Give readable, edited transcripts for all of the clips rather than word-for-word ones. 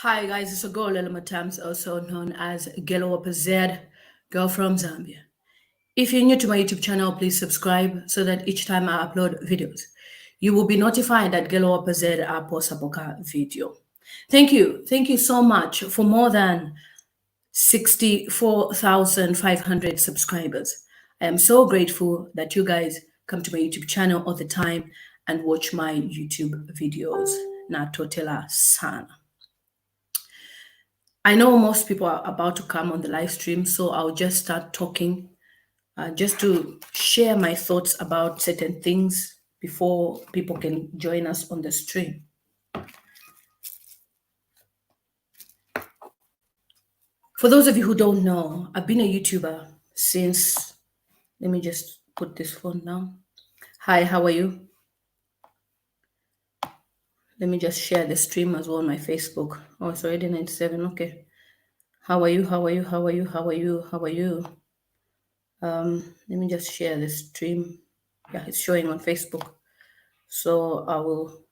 Hi guys, it's a girl Matams, also known as Gelopa Z, girl from Zambia. If you're new to my YouTube channel, please subscribe so that each time I upload videos, you will be notified that Gelopa Z post a video. Thank you so much for more than 64,500 subscribers. I am so grateful that you guys come to my YouTube channel all the time and watch my YouTube videos. Natotela sana. I know most people are about to come on the live stream, so I'll just start talking just to share my thoughts about certain things before people can join us on the stream. For those of you who don't know, I've been a YouTuber since, let me just put this phone down. Hi, how are you? Let me just share the stream as well on my Facebook. Oh, it's already 97. Okay. How are you? How are you? How are you? How are you? How are you? Let me just share the stream. Yeah, it's showing on Facebook. So I will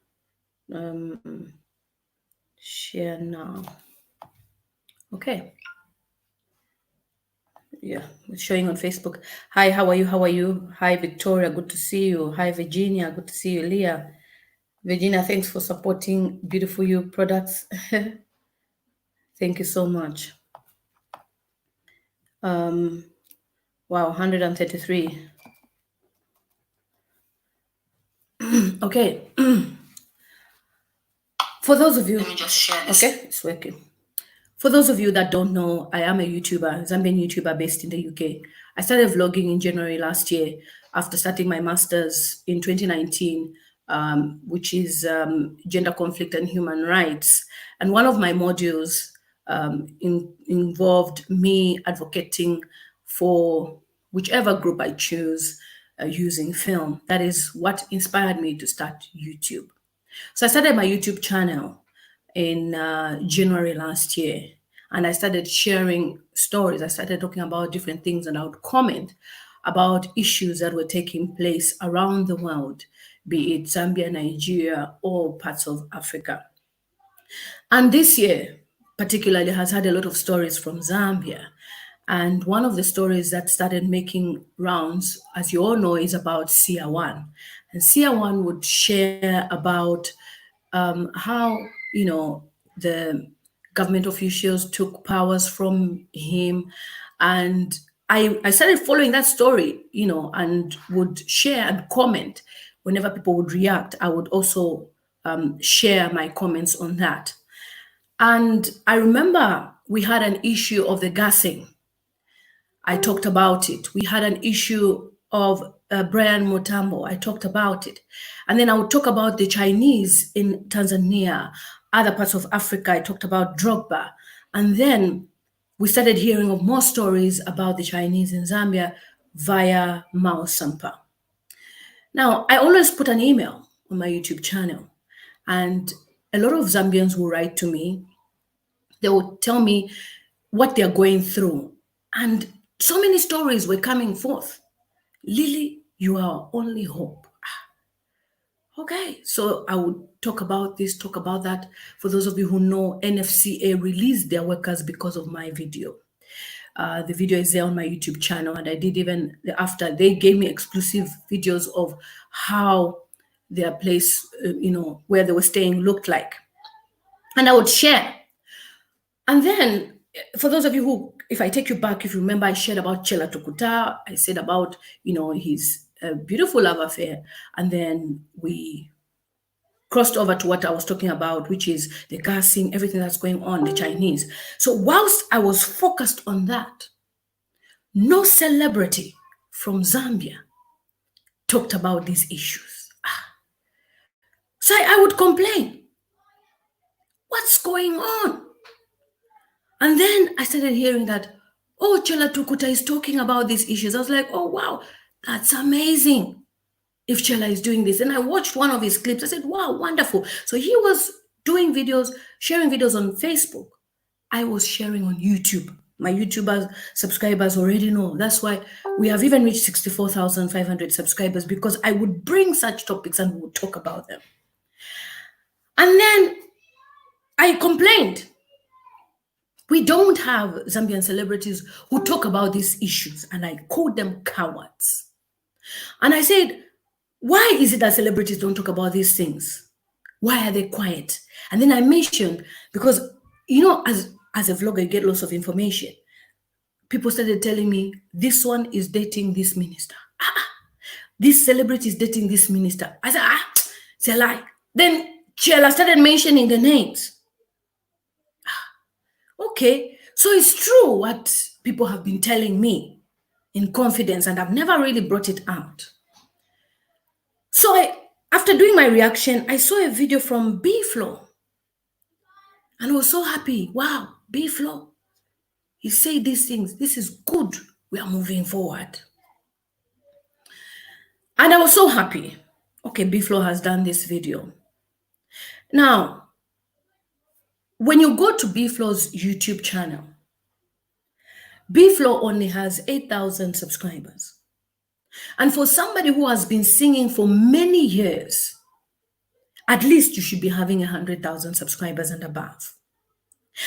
share now. Okay. Yeah, it's showing on Facebook. Hi, how are you? How are you? Hi, Victoria. Good to see you. Hi, Virginia. Good to see you. Leah. Virginia, thanks for supporting Beautiful You products. Thank you so much. Wow, 133. Okay. For those of you, let me just share this. Okay, it's working. For those of you that don't know, I am a YouTuber, Zambian YouTuber based in the UK. I started vlogging in January last year after starting my master's in 2019, which is gender conflict and human rights. And one of my modules involved me advocating for whichever group I choose using film. That is what inspired me to start YouTube. So I started my YouTube channel in January last year, and I started sharing stories. I started talking about different things, and I would comment about issues that were taking place around the world, be it Zambia, Nigeria, or parts of Africa. And this year, particularly, has had a lot of stories from Zambia. And one of the stories that started making rounds, as you all know, is about Sia One. And Sia One would share about how, the government officials took powers from him. And I started following that story, and would share and comment. Whenever people would react, I would also share my comments on that. And I remember we had an issue of the gassing. I talked about it. We had an issue of Brian Mutambo. I talked about it. And then I would talk about the Chinese in Tanzania, other parts of Africa. I talked about Drogba. And then we started hearing of more stories about the Chinese in Zambia via Mao Sampa. Now, I always put an email on my YouTube channel, and a lot of Zambians will write to me. They will tell me what they're going through. And so many stories were coming forth. Lily, you are our only hope. Okay, so I would talk about this, talk about that. For those of you who know, NFCA released their workers because of my video. The video is there on my YouTube channel, and I did even after they gave me exclusive videos of how their place, where they were staying looked like. And I would share. And then for those of you who, if I take you back, if you remember, I shared about Chela Tukuta. I said about, his beautiful love affair. And then we crossed over to what I was talking about, which is the gassing, everything that's going on, the Chinese. So whilst I was focused on that, no celebrity from Zambia talked about these issues. So I would complain. What's going on? And then I started hearing that, oh, Chela Tukuta is talking about these issues. I was like, oh, wow, that's amazing if Chela is doing this. And I watched one of his clips. I said, wow, wonderful. So he was doing videos, sharing videos on Facebook. I was sharing on YouTube. My YouTubers, subscribers already know. That's why we have even reached 64,500 subscribers, because I would bring such topics and we would talk about them. And then I complained. We don't have Zambian celebrities who talk about these issues, and I called them cowards. And I said, why is it that celebrities don't talk about these things? Why are they quiet? And then I mentioned, because, you know, as a vlogger, you get lots of information. People started telling me, this one is dating this minister. This celebrity is dating this minister. I said, it's a lie. Then Chela started mentioning the names. Okay, so it's true what people have been telling me in confidence, and I've never really brought it out. So after doing my reaction, I saw a video from B-Flow, and I was so happy. Wow, B-Flow, he said these things. This is good. We are moving forward. And I was so happy. Okay, B-Flow has done this video. Now, when you go to B-Flow's YouTube channel, B-Flow only has 8,000 subscribers. And for somebody who has been singing for many years, at least you should be having 100,000 subscribers and above.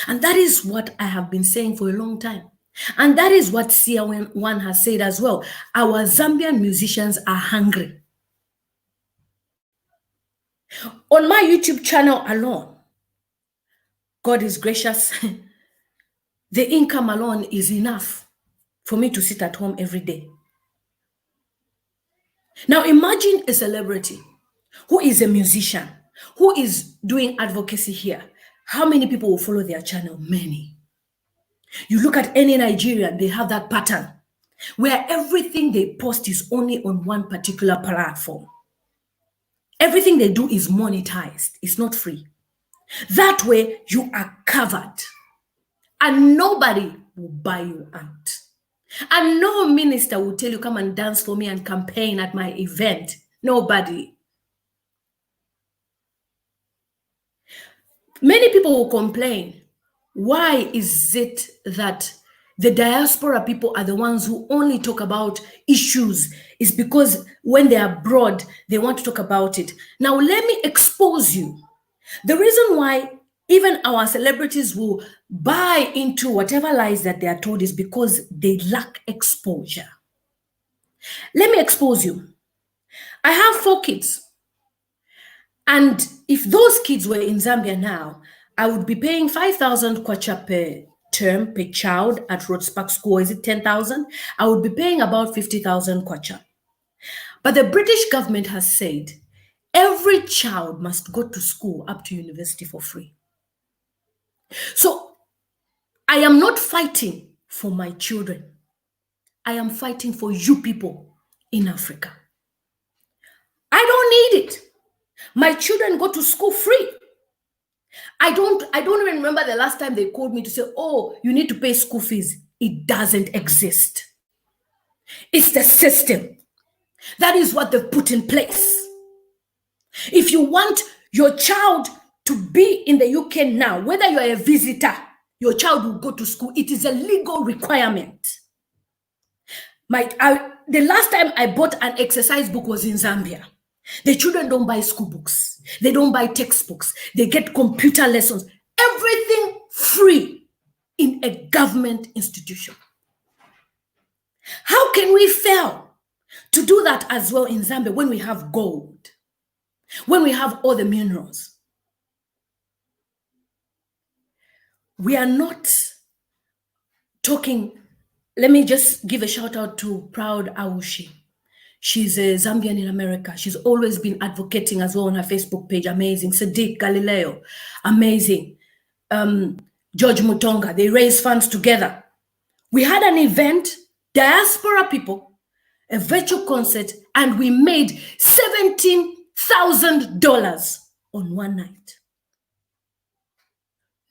And that is what I have been saying for a long time. And that is what CR1 has said as well. Our Zambian musicians are hungry. On my YouTube channel alone, God is gracious. The income alone is enough for me to sit at home every day. Now imagine a celebrity who is a musician, who is doing advocacy here. How many people will follow their channel? Many. You look at any Nigerian, they have that pattern where everything they post is only on one particular platform. Everything they do is monetized. It's not free. That way you are covered and nobody will buy you out. And no minister will tell you, come and dance for me and campaign at my event. Nobody. Many people will complain. Why is it that the diaspora people are the ones who only talk about issues? It's because when they're abroad, they want to talk about it. Now, let me expose you. The reason why even our celebrities will buy into whatever lies that they are told is because they lack exposure. Let me expose you. I have 4 kids. And if those kids were in Zambia now, I would be paying 5,000 kwacha per term, per child at Rhodes Park School. Is it 10,000? I would be paying about 50,000 kwacha. But the British government has said every child must go to school up to university for free. So I am not fighting for my children. I am fighting for you people in Africa. I don't need it. My children go to school free. I don't even remember the last time they called me to say, oh, you need to pay school fees. It doesn't exist. It's the system. That is what they've put in place. If you want your child to be in the UK now, whether you are a visitor, your child will go to school. It is a legal requirement. The last time I bought an exercise book was in Zambia. The children don't buy school books. They don't buy textbooks. They get computer lessons. Everything free in a government institution. How can we fail to do that as well in Zambia when we have gold? When we have all the minerals? We are not talking. Let me just give a shout out to Proud Awushi. She's a Zambian in America. She's always been advocating as well on her Facebook page. Amazing. Sadiq Galileo. Amazing. George Mutonga. They raise funds together. We had an event, diaspora people, a virtual concert, and we made $17,000 on one night.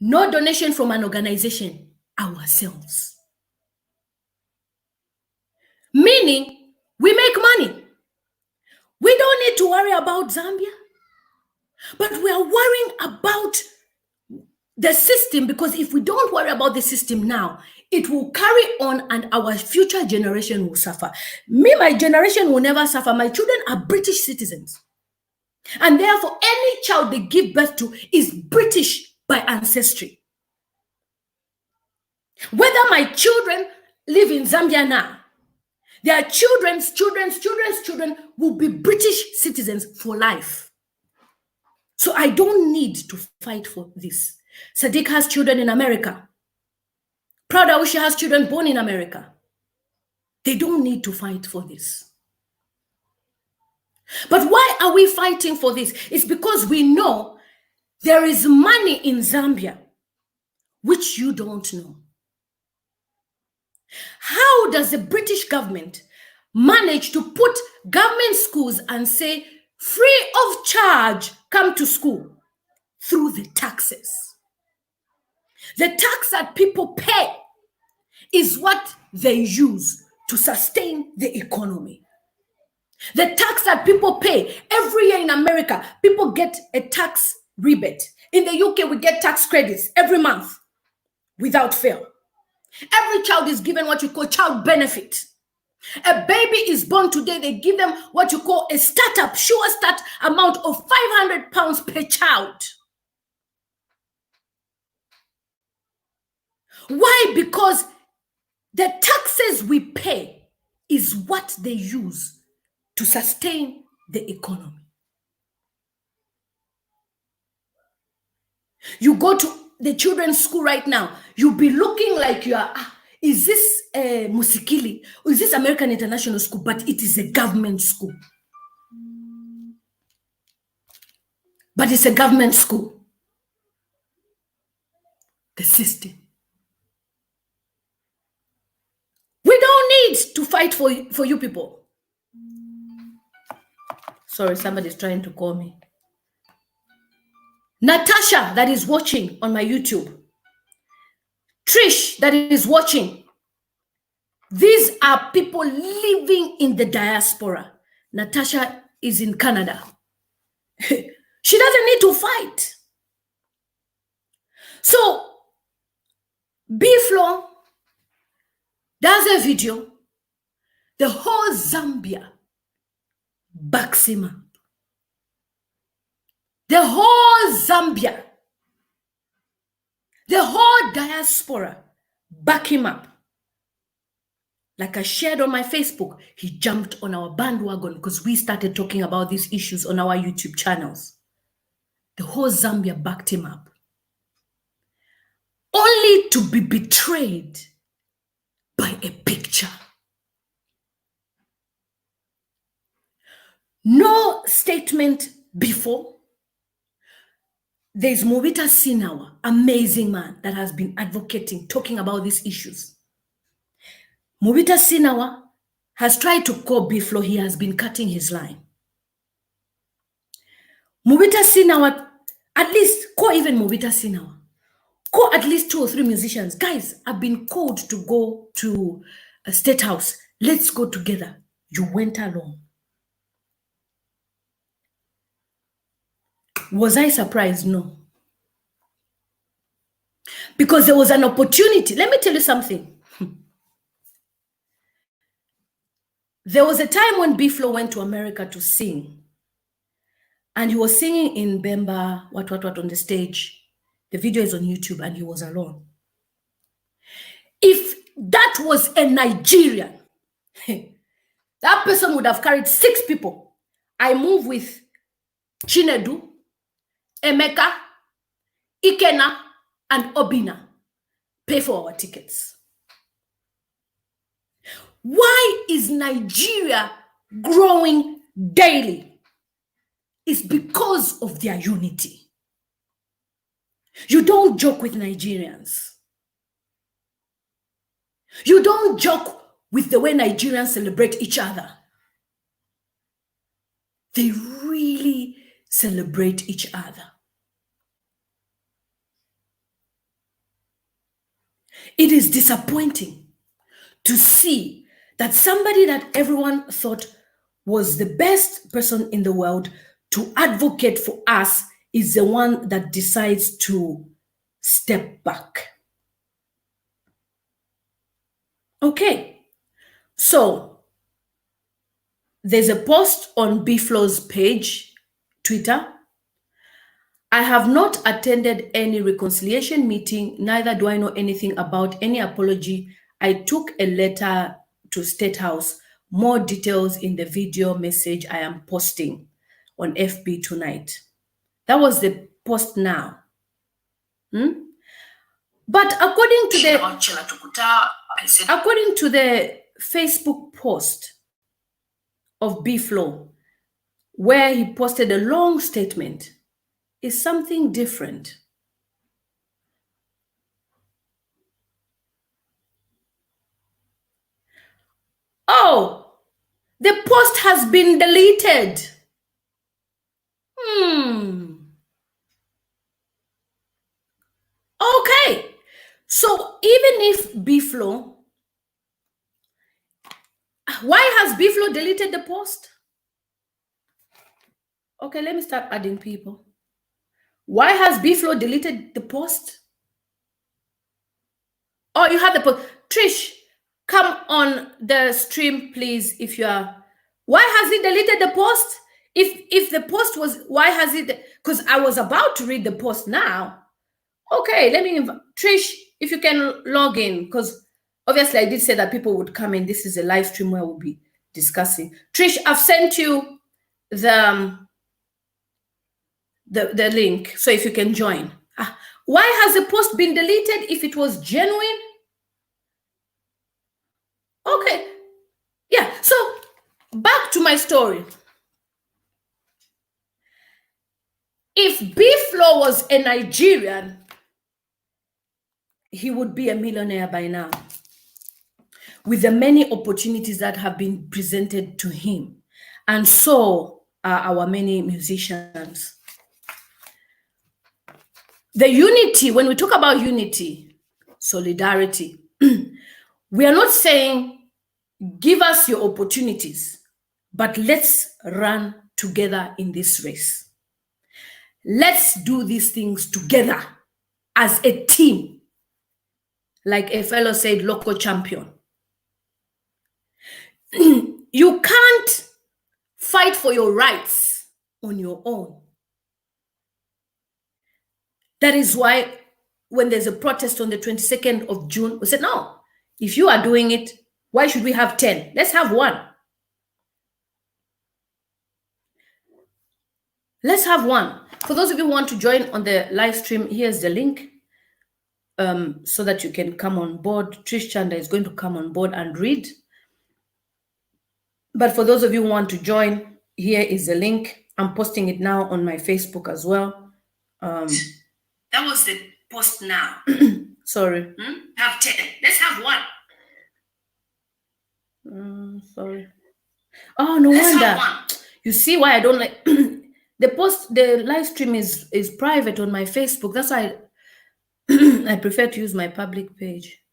No donation from an organization, ourselves. Meaning, we make money. We don't need to worry about Zambia, but we are worrying about the system, because if we don't worry about the system now, it will carry on and our future generation will suffer. Me, my generation will never suffer. My children are British citizens. And therefore, any child they give birth to is British by ancestry. Whether my children live in Zambia now, their children's children will be British citizens for life. So I don't need to fight for this. Sadiq has children in America. Proud Awushi has children born in America. They don't need to fight for this. But why are we fighting for this? It's because we know there is money in Zambia, which you don't know. How does the British government manage to put government schools and say, free of charge, come to school? Through the taxes. The tax that people pay is what they use to sustain the economy. The tax that people pay every year in America, people get a tax rebate. In the UK, we get tax credits every month without fail. Every child is given what you call child benefit. A baby is born today, they give them what you call a startup, sure start amount of £500 per child. Why? Because the taxes we pay is what they use to sustain the economy. You go to the children's school right now, you'll be looking like you are, is this Musikili? Or is this American International School? But it is a government school. But it's a government school. The system. We don't need to fight for you people. Sorry, somebody's trying to call me. Natasha, that is watching on my YouTube. Trish, that is watching. These are people living in the diaspora. Natasha is in Canada. She doesn't need to fight. So, Biflo does a video. The whole Zambia backs him up. The whole Zambia, the whole diaspora back him up. Like I shared on my Facebook, he jumped on our bandwagon because we started talking about these issues on our YouTube channels. The whole Zambia backed him up. Only to be betrayed by a picture. No statement before. There's Movita Sinawa, amazing man that has been advocating, talking about these issues. Movita Sinawa has tried to call Biflo. He has been cutting his line. Movita Sinawa, at least call even Movita Sinawa. Call at least 2 or 3 musicians. Guys, I've been called to go to a state house. Let's go together. You went alone. Was I surprised? No. Because there was an opportunity. Let me tell you something. There was a time when Biflo went to America to sing. And he was singing in Bwembya, what on the stage. The video is on YouTube and he was alone. If that was a Nigerian, that person would have carried 6 people. I move with Chinedu, Emeka, Ikena, and Obina. Pay for our tickets. Why is Nigeria growing daily? It's because of their unity. You don't joke with Nigerians. You don't joke with the way Nigerians celebrate each other. They really celebrate each other. It is disappointing to see that somebody that everyone thought was the best person in the world to advocate for us is the one that decides to step back. Okay, so there's a post on Biflo's page, Twitter. I have not attended any reconciliation meeting, neither do I know anything about any apology. I took a letter to State House. More details in the video message I am posting on FB tonight. That was the post now. But according to the Facebook post of B-Flow, where he posted a long statement, is something different. Oh, the post has been deleted. Okay. So even if B-Flow, why has B-Flow deleted the post? Okay, let me start adding people. Why has B-Flow deleted the post? Oh, you have the post. Trish, come on the stream, please, if you are. Why has he deleted the post? If the post was, why has it? Because I was about to read the post now. Okay, let me invite Trish, if you can log in, because obviously I did say that people would come in. This is a live stream where we'll be discussing. Trish, I've sent you the link, so if you can join. Why has the post been deleted if it was genuine? Okay, yeah, so back to my story. If B-Flow was a Nigerian, he would be a millionaire by now, with the many opportunities that have been presented to him. And so are our many musicians. The unity, when we talk about unity, solidarity, we are not saying, give us your opportunities, but let's run together in this race. Let's do these things together as a team. Like a fellow said, local champion. You can't fight for your rights on your own. That is why when there's a protest on the 22nd of June, we said, no, if you are doing it, why should we have 10? Let's have one. Let's have one. For those of you who want to join on the live stream, here's the link so that you can come on board. Trish Chanda is going to come on board and read. But for those of you who want to join, here is the link. I'm posting it now on my Facebook as well. That was the post now. Sorry. Have 10. Let's have one. Sorry. Oh, no wonder. You see why I don't like the live stream is private on my Facebook. That's why I prefer to use my public page.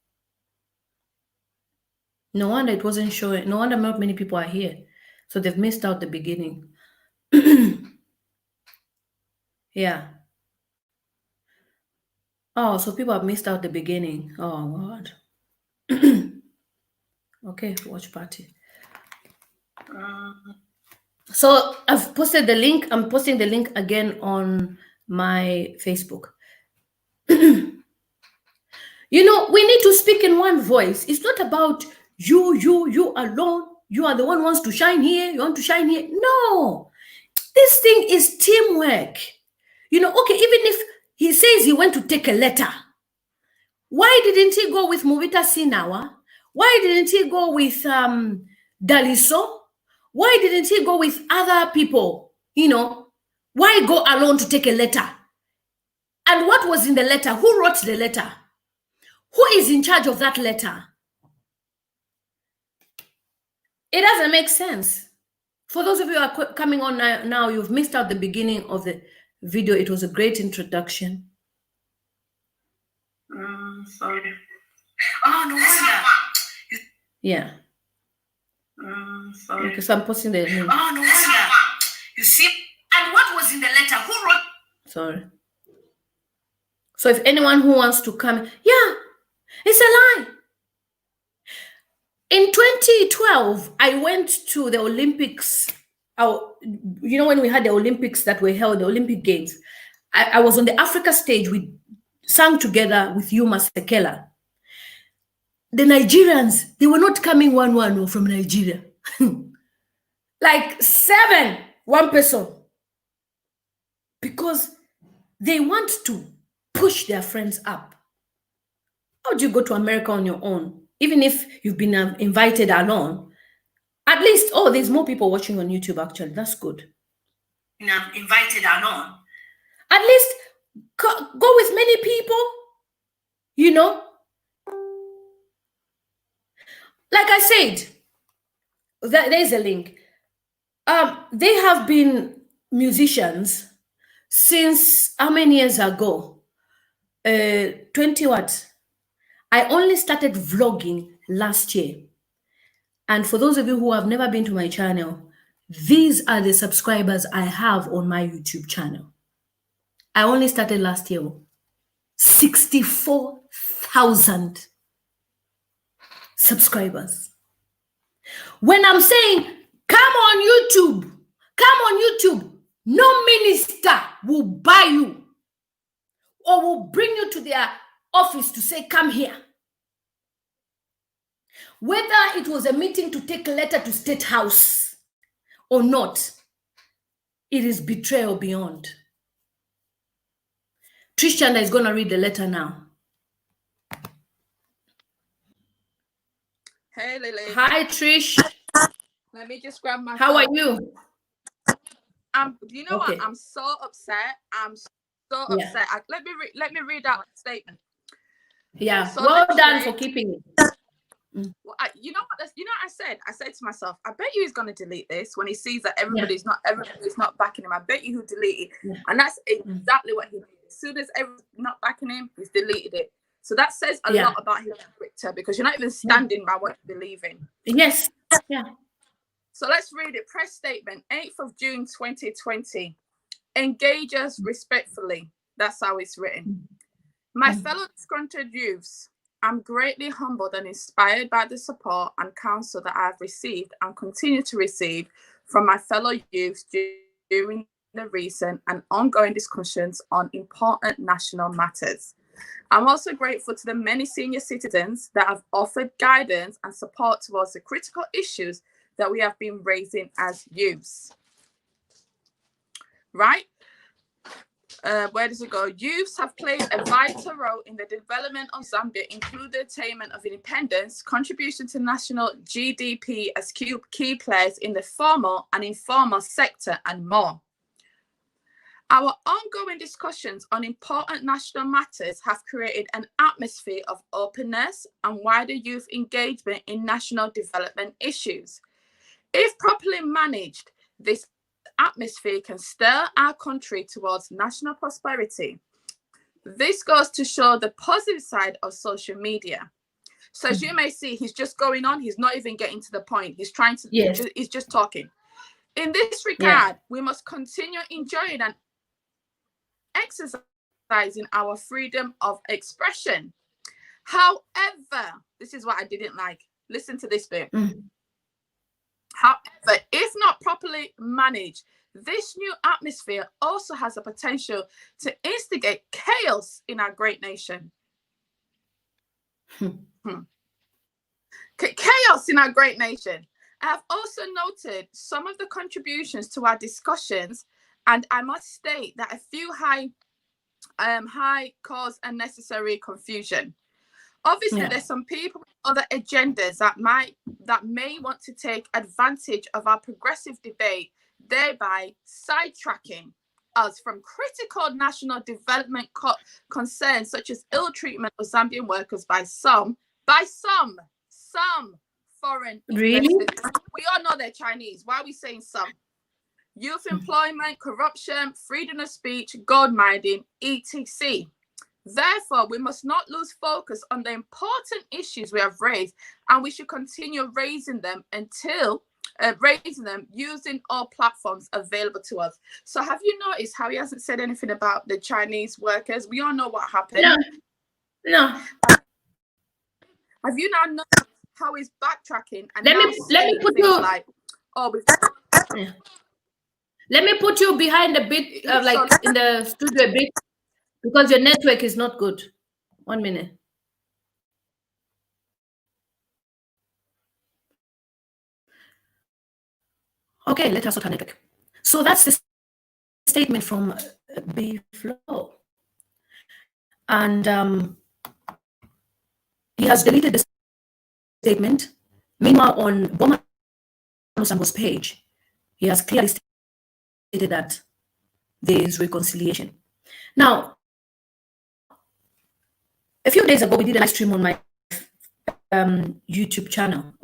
No wonder it wasn't showing. No wonder not many people are here. So they've missed out the beginning. Yeah. Oh, so people have missed out the beginning. Oh, God. Okay, watch party. So I've posted the link. I'm posting the link again on my Facebook. You know, we need to speak in one voice. It's not about you alone. You are the one who wants to shine here. You want to shine here. No, this thing is teamwork. You know, okay, even if he says he went to take a letter, why didn't he go with Mubita Sinawa? Why didn't he go with Daliso? Why didn't he go with other people? You know, why go alone to take a letter? And what was in the letter? Who wrote the letter? Who is in charge of that letter? It doesn't make sense. For those of you who are coming on now, you've missed out the beginning of the video. It was a great introduction. Sorry. Oh, no wonder. Yeah. Sorry. Okay, so I'm posting the link. Oh, no wonder. You see? And what was in the letter? Who wrote? Sorry. So if anyone who wants to come, yeah, it's a lie. In 2012, I went to the Olympics. You know, when we had the Olympics that were held, the Olympic Games, I was on the Africa stage. We sang together with Yuma Sekela. The Nigerians, they were not coming one from Nigeria. Like 7, one person. Because they want to push their friends up. How do you go to America on your own? Even if you've been invited alone, at least, oh, there's more people watching on YouTube actually. That's good. Invited alone. At least go with many people, you know. Like I said, there's a link. They have been musicians since how many years ago? 20 what? I only started vlogging last year. And for those of you who have never been to my channel, these are the subscribers I have on my YouTube channel. I only started last year. 64,000 subscribers. When I'm saying, come on YouTube, no minister will buy you or will bring you to their office to say, come here. Whether it was a meeting to take a letter to State House or not, it is betrayal beyond. Trish Chanda is going to read the letter now. Hey, Lily. Hi, Trish. Let me just grab my How phone. are you? You know what? I'm so upset. Upset. Let me read out the statement. Yeah. So well done for keeping it. Well, you know what? I said to myself, I bet you he's gonna delete this when he sees that everybody's not backing him. I bet you he'll delete it, and that's exactly what he did. As soon as everyone's not backing him, he's deleted it. So that says a lot about his character because you're not even standing by what you believe in. Yes. Yeah. So let's read it. Press statement, 8th of June 2020. Engage us respectfully. That's how it's written. My fellow disgruntled youths, I'm greatly humbled and inspired by the support and counsel that I have received and continue to receive from my fellow youths during the recent and ongoing discussions on important national matters. I'm also grateful to the many senior citizens that have offered guidance and support towards the critical issues that we have been raising as youths. Right? Where does it go? Youths have played a vital role in the development of Zambia, including the attainment of independence, contribution to national GDP as key players in the formal and informal sector, and more. Our ongoing discussions on important national matters have created an atmosphere of openness and wider youth engagement in national development issues. If properly managed, this atmosphere can stir our country towards national prosperity. This goes to show the positive side of social media. So as you may see, he's just going on. He's not even getting to the point. He's trying to, he's just talking. In this regard, we must continue enjoying and exercising our freedom of expression. However, this is what I didn't like. Listen to this bit. However, if not properly managed, this new atmosphere also has the potential to instigate chaos in our great nation. Chaos in our great nation. I have also noted some of the contributions to our discussions, and I must state that a few high cause unnecessary confusion. Obviously, there's some people with other agendas that may want to take advantage of our progressive debate, thereby sidetracking us from critical national development concerns such as ill treatment of Zambian workers by some foreign investors. We all know they're Chinese. Why are we saying some? Youth employment, corruption, freedom of speech, gold mining, etc. Therefore, we must not lose focus on the important issues we have raised, and we should continue raising them using all platforms available to us. So have you noticed how he hasn't said anything about the Chinese workers? We all know what happened. No. Have you now noticed how he's backtracking and let me put you like, oh, Let me put you behind a bit, like in the studio a bit, because your network is not good. 1 minute. Okay, let us sort our network. So that's the statement from B Flow. And he has deleted the statement. Meanwhile, on Bwembya Lusambo's page, he has clearly stated that there is reconciliation. Now, a few days ago, we did a live stream on my YouTube channel.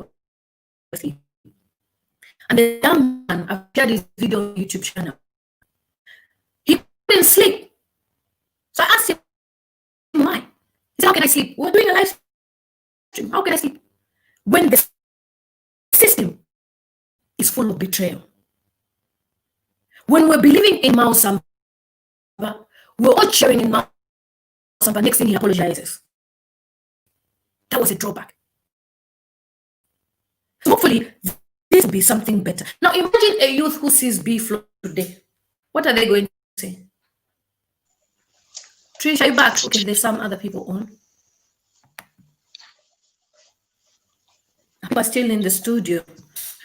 And the young man, I've shared his video on YouTube channel. He couldn't sleep. So I asked him why. He said, how can I sleep? We're doing a live stream. How can I sleep? When the system is full of betrayal. When we're believing in Mao Samba, we're all cheering in Mao Samba. Next thing he apologizes. That was a drawback. So hopefully, this will be something better. Now, imagine a youth who sees B Flow today. What are they going to say? Trish, are you back? Okay, there's some other people on. People are still in the studio.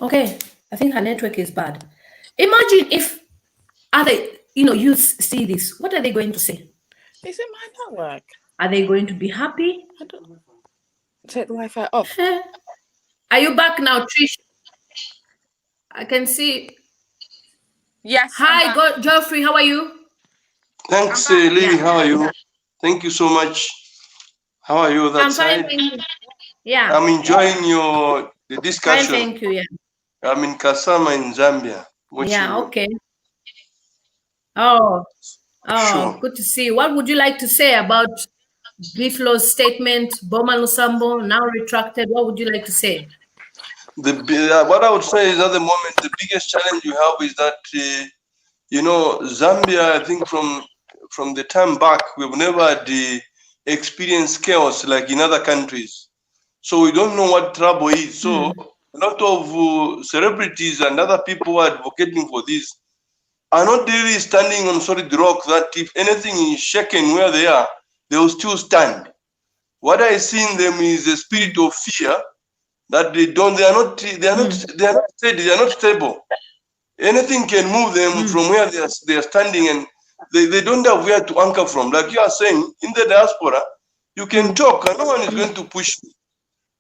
Okay, I think her network is bad. Imagine if other, youths see this. What are they going to say? Is it my network? Are they going to be happy? I don't know. Take the Wi-Fi off. Are you back now, Trish? I can see. Yes. Hi, Geoffrey. How are you? Thanks, Lily. How are you? Thank you so much. How are you? I'm fine, thank you. Yeah. I'm enjoying the discussion. Fine, thank you. Yeah. I'm in Kasama in Zambia. Okay. Oh, Sure. Good to see you. What would you like to say about B Flow's statement, Bowman Lusambo, now retracted? What would you like to say? What I would say is at the moment, the biggest challenge you have is that, Zambia, I think from the time back, we've never had experienced chaos like in other countries. So we don't know what trouble is. So a lot of celebrities and other people who are advocating for this are not really standing on solid rock that if anything is shaken where they are, they will still stand. What I see in them is a spirit of fear that they are not steady, they are not stable. Anything can move them from where they are standing, and they don't have where to anchor from. Like you are saying, in the diaspora, you can talk and no one is going to push you.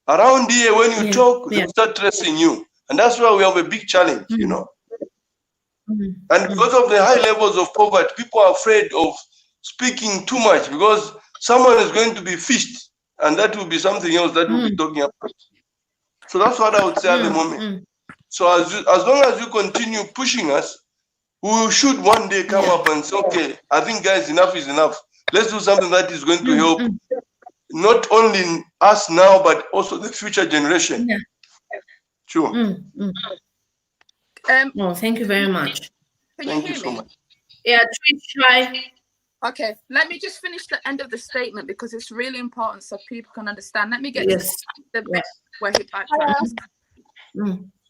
Around here, when you talk, they start tracing you. And that's why we have a big challenge, And because of the high levels of poverty, people are afraid of speaking too much because someone is going to be fished, and that will be something else that we'll be talking about. So that's what I would say at the moment. So as long as you continue pushing us, we should one day come up and say, okay, I think guys, enough is enough. Let's do something that is going to help not only us now, but also the future generation. Sure. No, thank you very much. Thank you so much. Yeah, Trish, hi. Okay, let me just finish the end of the statement because it's really important so people can understand. Let me get the bit where he backtracks.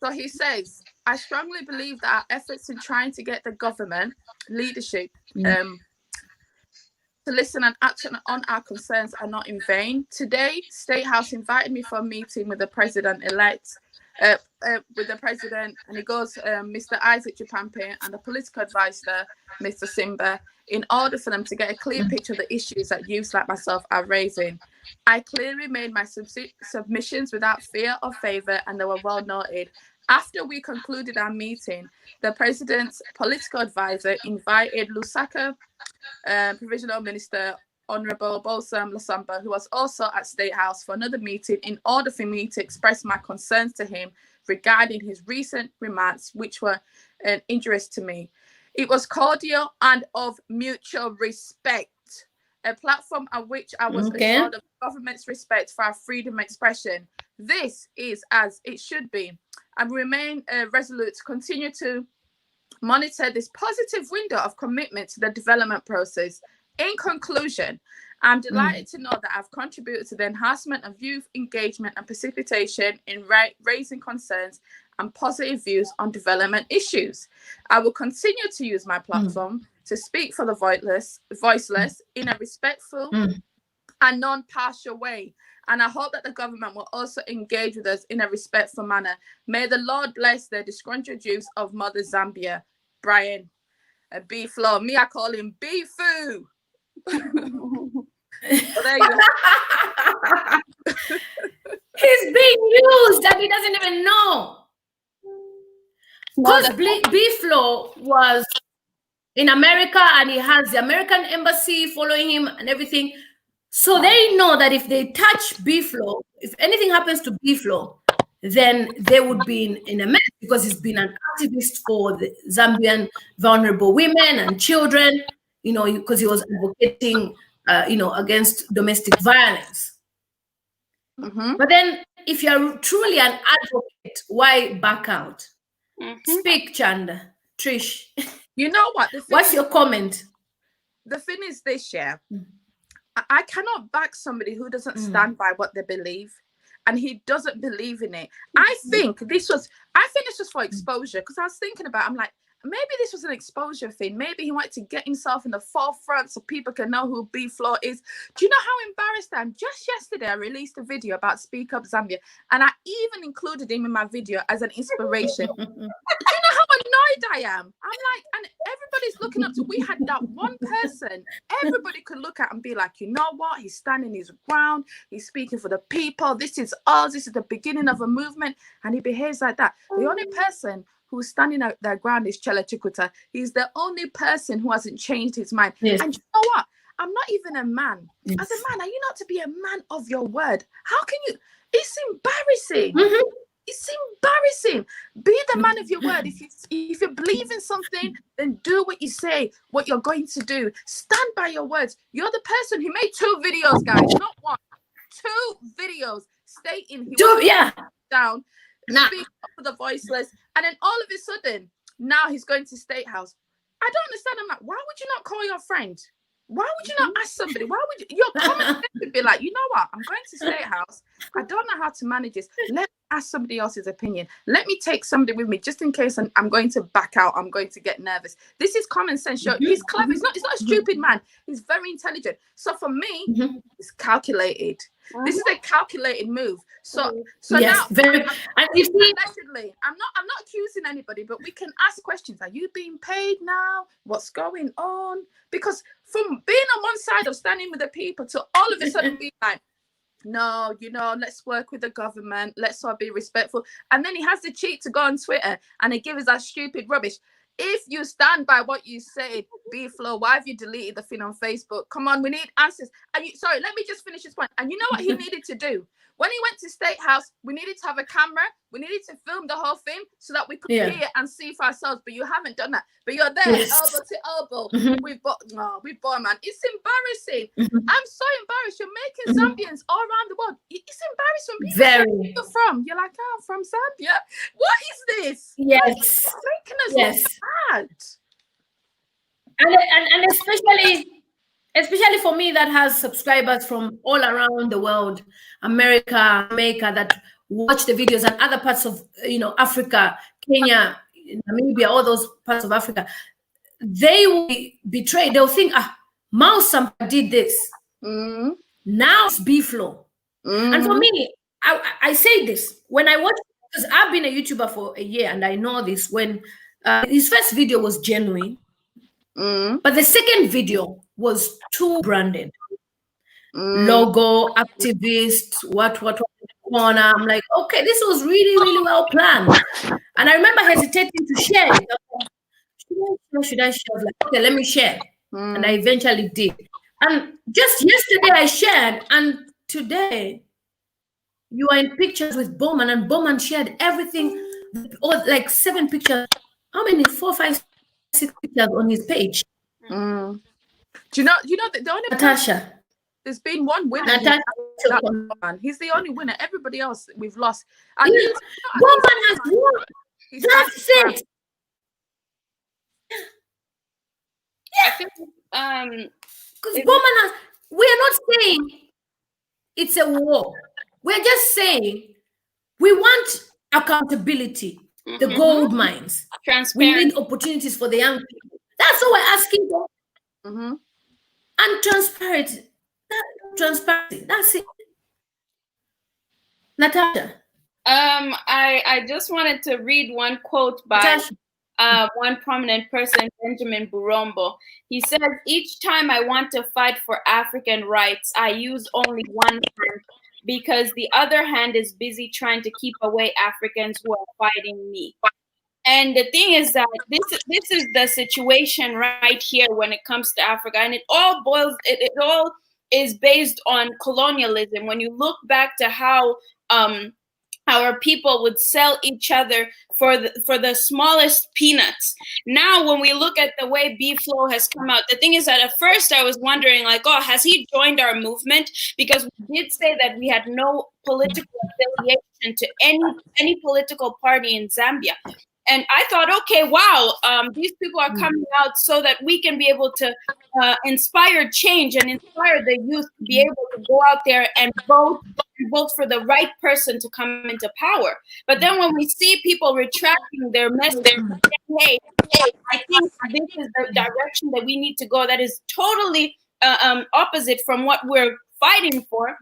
So he says, I strongly believe that our efforts in trying to get the government leadership to listen and act on our concerns are not in vain. Today, State House invited me for a meeting with the president-elect, and he goes, Mr. Isaac Japampe and the political advisor, Mr. Simba, in order for them to get a clear picture of the issues that youths like myself are raising. I clearly made my submissions without fear or favor, and they were well noted. After we concluded our meeting, the president's political advisor invited Lusaka Provisional Minister Honorable Bowman Lusambo, who was also at State House, for another meeting in order for me to express my concerns to him regarding his recent remarks, which were injurious to me. It was cordial and of mutual respect, a platform on which I was assured of government's respect for our freedom of expression. This is as it should be, and remain resolute to continue to monitor this positive window of commitment to the development process. In conclusion, I'm delighted to know that I've contributed to the enhancement of youth engagement and participation in raising concerns and positive views on development issues. I will continue to use my platform to speak for the voiceless in a respectful and non-partial way. And I hope that the government will also engage with us in a respectful manner. May the Lord bless the disgruntled youth of Mother Zambia. Brian, B-Flow. Me, I call him B-Foo. Well, there you go. He's being used and he doesn't even know. Because B-Flow was in America and he has the American embassy following him and everything. So they know that if they touch B-Flow, if anything happens to B-Flow, then they would be in a mess, because he's been an activist for the Zambian vulnerable women and children, you know, because he was advocating, you know, against domestic violence. But then if you're truly an advocate, why back out? Speak, Chanda. Trish. You know what? What's your comment? The thing is this, yeah. I cannot back somebody who doesn't stand by what they believe, and he doesn't believe in it. I think this was for exposure, because I was thinking about, I'm like, maybe this was an exposure thing. Maybe he wanted to get himself in the forefront so people can know who B-Flow is. Do you know how embarrassed I am? Just yesterday, I released a video about Speak Up Zambia, and I even included him in my video as an inspiration. Do you know how annoyed I am? I'm like, and everybody's looking up to, we had that one person everybody could look at and be like, you know what? He's standing his ground. He's speaking for the people. This is us. This is the beginning of a movement. And he behaves like that. The only person who's standing out their ground is Chela Chikuta. He's the only person who hasn't changed his mind. Yes. And you know what? I'm not even a man. Yes. As a man, are you not to be a man of your word? How can you? It's embarrassing. It's embarrassing. Be the man of your word. If you believe in something, then do what you say, what you're going to do. Stand by your words. You're the person who made 2 videos, guys, not 1. 2 videos stating he was down, speak up for the voiceless, and then all of a sudden, now he's going to State House. I don't understand. I'm like, why would you not call your friend? Why would you not ask somebody? Why would you? Your comment would be like, you know what? I'm going to State House. I don't know how to manage this. Let me ask somebody else's opinion. Let me take somebody with me just in case I'm going to back out. I'm going to get nervous. This is common sense. He's clever. He's not a stupid man. He's very intelligent. So for me, it's calculated. This is a calculated move. So yes, now, very. And you see, allegedly, I'm not accusing anybody, but we can ask questions. Are you being paid now? What's going on? Because from being on one side of standing with the people to all of a sudden being like, no, you know, let's work with the government. Let's all be respectful. And then he has the cheek to go on Twitter and he gives us that stupid rubbish. If you stand by what you said, B-Flow, why have you deleted the thing on Facebook? Come on, we need answers. And sorry, let me just finish this point. And you know what he needed to do? When he went to State House, we needed to have a camera. We needed to film the whole thing so that we could hear and see for ourselves. But you haven't done that. But you're there, elbow to elbow. With Bowman. It's embarrassing. I'm so embarrassed. You're making Zambians all around the world. It's embarrassing. People say, where you're from. You're like, oh, I'm from Zambia. What is this? Yes. It's making us look bad. And especially for me that has subscribers from all around the world, America, that watch the videos, and other parts of, you know, Africa, Kenya, Namibia, all those parts of Africa, they will be betrayed. They'll think, Mouse did this. Now it's B-Flow. And for me, I say this when I watch, because I've been a YouTuber for a year and I know this, when his first video was genuine, but the second video was too branded. Logo, activist, what corner. I'm like, okay, this was really, really well planned. And I remember hesitating to share it. Should I share? Like, okay, let me share. And I eventually did. And just yesterday I shared, and today you are in pictures with Bowman, and Bowman shared everything, or like 7 pictures. How many? 4, 5, 6 pictures on his page. Do you know the only Natasha? There's been one winner. He's the only winner. Everybody else we've lost. And Bowman has won. That's it. Because Bowman has. We are not saying it's a war. We're just saying we want accountability. the gold mines. We Transparent. need opportunities for the young people. That's what we're asking for. And transparency. Transparency. That's it. Natasha. I just wanted to read one quote by one prominent person, Benjamin Burombo. He says, "Each time I want to fight for African rights, I use only one hand because the other hand is busy trying to keep away Africans who are fighting me." And the thing is that this is the situation right here when it comes to Africa, and it all is based on colonialism. When you look back to how our people would sell each other for the smallest peanuts. Now, when we look at the way B-Flow has come out, the thing is that at first I was wondering, like, oh, has he joined our movement? Because we did say that we had no political affiliation to any political party in Zambia. And I thought, okay, wow, these people are coming out so that we can be able to inspire change and inspire the youth to be able to go out there and vote for the right person to come into power. But then when we see people retracting their message, hey, I think this is the direction that we need to go, that is totally opposite from what we're fighting for,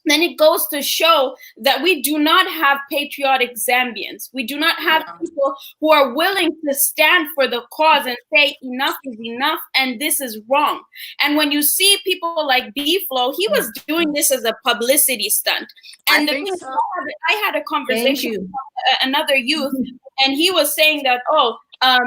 then it goes to show that we do not have patriotic Zambians. We do not have people who are willing to stand for the cause and say enough is enough and this is wrong. And when you see people like B-Flow, he was doing this as a publicity stunt. And the thing is, I had a conversation with another youth, and he was saying that,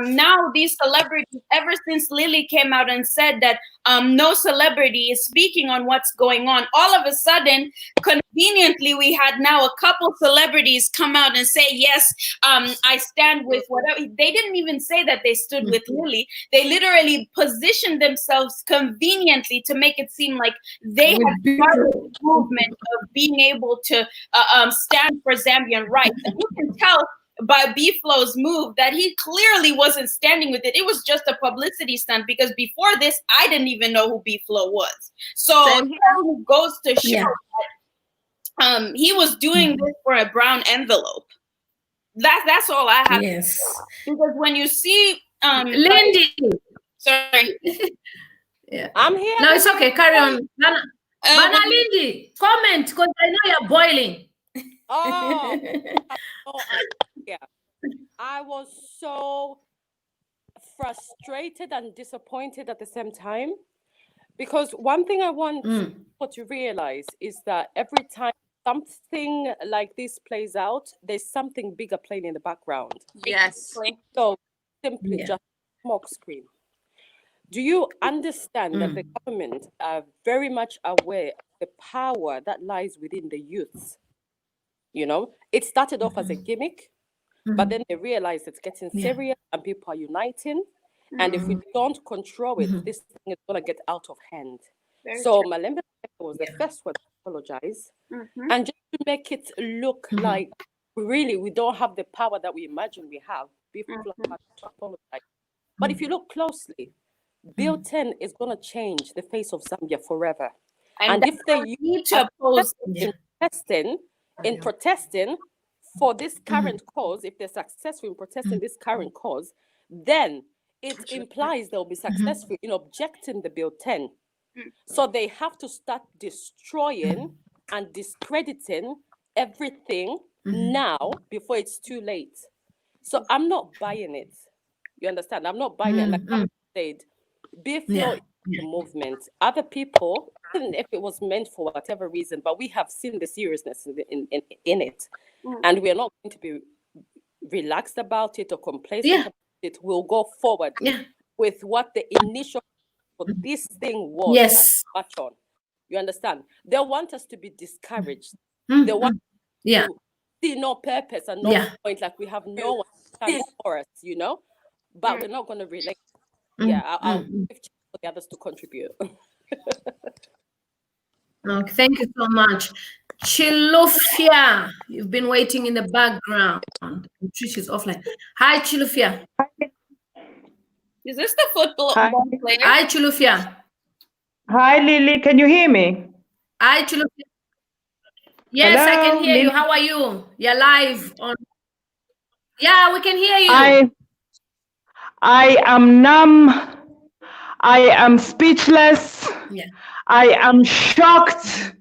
now these celebrities, ever since Lily came out and said that no celebrity is speaking on what's going on, all of a sudden, conveniently, we had now a couple celebrities come out and say, yes, I stand with whatever. They didn't even say that they stood with Lily. They literally positioned themselves conveniently to make it seem like they had started the movement of being able to stand for Zambian rights. And you can tell by B-Flow's move that he clearly wasn't standing with it. It was just a publicity stunt, because before this, I didn't even know who B-Flow was. So it goes to show that he was doing this for a brown envelope. That's all I have. Yes. Because when you see Lindy. Sorry. I'm here. No, it's okay. Carry on. Mana Lindy, comment, because I know you're boiling. I was so frustrated and disappointed at the same time, because one thing I want people to realize is that every time something like this plays out, there's something bigger playing in the background. Yes. So simply just smoke screen. Do you understand that the government are very much aware of the power that lies within the youths? You know, it started off as a gimmick, but then they realized it's getting serious and people are uniting. And if we don't control it, this thing is going to get out of hand. So Malembe was the first one to apologize. And just to make it look like really we don't have the power that we imagine we have, people have to apologize. But if you look closely, Bill 10 is going to change the face of Zambia forever. And if they need to oppose in protesting for this current cause, if they're successful in protesting this current cause, then it implies they'll be successful in objecting the Bill 10. So they have to start destroying and discrediting everything now before it's too late. So I'm not buying it. You understand? I'm not buying it. Like I said, B-Flow is the movement. Other people, even if it was meant for whatever reason, but we have seen the seriousness in it. And we are not going to be relaxed about it or complacent about it. We'll go forward with what the initial for this thing was. Much on. You understand? They want us to be discouraged. They want to see no purpose and no point, like we have no one standing for us, you know? But we're not going to relate. I'll give for the others to contribute. Okay, thank you so much. Chilufia, you've been waiting in the background. Trish is offline. Hi, Chilufia. Is this the football player? Hi, Chilufia. Hi, Lily. Can you hear me? Hi, Chilufia. Yes, hello, I can hear you. How are you? You're live on. Yeah, we can hear you. I am numb. I am speechless. Yeah. I am shocked.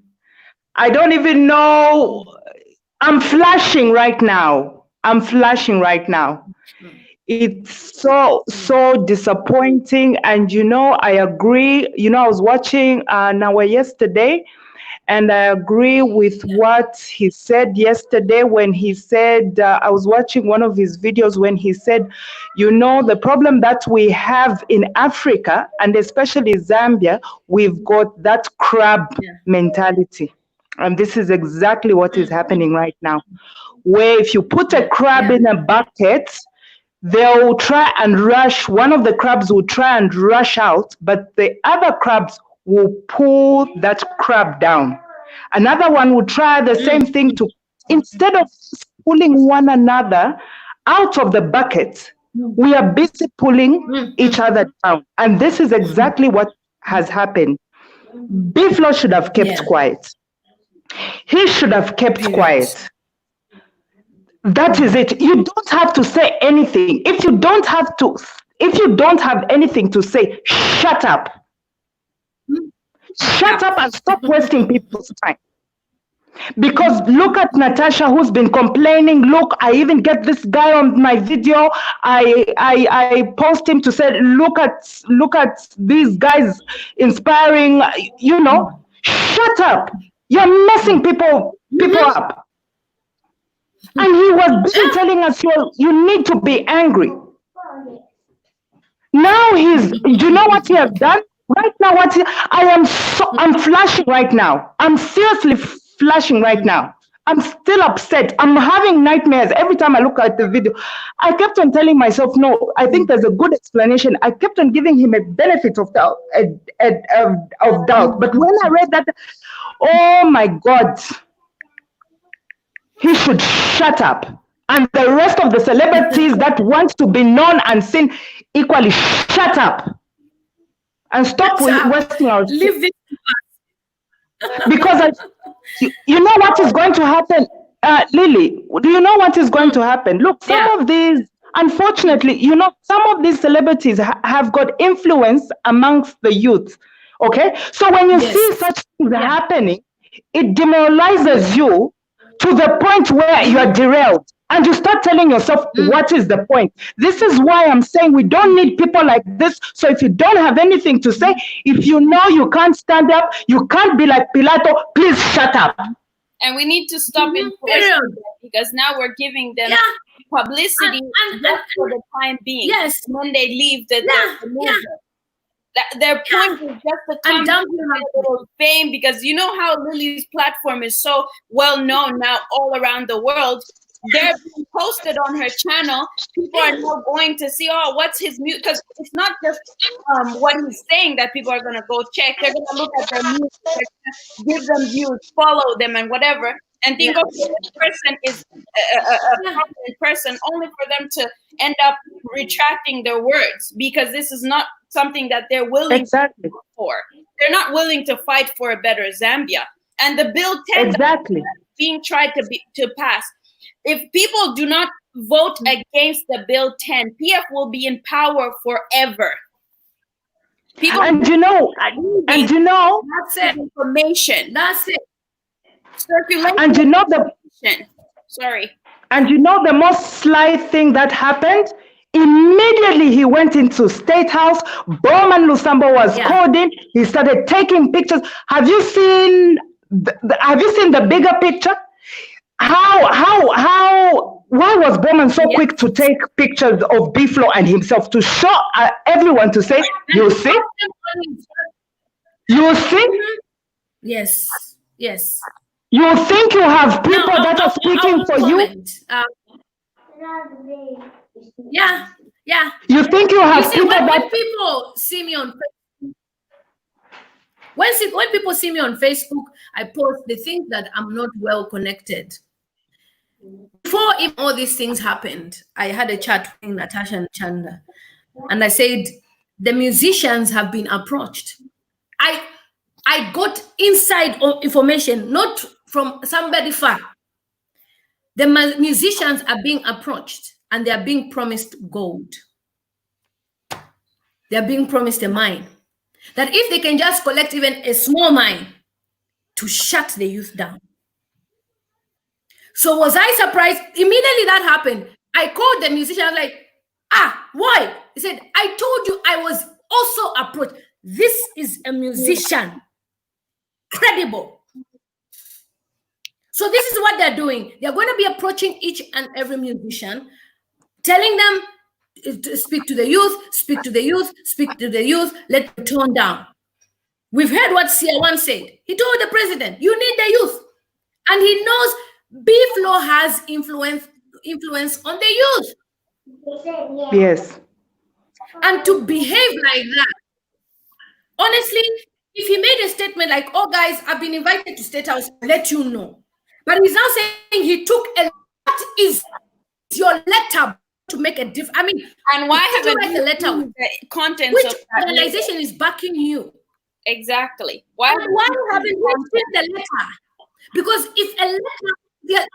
I don't even know. I'm flashing right now. I'm flashing right now. It's so disappointing. And, you know, I agree. You know, I was watching Nawa yesterday, and I agree with what he said yesterday when he said, I was watching one of his videos when he said, you know, the problem that we have in Africa, and especially Zambia, we've got that crab mentality. And this is exactly what is happening right now, where if you put a crab in a bucket, they'll try and rush, one of the crabs will try and rush out, but the other crabs will pull that crab down. Another one will try the same thing to, instead of pulling one another out of the bucket, we are busy pulling each other down. And this is exactly what has happened. Biflo should have kept quiet. He should have kept quiet. That is it. You don't have to say anything. If you don't have anything to say, shut up. Shut up and stop wasting people's time. Because look at Natasha, who's been complaining. Look, I even get this guy on my video. I post him to say, look at these guys inspiring. You know, shut up. You're messing people up. And he was busy telling us, you need to be angry. Now do you know what he has done? Right now, I'm flashing right now. I'm seriously flashing right now. I'm still upset. I'm having nightmares every time I look at the video. I kept on telling myself, no, I think there's a good explanation. I kept on giving him a benefit of doubt. But when I read that, oh my God, he should shut up. And the rest of the celebrities that want to be known and seen equally, shut up. And stop wasting our time. Leave this. Because you know what is going to happen, Lily? Do you know what is going to happen? Look, some of these, unfortunately, you know, some of these celebrities have got influence amongst the youth. Okay? So when you see such things happening, it demoralizes you to the point where you are derailed. And you start telling yourself, what is the point? This is why I'm saying we don't need people like this. So if you don't have anything to say, if you know you can't stand up, you can't be like Pilato, please shut up. And we need to stop enforcing them, because now we're giving them publicity just for the time being. Yes. And when they leave the movement. Their point is just to come to a little fame, because you know how Lily's platform is so well known now all around the world. They're being posted on her channel. People are now going to see, oh, what's his music? Because it's not just what he's saying that people are going to go check. They're going to look at their music, give them views, follow them, and whatever, and think, okay, this person is a prominent person, only for them to end up retracting their words, because this is not something that they're willing to fight for. They're not willing to fight for a better Zambia. And the Bill 10 that's being tried to pass, if people do not vote against the Bill 10, PF will be in power forever. People and you know, that's it. Information. That's it. Circulation. And you know And you know the most sly thing that happened? Immediately he went into State House. Bowman Lusambo was called in. He started taking pictures. Have you seen the bigger picture? Why was Bowman so quick to take pictures of Biflo and himself to show everyone to say, you see? You see? Yes. You think you have people that are speaking for you? You think you have people that... When people see me on Facebook, when people see me on Facebook, I post the things that I'm not well connected. Before even all these things happened, I had a chat with Natasha and Chanda, and I said, the musicians have been approached. I got inside information, not from somebody far. The musicians are being approached. and they're being promised gold. They're being promised a mine. That if they can just collect even a small mine to shut the youth down. So was I surprised? Immediately that happened, I called the musician. I was like, why? He said, I told you I was also approached. This is a musician. Credible. So this is what they're doing. They're going to be approaching each and every musician, telling them to speak to the youth, speak to the youth, speak to the youth, let them tone down. We've heard what Sia1 said. He told the president, you need the youth. And he knows B-Flow has influence on the youth. Yes. And to behave like that, honestly, if he made a statement like, oh guys, I've been invited to State House, I'll let you know. But he's now saying he took what is your letter to make a difference? I mean, and why haven't you write the letter? The contents Which of that organization is backing you? Exactly. Why haven't you seen the letter? Because if a letter,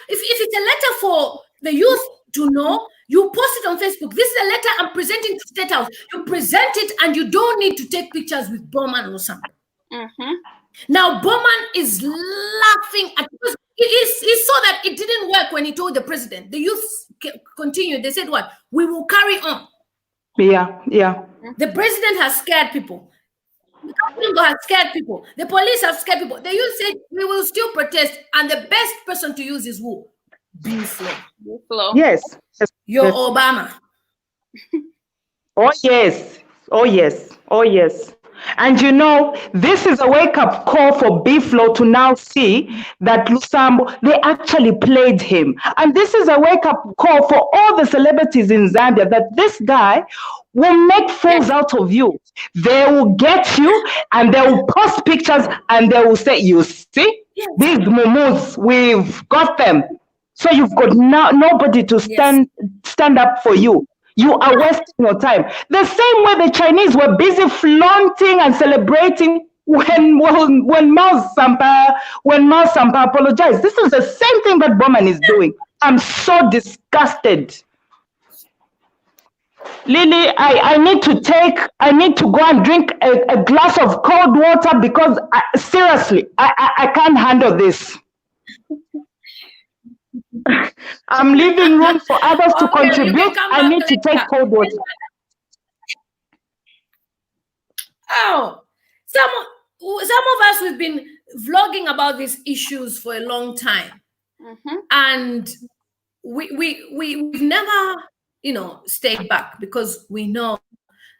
if it's a letter for the youth to know, you post it on Facebook. This is a letter I'm presenting to State House. You present it, and you don't need to take pictures with Bowman Lusambo. Now Bowman is laughing at, because he saw that it didn't work when he told the president. The youth continued. They said, "What? We will carry on." Yeah. The president has scared people. The government has scared people. The police have scared people. The youth said, "We will still protest," and the best person to use is who? B-Flow. Yes. Your Obama. Oh yes. And you know, this is a wake-up call for B-Flow to now see that Lusambo, they actually played him. And this is a wake-up call for all the celebrities in Zambia that this guy will make fools out of you. They will get you and they will post pictures and they will say, you see, these mumus, we've got them. So you've got nobody to stand up for you. You are wasting your time. The same way the Chinese were busy flaunting and celebrating when Mao Sampa apologized. This is the same thing that Bowman is doing. I'm so disgusted. Lily, I need to go and drink a glass of cold water because seriously, I can't handle this. I'm leaving room for others to contribute. I need to take cold water. Oh, some of us, we've been vlogging about these issues for a long time, and we've never, stayed back because we know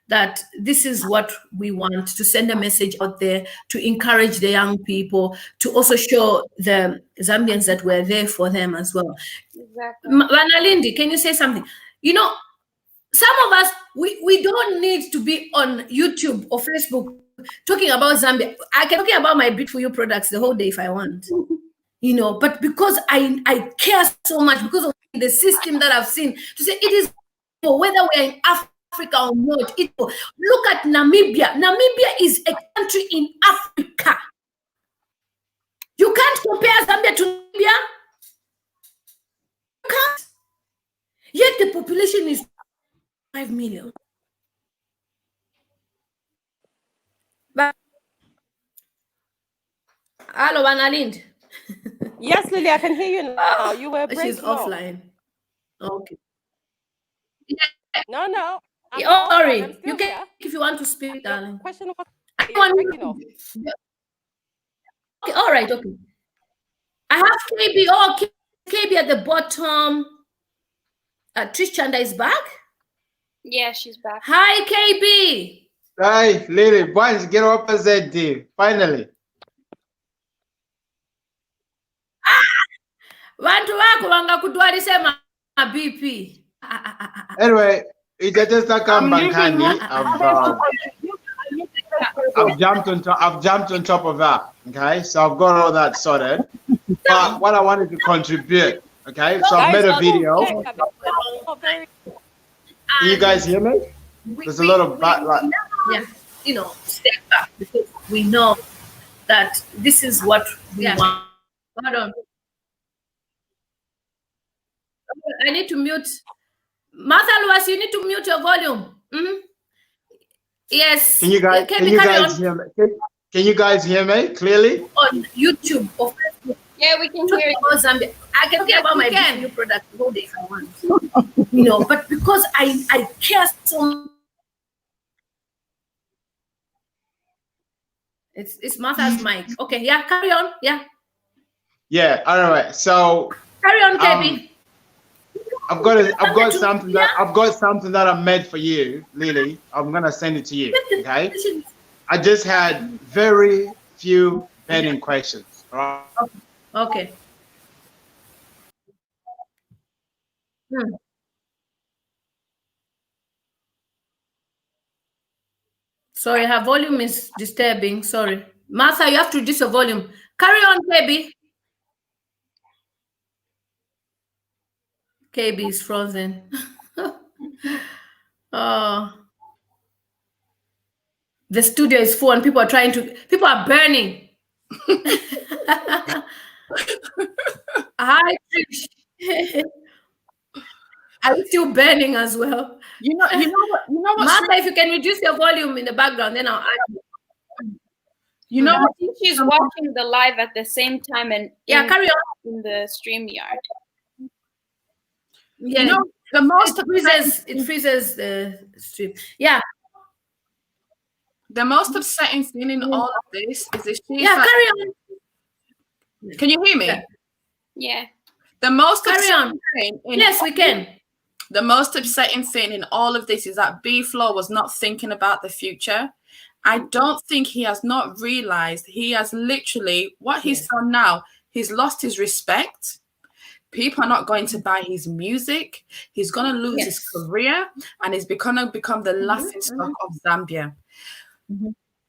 that this is what we want, to send a message out there, to encourage the young people, to also show the Zambians that we're there for them as well. Exactly. Vanalindi, can you say something? Some of us, we don't need to be on YouTube or Facebook talking about Zambia. I can talk about my Bit For You products the whole day if I want, but because I care so much, because of the system that I've seen, to say it is whether we're in Africa or not. Look at Namibia. Namibia is a country in Africa. You can't compare Zambia to Namibia. You can't. Yet the population is 5 million. But hello, Vanalind. Yes, Lily, I can hear you now. You were breaking. She's offline. Okay. No. Sorry. You can, if you want to speak, darling. Question was breaking off. Okay, all right, okay. I have KB. Oh, KB at the bottom. Trish Chanda is back? Yeah, she's back. Hi, KB. Hi, Lily. Boys, get up as I did. Finally. Vantu wako wangakutwalisema BP. Anyway, it's just a comeback, honey. I've jumped on top of that. Okay, so I've got all that sorted. But what I wanted to contribute, okay, so I've made a video. Can you guys hear me? There's a lot of step back because we know that this is what we want. Hold on. I need to mute. Martha Lewis, you need to mute your volume. Yes. Can you guys hear me? Can you guys hear me clearly? On YouTube or Facebook. Yeah, we can hear you. Zambia. I can hear about my new product all day if I want. You know, but because I care so much. It's Martha's mic. Okay, yeah, carry on. Yeah. Yeah, all right. So carry on, KB. I've got something that I made for you, Lily. I'm gonna send it to you. Okay. I just had very few pending questions. All right. Okay. Sorry, her volume is disturbing. Sorry. Martha, you have to reduce your volume. Carry on, KB. KB is frozen. The studio is full and people are burning. Hi, Trish. Are you still burning as well? You know what? Martha, if you can reduce your volume in the background, then I'll add. You know, I think she's watching the live at the same time and carry on in the StreamYard. Yeah, you know, the most it freezes the stream. Yeah. The most upsetting thing in all of this is the sheep. Yeah, carry on. Can you hear me? Yeah. The most carry on. Yes, we can. The most upsetting thing in all of this is that B-Flow was not thinking about the future. I don't think he has not realized he has literally what he's done now. He's lost his respect. People are not going to buy his music. He's going to lose his career, and he's going to become the laughing stock of Zambia.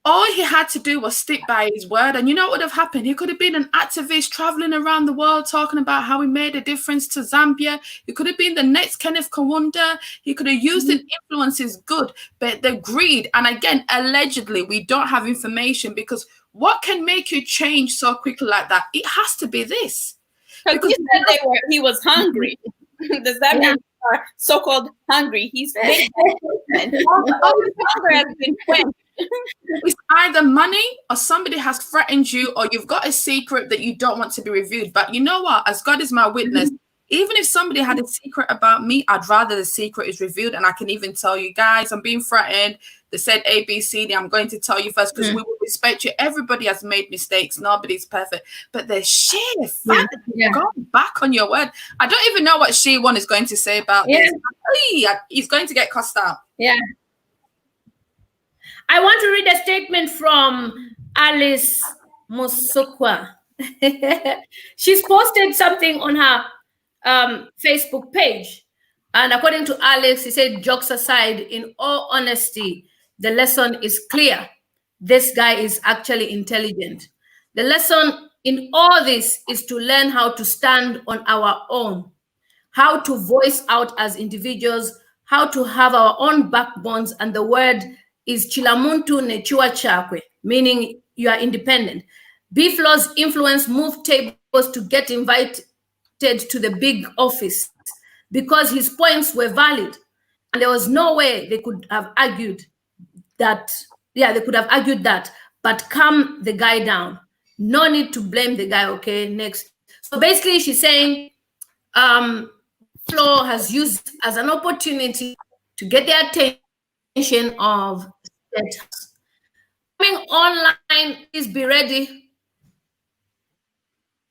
All he had to do was stick by his word, and you know what would have happened? He could have been an activist traveling around the world talking about how he made a difference to Zambia. He could have been the next Kenneth Kaunda. He could have used his influences good, but the greed, and again, allegedly, we don't have information, because what can make you change so quickly like that? It has to be this. Because he said he was hungry. The Zambians are so-called hungry. He's big. All the hunger has been quenched. It's either money or somebody has threatened you, or you've got a secret that you don't want to be revealed. But you know what? As God is my witness, even if somebody had a secret about me, I'd rather the secret is revealed. And I can even tell you, guys, I'm being threatened. They said A, B, C, D. I'm going to tell you first because we will respect you. Everybody has made mistakes. Nobody's perfect. But the sheer fact that you've gone back on your word. I don't even know what She1 is going to say about this. He's going to get cussed out. Yeah. I want to read a statement from Alice Musukwa. She's posted something on her Facebook page. And according to Alex, he said, jokes aside, in all honesty, the lesson is clear. This guy is actually intelligent. The lesson in all this is to learn how to stand on our own, how to voice out as individuals, how to have our own backbones, and the word is Chilamuntu Nechua Chakwe, meaning you are independent. B-Flow's influence moved tables to get invited to the big office because his points were valid. And there was no way they could have argued that, they could have argued that, but calm the guy down. No need to blame the guy, okay, next. So basically she's saying Flo has used as an opportunity to get the attention of State House. Coming online, please be ready.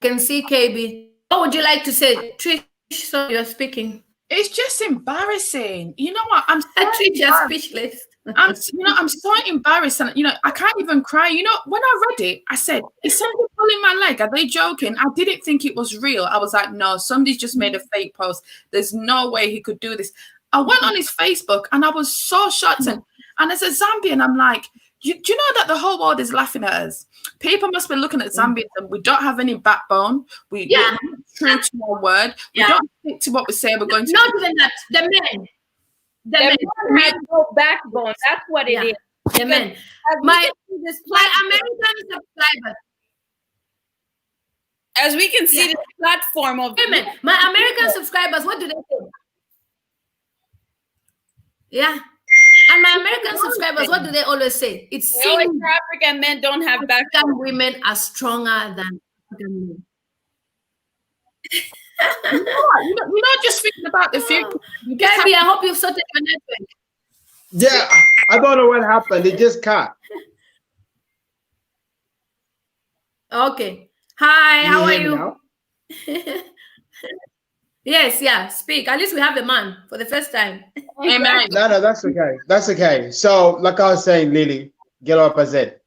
You can see KB. What would you like to say? Trish, so you're speaking. It's just embarrassing. You know what? I'm speechless. I'm so embarrassed, and I can't even cry. When I read it, I said, "Is somebody pulling my leg? Are they joking?" I didn't think it was real. I was like, "No, somebody's just made a fake post. There's no way he could do this." I went on his Facebook, and I was so shocked. And as a Zambian, I'm like, do you know that the whole world is laughing at us? People must be looking at Zambians, and we don't have any backbone. We're true to our word. We don't stick to what we say we're going to. Not even that. The men have no backbone. That's what it is. The men. My American subscribers. As we can see, the platform of women, my American subscribers, what do they say? Yeah. And my American subscribers, what do they always say? It's always say African men don't have backbone. Women are stronger than African men. You're not just thinking about the future. Gabby, I hope you've sorted your network. Yeah, I don't know what happened. It just cut. Okay. Hi, how are hear me you? now? Yes, yeah, speak. At least we have a man for the first time. Amen. No, that's okay. That's okay. So, like I was saying, Lily, get up as it.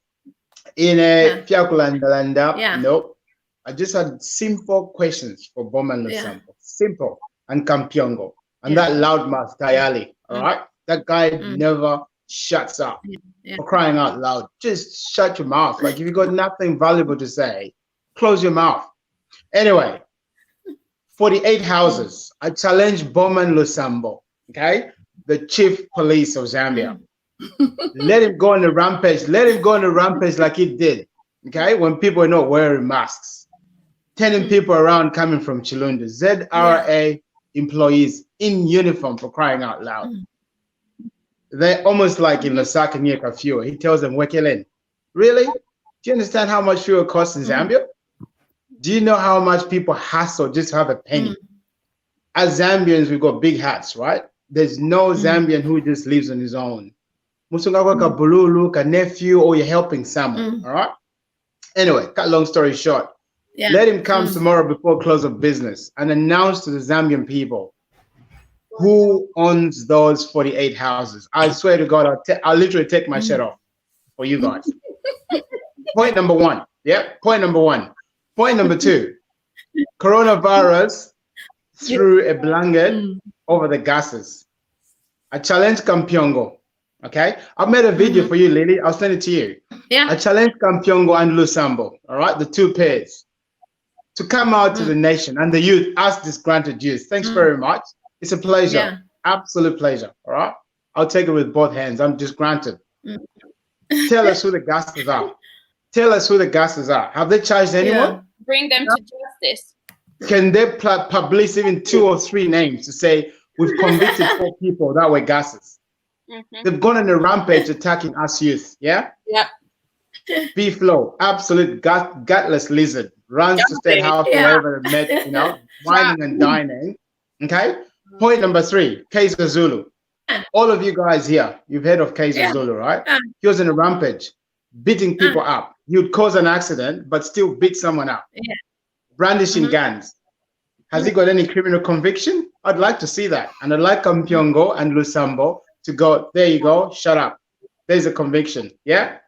In a Fiakulandalanda, Yeah. nope. I just had simple questions for Bowman Lusambo. Simple. And Kampiongo. And that loudmouth Tayali. All right? That guy never shuts up. For crying out loud. Just shut your mouth. Like, if you got nothing valuable to say, close your mouth. Anyway, 48 houses. I challenge Bowman Lusambo, okay? The chief police of Zambia. Let him go on the rampage. Let him go on the rampage like he did, okay? When people are not wearing masks. Turning people around coming from Chilunda. ZRA employees in uniform, for crying out loud. They're almost like in Lusaka near curfew. He tells them, Wekelen, really? Do you understand how much fuel costs in Zambia? Do you know how much people hassle just to have a penny? As Zambians, we've got big hats, right? There's no Zambian who just lives on his own. Musungawaka bululu, a nephew, or you're helping someone, all right? Anyway, cut long story short. Let him come tomorrow before close of business and announce to the Zambian people who owns those 48 houses. I swear to God, I'll literally take my shirt off for you guys. Point number one. Yeah, point number one. Point number two, coronavirus threw a blanket over the gases. I challenge Kampiongo, okay? I've made a video for you, Lily. I'll send it to you. Yeah. I challenge Kampiongo and Lusambo, all right? The two pairs to come out to the nation and the youth, us disgruntled youth. Thanks very much. It's a pleasure. Yeah. Absolute pleasure, all right? I'll take it with both hands. I'm disgruntled. Tell us who the gases are. Tell us who the gases are. Have they charged anyone? Bring them to justice. Can they publish even 2 or 3 names to say we've convicted 4 people that were gases? They've gone on a rampage attacking us youth. Yeah. Yeah. Beef low, absolute gutless lizard runs to state house wherever they met, you know, whining and dining. Okay. Point number 3, Kaiser Zulu. All of you guys here, you've heard of Kaiser Zulu, right? He was in a rampage, beating people up. He would cause an accident, but still beat someone up. Brandishing guns. Has he got any criminal conviction? I'd like to see that. And I'd like Kampiongo and Lusambo to go, there you go, shut up. There's a conviction. Yeah?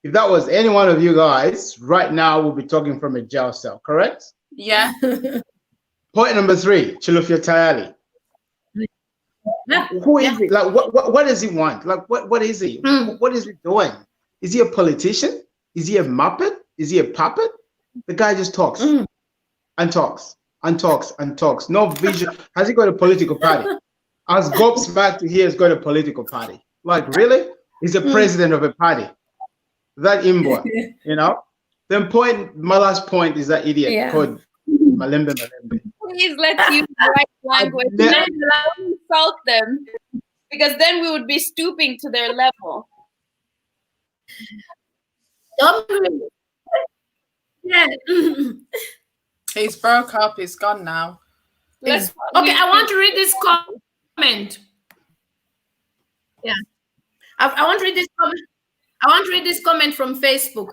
If that was any one of you guys, right now we'll be talking from a jail cell, correct? Yeah. Point number 3, Chilufya Tayali. Who is he? Like, what does he want? Like, what is he? What is he doing? Is he a politician? Is he a muppet? Is he a puppet? The guy just talks and talks and talks and talks. No vision. Has he got a political party? I was gobsmacked to hear he's got a political party. Like, really? He's the president of a party. That Imbwa, you know? Then my last point is that idiot called Malembe. Please let's use the right language. Don't insult them, because then we would be stooping to their level. He's broke up. He's gone now. Okay, I want to read this comment. Yeah, I want to read this comment. I want to read this comment from Facebook.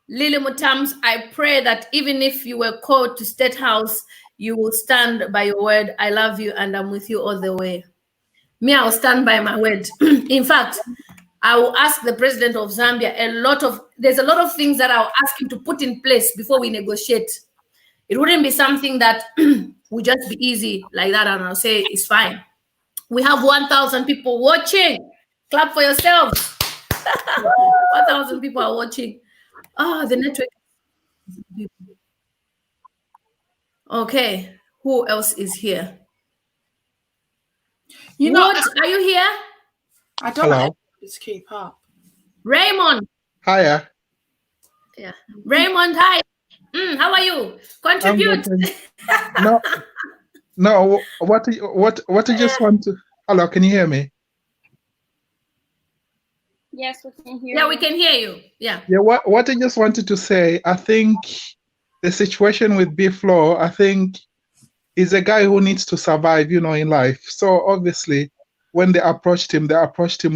Lily Mutams, I pray that even if you were called to State House, you will stand by your word. I love you and I'm with you all the way. Me, I'll stand by my word. In fact, I will ask the president of Zambia there's a lot of things that I'll ask him to put in place before we negotiate. It wouldn't be something that would just be easy like that and I'll say it's fine. We have 1,000 people watching. Clap for yourselves. 1,000 people are watching. Oh, the network. Okay, who else is here? You know, are you here? I don't know. Just keep up. Raymond. Hiya. Yeah. Raymond, hi. How are you? Contribute. No, no. What I just want to. Hello, can you hear me? Yes, we can hear. Yeah, you. we can hear you. Yeah. Yeah. What I just wanted to say. I think the situation with B-Flow, I think, is a guy who needs to survive, you know, in life. So obviously, when they approached him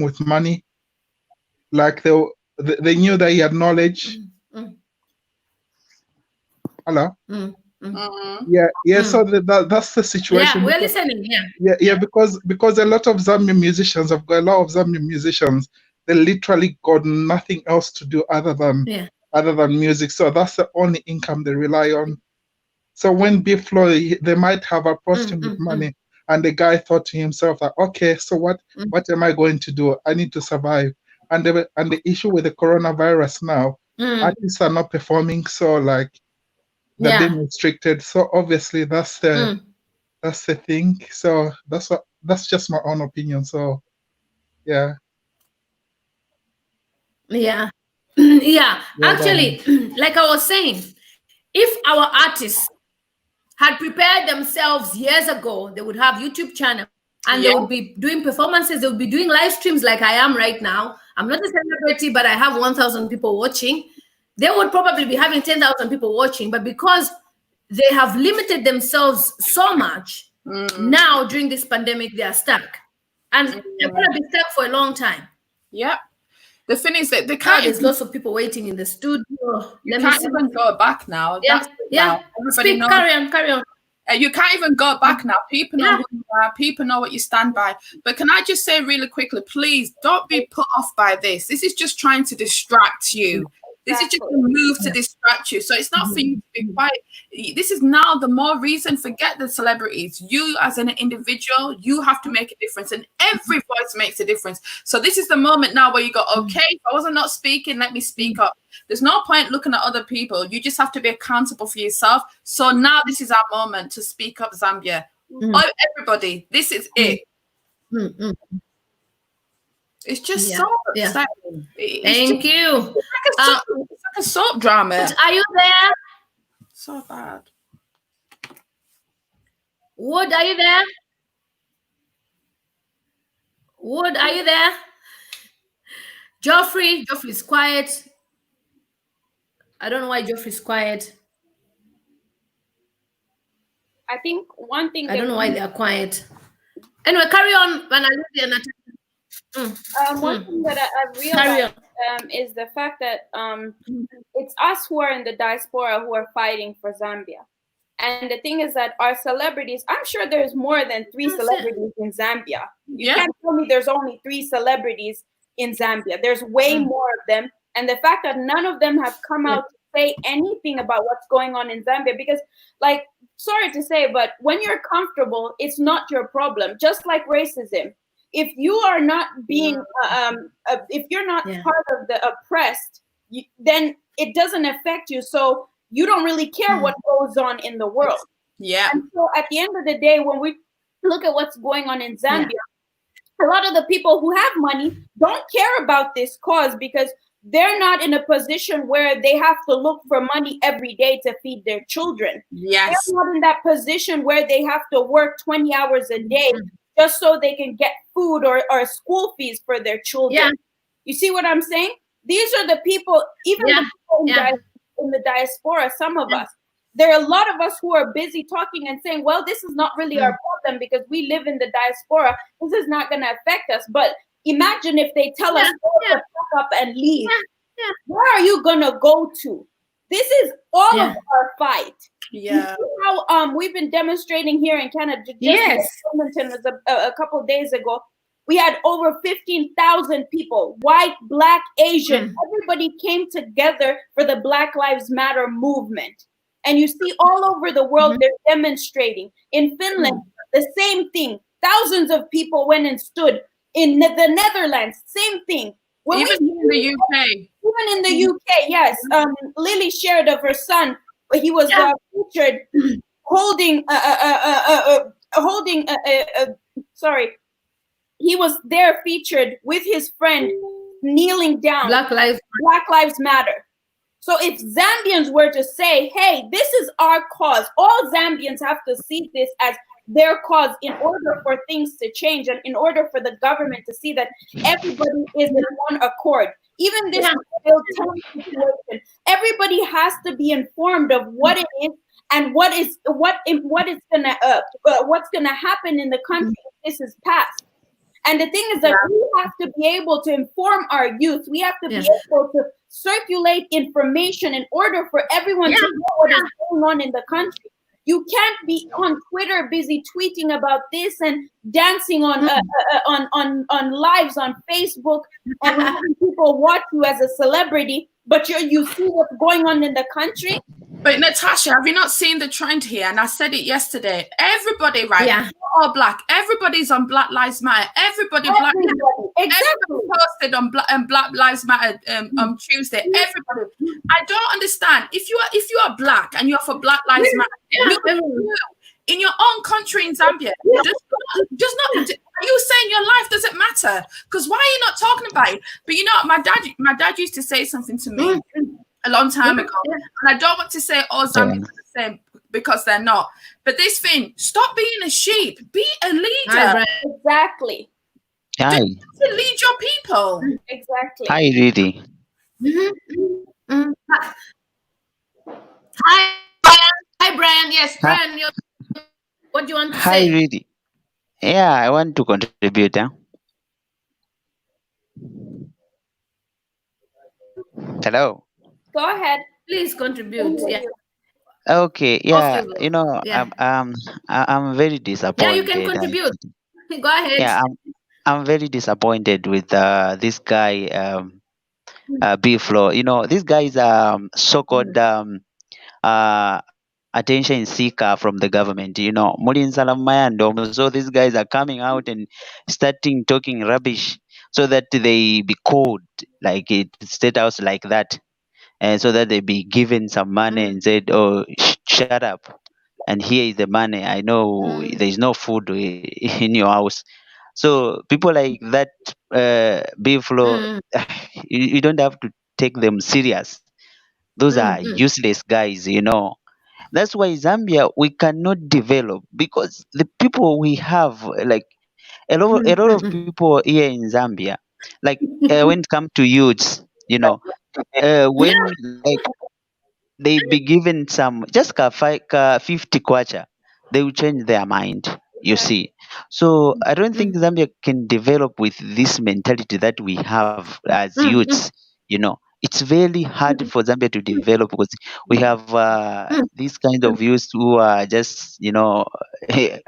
with money. Like they knew that he had knowledge. Hello. Yeah. So that's the situation. Yeah, we're listening. Yeah. Because a lot of Zambian musicians have got a lot of Zambian musicians. They literally got nothing else to do other than music. So that's the only income they rely on. So when B-Flow, they might have approached him with money, and the guy thought to himself that, okay, so what am I going to do? I need to survive. And the issue with the coronavirus now, artists are not performing, so like they're being restricted. So obviously that's the thing. So that's just my own opinion. So yeah. Yeah. Actually, like I was saying, if our artists had prepared themselves years ago, they would have YouTube channel and they would be doing performances. They would be doing live streams like I am right now. I'm not a celebrity, but I have 1,000 people watching. They would probably be having 10,000 people watching, but because they have limited themselves so much, now during this pandemic, they are stuck. And they're going to be stuck for a long time. Yeah. The thing is that they can't. There's lots of people waiting in the studio. You can't even go back now. Yeah. Everybody knows. Carry on. You can't even go back now. People know who you are. People know what you stand by. But can I just say really quickly, please don't be put off by this. This is just trying to distract you. This is just a move to distract you. So it's not for you to be quiet. This is now the more reason. Forget the celebrities. You as an individual, you have to make a difference. And every voice makes a difference. So this is the moment now where you go, okay, if I wasn't not speaking, let me speak up. There's no point looking at other people. You just have to be accountable for yourself. So now this is our moment to speak up, Zambia. Everybody, this is it. It's just so exciting. Thank you. It's like a soap drama. Are you there? So bad. Wood, are you there? Wood, are you there? Geoffrey's quiet. I don't know why Geoffrey's quiet. I think one thing. I don't know why they are quiet. Anyway, carry on. When I leave the one thing that I've realized is the fact that it's us who are in the diaspora who are fighting for Zambia. And the thing is that our celebrities, I'm sure there's more than 3 celebrities in Zambia. You can't tell me there's only 3 celebrities in Zambia. There's way more of them. And the fact that none of them have come out to say anything about what's going on in Zambia, because, like, sorry to say, but when you're comfortable, it's not your problem. Just like racism. If you are not being, if you're not part of the oppressed, then it doesn't affect you. So you don't really care what goes on in the world. Yeah. And so at the end of the day, when we look at what's going on in Zambia, a lot of the people who have money don't care about this cause because they're not in a position where they have to look for money every day to feed their children. Yes. They're not in that position where they have to work 20 hours a day just so they can get food or school fees for their children. Yeah. You see what I'm saying? These are the people, even the people in the diaspora, some of us, there are a lot of us who are busy talking and saying, well, this is not really our problem because we live in the diaspora. This is not going to affect us. But imagine if they tell us to pack up and leave. Where are you going to go to? This is all of our fight. Yeah. You see how we've been demonstrating here in Canada. Just Edmonton was a couple of days ago. We had over 15,000 people, white, black, Asian. Everybody came together for the Black Lives Matter movement. And you see all over the world, they're demonstrating. In Finland, the same thing. Thousands of people went and stood. In the Netherlands, same thing. Even in the UK. Even in the UK, yes. Lily shared of her son. He was featured holding he was there featured with his friend kneeling down. Black Lives Matter. So if Zambians were to say, hey, this is our cause, all Zambians have to see this as their cause in order for things to change and in order for the government to see that everybody is in one accord. Even this situation, everybody has to be informed of what it is and what's gonna happen in the country if this is passed. And the thing is that we have to be able to inform our youth. We have to be able to circulate information in order for everyone to know what is going on in the country. You can't be on Twitter busy tweeting about this and dancing on lives on Facebook and having people watch you as a celebrity, but you see what's going on in the country. But Natasha, have you not seen the trend here? And I said it yesterday. Everybody, right? Yeah. All black. Everybody's on Black Lives Matter. Everybody posted on Black Lives Matter on Tuesday. Everybody. I don't understand. If you are black and you're for Black Lives Matter, in your own country in Zambia, just not. Are you saying your life doesn't matter? Because why are you not talking about it? But you know, my dad used to say something to me a long time ago, and I don't want to say all Zambians are the same because they're not. But this thing, stop being a sheep, be a leader. Exactly. Hi. To lead your people. Exactly. Hi, Ridi. Hi, Brian. Hi, Brian. Yes, Brian. What do you want to say? Hi, Ridi. Yeah, I want to contribute. Hello. Go ahead. Please contribute. Yeah. Okay. Yeah. You know, I'm very disappointed. Yeah, you can contribute. Go ahead. Yeah, I'm very disappointed with this guy, B-Flow. You know, this guy is so-called attention seeker from the government. You know, so these guys are coming out and starting talking rubbish so that they be called like it state house like that, and so that they be given some money and said, "Oh, shut up." And here is the money. I know there is no food in your house. So people like that, B-Flow, you don't have to take them serious. Those are useless guys, you know. That's why Zambia we cannot develop because the people we have, like a lot of people here in Zambia, like when it comes to youths, you know, when like they be given some just 50 kwacha, they will change their mind. You see, so I don't think Zambia can develop with this mentality that we have as youths. You know, it's very hard for Zambia to develop because we have these kind of youths who are just, you know,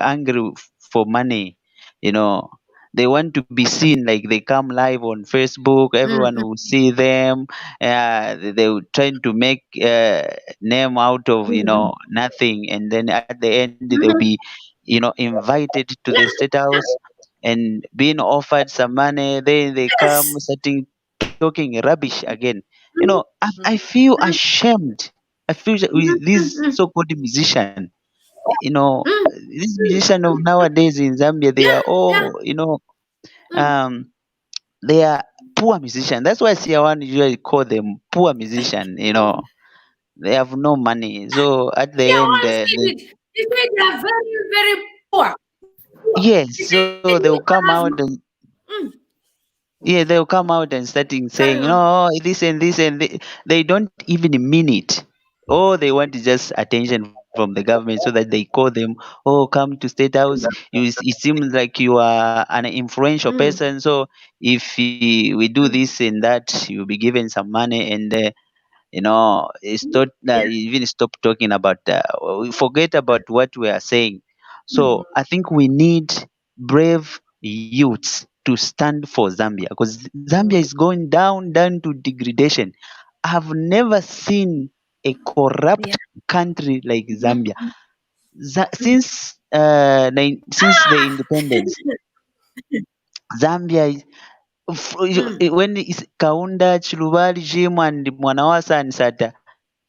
angry for money. You know, they want to be seen, like they come live on Facebook, everyone will see them. They will trying to make name out of, you know, nothing, and then at the end they'll be, you know, invited to the state house and being offered some money. Then they come starting talking rubbish again. You know, I feel ashamed. I feel with this so-called musician. You know, this musician of nowadays in Zambia, they are all, you know, they are poor musicians. That's why Siawan usually call them poor musician. You know, they have no money. So at the end, they are very, very poor. Yes, so they will come out and they'll come out and starting saying, you know, this and this and they don't even mean it. Or they want just attention from the government so that they call them, oh, come to state house. It seems like you are an influential person. So if we do this and that, you'll be given some money, and you know, even stop talking about we forget about what we are saying. So I think we need brave youths to stand for Zambia, because Zambia is going down to degradation. I've never seen a corrupt country like Zambia. Since the independence, Zambia is when is Kaunda, Chilubali, Jim, and Mwanawasa and Sata,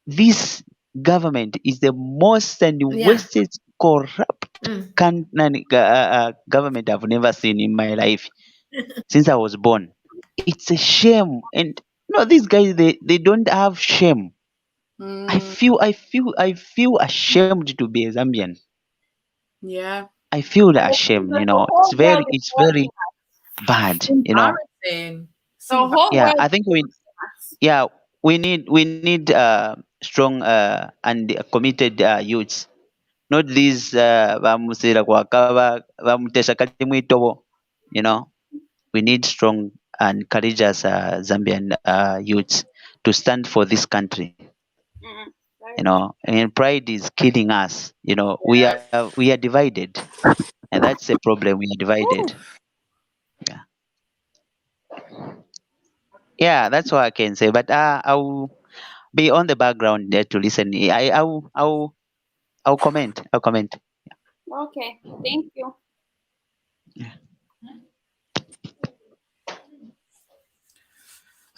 this government is the most and worst corrupt government I've never seen in my life since I was born. It's a shame. And you know, these guys, they don't have shame. I feel ashamed to be a Zambian. Yeah. I feel ashamed, it's very bad, Embarrassing. So whole Yeah, world I think we need strong and committed youths, not these bamusira kwakaba bamutesha kati mwitobo, we need strong and courageous Zambian youths to stand for this country. And pride is killing us. We are divided, and that's the problem. We are divided. Yeah, that's what I can say. But I'll be on the background there to listen. I'll comment. Okay, thank you.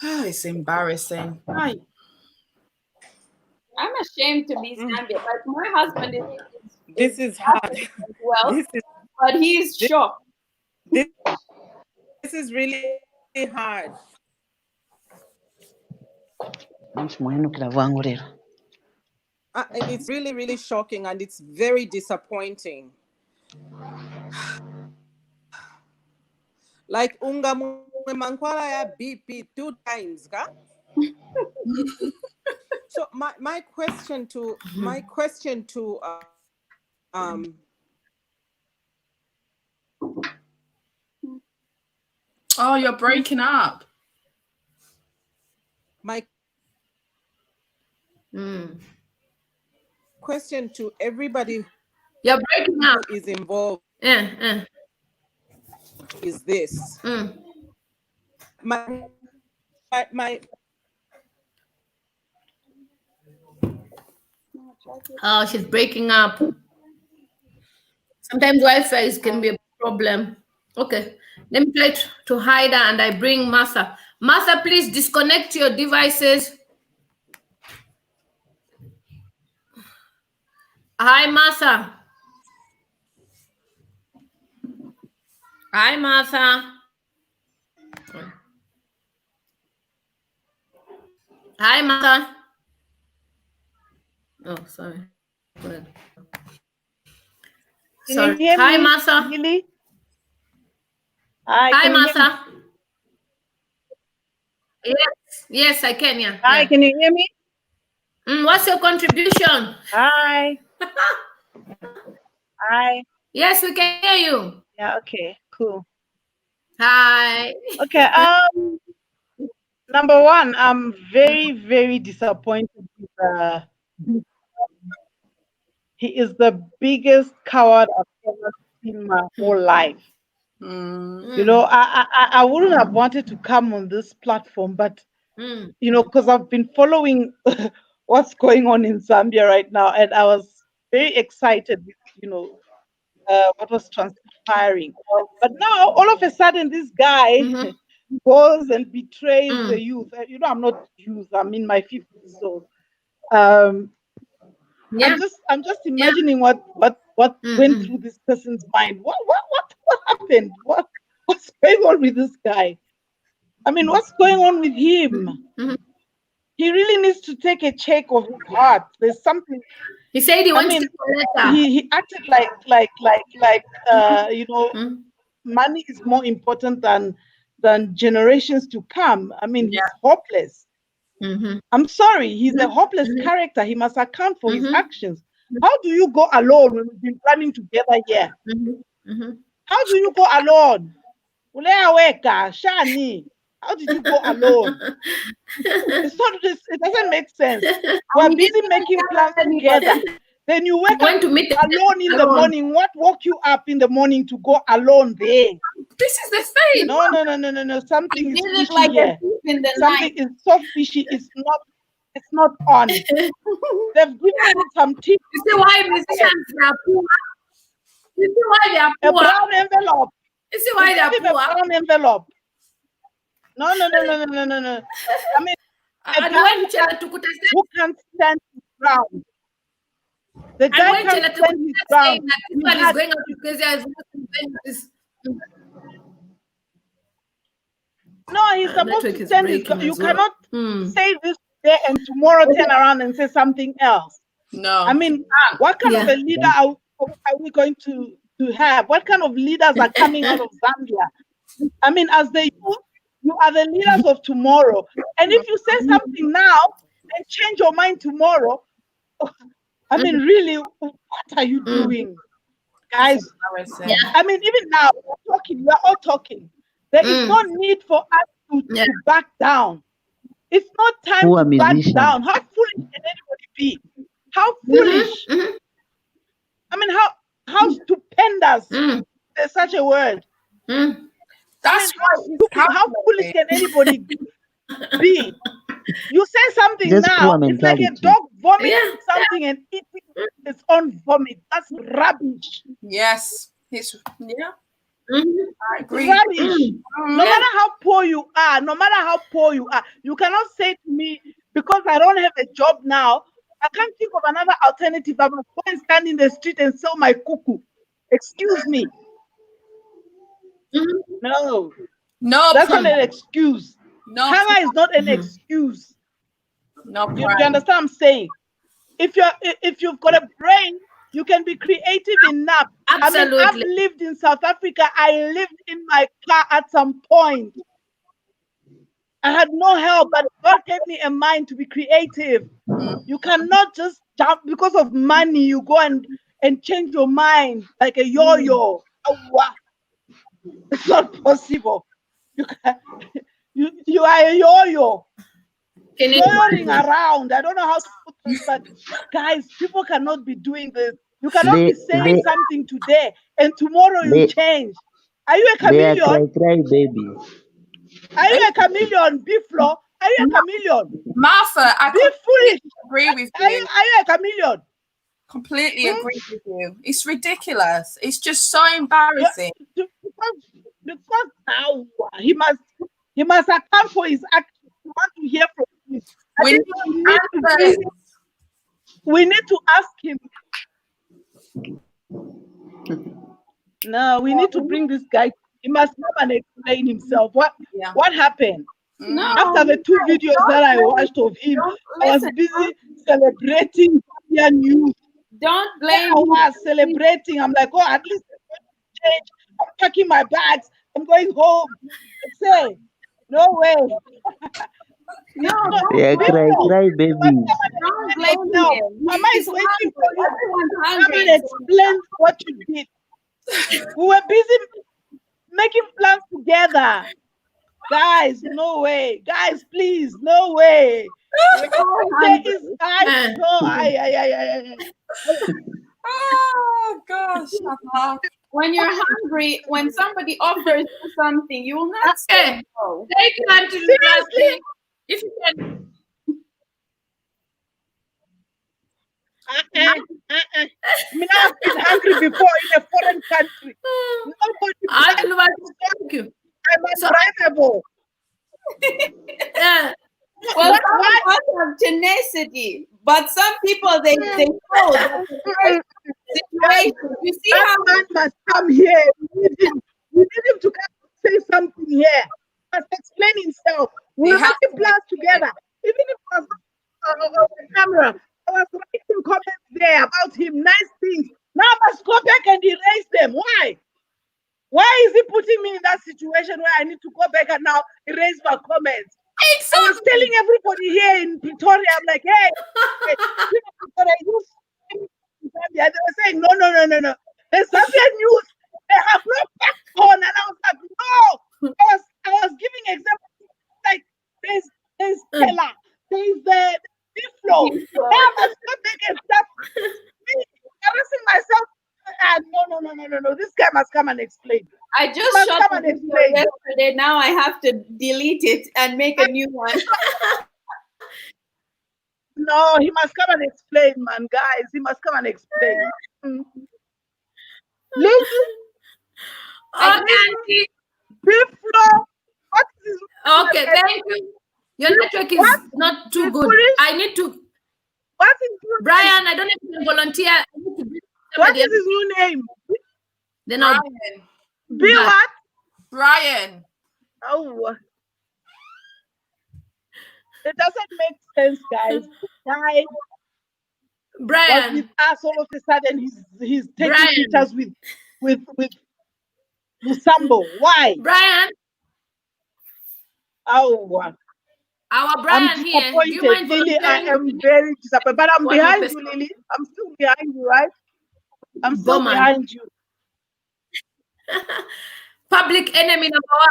It's embarrassing. Right. I'm ashamed to be Zambian. Like my husband This is hard. as well, but he's shocked. This is really hard. It's really, really shocking, and it's very disappointing. Like unga mankwala ya BP 2 times, ka? So my question to Oh, you're breaking up. My question to everybody You're breaking up. who is involved is this. My Oh, she's breaking up. Sometimes Wi-Fi can be a problem. Okay, let me try to hide her, and I bring Martha. Martha, please disconnect your devices. Hi, Martha. Hi, Martha. Hi, Martha. Oh, sorry. Go ahead. Sorry. Hi, Martha. Really? Hi, Hi, Martha. Yes, I can. Yeah. Hi, can you hear me? What's your contribution? Hi. Hi. Yes, we can hear you. Yeah. Okay. Cool. Hi. Okay. Number one, I'm very, very disappointed with he is the biggest coward I've ever seen in my whole life. I wouldn't have wanted to come on this platform, but because I've been following what's going on in Zambia right now, and I was very excited with what was transpiring. But now all of a sudden this guy goes and betrays the youth. I'm not youth, I'm in my 50s, so I'm just imagining what went through this person's mind. What happened? What's going on with this guy? I mean, what's going on with him? He really needs to take a check of his heart. There's something. He said he wants to he acted like money is more important than generations to come. I mean, he's hopeless. I'm sorry, he's a hopeless character. He must account for his actions. How do you go alone when we've been planning together here? How do you go alone? How did you go alone? It doesn't make sense. We're busy making plans together. Then you wake up to meet alone in the morning. What woke you up in the morning to go alone there? This is the thing. No. Something is fishy here. Something is so fishy. It's not on. They've given you some tips. You see why musicians are poor? You see why they are A poor? brown envelope. You see why they are poor? A brown envelope. No. I mean, who can't stand his ground? The guy can't stand his ground. No, he's supposed to stand his ground. You cannot say this there and tomorrow turn around and say something else. No. I mean, what kind of a leader are we going to have? What kind of leaders are coming out of Zambia? I mean, as the youth, you are the leaders of tomorrow. And if you say something now and change your mind tomorrow, I mean, really, what are you doing? Guys, I mean, even now, we're all talking. There is no need for us to back down. It's not time to back down. How foolish can anybody be? How foolish? I mean, how stupendous there's such a word. That's how foolish can anybody be? You say something Just now, it's like a dog vomiting something and eating its own vomit. That's rubbish. Yes. I agree. Rubbish. No matter how poor you are, you cannot say to me, because I don't have a job now, I can't think of another alternative. I must go and stand in the street and sell my cuckoo. Excuse me. No. That's not an excuse. Hunger is not an excuse. No, you understand what I'm saying? If you've got a brain, you can be creative enough. Absolutely. I mean, I've lived in South Africa. I lived in my car at some point. I had no help, but God gave me a mind to be creative. You cannot just jump because of money. You go and change your mind like a yo-yo. It's not possible. You are a yo-yo. Yo-yoing around. I don't know how to put this, but guys, people cannot be doing this. You cannot be saying something today and tomorrow you change. Are you a chameleon? Baby. Are you a chameleon, Biflo? Are you a chameleon? Martha, I be foolish. Agree with you. Are you a chameleon? Completely agree with you. It's ridiculous. It's just so embarrassing. Because now he must account for his actions. We want to hear from him. We need to ask him. No, we need to bring this guy. He must come and explain himself. What happened? No. After the 2 videos that I watched of him, I was busy celebrating Zambian youth. Don't blame I was celebrating. I'm like, oh, at least I'm going to change. I'm packing my bags. I'm going home. Say, no way. No, cry, baby. Don't blame him. Mama is waiting for you. Come and explain what you did. We were busy making plans together. Guys, no way. Guys, please, no way. Oh gosh. When you're hungry, when somebody offers you something, you will not say no. Take time to seriously. If you can. I've been hungry before in a foreign country. Thank you. I'm unbribable. Well, some of us have tenacity, but some people they know that the situation. You see that how man must come here. We need him to come and say something here. He must explain himself. We have to plans together. Even if I was on the camera, I was writing comments there about him, nice things. Now I must go back and erase them. Why? Why is he putting me in that situation where I need to go back and now erase my comments? Exactly. I was telling everybody here in Pretoria, I'm like, hey, they were saying, no. The Zambian youth, they have no backbone. And I was like, no. I was giving examples like there's Stella, there's the Biflo. Now I must go back and start embarrassing myself. No. This guy must come and explain. I just shot the video yesterday. Now I have to delete it and make a new one. No, he must come and explain, man, guys. He must come and explain. Listen. Okay. Biflo. Okay, thank you. Your network is not too good. I need to. Brian, I don't know if you can volunteer. What is his new name? Then I'll be what? Brian. Oh. It doesn't make sense, guys. The guy was with us, all of a sudden he's taking pictures with Lusambo. Why? Brian. Oh, our Brian I'm here. Do you mind Lily, I am very disappointed. But I'm behind you, Lily. I'm still behind you, right? I'm still behind you. Public enemy number one.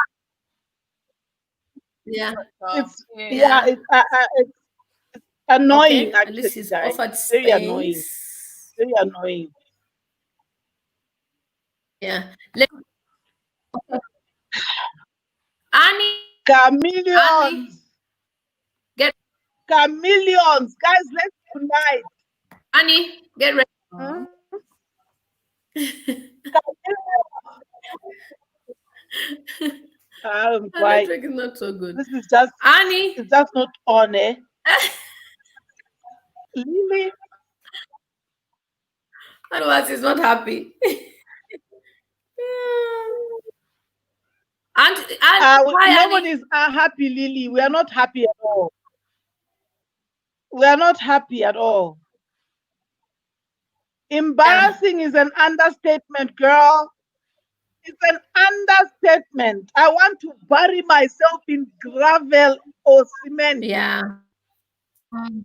Yeah. It's annoying, okay. actually. At least he's offered space. Very annoying. Very annoying. Yeah. Annie. Chameleons. Get chameleons. Guys, let's unite. Annie, get ready. Hmm? Network is not so good. This is just Annie. It's just not on, eh? Lily. Otherwise, he's not happy. Nobody's happy, Lily. We are not happy at all. We are not happy at all. Embarrassing is an understatement, girl. It's an understatement. I want to bury myself in gravel or cement. Yeah. I'm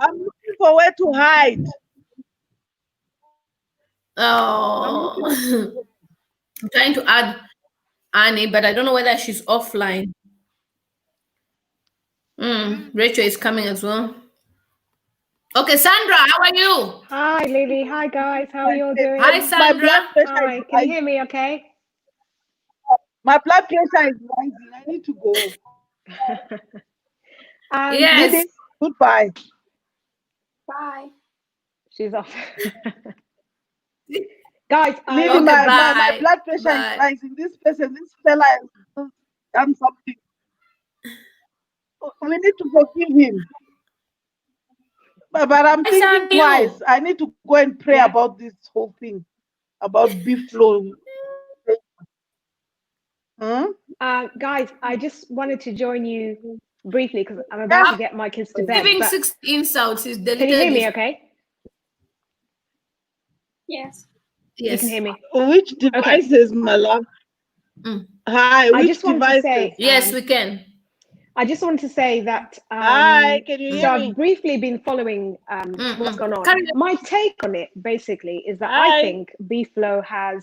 looking for where to hide. Oh. I'm trying to add Annie, but I don't know whether she's offline. Rachel is coming as well. Okay, Sandra, how are you? Hi, Lily. Hi, guys. How are you all doing? Hi, Sandra. Hi. Can you hear me okay? My blood pressure is rising. I need to go. Yes. Lily, goodbye. Bye. She's off. Guys, Lily, my blood pressure is rising. This fella has done something. We need to forgive him. But I'm thinking twice. I need to go and pray about this whole thing, about beef flow. Guys, I just wanted to join you briefly because I'm about to get my kids to bed. Giving 6 insults is deleted. Can you hear me okay? Yes. You can hear me. Which devices, my love? Hi, I just wanted to say, yes, we can. I just wanted to say that hi, can you hear me? I've briefly been following what's gone on. My take on it basically is that I think B-Flow has,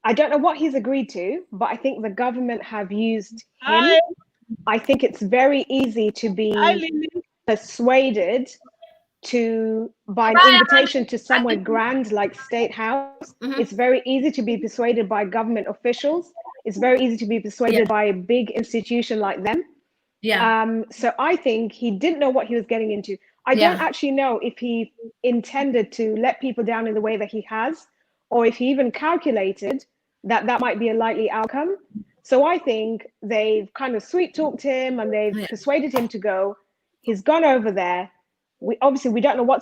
I don't know what he's agreed to, but I think the government have used him. I think it's very easy to be persuaded by an invitation to somewhere grand like State House. It's very easy to be persuaded by government officials. It's very easy to be persuaded by a big institution like them. So I think he didn't know what he was getting into. I don't actually know if he intended to let people down in the way that he has, or if he even calculated that that might be a likely outcome. So I think they've kind of sweet talked him and they've persuaded him to go. He's gone over there. We don't know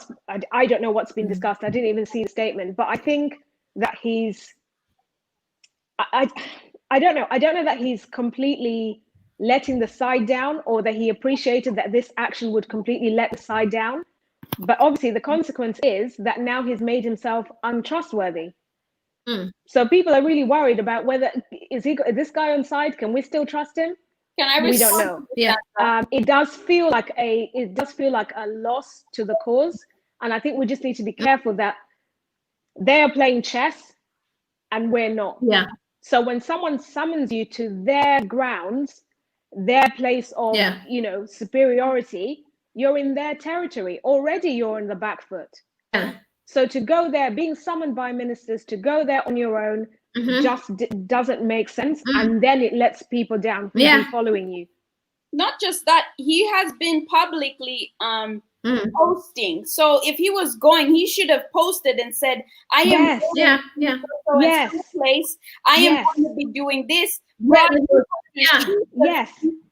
I don't know what's been discussed. I didn't even see the statement, but I think that he's, I don't know. I don't know that he's completely letting the side down or that he appreciated that this action would completely let the side down. But obviously the consequence is that now he's made himself untrustworthy. So people are really worried about whether, is this guy on side? Can we still trust him? We don't know. It does feel like a loss to the cause, and I think we just need to be careful that they are playing chess and we're not. So when someone summons you to their grounds, their place of superiority, you're in their territory already. You're in the back foot. So to go there, being summoned by ministers, to go there on your own, just doesn't make sense, and then it lets people down who've been following you. Not just that, he has been publicly posting. So if he was going, he should have posted and said, "I am place. I am going to be doing this."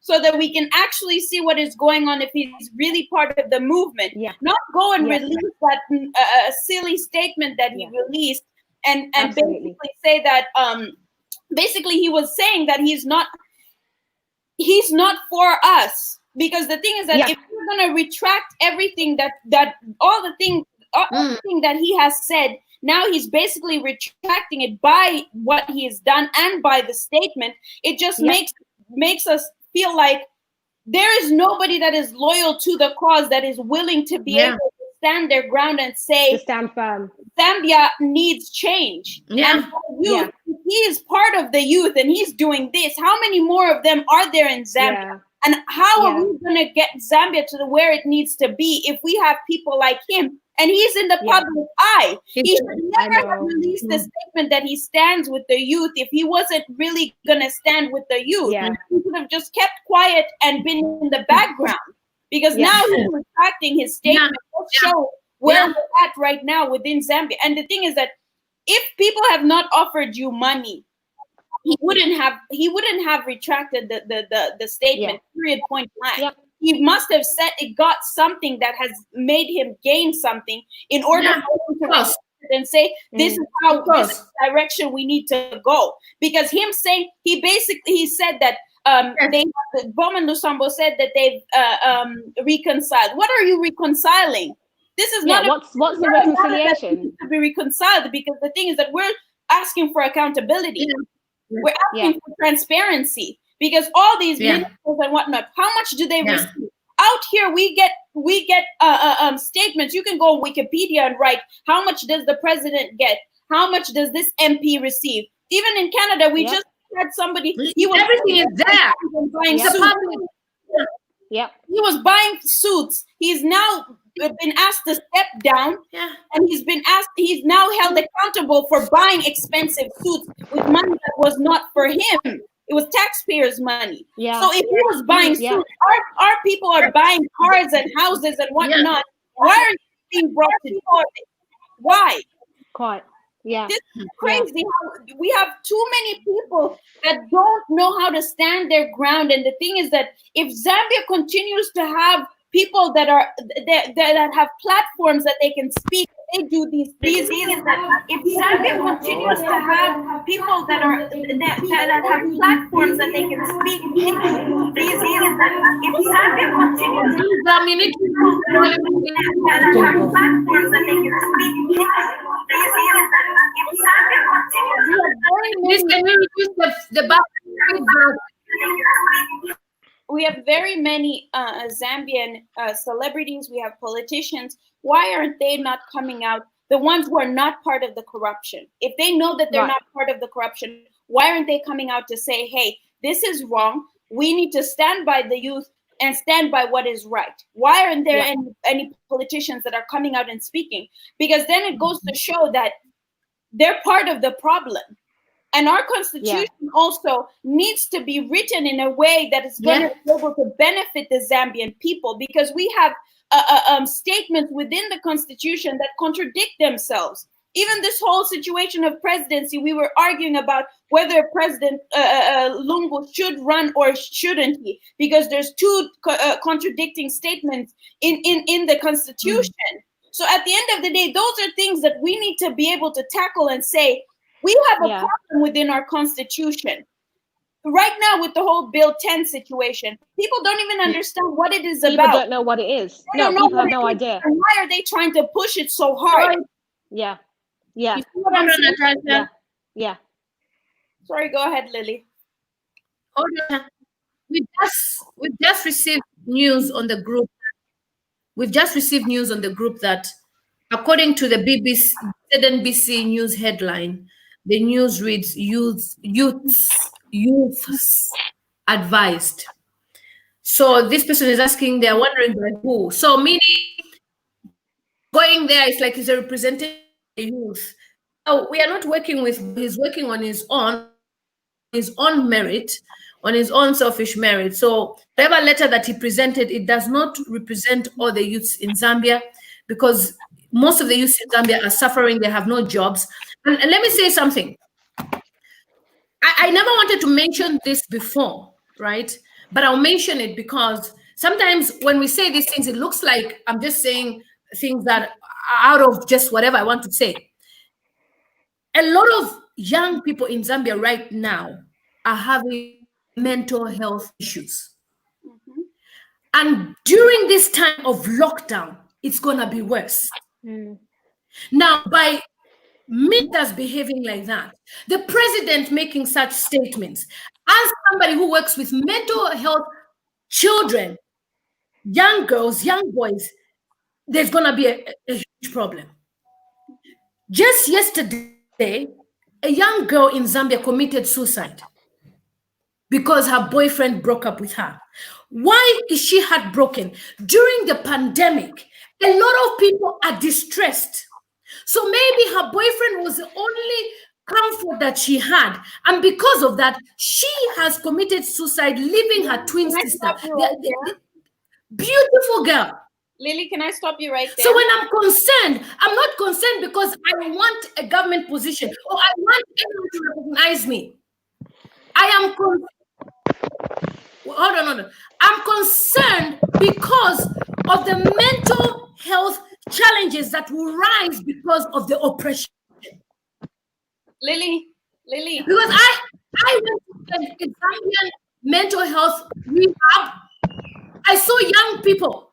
So that we can actually see what is going on if he's really part of the movement. Not go and release that silly statement that he released and basically say that basically he was saying that he's not for us. Because the thing is that if you're going to retract everything everything that he has said, now he's basically retracting it by what he has done and by the statement. It just makes us feel like there is nobody that is loyal to the cause, that is willing to be able to stand their ground and say, to stand firm. Zambia needs change. And youth, he is part of the youth and he's doing this. How many more of them are there in Zambia? And how are we going to get Zambia to where it needs to be if we have people like him? And he's in the public eye. He should never have released the statement that he stands with the youth if he wasn't really going to stand with the youth. He should have just kept quiet and been in the background. Because now he's retracting his statement. Let's show where we're at right now within Zambia. And the thing is that if people have not offered you money, he wouldn't have retracted the statement. Period. Point blank. He must have said it got something that has made him gain something in order for him to and say this is how this is the direction we need to go. Because him saying he said that Bowman Lusambo said that they've reconciled. What are you reconciling? This is not what's the reconciliation to be reconciled, because the thing is that we're asking for accountability. We're asking for transparency, because all these ministers and whatnot, how much do they receive? Out here, we get statements. You can go on Wikipedia and write, how much does the president get? How much does this MP receive? Even in Canada, we just had somebody. Everything is there. Buying suits. He was buying suits. He's now been asked to step down, and he's now held accountable for buying expensive suits with money that was not for him. It was taxpayers' money. So if he was buying suits, our people are buying cars and houses and whatnot. Why are you being brought to court? Why? This is crazy. We have too many people that don't know how to stand their ground. And the thing is that if Zambia continues to have people that have platforms that they can speak, they do these things. That if Zambia continues to have people that have platforms that they can speak, they do these things. That if Zambia continues to have platforms that they can speak, we have very many Zambian celebrities. We have politicians. Why aren't they not coming out? The ones who are not part of the corruption. If they know that they're not part of the corruption, why aren't they coming out to say, hey, this is wrong. We need to stand by the youth and stand by what is right. Why aren't there any politicians that are coming out and speaking? Because then it goes to show that they're part of the problem. And our constitution also needs to be written in a way that is going to be able to benefit the Zambian people, because we have statements within the constitution that contradict themselves. Even this whole situation of presidency, we were arguing about whether President Lungu should run or shouldn't he, because there's two contradicting statements in the constitution. So at the end of the day, those are things that we need to be able to tackle and say, we have a problem within our constitution. Right now, with the whole Bill 10 situation, people don't even understand what it is about. People don't know what it is. People have no idea. And why are they trying to push it so hard? You see what I'm saying? Yeah. Sorry, go ahead, Lily. Hold on. We just received news on the group. We've just received news on the group that, according to the NBC news headline, the news reads youths advised. So this person is asking, they're wondering by who. So meaning going there, it's like he's a representative of the youth. So we are not working with, he's working on his own merit, on his own selfish merit. So whatever letter that he presented, it does not represent all the youths in Zambia, because most of the youth in Zambia are suffering. They have no jobs. And let me say something. I never wanted to mention this before, right? But I'll mention it because sometimes when we say these things, it looks like I'm just saying things that are out of just whatever I want to say. A lot of young people in Zambia right now are having mental health issues. And during this time of lockdown, it's going to be worse. Now, by ministers behaving like that, the president making such statements, as somebody who works with mental health children, young girls, young boys, there's going to be a huge problem. Just yesterday, a young girl in Zambia committed suicide because her boyfriend broke up with her. Why is she heartbroken? During the pandemic, a lot of people are distressed. So maybe her boyfriend was the only comfort that she had. And because of that, she has committed suicide, leaving her twin sister. Beautiful girl. Lily, can I stop you right there? So when I'm concerned, I'm not concerned because I want a government position or I want anyone to recognize me. I am hold on. I'm concerned because of the mental health challenges that will rise because of the oppression. Lily. Because I went to a Zambian mental health rehab. I saw young people.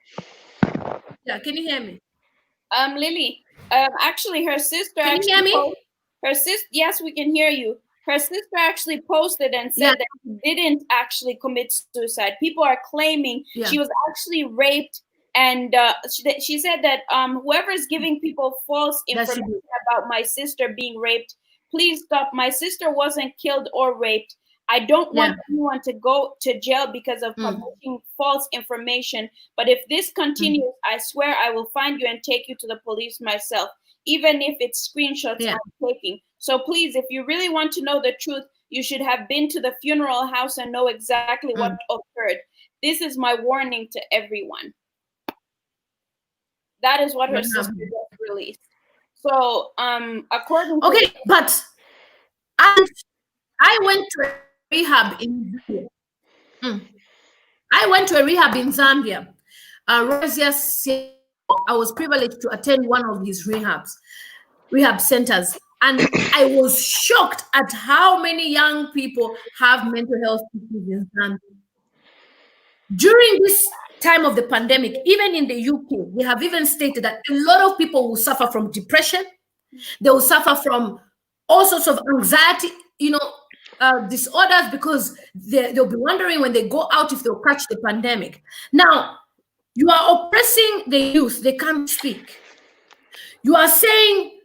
Yeah, can you hear me? Lily, actually her sister Can you hear me? Yes, we can hear you. Her sister actually posted and said that she didn't actually commit suicide. People are claiming she was actually raped, and she said that whoever is giving people false information about my sister being raped, please stop. My sister wasn't killed or raped. I don't want anyone to go to jail because of publishing false information. But if this continues, I swear I will find you and take you to the police myself, even if it's screenshots I'm taking. So please, if you really want to know the truth, you should have been to the funeral house and know exactly what occurred. This is my warning to everyone. That is what her sister just released. So, according to but I went to a rehab in Zambia. I went to a rehab in Zambia. I was privileged to attend one of these rehab centers, and I was shocked at how many young people have mental health issues in Zambia. During this time of the pandemic, even in the UK, they have even stated that a lot of people will suffer from depression. They will suffer from all sorts of anxiety, disorders, because they'll be wondering when they go out if they'll catch the pandemic. Now, you are oppressing the youth. They can't speak. You are saying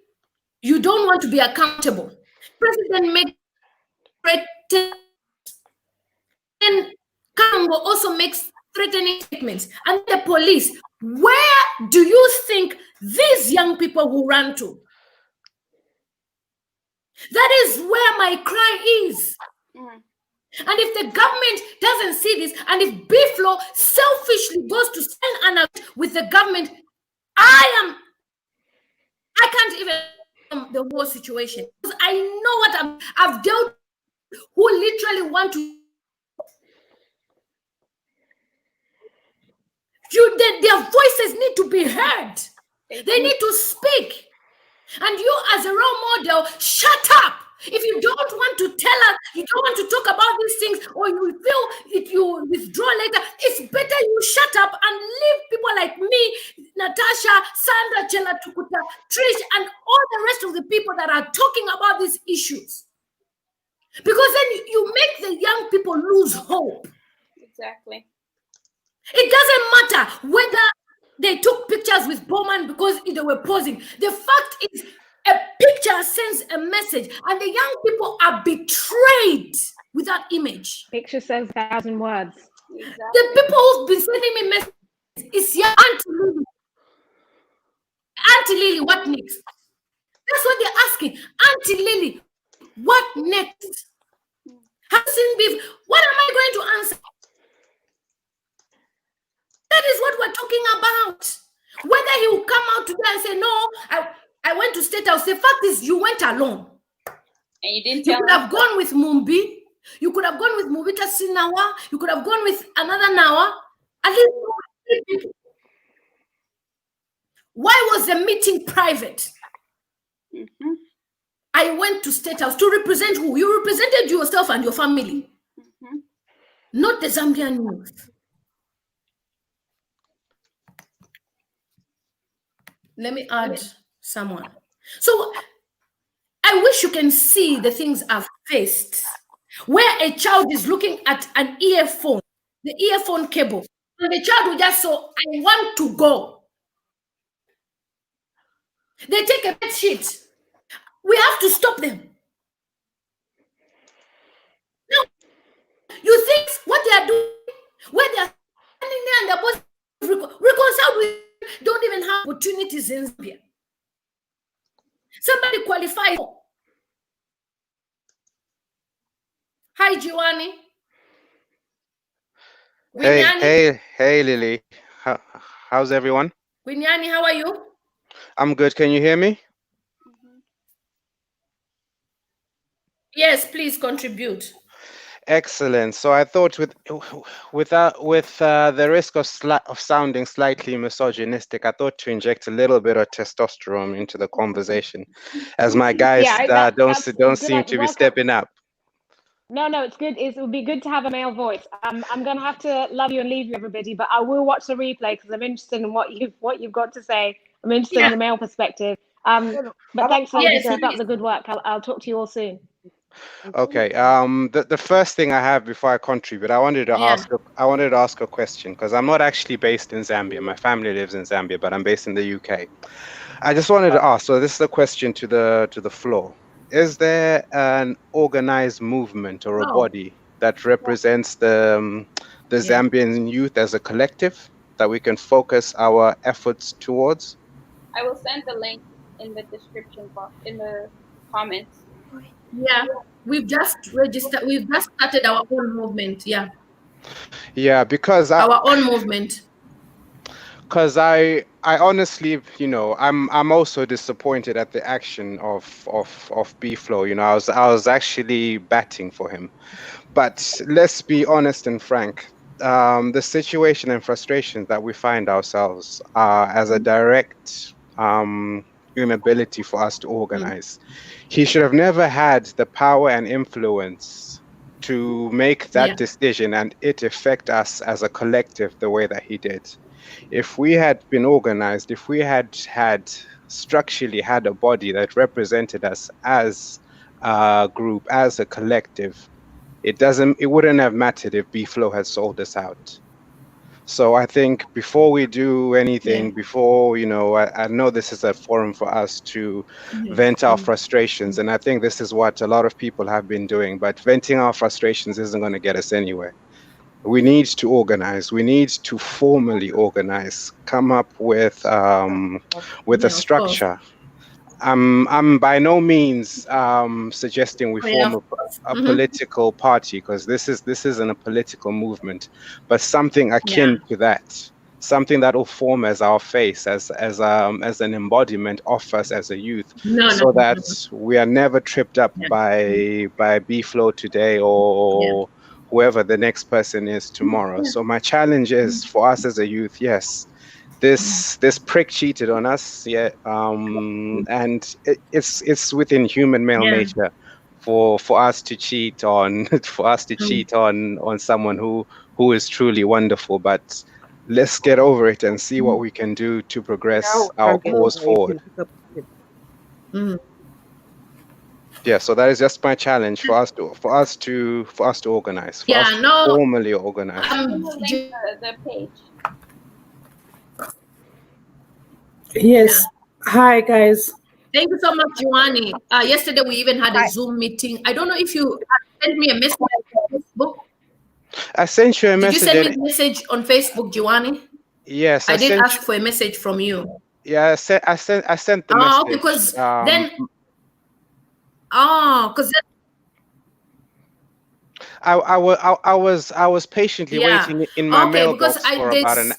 you don't want to be accountable. President made and Congo also makes threatening statements. And the police, where do you think these young people will run to? That is where my cry is. And if the government doesn't see this, and if Biflo selfishly goes to send an alert with the government, I can't even the whole situation. Because I know what I've dealt with, who literally want to. Their voices need to be heard. They need to speak. And you, as a role model, shut up. If you don't want to tell us, you don't want to talk about these things, or you feel if you withdraw later, it's better you shut up and leave people like me, Natasha, Sandra, Chela Tukuta, Trish, and all the rest of the people that are talking about these issues. Because then you make the young people lose hope. Exactly. It doesn't matter whether they took pictures with Bowman because they were posing. The fact is, a picture sends a message, and the young people are betrayed with that image. Picture says 1,000 words. Exactly. The people who've been sending me messages is your Auntie Lily. Auntie Lily, what next? That's what they're asking. Auntie Lily, what next? Have you seen beef? What am I going to answer? That is what we're talking about. Whether he will come out today and say, no, I went to State House. The fact is, you went alone. And you didn't tell You could have gone with Mumbi. You could have gone with Mubita Sinawa. You could have gone with another Nawa. At least 3 people. Why was the meeting private? I went to State House to represent who? You represented yourself and your family. Not the Zambian youth. let me add someone. So I wish you can see the things I've faced, where a child is looking at an earphone, the earphone cable, and the child will just say, I want to go. They take a bed sheet. We have to stop them. Now, you think what they are doing, when they are standing there and they're both reconciled with, don't even have opportunities in Zambia. Somebody qualified. Hi, Giovanni. Hey, Lily. How's everyone? Winyani, how are you? I'm good. Can you hear me? Yes, please contribute. Excellent. So I thought with the risk of sounding slightly misogynistic, I thought to inject a little bit of testosterone into the conversation, as my guys don't seem to be stepping up. No, it's good. It would be good to have a male voice. I'm gonna have to love you and leave you, everybody, but I will watch the replay because I'm interested in what you've got to say. I'm interested in the male perspective. But thanks, ladies. Keep up the good work. I'll talk to you all soon. Okay. The first thing I have before I contribute, I wanted to ask a question because I'm not actually based in Zambia. My family lives in Zambia, but I'm based in the UK. I just wanted to ask. So this is a question to the floor. Is there an organized movement or a body that represents the Zambian youth as a collective that we can focus our efforts towards? I will send the link in the description box, in the comments. Yeah, we've just registered. We've just started our own movement. Yeah, because our own movement. Because I honestly, I'm also disappointed at the action of B-Flow. I was actually batting for him, but let's be honest and frank. The situation and frustrations that we find ourselves as a direct inability for us to organize. He should have never had the power and influence to make that decision and it affect us as a collective the way that he did. If we had been organized, if we had structurally had a body that represented us as a group, as a collective, it wouldn't have mattered if B-Flow had sold us out. So I think before we do anything, before, I know this is a forum for us to vent our frustrations. And I think this is what a lot of people have been doing, but venting our frustrations isn't going to get us anywhere. We need to organize. We need to formally organize, come up with a structure. I'm by no means suggesting we form a political party, because this isn't a political movement, but something akin to that, something that will form as our face, as an embodiment of us as a youth, that we are never tripped up by B-Flow today or whoever the next person is tomorrow. So my challenge is for us as a youth, yes, this prick cheated on us, and it's within human male nature for us to cheat on on someone who is truly wonderful. But let's get over it and see what we can do to progress our cause forward. Yeah, so that is just my challenge for us to organize, formally organize. The page. Yes. Hi, guys. Thank you so much, Giovanni. Yesterday we even had a Zoom meeting. I don't know if you sent me a message on Facebook. I sent you a message. Did you send me a message on Facebook, Giovanni? Yes, I did ask for a message from you. Yeah, I sent the message. Because then. Because I was patiently waiting in my mailbox for about an.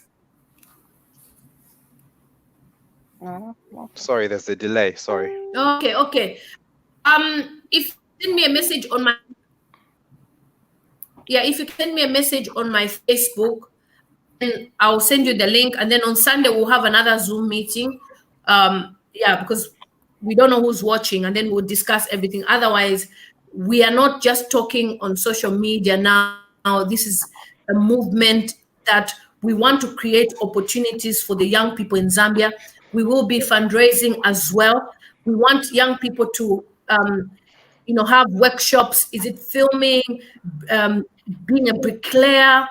Sorry, there's a delay. Sorry. Okay. If you send me a message on my if you send me a message on my Facebook, then I'll send you the link, and then on Sunday we'll have another Zoom meeting. Because we don't know who's watching, and then we'll discuss everything. Otherwise, we are not just talking on social media now. This is a movement that we want to create opportunities for the young people in Zambia. We will be fundraising as well. We want young people to, have workshops. Is it filming, being a bricklayer,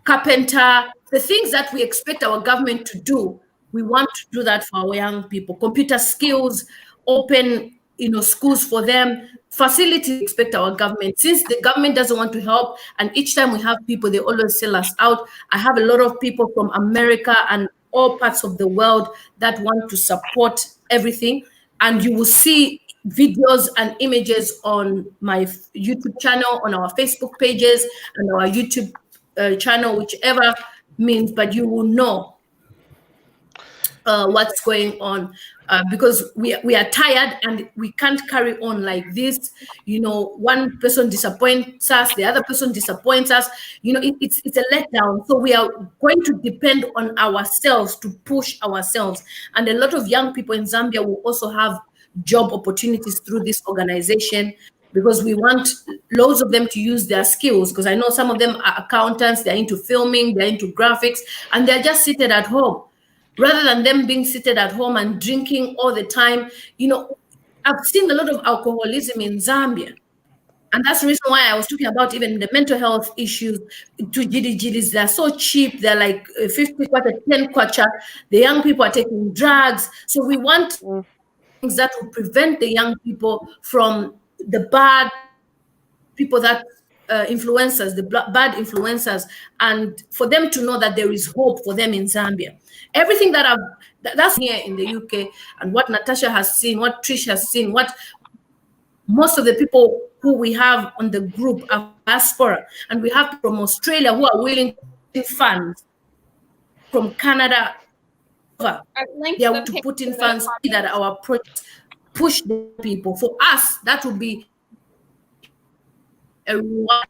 carpenter, the things that we expect our government to do. We want to do that for our young people. Computer skills, open, schools for them. Facilities expect our government. Since the government doesn't want to help, and each time we have people, they always sell us out. I have a lot of people from America and all parts of the world that want to support everything. And you will see videos and images on my YouTube channel, on our Facebook pages, and our YouTube channel, whichever means, but you will know what's going on, because we are tired and we can't carry on like this. One person disappoints us, the other person disappoints us. It's a letdown. So we are going to depend on ourselves to push ourselves. And a lot of young people in Zambia will also have job opportunities through this organization, because we want loads of them to use their skills, because I know some of them are accountants, they're into filming, they're into graphics, and they're just seated at home. Rather than them being seated at home and drinking all the time, I've seen a lot of alcoholism in Zambia. And that's the reason why I was talking about even the mental health issues. To GDGs, they're so cheap. They're like 50 kwacha, 10 kwacha. The young people are taking drugs. So we want things that will prevent the young people from the bad people, that influencers, the bad influencers, and for them to know that there is hope for them in Zambia. Everything that's here in the UK, and what Natasha has seen, what Trish has seen, what most of the people who we have on the group are Diaspora, and we have from Australia who are willing to fund, from Canada. They are to put in funds that our project push the people. For us, that would be a reward.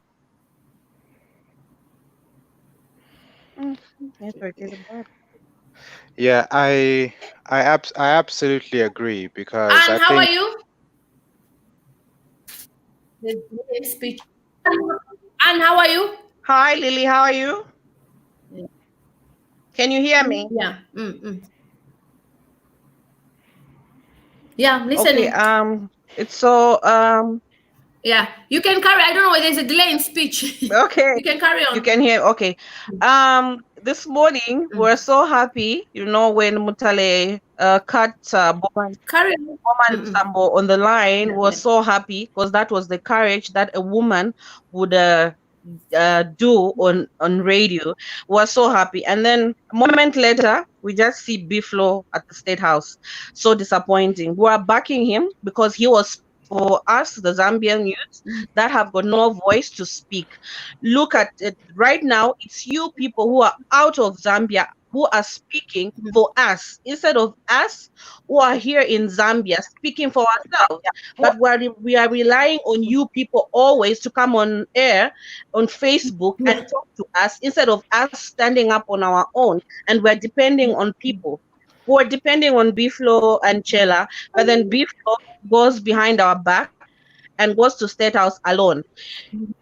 Yeah, I absolutely agree, because And how are you? Speech. And how are you? Hi, Lily. How are you? Can you hear me? Yeah. Yeah, listening. Okay. It's so. Yeah, you can carry. I don't know why there's a delay in speech. Okay. You can carry on. You can hear. Okay. This morning we're so happy. When Mutale cut Bowman Lusambo on the line, we're so happy, because that was the courage that a woman would do on radio. We're so happy. And then a moment later, we just see Biflo at the State House. So disappointing. We're backing him because he was for us, the Zambian youth, that have got no voice to speak. Look at it right now. It's you people who are out of Zambia who are speaking for us, instead of us who are here in Zambia speaking for ourselves. But we are relying on you people always to come on air, on Facebook, and talk to us, instead of us standing up on our own. And we're depending on people. We're depending on Biflo and Chela, but then Biflo goes behind our back and goes to State House alone.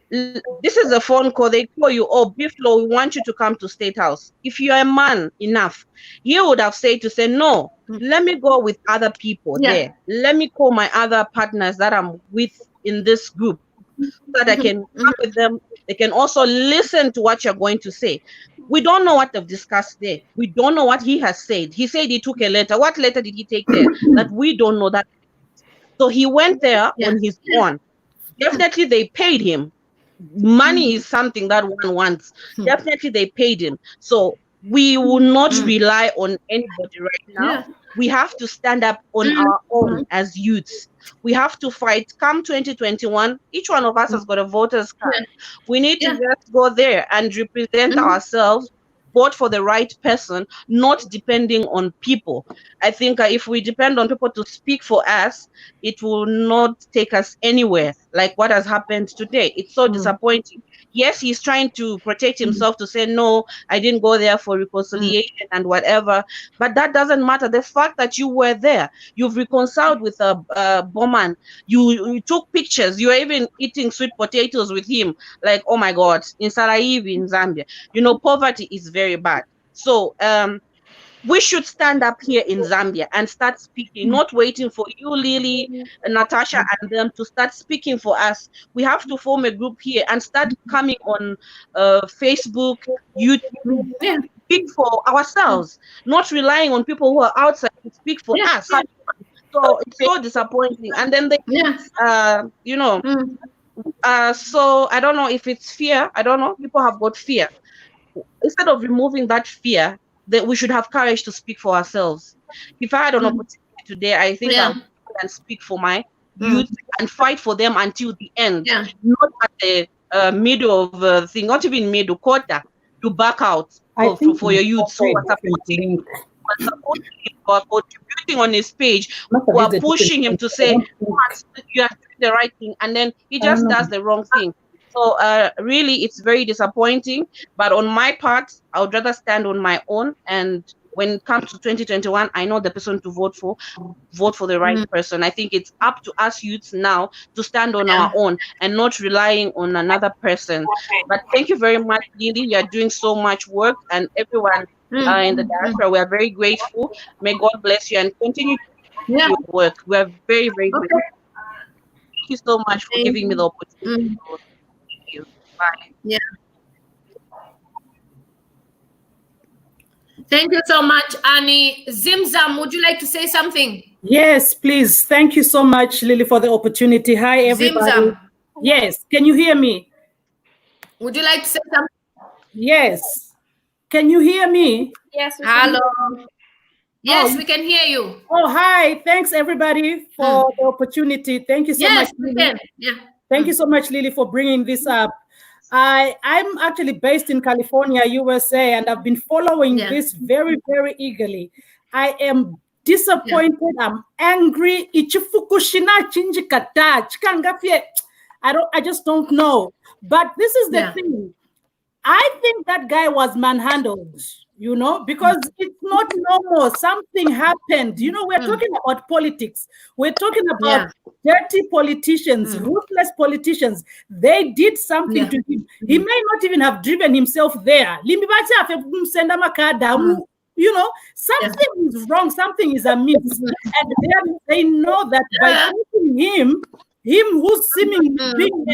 This is a phone call. They call you, oh, Biflo, we want you to come to State House. If you're a man enough, you would have said to say, no, let me go with other people there. Let me call my other partners that I'm with in this group, so that I can come with them. They can also listen to what you're going to say. We don't know what they've discussed there. We don't know what he has said. He said he took a letter. What letter did he take there? That we don't know that. So he went there on his own. Definitely they paid him. Money is something that one wants. Definitely they paid him. So we will not rely on anybody right now. We have to stand up on our own as youths. We have to fight. Come 2021, each one of us has got a voter's card. We need to just go there and represent ourselves, vote for the right person, not depending on people. I think if we depend on people to speak for us, it will not take us anywhere, like what has happened today. It's so disappointing. Yes, he's trying to protect himself to say, no, I didn't go there for reconciliation and whatever, but that doesn't matter. The fact that you were there, you've reconciled with Bowman, you took pictures, you were even eating sweet potatoes with him, like, oh my God, in Saraivi, in Zambia. Poverty is very bad. So we should stand up here in Zambia and start speaking, not waiting for you, Lily, Natasha, and them to start speaking for us. We have to form a group here and start coming on Facebook, YouTube, speak for ourselves, not relying on people who are outside to speak for us. So it's so disappointing. And then they, you know, so I don't know if it's fear. I don't know. People have got fear. Instead of removing that fear, that we should have courage to speak for ourselves. If I had an opportunity today, I think I would go and speak for my youth and fight for them until the end, not at the middle of the thing, not even middle quarter, to back out for your youth who are supporting, who are contributing on his page, who are pushing him to say, you are doing the right thing, and then he just does the wrong thing. So really, it's very disappointing. But on my part, I would rather stand on my own. And when it comes to 2021, I know the person to vote for the right person. I think it's up to us youths now to stand on our own and not relying on another person. But thank you very much, Lily. You are doing so much work, and everyone in the diaspora, we are very grateful. May God bless you and continue to do your work. We are very, very grateful. Thank you so much for giving me the opportunity. Bye. Yeah. Thank you so much, Annie. Zimzam, would you like to say something? Yes, please. Thank you so much, Lily, for the opportunity. Hi, everybody. Zimzam. Yes. Can you hear me? Would you like to say something? Yes. Can you hear me? Yes. Hello. Yes, we can hear you. Oh, hi. Thanks, everybody, for the opportunity. Thank you so much, Lily. Yes, we can. Thank you so much, Lily, for bringing this up. I'm actually based in California, USA, and I've been following this very, very eagerly. I am disappointed. I'm angry. I just don't know. But this is the thing. I think that guy was manhandled, you know, because it's not normal. Something happened. You know, we're talking about politics. We're talking about dirty politicians, ruthless politicians. They did something to him. He may not even have driven himself there. You know, something is wrong. Something is amiss. And they know that by taking him who's seeming being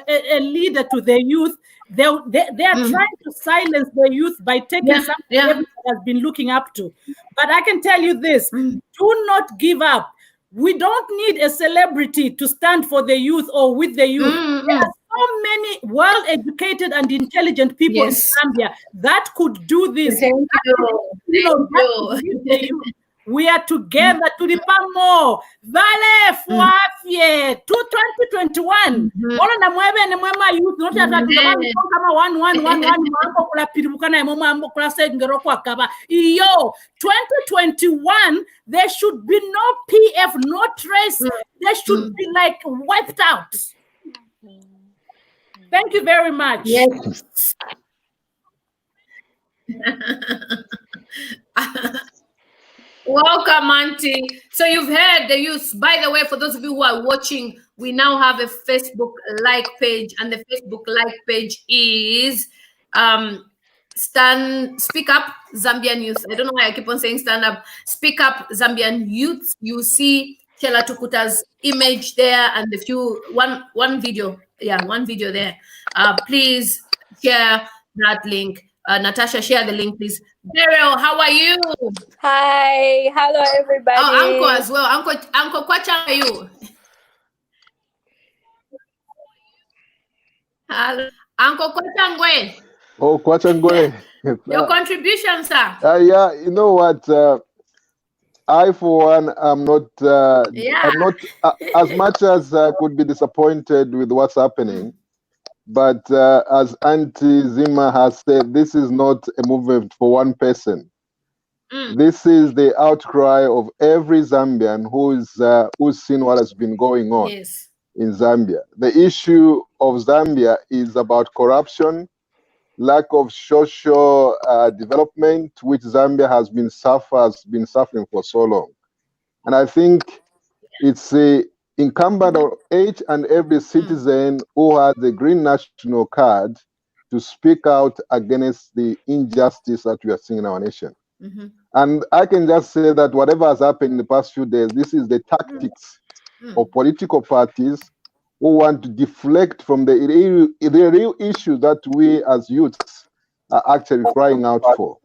a leader to the youth, they are trying to silence the youth by taking something everyone has been looking up to. But I can tell you this, do not give up. We don't need a celebrity to stand for the youth or with the youth. There are so many well-educated and intelligent people in Zambia that could do this. Thank you. We are together to the pamo. Vale fuafie to 2021. All na mwebe ne mwema youth not kama 1 Yo, 2021 there should be no PF, no trace. They should be like wiped out. Thank you very much. Yes. Welcome, Auntie. So you've heard the youth. By the way, for those of you who are watching, we now have a Facebook like page, and the Facebook like page is Speak Up Zambian Youth. I don't know why I keep on saying stand up. Speak Up Zambian Youth. You see Chela Tukuta's image there, and a few one video. Yeah, one video there. Please share that link. Natasha, share the link, please. Daryl, how are you? Hi, hello everybody. Oh, Uncle as well. Uncle, what are you? Hello, Uncle Kwachangwe. Oh, Kwachangwe. Your contribution, sir. Yeah, you know what? I, for one, I'm not as much as I could be disappointed with what's happening. But as Auntie Zima has said, this is not a movement for one person. This is the outcry of every Zambian who's seen what has been going on in Zambia. The issue of Zambia is about corruption, lack of social development, which Zambia has been suffering for so long. And I think it's incumbent on each and every citizen who has the green national card to speak out against the injustice that we are seeing in our nation. And I can just say that whatever has happened in the past few days, this is the tactics of political parties who want to deflect from the real issue that we as youths are actually crying out for.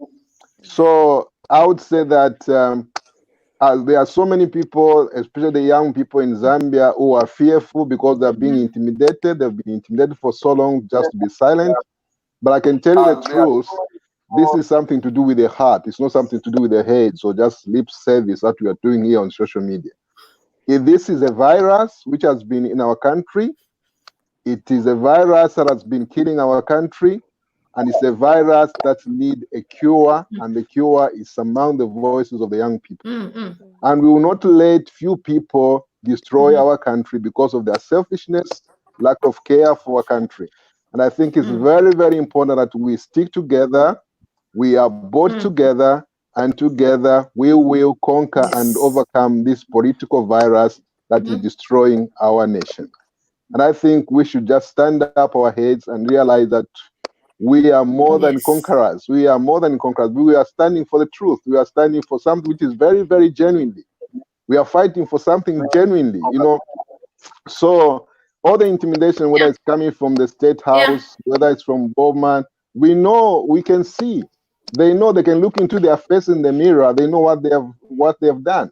So I would say that there are so many people, especially the young people in Zambia, who are fearful because they're being intimidated. They've been intimidated for so long just to be silent. But I can tell you the truth. This is something to do with the heart. It's not something to do with the head. So just lip service that we are doing here on social media. If this is a virus which has been in our country, it is a virus that has been killing our country, and it's a virus that needs a cure, and the cure is among the voices of the young people. And we will not let few people destroy our country because of their selfishness, lack of care for our country. And I think it's very, very important that we stick together. We are both together, and together we will conquer and overcome this political virus that is destroying our nation. And I think we should just stand up our heads and realize that we are more than conquerors. We are more than conquerors. We are standing for the truth. We are standing for something which is very, very genuinely. We are fighting for something genuinely, you know. So all the intimidation, whether it's coming from the State House, whether it's from Bowman, we know, we can see. They know, they can look into their face in the mirror. They know what they have done.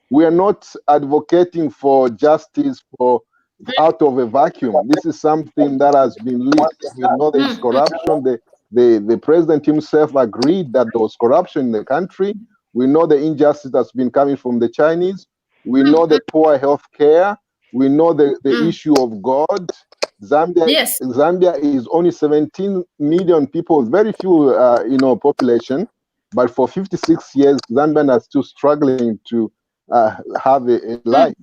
We are not advocating for justice for out of a vacuum. This is something that has been leaked. We know there is corruption. The president himself agreed that there was corruption in the country. We know the injustice that's been coming from the Chinese. We know the poor health care. We know the issue of God. Zambia is only 17 million people, very few, population. But for 56 years, Zambian are still struggling to have a life.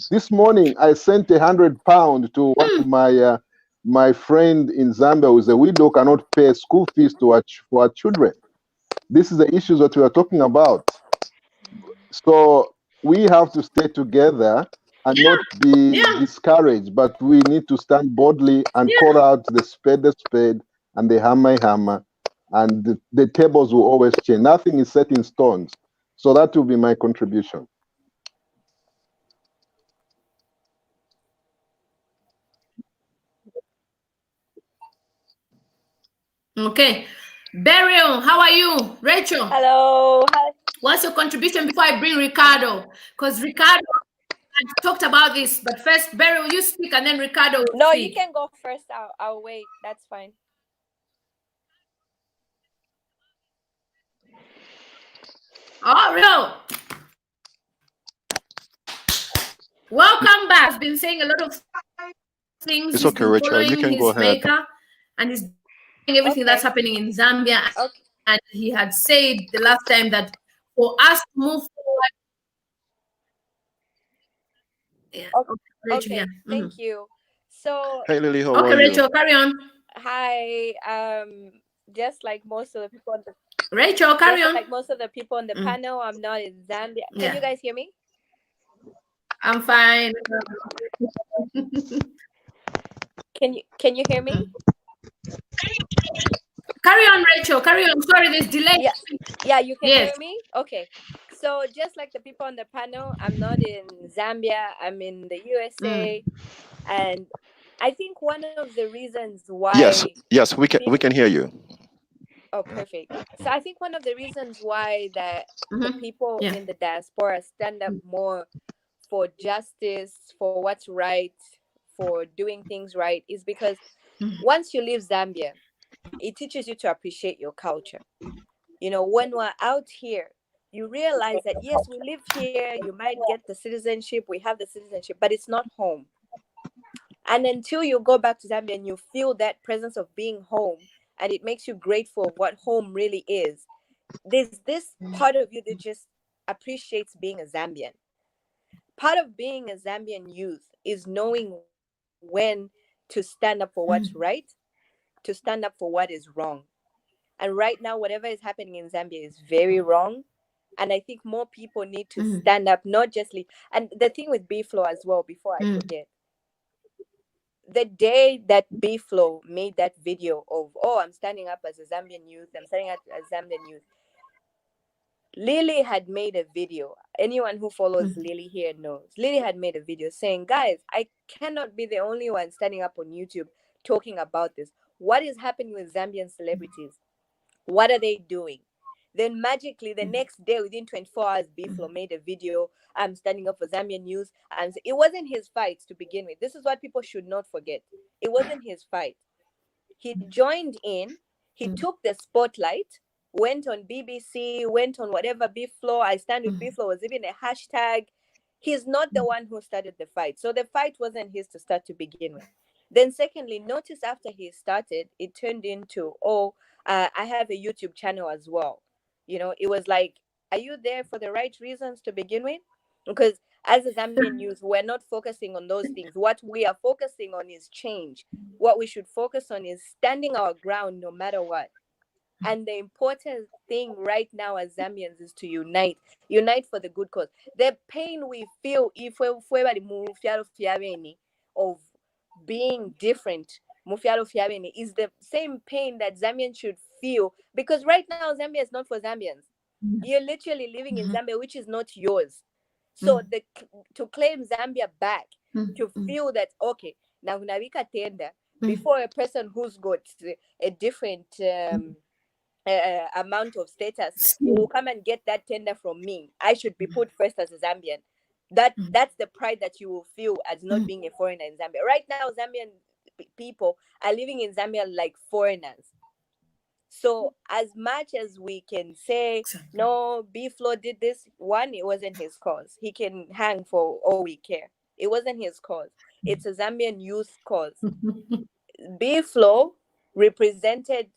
This morning, I sent £100 to one of my friend in Zambia who is a widow, cannot pay school fees for our children. This is the issues that we are talking about. So we have to stay together and not be discouraged, but we need to stand boldly and call out the spade, and the hammer, and the tables will always change. Nothing is set in stones. So that will be my contribution. Okay. Burial, how are you? Rachel. Hello. Hi. What's your contribution before I bring Ricardo? Because Ricardo talked about this, but first, Burial, you speak, and then Ricardo will No, speak. you can go first. I'll wait. That's fine. Oh, no. Welcome back. He's been saying a lot of things. It's He's okay, been Rachel. following You can his go ahead. maker, and he's doing everything that's happening in Zambia. And he had said the last time that for us to move forward. Yeah. Rachel, Okay. Thank you. So. Hey, Lily, how Okay, are Rachel, you? carry on. Hi. Just like most of the people on the Rachel, carry on. Like most of the people on the panel, I'm not in Zambia. Can you guys hear me? I'm fine. Can you hear me? Carry on, Rachel. Carry on. Sorry, there's delay. Yeah, you can hear me? Okay. So just like the people on the panel, I'm not in Zambia. I'm in the USA. And I think one of the reasons why Yes, we can hear you. Oh, perfect. So I think one of the reasons why the people in the diaspora stand up more for justice, for what's right, for doing things right, is because once you leave Zambia, it teaches you to appreciate your culture. You know, when we're out here, you realize that, yes, we live here, you might get the citizenship, we have the citizenship, but it's not home. And until you go back to Zambia and you feel that presence of being home, and it makes you grateful of what home really is, there's this part of you that just appreciates being a Zambian. Part of being a Zambian youth is knowing when to stand up for what's right, to stand up for what is wrong. And right now, whatever is happening in Zambia is very wrong. And I think more people need to stand up, not just and the thing with B-Flow as well, before I forget, the day that B-Flow made that video of, I'm standing up as a Zambian youth, I'm standing up as a Zambian youth, Lily had made a video. Anyone who follows Lily here knows. Lily had made a video saying, guys, I cannot be the only one standing up on YouTube talking about this. What is happening with Zambian celebrities? What are they doing? Then magically the next day, within 24 hours, Biflo made a video. I'm standing up for Zambian news. And it wasn't his fight to begin with. This is what people should not forget. It wasn't his fight. He joined in. He took the spotlight, went on BBC, went on whatever, Biflo, I stand with Biflo, was even a hashtag. He's not the one who started the fight. So the fight wasn't his to start to begin with. Then secondly, notice after he started, it turned into, I have a YouTube channel as well. You know, it was like, are you there for the right reasons to begin with? Because as a Zambian news, we're not focusing on those things. What we are focusing on is change. What we should focus on is standing our ground no matter what. And the important thing right now as Zambians is to unite for the good cause. The pain we feel if we of being different is the same pain that Zambians should feel, because right now Zambia is not for Zambians. You're literally living in Zambia, which is not yours. So to claim Zambia back, to feel that, okay, now Navika tender, before a person who's got a different amount of status will come and get that tender from me, I should be put first as a Zambian. That's the pride that you will feel as not being a foreigner in Zambia. Right now, Zambian people are living in Zambia like foreigners. So as much as we can say, no, Biflo did this, one, it wasn't his cause. He can hang for all we care. It wasn't his cause. It's a Zambian youth cause. Biflo represented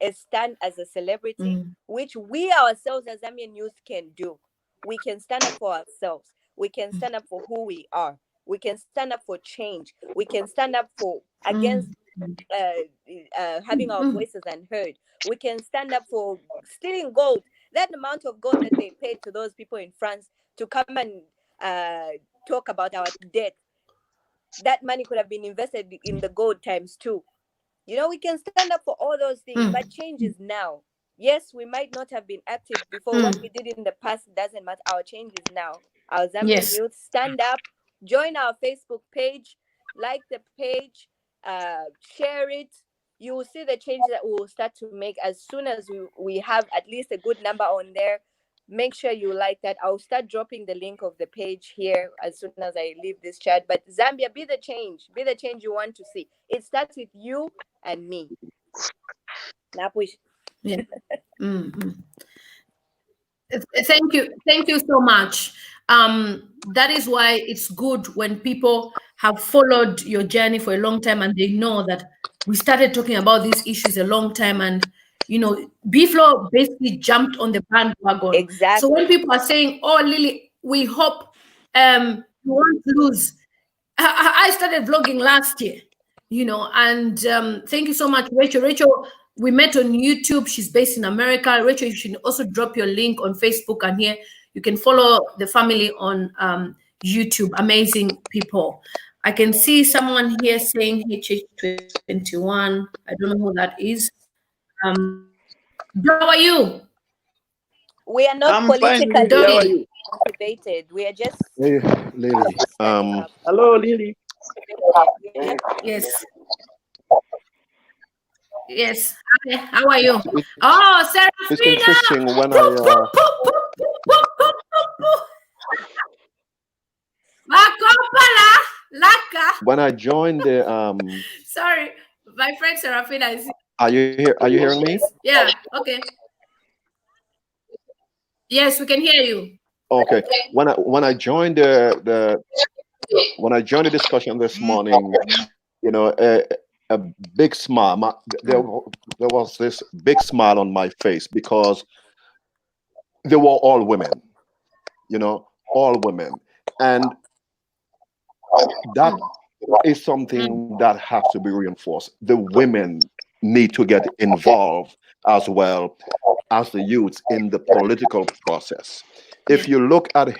a stand as a celebrity, which we ourselves as Zambian youth can do. We can stand up for ourselves. We can stand up for who we are. We can stand up for change. We can stand up for against having our voices unheard. We can stand up for stealing gold. That amount of gold that they paid to those people in France to come and talk about our debt, that money could have been invested in the gold times 2. You know, we can stand up for all those things, but change is now. Yes, we might not have been active before. What we did in the past doesn't matter. Our change is now. Our Zambian youth, stand up, join our Facebook page, like the page, share it. You will see the change that we will start to make as soon as we have at least a good number on there. Make sure you like that. I'll start dropping the link of the page here as soon as I leave this chat. But Zambia, be the change. Be the change you want to see. It starts with you and me. Yeah. Thank you so much. That is why it's good when people have followed your journey for a long time and they know that we started talking about these issues a long time, and you know, Biflo basically jumped on the bandwagon. Exactly. So when people are saying, "Oh, Lily, we hope you won't lose," I started vlogging last year, you know, and thank you so much, Rachel. Rachel, we met on YouTube. She's based in America. Rachel, you should also drop your link on Facebook, and here you can follow the family on YouTube. Amazing people. I can see someone here saying HH21. I don't know who that is. How are you? We are not politically motivated. We are just Hey, Lily. Hello, Lily. Yes. Yes. Hi. How are you? Oh, Serafina! It's interesting when when I joined the Sorry, my friend Serafina is. Are you here? Are you hearing me? Yeah. Okay. Yes, we can hear you. Okay. When I joined the discussion this morning, you know, a big smile. There was this big smile on my face because they were all women. You know, all women, and that is something that has to be reinforced. The women need to get involved as well as the youth in the political process. If you look at the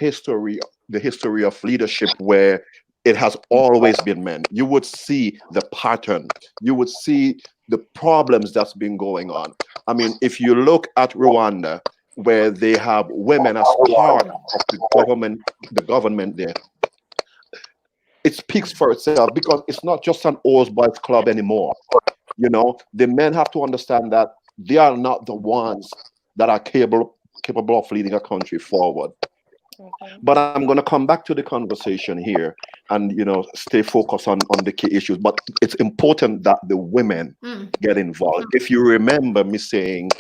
history of leadership where it has always been men, you would see the pattern. You would see the problems that's been going on. I mean, if you look at Rwanda, where they have women as part of the government there, it speaks for itself, because it's not just an old boys club anymore. You know, the men have to understand that they are not the ones that are capable of leading a country forward. But I'm going to come back to the conversation here and, you know, stay focused on the key issues. But it's important that the women get involved. If you remember me saying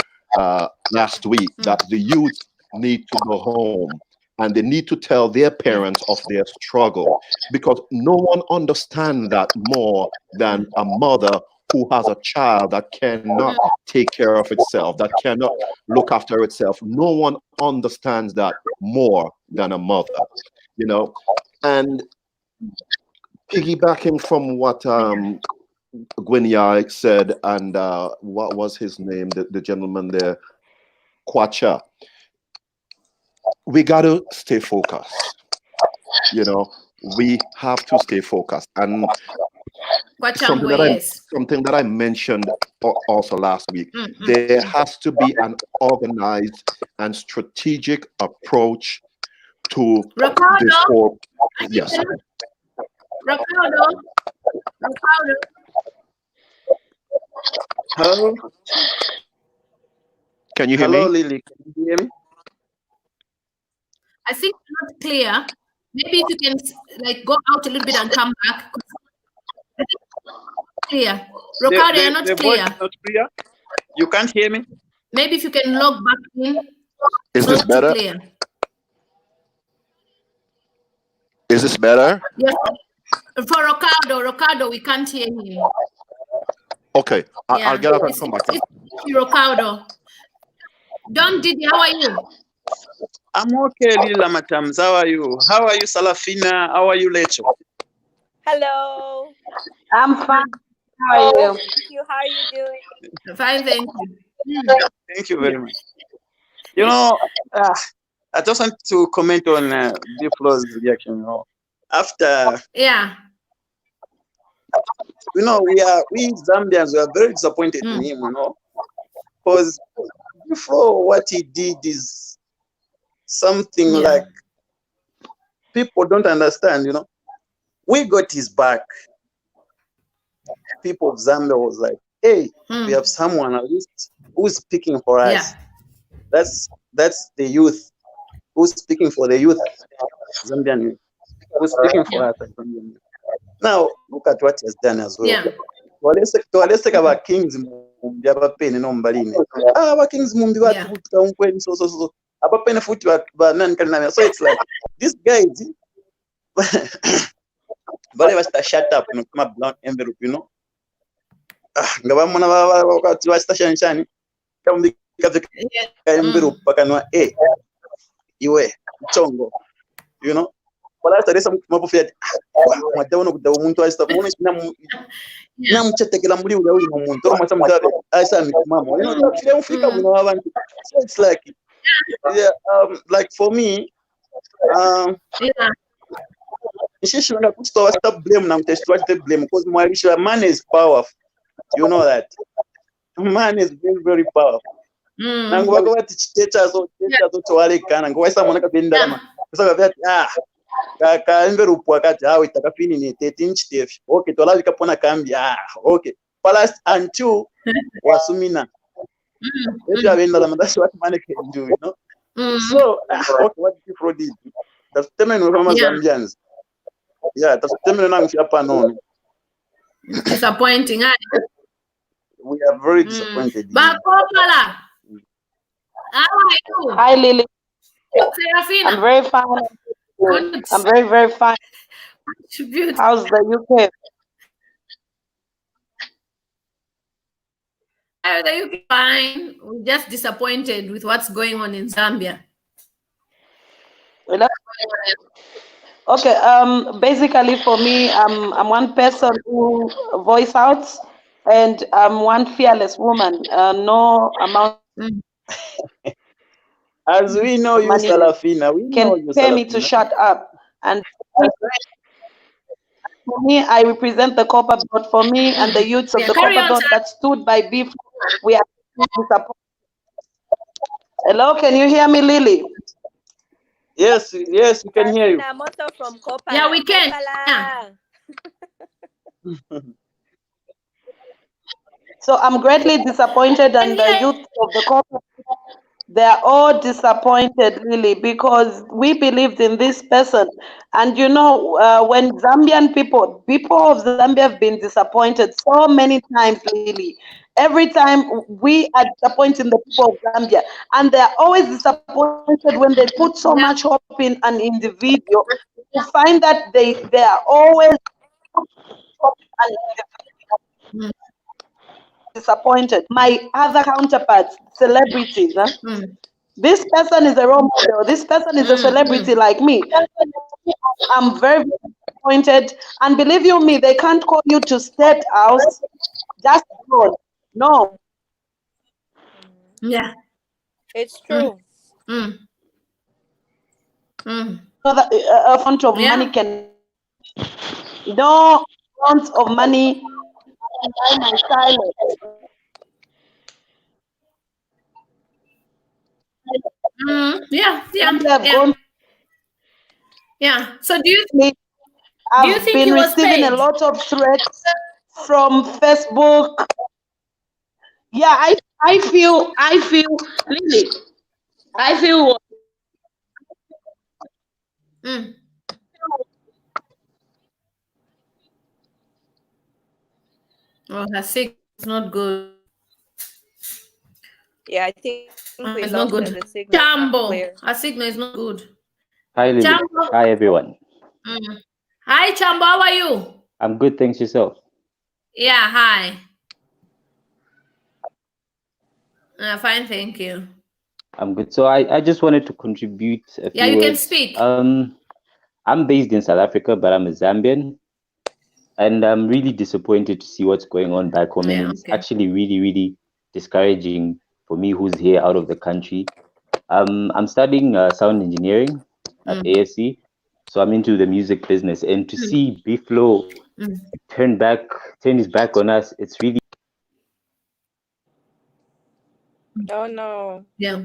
last week that the youth need to go home and they need to tell their parents of their struggle, because no one understands that more than a mother who has a child that cannot take care of itself, that cannot look after itself. No one understands that more than a mother, you know. And piggybacking from what Bwembya said, and what was his name, the gentleman there, Kwacha, we got to stay focused. You know, we have to stay focused. And something that I mentioned also last week, there has to be an organized and strategic approach to this whole. Yes. Hello. Can you hear me? me? Hello, Lily. Can you hear me? I think it's not clear. Maybe if you can like go out a little bit and come back. Clear. Ricardo, you're not the clear. voice is not clear. You can't hear me? Maybe if you can log back in. Is this better? Clear. Is this better? Yes. For Ricardo, we can't hear him. Okay, I'll get up and come back. Ricardo. Don Didi, how are you? I'm okay, Lila Matams. How are you? How are you, Salafina? How are you, Lecho? Hello. I'm fine. How are you? Thank you. How are you doing? Fine, thank you. Thank you very much. You know, I just want to comment on Diplo's reaction. You know, after you know, we Zambians we are very disappointed in him. You know, because before what he did is something like people don't understand. You know, we got his back. People of Zambia was like, hey, we have someone at least who's speaking for us. That's the youth who's speaking for the youth, Zambian youth, who's speaking for us. Now look at what he has done as well. Let's take about Kings Mumbi abapen no mbalini. Aba Kings Mumbi batukuta unkweni so abapen futi ba kana. So it's like this guy but was to shut up, you know, come up blunt envelope, you know. Ngabamona wakati wa station chani kama envelope pakanwa iwe chongo, you know. Wala taresa mapofia mataona kudawo umuntu asita muone na mchetekela muri ule uri mu muntu romasa mutare asa mikumama, you know, feel Africa buno abantu. So it's like like for me ishishonga kustowa stop blame na mtestwa blame because mwalisha man is powerful. You know that man is very, very powerful. Nangu wako wati chitecha so tuwale kana ngo waisa mwana kabenda kama kusaka vyati ka envelope wakati itakafini ni 13 chitefi okay twala vikapona kambi okay palas until wasumina ejo abenda la that's what man can do, you know. So okay, what people did that's temen we from Zambians. Yeah, that's temen na mfiapa nono. Disappointing. We are very disappointed. Bakopala. How are you? Hi, Lily. Serafina. I'm very fine. Good. I'm very, very fine. How's the UK? The UK fine. We're just disappointed with what's going on in Zambia. Okay. Basically, for me, I'm one person who voice out, and I'm one fearless woman. No amount. As we know you, Salafina, we know you, pay me to shut up. And for me, I represent the copper belt. For me and the youths of the copper belt that stood by beef, we are disappointed. Hello, can you hear me, Lily? Yes, yes, we can hear you. Yeah, we can. Yeah. So I'm greatly disappointed, and the youth of the corporate, they are all disappointed, really, because we believed in this person. And you know, when Zambian people of Zambia have been disappointed so many times, really. Every time we are disappointing the people of Zambia, and they are always disappointed when they put so much hope in an individual. You find that they are always disappointed. My other counterparts, celebrities, this person is a role model. This person is a celebrity like me. I'm very, very disappointed. And believe you me, they can't call you to State House just because. No. Yeah. It's true. So that a font of money can, no amount of money can buy my silence. Yeah. So do you I've think been he was receiving a paid? lot of threats from Facebook. Yeah, I feel really, I feel Oh, her signal is not good. Yeah, I think we It's lost not her. good. The signal is not Jambo, clear. her signal is not good. Hi, Lily. Jambo. Hi, everyone. Hi, Jambo. How are you? I'm good, thanks yourself. Yeah. Hi. Fine, thank you. I'm good. So I just wanted to contribute a few Yeah, you can words. speak. I'm based in South Africa, but I'm a Zambian. And I'm really disappointed to see what's going on back home. And it's actually really, really discouraging for me who's here out of the country. I'm studying sound engineering at ASC. So I'm into the music business. And to see Biflo turn his back on us, it's really... Oh no. Yeah.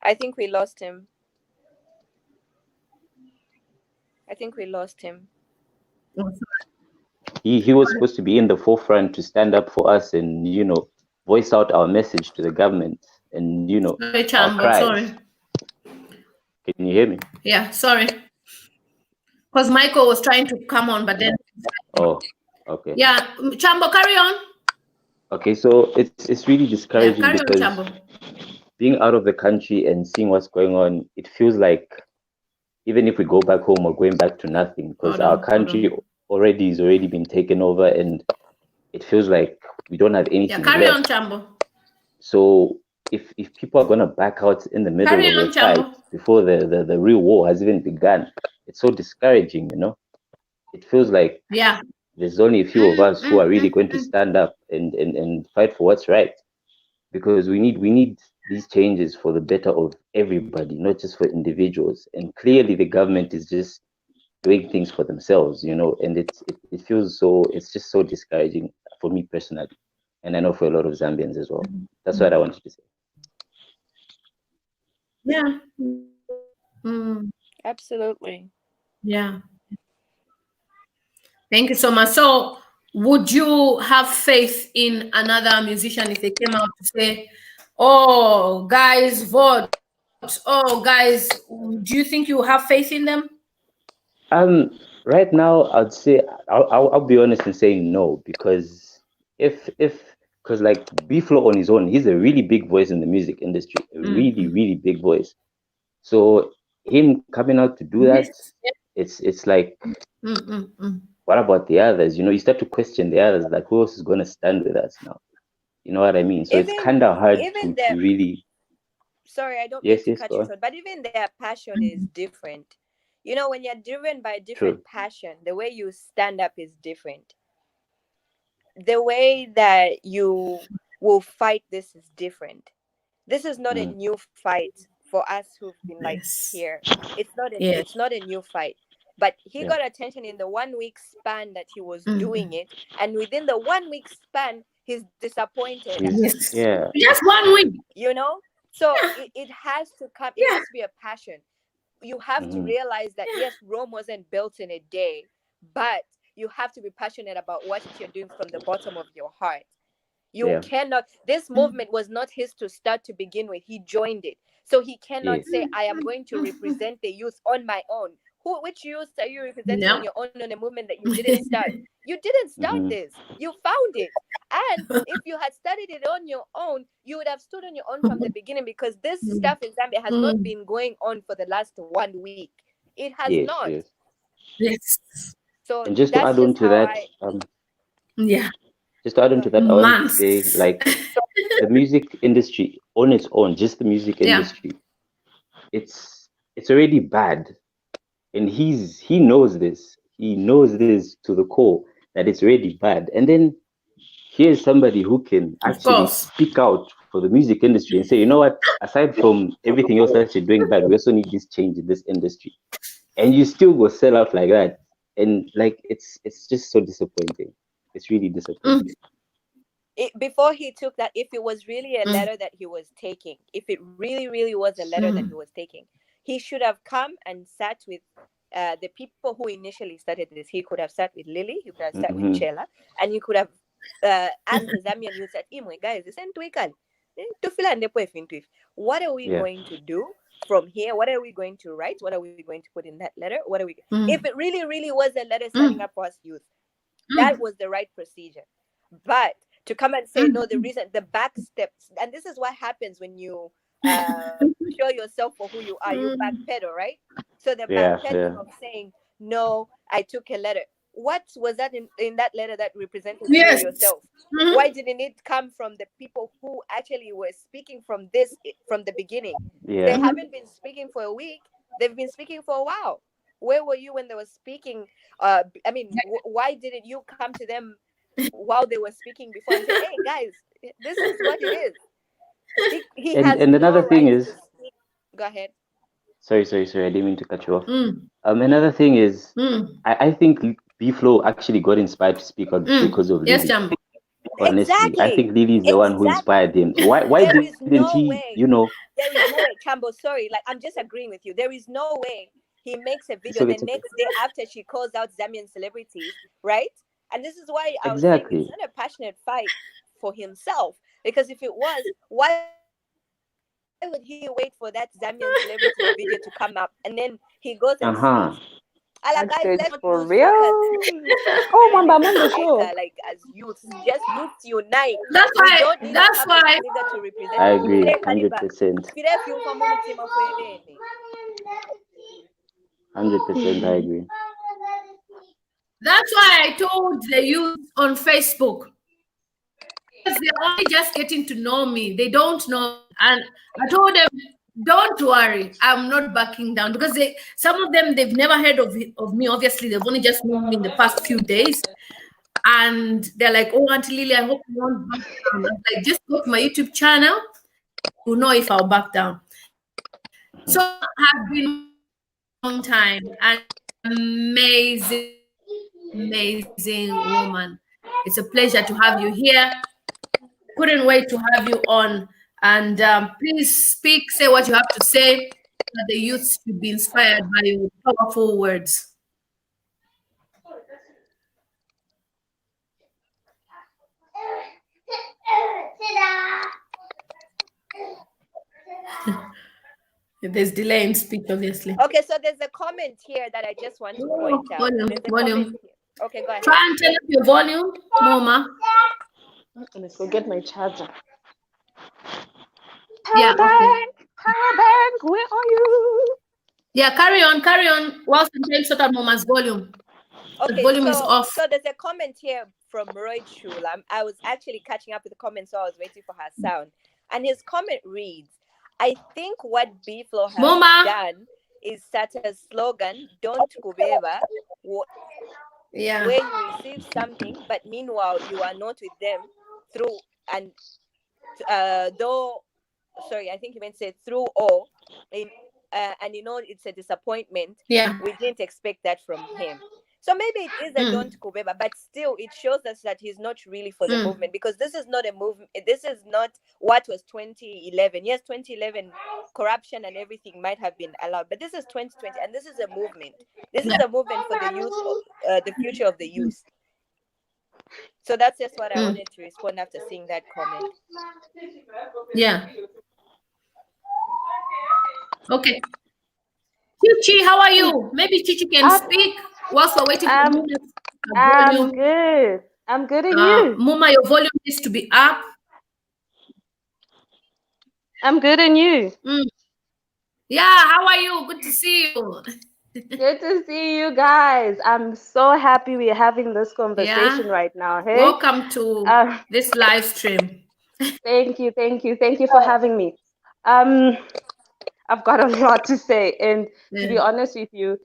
I think we lost him. He was supposed to be in the forefront to stand up for us and, you know, voice out our message to the government and, you know, Sorry, our Chambo, cries. sorry. Can you hear me? Yeah, sorry. Because Michael was trying to come on, but then... Oh, okay. Yeah, Chambo, carry on. Okay, so it's really discouraging carry on, because Chambo. being out of the country and seeing what's going on, it feels like even if we go back home, we're going back to nothing because our country already been taken over and it feels like we don't have anything Carry on, left. Chambo. So if people are gonna back out in the middle of the fight before the real war has even begun, it's so discouraging, you know. It feels like there's only a few of us who are really going to stand up and fight for what's right, because we need these changes for the better of everybody, not just for individuals. And clearly the government is just doing things for themselves, you know, and it feels so, it's just so discouraging for me personally, and I know for a lot of Zambians as well. That's what I wanted to say. Yeah. Absolutely. Yeah. Thank you so much. So would you have faith in another musician if they came out to say, oh, guys, vote? Oh, guys, do you think you have faith in them? Right now, I'd say I'll be honest in saying no, because because like B-Flow on his own, he's a really big voice in the music industry, a really big voice. So him coming out to do that, it's like, what about the others? You know, you start to question the others, like who else is going to stand with us now? You know what I mean? So it's kind of hard to really. Sorry, I don't mean to cut you short, but even their passion is different. You know, when you're driven by a different passion, the way you stand up is different. The way that you will fight this is different. This is not a new fight for us who've been like here. It's not a new fight. But he got attention in the 1 week span that he was doing it, and within the 1 week span, he's disappointed. Yeah. Just 1 week. You know? So it has to come. It has to be a passion. You have to realize that yes, Rome wasn't built in a day, but you have to be passionate about what you're doing from the bottom of your heart. You cannot. This movement was not his to start to begin with. He joined it, so he cannot say, "I am going to represent the youth on my own." Which youth are you representing on your own on a movement that you didn't start? You didn't start this. You found it. And if you had started it on your own, you would have stood on your own from the beginning, because this stuff in Zambia has not been going on for the last 1 week. It has not. Yes. So and just to that's add on just to how that, just to add on to that, I want to say, like, the music industry on its own, just the music industry, it's already bad, and he knows this. He knows this to the core, that it's already bad. And then here's somebody who can actually speak out for the music industry and say, you know what, aside from everything else that you're doing bad, we also need this change in this industry. And you still go sell out like that. And like, it's just so disappointing. It's really disappointing. Before he took that, if it was really a letter that he was taking, if it really was a letter that he was taking, he should have come and sat with the people who initially started this. He could have sat with Lily, he could have sat with Chela, and he could have asked the Zambian youth that, guys, what are we going to do from here? What are we going to write? What are we going to put in that letter? What are we? If it really was a letter standing up for us youth, that was the right procedure. But to come and say no, the back steps, and this is what happens when you show yourself for who you are. You backpedal, right? So the backpedaling of saying no, I took a letter. What was that in that letter that represented you yourself? Why didn't it come from the people who actually were speaking from the beginning? They haven't been speaking for a week. They've been speaking for a while. Where were you when they were speaking? Why didn't you come to them while they were speaking before and say, hey guys, this is what it is? He has another thing is, go ahead. Sorry, I didn't mean to cut you off. Another thing is, I think B-Flow actually got inspired to speak out because of Lily. Jam. Honestly, I think Lily is the one who inspired him. Why didn't he, you know? There is no way, Chambo, sorry, like I'm just agreeing with you. There is no way he makes a video the next day after she calls out Zambian celebrities, right? And this is why I was saying it's not a passionate fight for himself. Because if it was, why would he wait for that Zambian celebrity video to come up and then he goes and speaks? Guys, let's for real. Oh, Mamba Mundo show. Like as youths, just youth unite. That's why. To represent I agree, 100%. 100%, I agree. That's why I told the youth on Facebook, because they're only just getting to know me. They don't know. And I told them, don't worry, I'm not backing down, because some of them, they've never heard of me. Obviously, they've only just known me in the past few days. And they're like, oh, Auntie Lily, I hope you won't back down. I'm like, just go to my YouTube channel. You'll know if I'll back down. So I've been a long time. And amazing woman. It's a pleasure to have you here. Couldn't wait to have you on. And please speak, say what you have to say, that the youth should be inspired by your powerful words. There's delay in speech, obviously. Okay, so there's a comment here that I just want to point out. Volume. Okay, go ahead. Try and turn up your volume, Mama. Let's go get my charger. Yeah, okay. Power bank, where are you? Yeah, carry on. Whilst I'm trying to sort out Mama's volume. Okay, the volume is off. So there's a comment here from Roy Chul. I was actually catching up with the comments, so I was waiting for her sound. And his comment reads, I think what B-Flow has done is set a slogan, don't kubeba, where you receive something, but meanwhile you are not with them through, and I think he meant to say through all, and it's a disappointment. Yeah. We didn't expect that from him. So maybe it is a don't Kubeba, but still it shows us that he's not really for the movement, because this is not a movement. This is not what was 2011. Yes, 2011 corruption and everything might have been allowed, but this is 2020 and this is a movement. This is a movement for the youth, the future of the youth. So that's just what I wanted to respond after seeing that comment. Yeah. Okay. Chichi, how are you? Maybe Chichi can speak whilst we're waiting for Muma. I'm good. I'm good, and you? Muma, your volume needs to be up. I'm good, and you? Yeah, how are you? Good to see you. Good to see you guys. I'm so happy we're having this conversation right now. Hey? Welcome to this live stream. Thank you for having me. I've got a lot to say, and to be honest with you,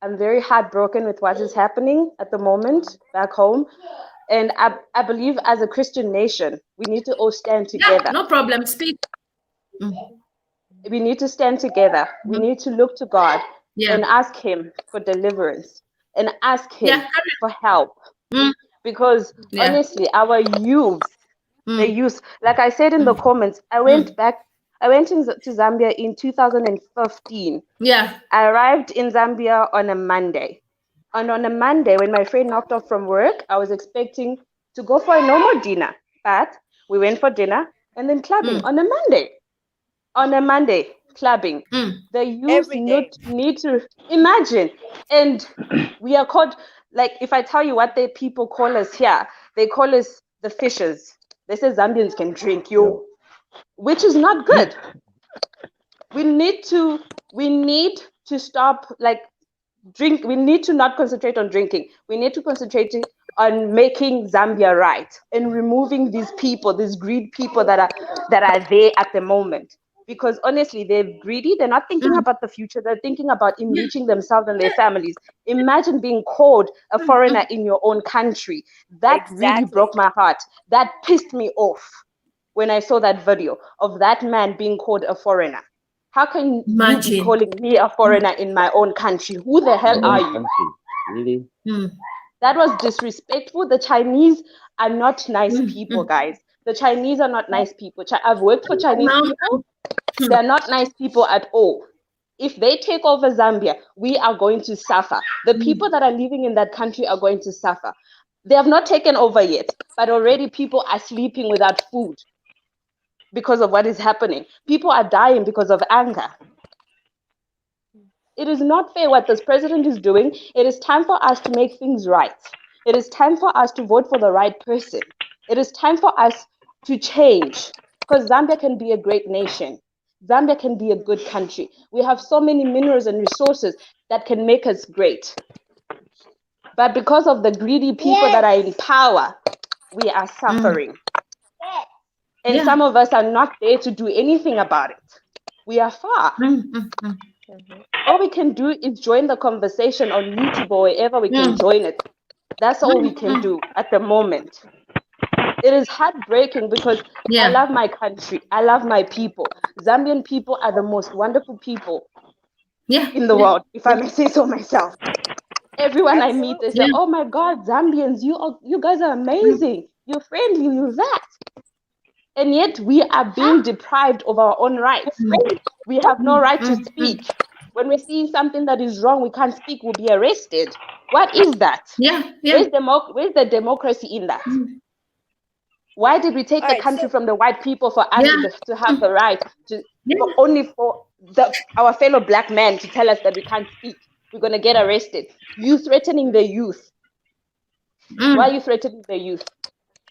I'm very heartbroken with what is happening at the moment back home. And I believe as a Christian nation, we need to all stand together. Yeah, no problem. Speak. We need to stand together. We need to look to God and ask Him for deliverance and ask Him for help. Because honestly, our youth, the youth, like I said in the comments, I went into Zambia in 2015. Yeah. I arrived in Zambia on a Monday. And on a Monday, when my friend knocked off from work, I was expecting to go for a normal dinner. But we went for dinner and then clubbing on a Monday. On a Monday, clubbing. The youth need to imagine. And we are called, like, if I tell you what the people call us here, they call us the fishers. They say Zambians can drink, which is not good. We need to stop, like, drink. We need to not concentrate on drinking. We need to concentrate on making Zambia right and removing these people, these greed people that are there at the moment. Because honestly, they're greedy. They're not thinking about the future. They're thinking about enriching themselves and their families. Imagine being called a foreigner in your own country. That really broke my heart. That pissed me off when I saw that video of that man being called a foreigner. How can you be calling me a foreigner in my own country? Who the hell are you? Really? That was disrespectful. The Chinese are not nice people, guys. The Chinese are not nice people. I've worked for Chinese people. They're not nice people at all. If they take over Zambia, we are going to suffer. The people that are living in that country are going to suffer. They have not taken over yet, but already people are sleeping without food because of what is happening. People are dying because of anger. It is not fair what this president is doing. It is time for us to make things right. It is time for us to vote for the right person. It is time for us to change, because Zambia can be a great nation. Zambia can be a good country. We have so many minerals and resources that can make us great. But because of the greedy people that are in power, we are suffering. And some of us are not there to do anything about it. We are far. All we can do is join the conversation on YouTube or wherever we can join it. That's all we can do at the moment. It is heartbreaking because I love my country. I love my people. Zambian people are the most wonderful people in the world, if I may say so myself. Everyone I meet, they say, oh my God, Zambians, you guys are amazing. You're friendly, you're that. And yet we are being deprived of our own rights. We have no right to speak. When we see something that is wrong, we can't speak, we'll be arrested. What is that? Where's the democracy in that? Why did we take the country from the white people for us to have the right to only for our fellow black men to tell us that we can't speak? We're going to get arrested. You threatening the youth. Why are you threatening the youth?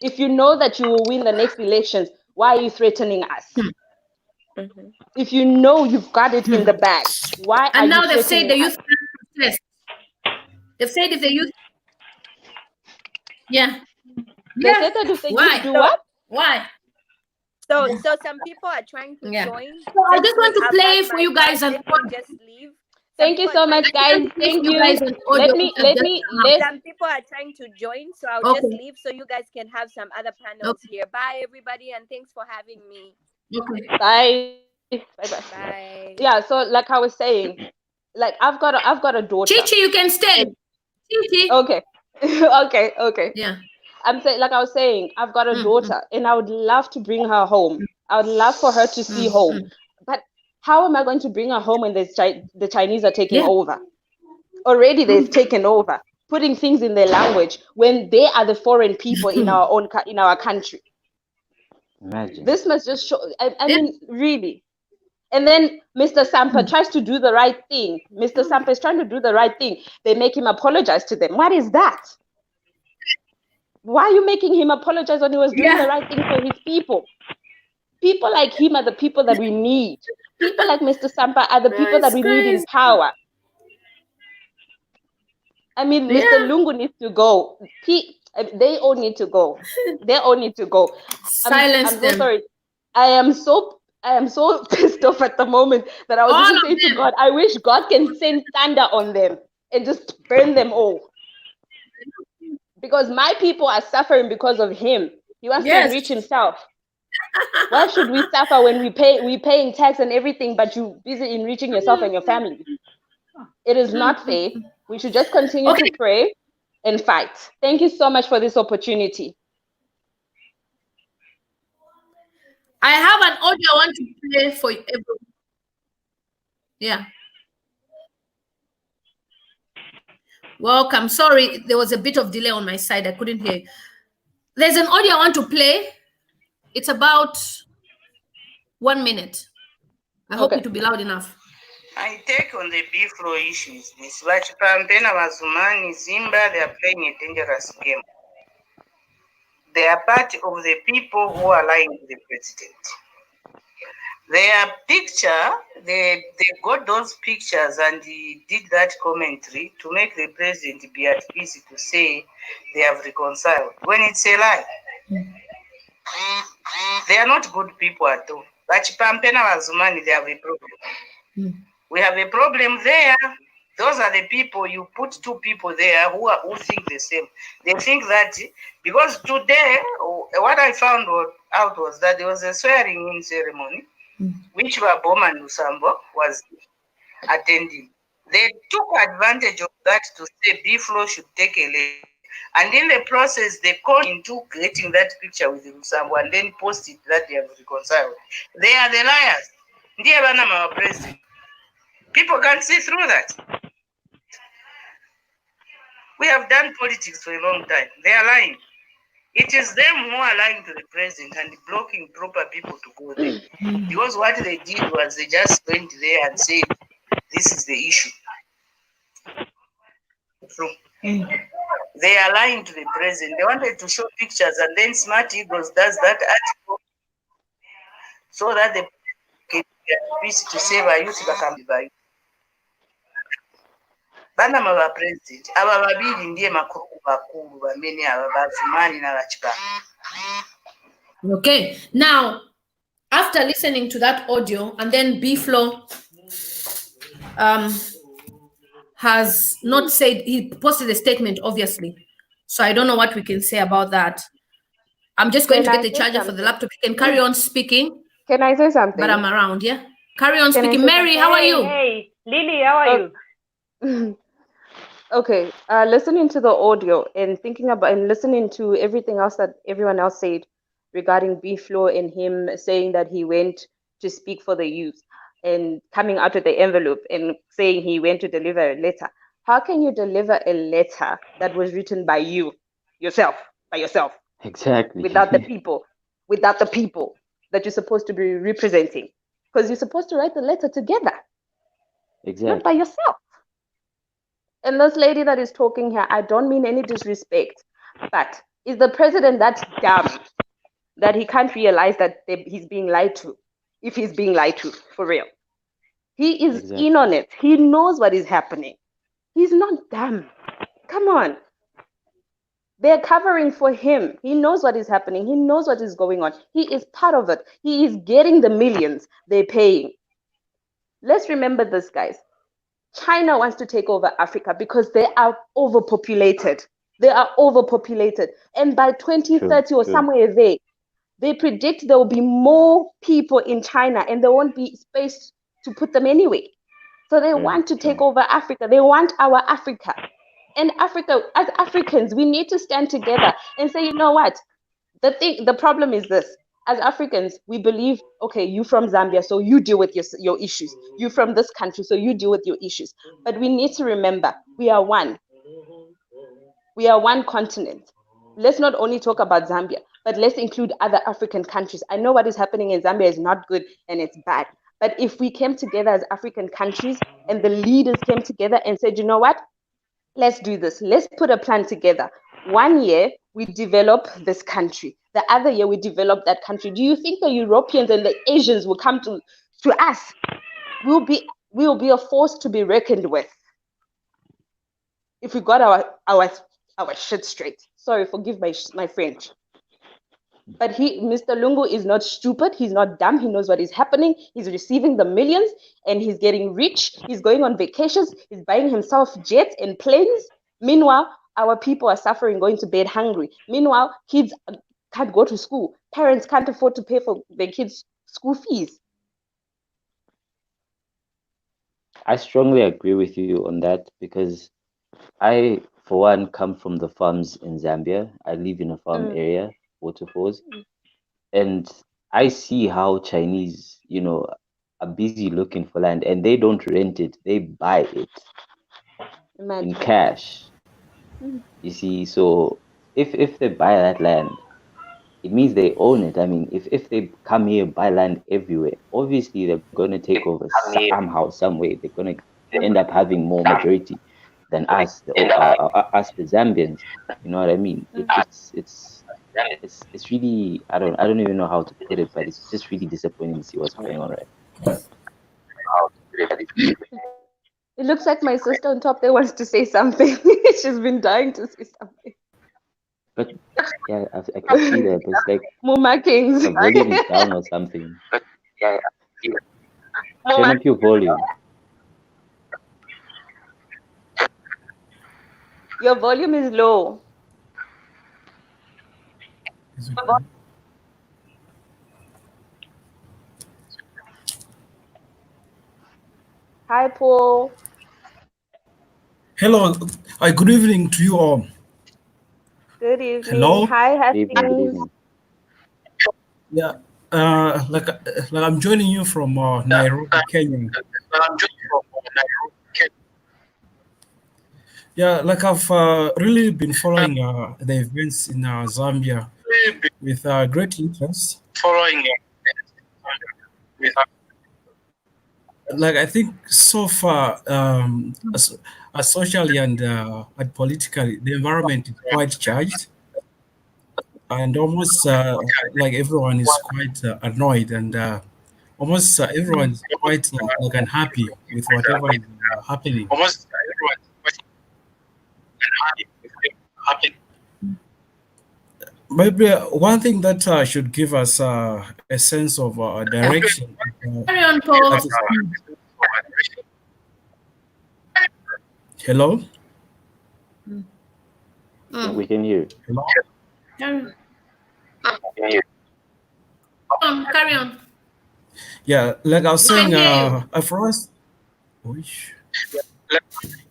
If you know that you will win the next elections, why are you threatening us? If you know you've got it in the bag, why are you threatening us? And now they've said the youth can protest. They've said if the youth... They said that if the youth do what? Why? So some people are trying to join. So I just want to play for you guys and just leave. Thank you so much, guys. Thank you. Some people are trying to join, so I'll just leave so you guys can have some other panels here. Bye, everybody, and thanks for having me. Bye. Bye. Yeah. So, like I was saying, like I've got a daughter. Chichi, you can stay. Okay. Okay. Yeah. I'm saying, like I was saying, I've got a daughter, and I would love to bring her home. I would love for her to see home. But how am I going to bring her home when the Chinese are taking over? Already they've taken over, putting things in their language when they are the foreign people in our own in our country. Imagine. This must just show. I mean, really. And then Mr. Sampa tries to do the right thing. Mr. Sampa is trying to do the right thing. They make him apologize to them. What is that? Why are you making him apologize when he was doing the right thing for his people? People like him are the people that we need. People like Mr. Sampa are the people that we need in power. I mean, Mr. Lungu needs to go. They all need to go. They all need to go. Silence I'm them. so sorry. I am so pissed off at the moment that I was even saying to God, I wish God can send thunder on them and just burn them all. Because my people are suffering because of him. He wants to enrich himself. Why should we suffer when we paying tax and everything, but you busy enriching yourself and your family? It is not fair. We should just continue to pray and fight. Thank you so much for this opportunity. I have an audio I want to play for everyone. Yeah. Welcome. Sorry, there was a bit of delay on my side. I couldn't hear you. There's an audio I want to play. It's about 1 minute. I hope it will be loud enough. I take on the B-flow issues. This Vachipampena Mazumani, Zimba, they are playing a dangerous game. They are part of the people who are lying to the president. Their picture, they got those pictures and he did that commentary to make the president be at peace to say they have reconciled. When it's a lie, they are not good people at all. Vachipampena Mazumani, they have a problem. We have a problem there. Those are the people, you put two people there who think the same. They think that, because today, what I found out was that there was a swearing-in ceremony, which Bowman Lusambo was attending. They took advantage of that to say B-flow should take a leg. And in the process, they called into getting that picture with Lusambo and then posted that they have reconciled. They are the liars. Dear Banama president. People can't see through that. We have done politics for a long time. They are lying. It is them who are lying to the president and blocking proper people to go there. Because what they did was they just went there and said, this is the issue. True. They are lying to the president. They wanted to show pictures and then Smart Eagles does that article so that the can get peace to save our youth can be by. Bana maba president aba babiri ndiye makuru bakuru bamene aba Bazumani na Vachipanga. Okay, now after listening to that audio, and then B-flow has not said, he posted a statement obviously, so I don't know what we can say about that. I'm just going to get the charger for the laptop. You can carry on speaking. Can I say something? But I'm around. Yeah, carry on speaking. Mary, how are you? Hey Lily, how are you? Okay, listening to the audio and thinking about and listening to everything else that everyone else said regarding B-flow and him saying that he went to speak for the youth and coming out with the envelope and saying he went to deliver a letter. How can you deliver a letter that was written by you, by yourself? Exactly. Without the people that you're supposed to be representing? Because you're supposed to write the letter together. Exactly. Not by yourself. And this lady that is talking here, I don't mean any disrespect, but is the president that dumb that he can't realize that he's being lied to, if he's being lied to, for real? He is in on it. He knows what is happening. He's not dumb. Come on. They're covering for him. He knows what is happening. He knows what is going on. He is part of it. He is getting the millions they're paying. Let's remember this, guys. China wants to take over Africa because they are overpopulated. They are overpopulated. And by 2030 or somewhere there, they predict there will be more people in China and there won't be space to put them anyway. So they want to take over Africa. They want our Africa. And Africa, as Africans, we need to stand together and say, you know what? The problem is this. As Africans, we believe, okay, you from Zambia, so you deal with your issues. You from this country, so you deal with your issues. But we need to remember, we are one. We are one continent. Let's not only talk about Zambia, but let's include other African countries. I know what is happening in Zambia is not good and it's bad. But if we came together as African countries and the leaders came together and said, you know what? Let's do this. Let's put a plan together. 1 year, we develop this country. The other year, we develop that country. Do you think the Europeans and the Asians will come to us? We'll be a force to be reckoned with if we got our shit straight. Sorry, forgive my French. But Mr. Lungu is not stupid. He's not dumb. He knows what is happening. He's receiving the millions and he's getting rich. He's going on vacations. He's buying himself jets and planes. Meanwhile, our people are suffering, going to bed hungry. Meanwhile, kids can't go to school. Parents can't afford to pay for their kids' school fees. I strongly agree with you on that because I, for one, come from the farms in Zambia. I live in a farm area, waterfalls, and I see how Chinese, are busy looking for land, and they don't rent it; they buy it in cash. You see, so if they buy that land, it means they own it. I mean, if they come here buy land everywhere, obviously they're going to take over somehow, some way. They're going to end up having more majority than us, the Zambians. You know what I mean? It's really, I don't even know how to put it, but it's just really disappointing to see what's going on right. It looks like my sister on top there wants to say something. She's been dying to say something. But yeah, I can see that. But it's like more markings. The volume is down or something. Turn up your volume. Your volume is low. Hi, Paul. Hello. Good evening to you all. Good evening. Hello. Hi, Hastings. Yeah. Like I'm joining you from Nairobi, Kenya. Yeah, like I've really been following the events in Zambia with great interest. Like I think so far, socially and politically, the environment is quite charged, and almost like everyone is quite annoyed, and almost everyone is quite like unhappy with whatever is happening. Maybe one thing that should give us a sense of direction. Carry on, Paul. Hello? We can hear. Hello? Carry on. Yeah, like I was saying, first.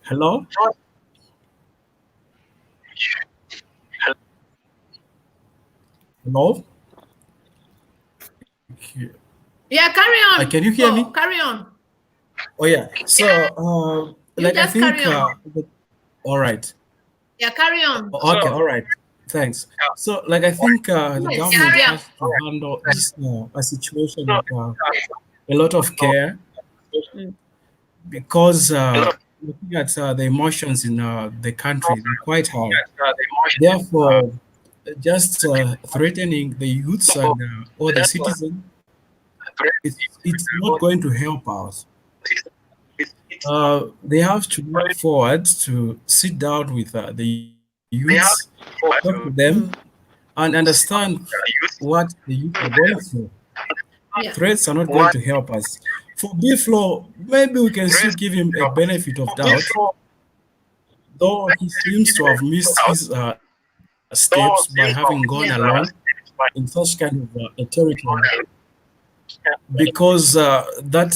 Hello? Hello? Yeah, carry on. Can you hear me? Carry on. Oh, yeah. So, like I think, all right. Yeah, carry on. Okay, all right. Thanks. So, like I think the government has to handle this a situation with a lot of care, because looking at the emotions in the country, they're quite high. Therefore, just threatening the youths and all the citizens, it's not going to help us. They have to move forward to sit down with the youths, talk to them, and understand what the youth are going through. Yeah. Threats are not going to help us. For B-Flow, maybe we can still give him a benefit of doubt, though he seems to have missed his steps by having gone along in such kind of a territory. because that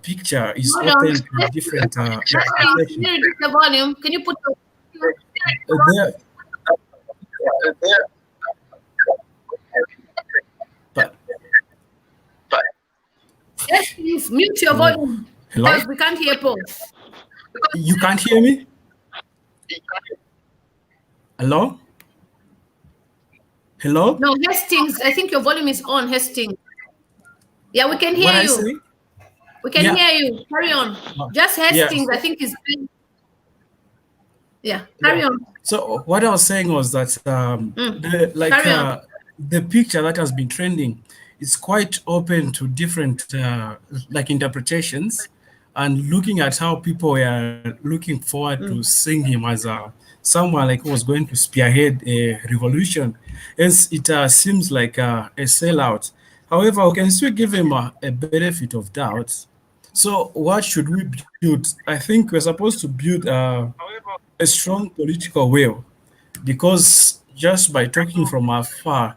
picture is open to different interpretations. Can you reduce the volume? Can you put There, yes, please mute your volume. hello? Because we can't hear Paul. You can't hear me? Hello? Hello? No, Hastings, I think your volume is on, Hastings. Yeah, we can hear What I you. say? We can Yeah. hear you. Carry on. Just Hastings, I think is. Yeah, carry on. So what I was saying was that the picture that has been trending is quite open to different interpretations, and looking at how people were looking forward to seeing him as someone like who was going to spearhead a revolution. Hence, it seems like a sellout. However, we can still give him a benefit of doubt. So what should we build? I think we're supposed to build a strong political will, because just by talking from afar,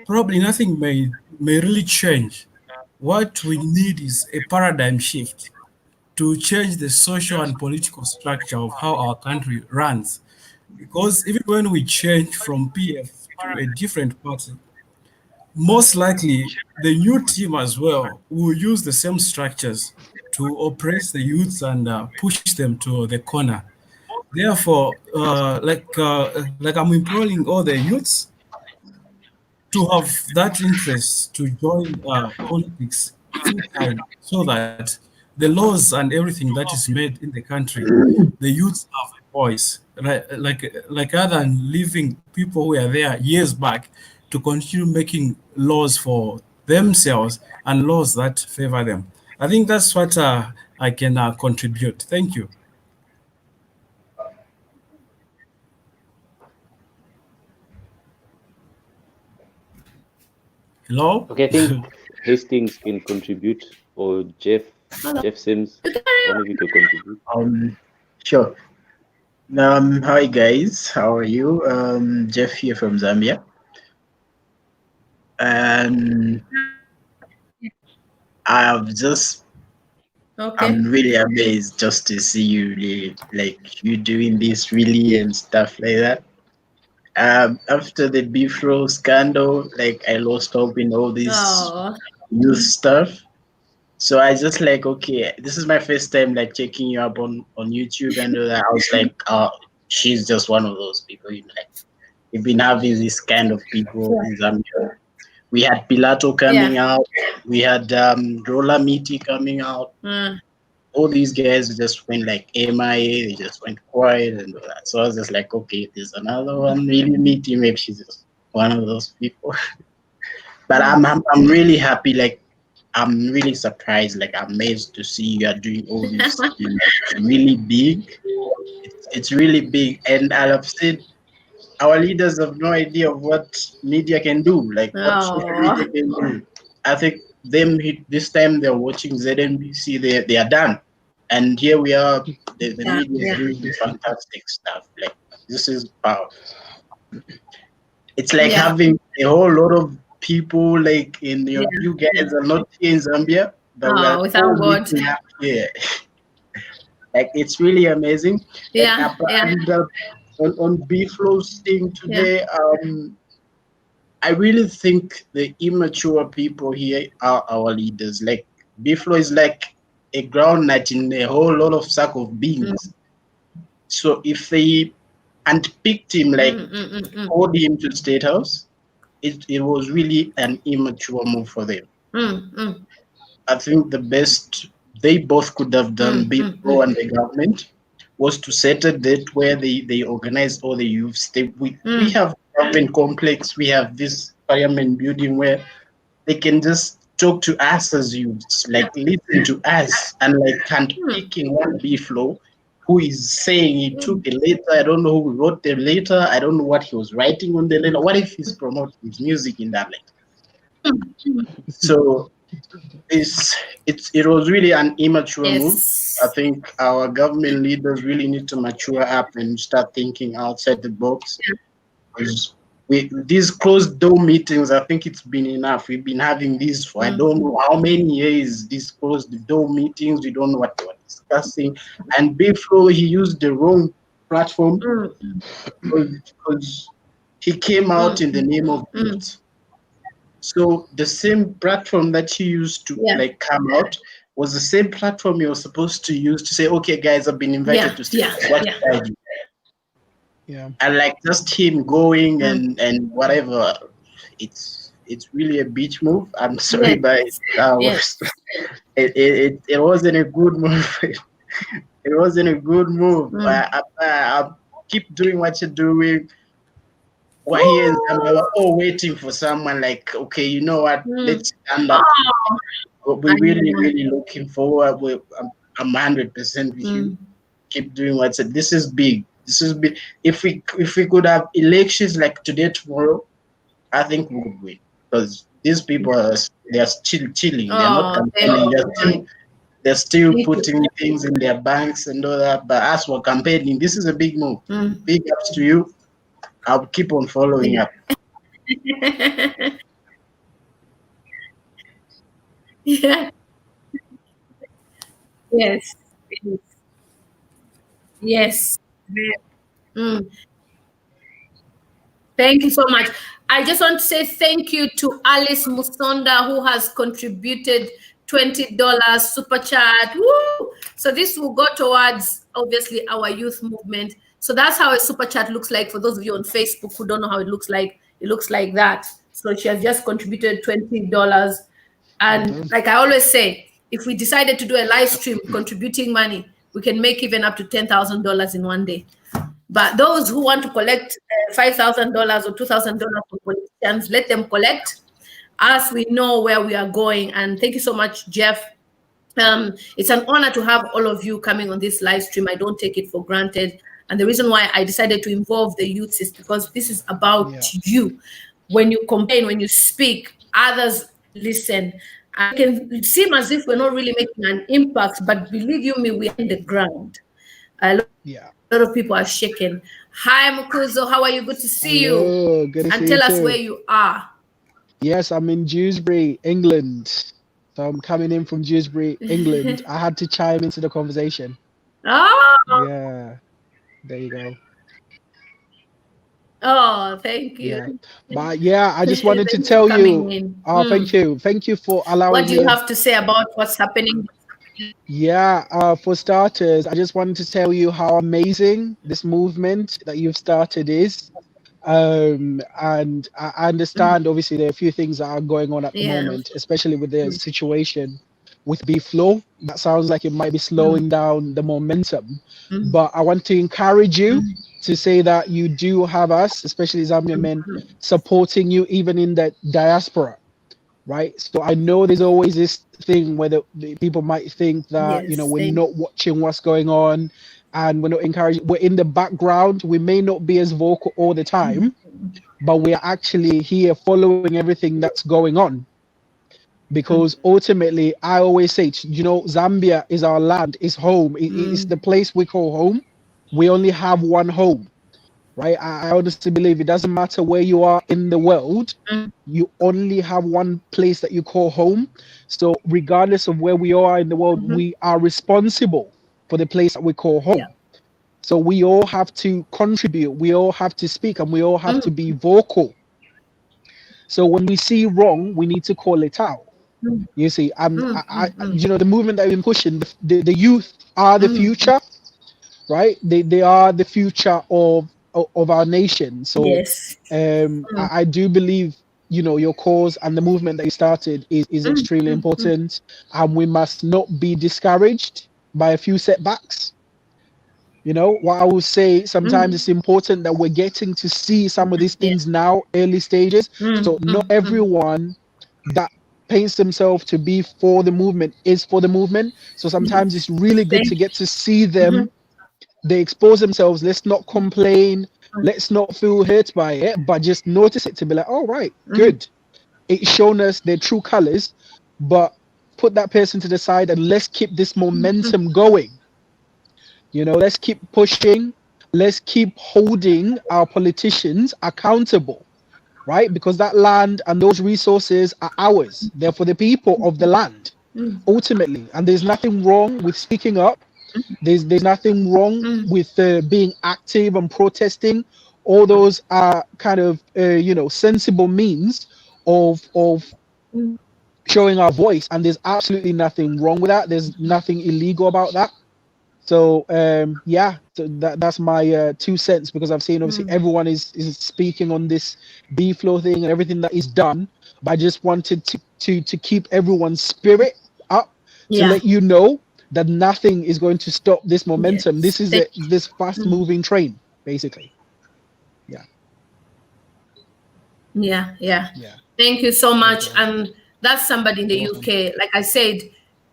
probably nothing may really change. What we need is a paradigm shift to change the social and political structure of how our country runs. Because even when we change from PF to a different party, most likely the new team as well will use the same structures to oppress the youths and push them to the corner. Therefore, like I'm imploring all the youths to have that interest to join politics full time, so that the laws and everything that is made in the country, the youths have a voice, right? Like other than leaving people who were there years back to continue making laws for themselves and laws that favor them. I think that's what I can contribute. Thank you. Hello? Okay, I think Hastings can contribute, or Jeff Sims, one of you can contribute. Sure. Hi guys, how are you? Jeff here from Zambia. And I'm really amazed just to see you really, like, you doing this really and stuff like that. After the beef roll scandal, like, I lost hope in all this youth stuff. So I just like, okay, this is my first time like checking you up on YouTube and all that. I was like, oh, she's just one of those people. Like, we've been having this kind of people in Zambia. We had Pilato coming out. We had Roller Meaty coming out. All these guys just went like MIA. They just went quiet and all that. So I was just like, okay, there's another one really meaty. Maybe she's just one of those people. But I'm really happy. Like, I'm really surprised, like amazed to see you are doing all this. It's really big. It's really big. And I've said our leaders have no idea of what media can do, like what social media can do. I think this time they're watching ZNBC, they are done. And here we are, the media is doing fantastic stuff. Like, this is powerful. It's like having a whole lot of people like in you guys are not here in Zambia, but we are without God. Yeah. Like, it's really amazing. And on B-Flow's thing today, I really think the immature people here are our leaders. Like, B-Flow is like a groundnut in a whole lot of sack of beans. So if they unpicked him, like called him to State House, it was really an immature move for them. I think the best they both could have done, B-Flow and the government, was to set a date where they organized all the youths. We have government complex, we have this parliament building where they can just talk to us as youths, like listen to us, and like handpicking one B-Flow who is saying he took a letter. I don't know who wrote the letter. I don't know what he was writing on the letter. What if he's promoting his music in that letter? So it was really an immature move. I think our government leaders really need to mature up and start thinking outside the box. Because these closed door meetings, I think it's been enough. We've been having these for I don't know how many years, these closed door meetings. We don't know what they were discussing. And before he used the wrong platform because he came out in the name of youth. So the same platform that he used to like come out was the same platform you were supposed to use to say, okay, guys, I've been invited to speak. What should I do? And like just him going and whatever, it's really a bitch move. I'm sorry, but it wasn't a good move. It wasn't a good move. I keep doing what you're doing. We're here in Zambia, we're all waiting for someone like, okay, you know what? Let's stand up. We're really looking forward. I'm 100% with you. Keep doing what's it. This is big. This is big. If we could have elections like today, tomorrow, I think we would win because these people they're still chilling. They're not campaigning. They're still putting things in their banks and all that. But as for campaigning, this is a big move. Big ups to you. I'll keep on following up. Yes. Thank you so much. I just want to say thank you to Alice Musonda, who has contributed $20 super chat. Woo! So this will go towards obviously our youth movement. So that's how a super chat looks like for those of you on Facebook who don't know how it looks like. It looks like that. So she has just contributed $20. And like I always say, if we decided to do a live stream contributing money, we can make even up to $10,000 in one day. But those who want to collect $5,000 or $2,000 from politicians, let them collect, as we know where we are going. And thank you so much, Jeff. It's an honor to have all of you coming on this live stream. I don't take it for granted. And the reason why I decided to involve the youth is because this is about you. When you complain, when you speak, others listen. I can seem as if we're not really making an impact, but believe you me, we're in the ground. A lot of people are shaken. Hi, Mukuzo. How are you? Good to see you. Good to and see tell you us too. where you are. Yes, I'm in Dewsbury, England. So I'm coming in from Dewsbury, England. I had to chime into the conversation. Oh. Yeah. There you go. Oh, thank you. Yeah. But yeah, I just wanted to tell you. Oh, thank you. Thank you for allowing me. What do you have to say about what's happening? Yeah, for starters, I just wanted to tell you how amazing this movement that you've started is. And I understand, obviously, there are a few things that are going on at the moment, especially with the situation with B-Flow. That sounds like it might be slowing down the momentum. But I want to encourage you to say that you do have us, especially Zambian men, supporting you even in the diaspora. Right, so I know there's always this thing where the people might think that we're not watching what's going on, and we're not encouraging. We're in the background. We may not be as vocal all the time, but we are actually here following everything that's going on. Because ultimately, I always say, Zambia is our land, is home. It's the place we call home. We only have one home. Right, I honestly believe it doesn't matter where you are in the world, you only have one place that you call home. So regardless of where we are in the world, we are responsible for the place that we call home. So we all have to contribute, we all have to speak, and we all have to be vocal. So when we see wrong, we need to call it out. You see, the movement that we've been pushing, the youth are the future, right? They are the future of our nation. So I do believe your cause and the movement that you started is extremely important, and we must not be discouraged by a few setbacks. What I will say, sometimes it's important that we're getting to see some of these things now, early stages. So not everyone that paints themselves to be for the movement is for the movement. So sometimes it's really good to get to see them. They expose themselves. Let's not complain. Let's not feel hurt by it, but just notice it to be like, all right, good. It's shown us their true colors, but put that person to the side and let's keep this momentum going. Let's keep pushing. Let's keep holding our politicians accountable. right? Because that land and those resources are ours. They're for the people of the land, ultimately. And there's nothing wrong with speaking up. There's nothing wrong with being active and protesting. All those are kind of sensible means of showing our voice, and there's absolutely nothing wrong with that. There's nothing illegal about that. So yeah, so that's my 2 cents, because I've seen obviously everyone is speaking on this B-flow thing and everything that is done, but I just wanted to keep everyone's spirit up, to let you know that nothing is going to stop this momentum. This is this fast moving train, basically. Yeah. Thank you so much. And that's somebody in the UK. Like I said,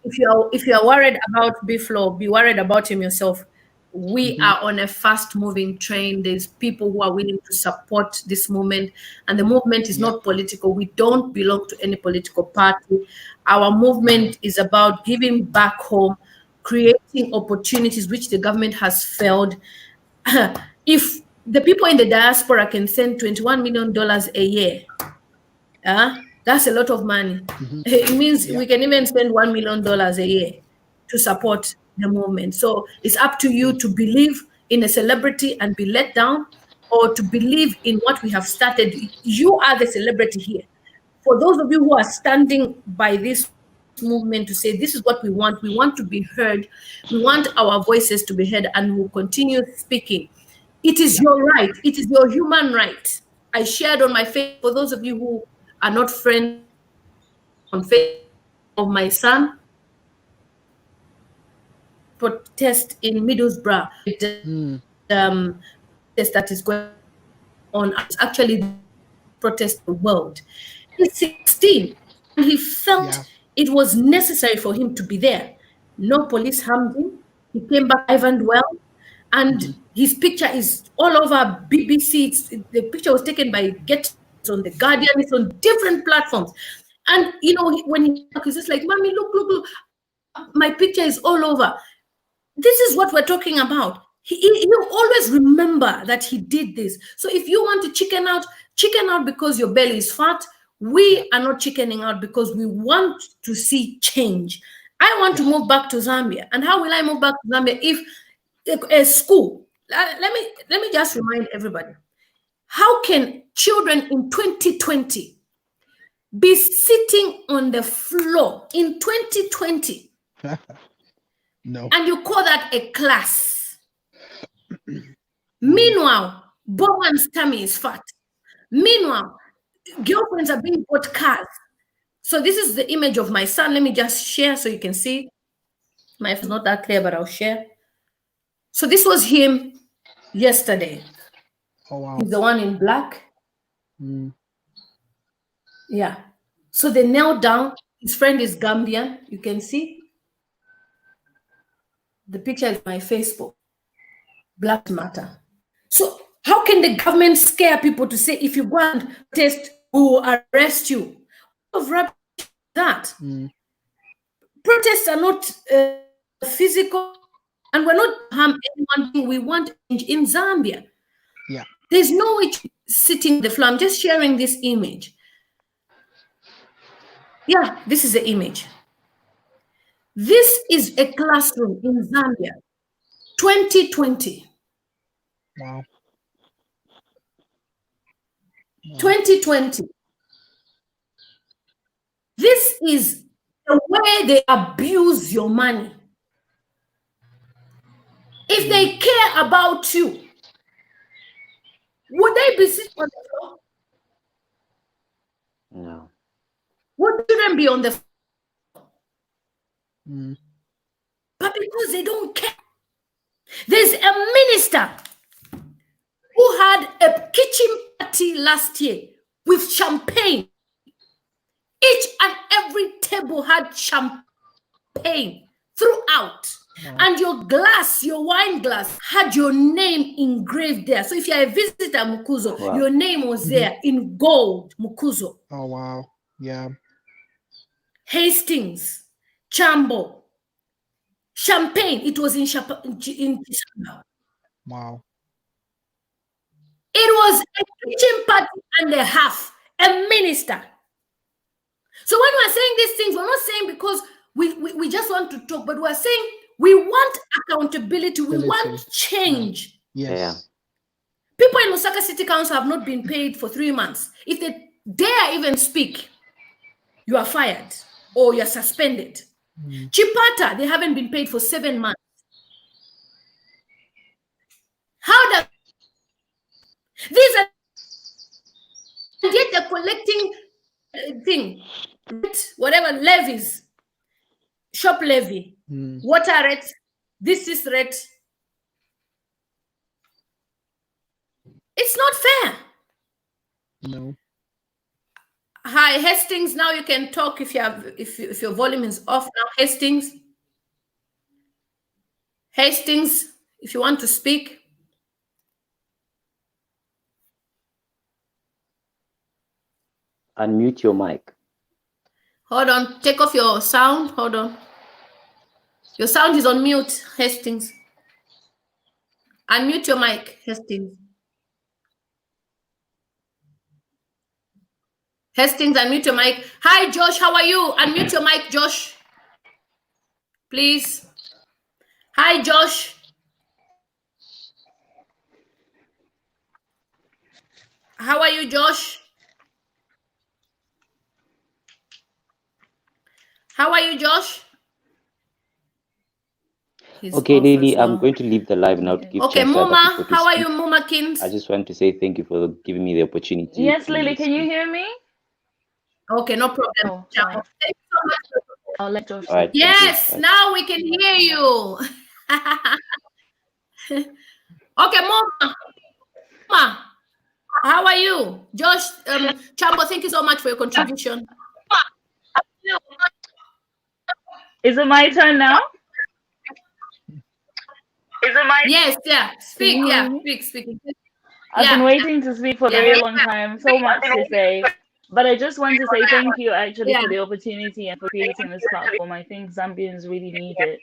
if you are worried about B-flow, be worried about him yourself. We are on a fast moving train. There's people who are willing to support this movement, and the movement is not political. We don't belong to any political party. Our movement is about giving back home, creating opportunities which the government has failed. If the people in the diaspora can send $21 million a year, that's a lot of money. It means we can even spend $1 million a year to support the movement. So it's up to you to believe in a celebrity and be let down, or to believe in what we have started. You are the celebrity here. For those of you who are standing by this movement to say, this is what we want to be heard, we want our voices to be heard, and we'll continue speaking. It is your right. It is your human right. I shared on my Facebook, for those of you who are not friends on Facebook, of my son protest in Middlesbrough. Protest that is going on. It's actually protest the world. He's 16 and he felt it was necessary for him to be there. No police harmed him. He came back alive and well. And his picture is all over BBC. The picture was taken by Get on The Guardian. It's on different platforms. And, you know, when he's just like, Mommy, look, my picture is all over. This is what we're talking about. He'll always remember that he did this. So if you want to chicken out because your belly is fat. We are not chickening out because we want to see change. I want to move back to Zambia. And how will I move back to Zambia if a school? Let me just remind everybody. How can children in 2020 be sitting on the floor in 2020? No. And you call that a class? Meanwhile, Bowman's tummy is fat. Meanwhile, girlfriends are being bought cars. So this is the image of my son. Let me just share so you can see. My face is not that clear, but I'll share. So this was him yesterday. Oh, wow. He's the one in black. Yeah. So they knelt down. His friend is Zambian. You can see. The picture is my Facebook. Black matter. So how can the government scare people to say, if you go and protest, we will arrest you? Of that. Protests are not physical, and we're not harm anyone. We want change in Zambia. Yeah. There's no way sitting on the floor. I'm just sharing this image. Yeah, this is the image. This is a classroom in Zambia, 2020. Wow. 2020. This is the way they abuse your money. If they care about you, would they be sitting on the floor? No. Would children be on the floor? But because they don't care. There's a minister who had a kitchen party last year with champagne. Each and every table had champagne throughout. And your glass, your wine glass, had your name engraved there. So if you're a visitor, Mukuzo, your name was there in gold, Mukuzo. Oh, wow. Yeah. Hastings, Chambo, champagne. It was in December. Wow. It was a kitchen party and a half, a minister. So when we're saying these things, we're not saying because we just want to talk, but we're saying we want accountability, we want change. Yes. Yeah. People in Lusaka City Council have not been paid for 3 months. If they dare even speak, you are fired or you're suspended. Chipata, they haven't been paid for 7 months. How does these are, and yet they're collecting whatever levies, shop levy, water rates, this is rate. It's not fair. No. Hi, Hastings. Now you can talk if you have if your volume is off now. Hastings, if you want to speak. Unmute your mic. Hold on. Take off your sound. Hold on. Your sound is on mute, Hastings. Unmute your mic, Hastings. Hastings, unmute your mic. Hi, Josh. How are you? Unmute your mic, Josh. Please. Hi, Josh. How are you, Josh? How are you, Josh? Okay, Lily, I'm going to leave the live now to give okay, chance to other Muma, people to how are speak. you, Muma Kins? I just want to say thank you for giving me the opportunity. Yes, Lily, can you hear me? Okay, no problem. Oh, sorry. Thank you so much. I'll let Josh. All right, yes, now we can hear you. Okay, Muma. Muma, how are you? Josh, Chambo, thank you so much for your contribution. Is it my turn now? Is it my yes, yeah. Speak, yeah, speak. I've been waiting to speak for a very long time. So much to say. But I just want to say thank you actually for the opportunity and for creating this platform. I think Zambians really need it.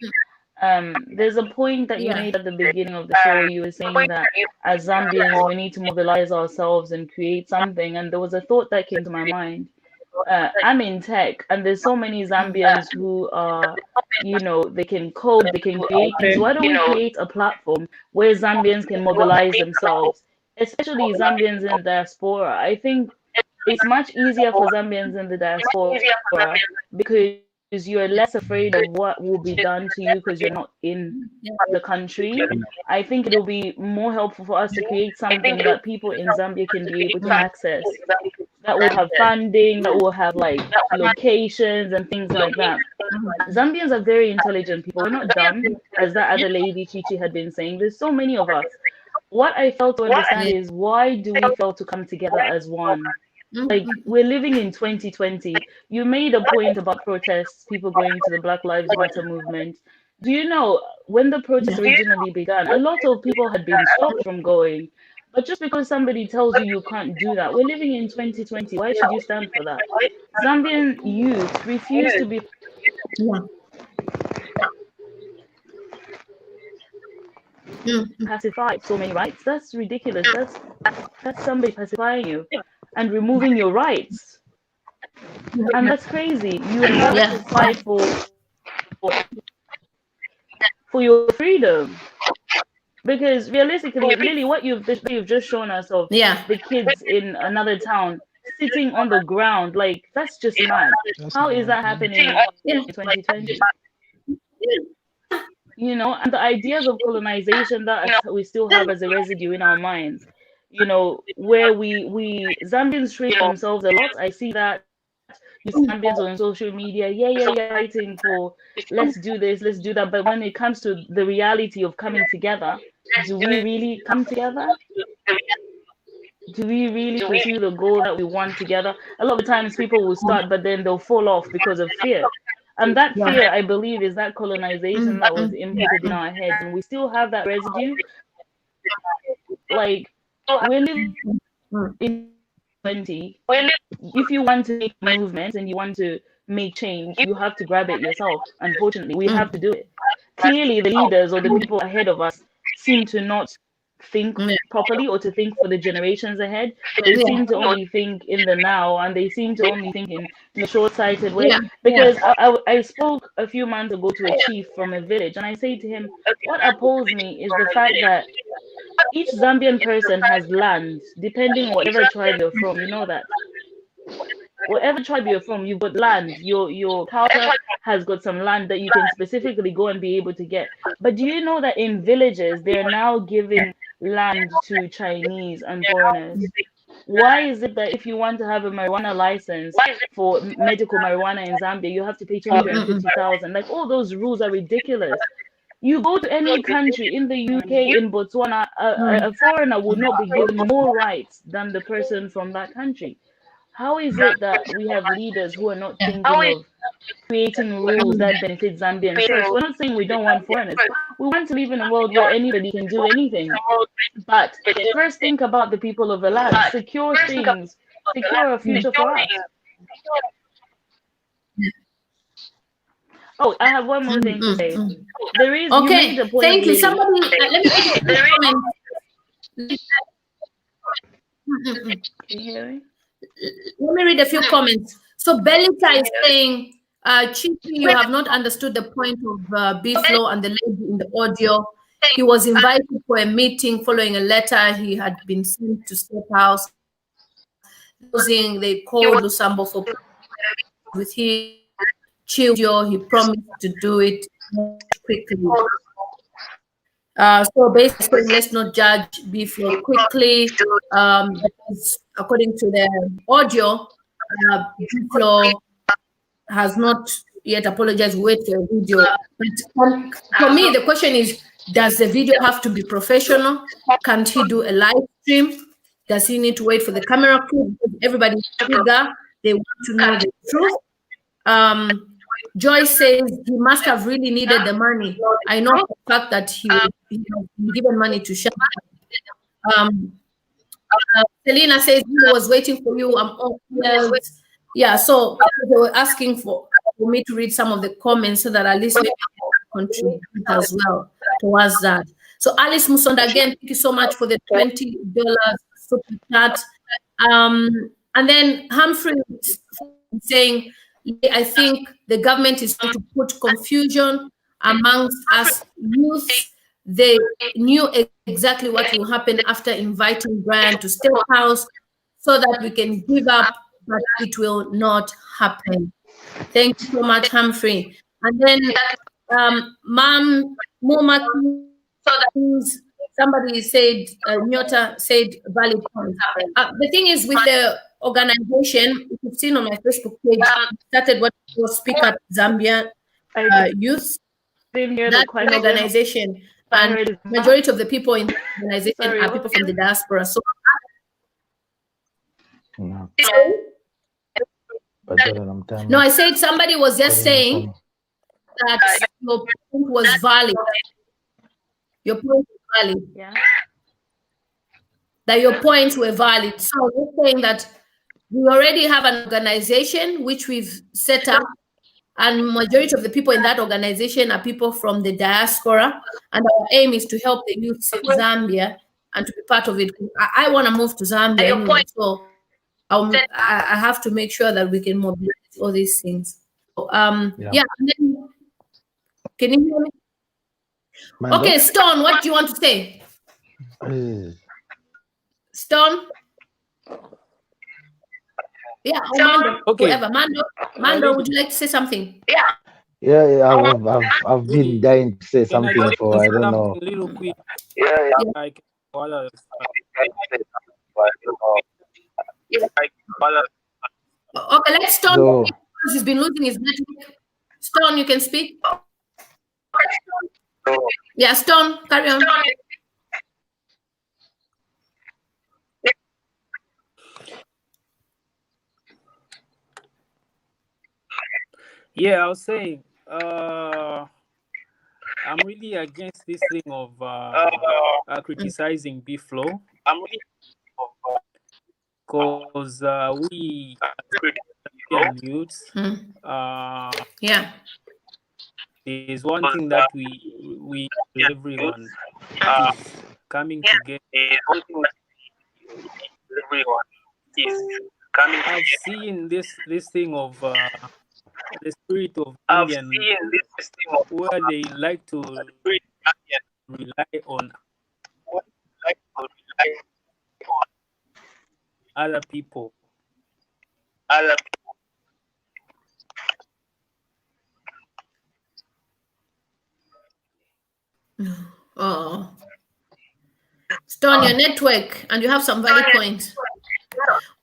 There's a point that you made at the beginning of the show. You were saying that as Zambians, we need to mobilize ourselves and create something. And there was a thought that came to my mind. I'm in tech, and there's so many Zambians who are, they can code, they can create things. Why don't we create a platform where Zambians can mobilize themselves, especially Zambians in the diaspora? I think it's much easier for Zambians in the diaspora because you're less afraid of what will be done to you because you're not in the country. I think it'll be more helpful for us to create something that people in Zambia can be able to access, that will have funding, that will have like locations and things like that. Zambians are very intelligent people. We're not dumb, as that other lady Chichi had been saying. There's so many of us. What I fail to understand is, why do we fail to come together as one? Like, we're living in 2020. You made a point about protests, people going to the Black Lives Matter movement. Do you know, when the protests originally began, a lot of people had been stopped from going. But just because somebody tells you can't do that, we're living in 2020. Why should you stand for that? Zambian youth refuse to be pacified. So many rights. That's ridiculous. That's somebody pacifying you and removing your rights. And that's crazy. You have to fight for your freedom. Because realistically, Lily, what you've just shown us of the kids in another town sitting on the ground, like, that's just mad. How is that happening in 2020? And the ideas of colonization that we still have as a residue in our minds, where we Zambians treat themselves a lot. I see that. You see Zambians on social media, fighting for, let's do this, let's do that. But when it comes to the reality of coming together, do we really come together? Do we really pursue the goal that we want together? A lot of times people will start, but then they'll fall off because of fear. And that fear, I believe, is that colonization that was inputted in our heads. And we still have that residue. Like, we're living in 20. If you want to make movements and you want to make change, you have to grab it yourself. Unfortunately, we have to do it. Clearly, the leaders or the people ahead of us seem to not think properly or to think for the generations ahead. They seem to only think in the now, and they seem to only think in a short-sighted way. Because I spoke a few months ago to a chief from a village, and I say to him, what appalls me is the fact that each Zambian person has land, depending on whatever tribe you're from. You know that. Whatever tribe you're from, you've got land. Your culture has got some land that you can specifically go and be able to get. But do you know that in villages, they're now giving land to Chinese and foreigners? Why is it that if you want to have a marijuana license for medical marijuana in Zambia, you have to pay 250,000? Like, all those rules are ridiculous. You go to any country in the UK, in Botswana, a foreigner will not be given more rights than the person from that country. How is it that we have leaders who are not thinking of creating rules that benefit Zambians first? We're not saying we don't want foreigners. We want to live in a world where anybody can do anything. But first think about the people of the land. Secure things. Secure a future for us. Oh, I have one more thing to say. There is, you made the point. Thank you. Lily. Somebody, let me read a few comments. So Belita is saying, Chief, you have not understood the point of B-Flow and the lady in the audio. He was invited for a meeting following a letter he had been sent to State House. They called Lusambo for with him. He promised to do it quickly. So basically, let's not judge B-Flow quickly. Because according to the audio, B-Flow has not yet apologized. Wait for a video. But for me, the question is, does the video have to be professional? Can't he do a live stream? Does he need to wait for the camera crew? Everybody's eager. They want to know the truth. Joyce says he must have really needed the money. I know the fact that he has been given money to shop. Selena says he was waiting for you. I'm all ears. Yeah, so they were asking for me to read some of the comments so that at least maybe I can contribute as well towards that. So Alice Musonda, again, thank you so much for the $20 super chat. And then Humphrey saying, I think the government is going to put confusion amongst us youths. They knew exactly what will happen after inviting Brian to State House so that we can give up, but it will not happen. Thank you so much, Humphrey. And then somebody said, Nyota said valid point. The thing is with the organization, if you've seen on my Facebook page, started what was Speak Up Zambia Youth. That's an organization, and majority of the people in the organization are people from the diaspora. So, no, I said somebody was just saying that your point was valid. Your point was valid. Yeah. That your points were valid. So we're saying that we already have an organization which we've set up, and majority of the people in that organization are people from the diaspora, and our aim is to help the youth in Zambia and to be part of it. I want to move to Zambia anyway, so I have to make sure that we can mobilize all these things. So, yeah. And then, can you hear me? Okay, Stone, what do you want to say? Stone? Yeah, Mando. Okay. Whoever. Mando, would you like to say something? Yeah, I've been dying to say something for I don't know. A little quick. Like, okay, let's Stone. Because he's been losing his network. Stone, you can speak. Yeah, Stone, carry on. Yeah, I was saying, I'm really against this thing of criticizing B-Flow. Because we youths, yeah, is one thing that we everyone is coming together. I've seen this thing of the spirit of Indian, where they like to rely on other people. Oh, Stone, your network, and you have some valid points.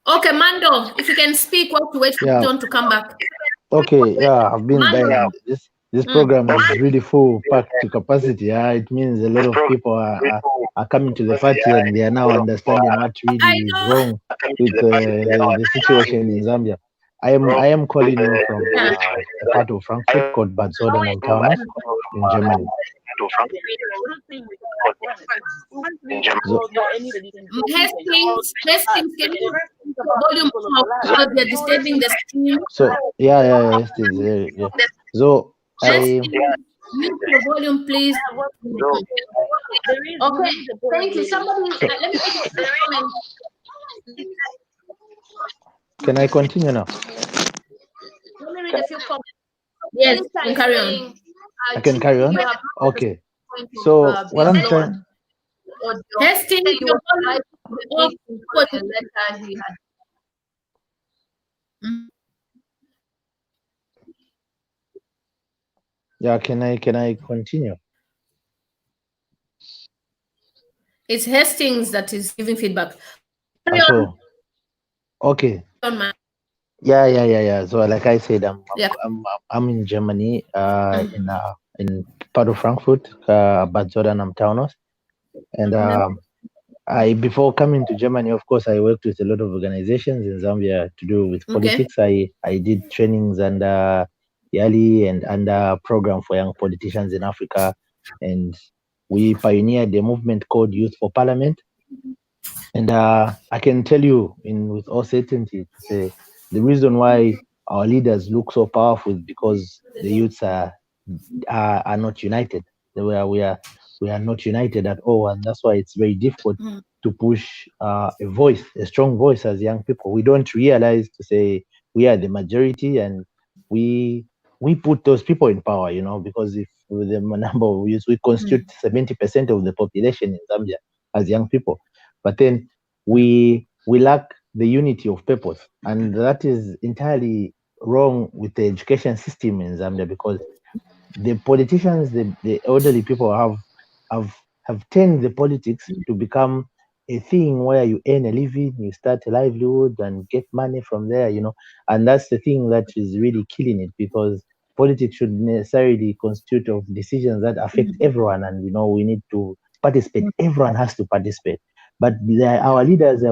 Okay, Mando, if you can speak, while to wait for Stone to come back. Okay, yeah, I've been dying. This program is really full, packed to capacity. Yeah, it means a lot of people are coming to the party and they are now understanding what really is wrong with the situation in Zambia. I am calling you from a part of Frankfurt called Bad Soden am Taunus in Germany. Hastings, can you volume because they're disturbing the stream? So yeah, Hastings, yeah. So mute the volume, please. Okay, thank you. Somebody, let me finish the comment. Can I continue now? Let me read a few comments. Yes, carry on. I can carry on? Okay. So what I'm saying... Hastings, your volume. Yeah, can I continue? It's Hastings that is giving feedback. Okay. Yeah. So like I said, I'm in Germany, in part of Frankfurt, Bad Soden am Taunus. And before coming to Germany, of course, I worked with a lot of organizations in Zambia to do with politics. I did trainings under YALI and under program for young politicians in Africa. And we pioneered a movement called Youth for Parliament. And I can tell you with all certainty to say the reason why our leaders look so powerful is because the youths are not united. We are not united at all, and that's why it's very difficult to push a strong voice as young people. We don't realize to say we are the majority, and we put those people in power, because if with the number of youth, we constitute 70% of the population in Zambia as young people. But then we lack the unity of purpose, and that is entirely wrong with the education system in Zambia, because the politicians, the elderly people have turned the politics to become a thing where you earn a living, you start a livelihood and get money from there, and that's the thing that is really killing it, because politics should necessarily constitute of decisions that affect everyone, and we need to participate. Everyone has to participate. But our leaders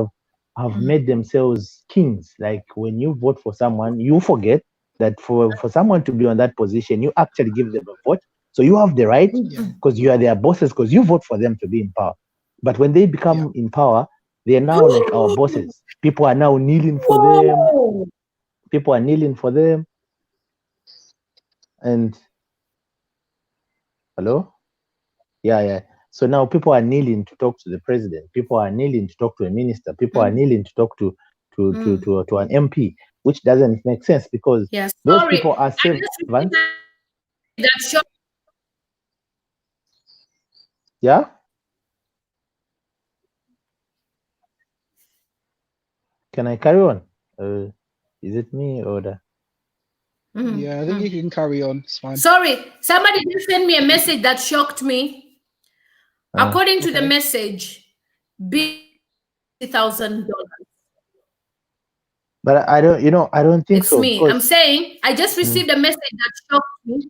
have made themselves kings. Like when you vote for someone, you forget that for someone to be on that position, you actually give them a vote. So you have the right, because you are their bosses, because you vote for them to be in power. But when they become in power, they are now like our bosses. People are now kneeling for them. People are kneeling for them. And hello? Yeah. So now people are kneeling to talk to the president. People are kneeling to talk to a minister. People are kneeling to talk to an MP, which doesn't make sense, because those people are servants. Yeah? Can I carry on? Is it me or the... Yeah, I think you can carry on. It's fine. Sorry, somebody did send me a message that shocked me. According to the message, $1,000. But I don't think so. It's me. I'm saying I just received a message that shocked me.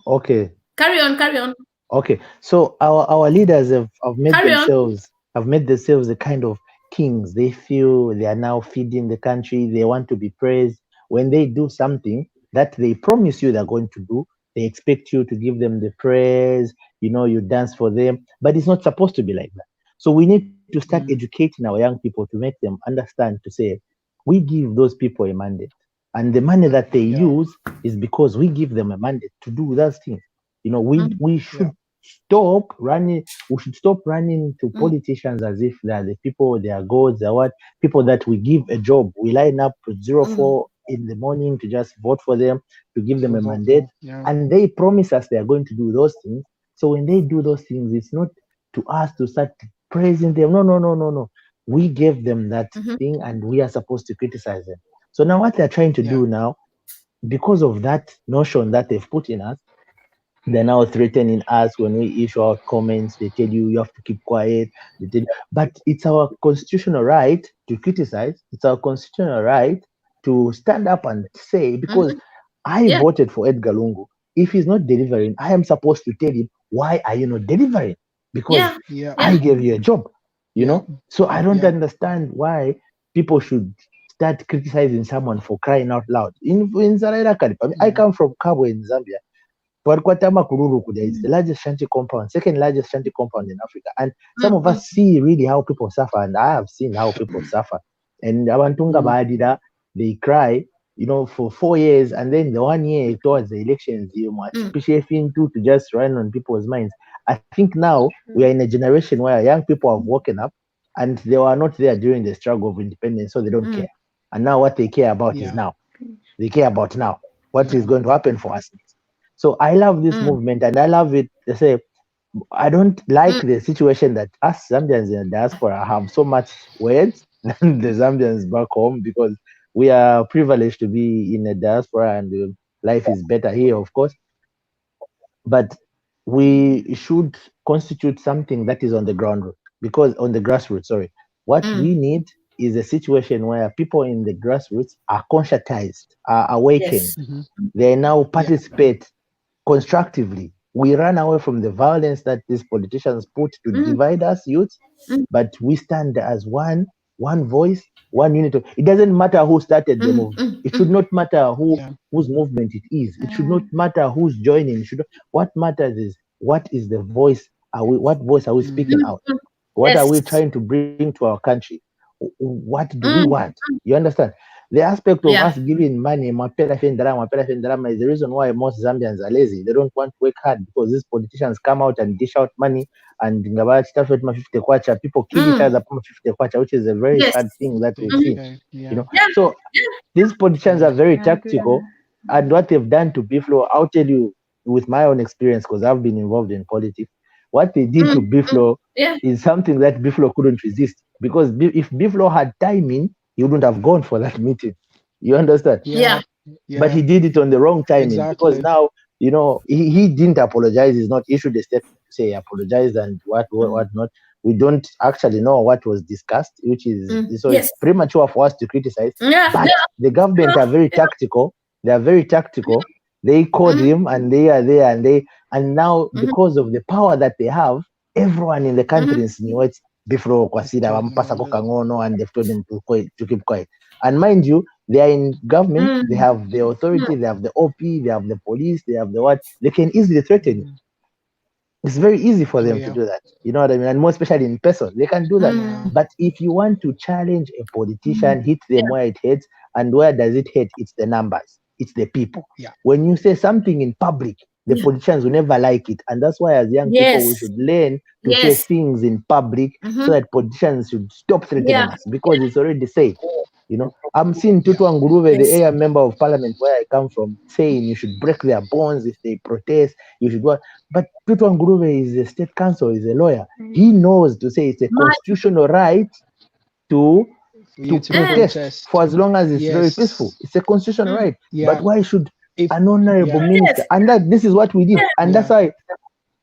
Okay. Carry on. Okay. So our leaders have made themselves a kind of kings. They feel they are now feeding the country. They want to be praised. When they do something that they promise you they're going to do, they expect you to give them the praise, you dance for them, but it's not supposed to be like that. So we need to start educating our young people to make them understand, to say, we give those people a mandate, and the money that they use is because we give them a mandate to do those things. We should stop running. We should stop running to politicians as if they are the people, they are gods, they are what people that we give a job. We line up to 04 in the morning to just vote for them, to give them a mandate, and they promise us they are going to do those things. So when they do those things, it's not to us to start praising them. No. We gave them that thing, and we are supposed to criticize them. So now what they're trying to do now, because of that notion that they've put in us, they're now threatening us when we issue out comments. They tell you have to keep quiet. But it's our constitutional right to criticize. It's our constitutional right to stand up and say, because I voted for Edgar Lungu. If he's not delivering, I am supposed to tell him, why are you not delivering? Because I gave you a job, you know? So I don't understand why people should start criticizing someone for crying out loud. In Zaraira, I come from Kabwe in Zambia. It's the largest shanty compound, second largest shanty compound in Africa. And some of us see really how people suffer, and I have seen how people suffer. And Abantunga Baadida, they cry, you know, for 4 years, and then the 1 year towards the elections, you know, to just run on people's minds. I think now we are in a generation where young people have woken up, and they were not there during the struggle of independence, so they don't care. And now what they care about is now. They care about now. What is going to happen for us? So I love this movement, and I love it. They say, I don't like the situation that us Zambians in the diaspora have so much words than the Zambians back home, because we are privileged to be in the diaspora, and life is better here, of course. But we should constitute something that is on the ground, because on the grassroots, what we need is a situation where people in the grassroots are conscientized, are awakened. They now participate constructively. We run away from the violence that these politicians put to divide us youths, but we stand as one voice, one unit. It doesn't matter who started the movement. It should not matter whose movement it is. It should not matter who's joining. What matters is, what is the voice? What voice are we speaking out? What are we trying to bring to our country? What do we want? You understand? The aspect of us giving money, mapela fendarama is the reason why most Zambians are lazy. They don't want to work hard, because these politicians come out and dish out money, and people kill each other, which is a very sad thing that we've seen. You know, so these politicians are very tactical, and what they've done to Biflo, I'll tell you with my own experience, because I've been involved in politics. What they did to Biflo is something that Biflo couldn't resist, because if Biflo had timing, he wouldn't have gone for that meeting. You understand? But he did it on the wrong timing, because now, you know, he didn't apologize. He's not issued a statement to say he apologized and what not. We don't actually know what was discussed, which is it's premature for us to criticize. But the government are very tactical. They are very tactical. They called him, and they are there, and now because of the power that they have, everyone in the country is before Kwasida Wampasa Kokangono, and they've told them to keep quiet. And mind you, they are in government, they have the authority, they have the OP, they have the police, they have the what, they can easily threaten you. It's very easy for them to do that. You know what I mean? And more especially in person, they can do that. But if you want to challenge a politician, hit them where it hits, and where does it hit? It's the numbers, it's the people. When you say something in public, the politicians will never like it. And that's why as young people, we should learn to say things in public, so that politicians should stop threatening us, because it's already said. You know, I'm seeing Tutu Nguruve, the area member of parliament where I come from, saying you should break their bones if they protest, you should what. But Tutu Nguruve is a state council, is a lawyer. He knows to say it's a constitutional right to protest for as long as it's very peaceful. It's a constitutional right. But why should an honorable minister, and that this is what we did, and that's why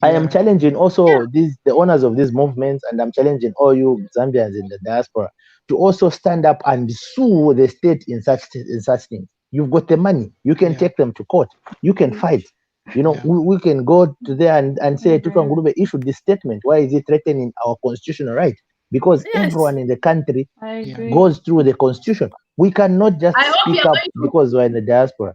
I am challenging also the owners of these movements, and I'm challenging all you Zambians in the diaspora to also stand up and sue the state in such things. You've got the money, you can take them to court, you can fight. You know, we can go to there and say Tutu Nguruve issued this statement. Why is it threatening our constitutional right? Because everyone in the country goes through the constitution. We cannot just speak up because we're in the diaspora.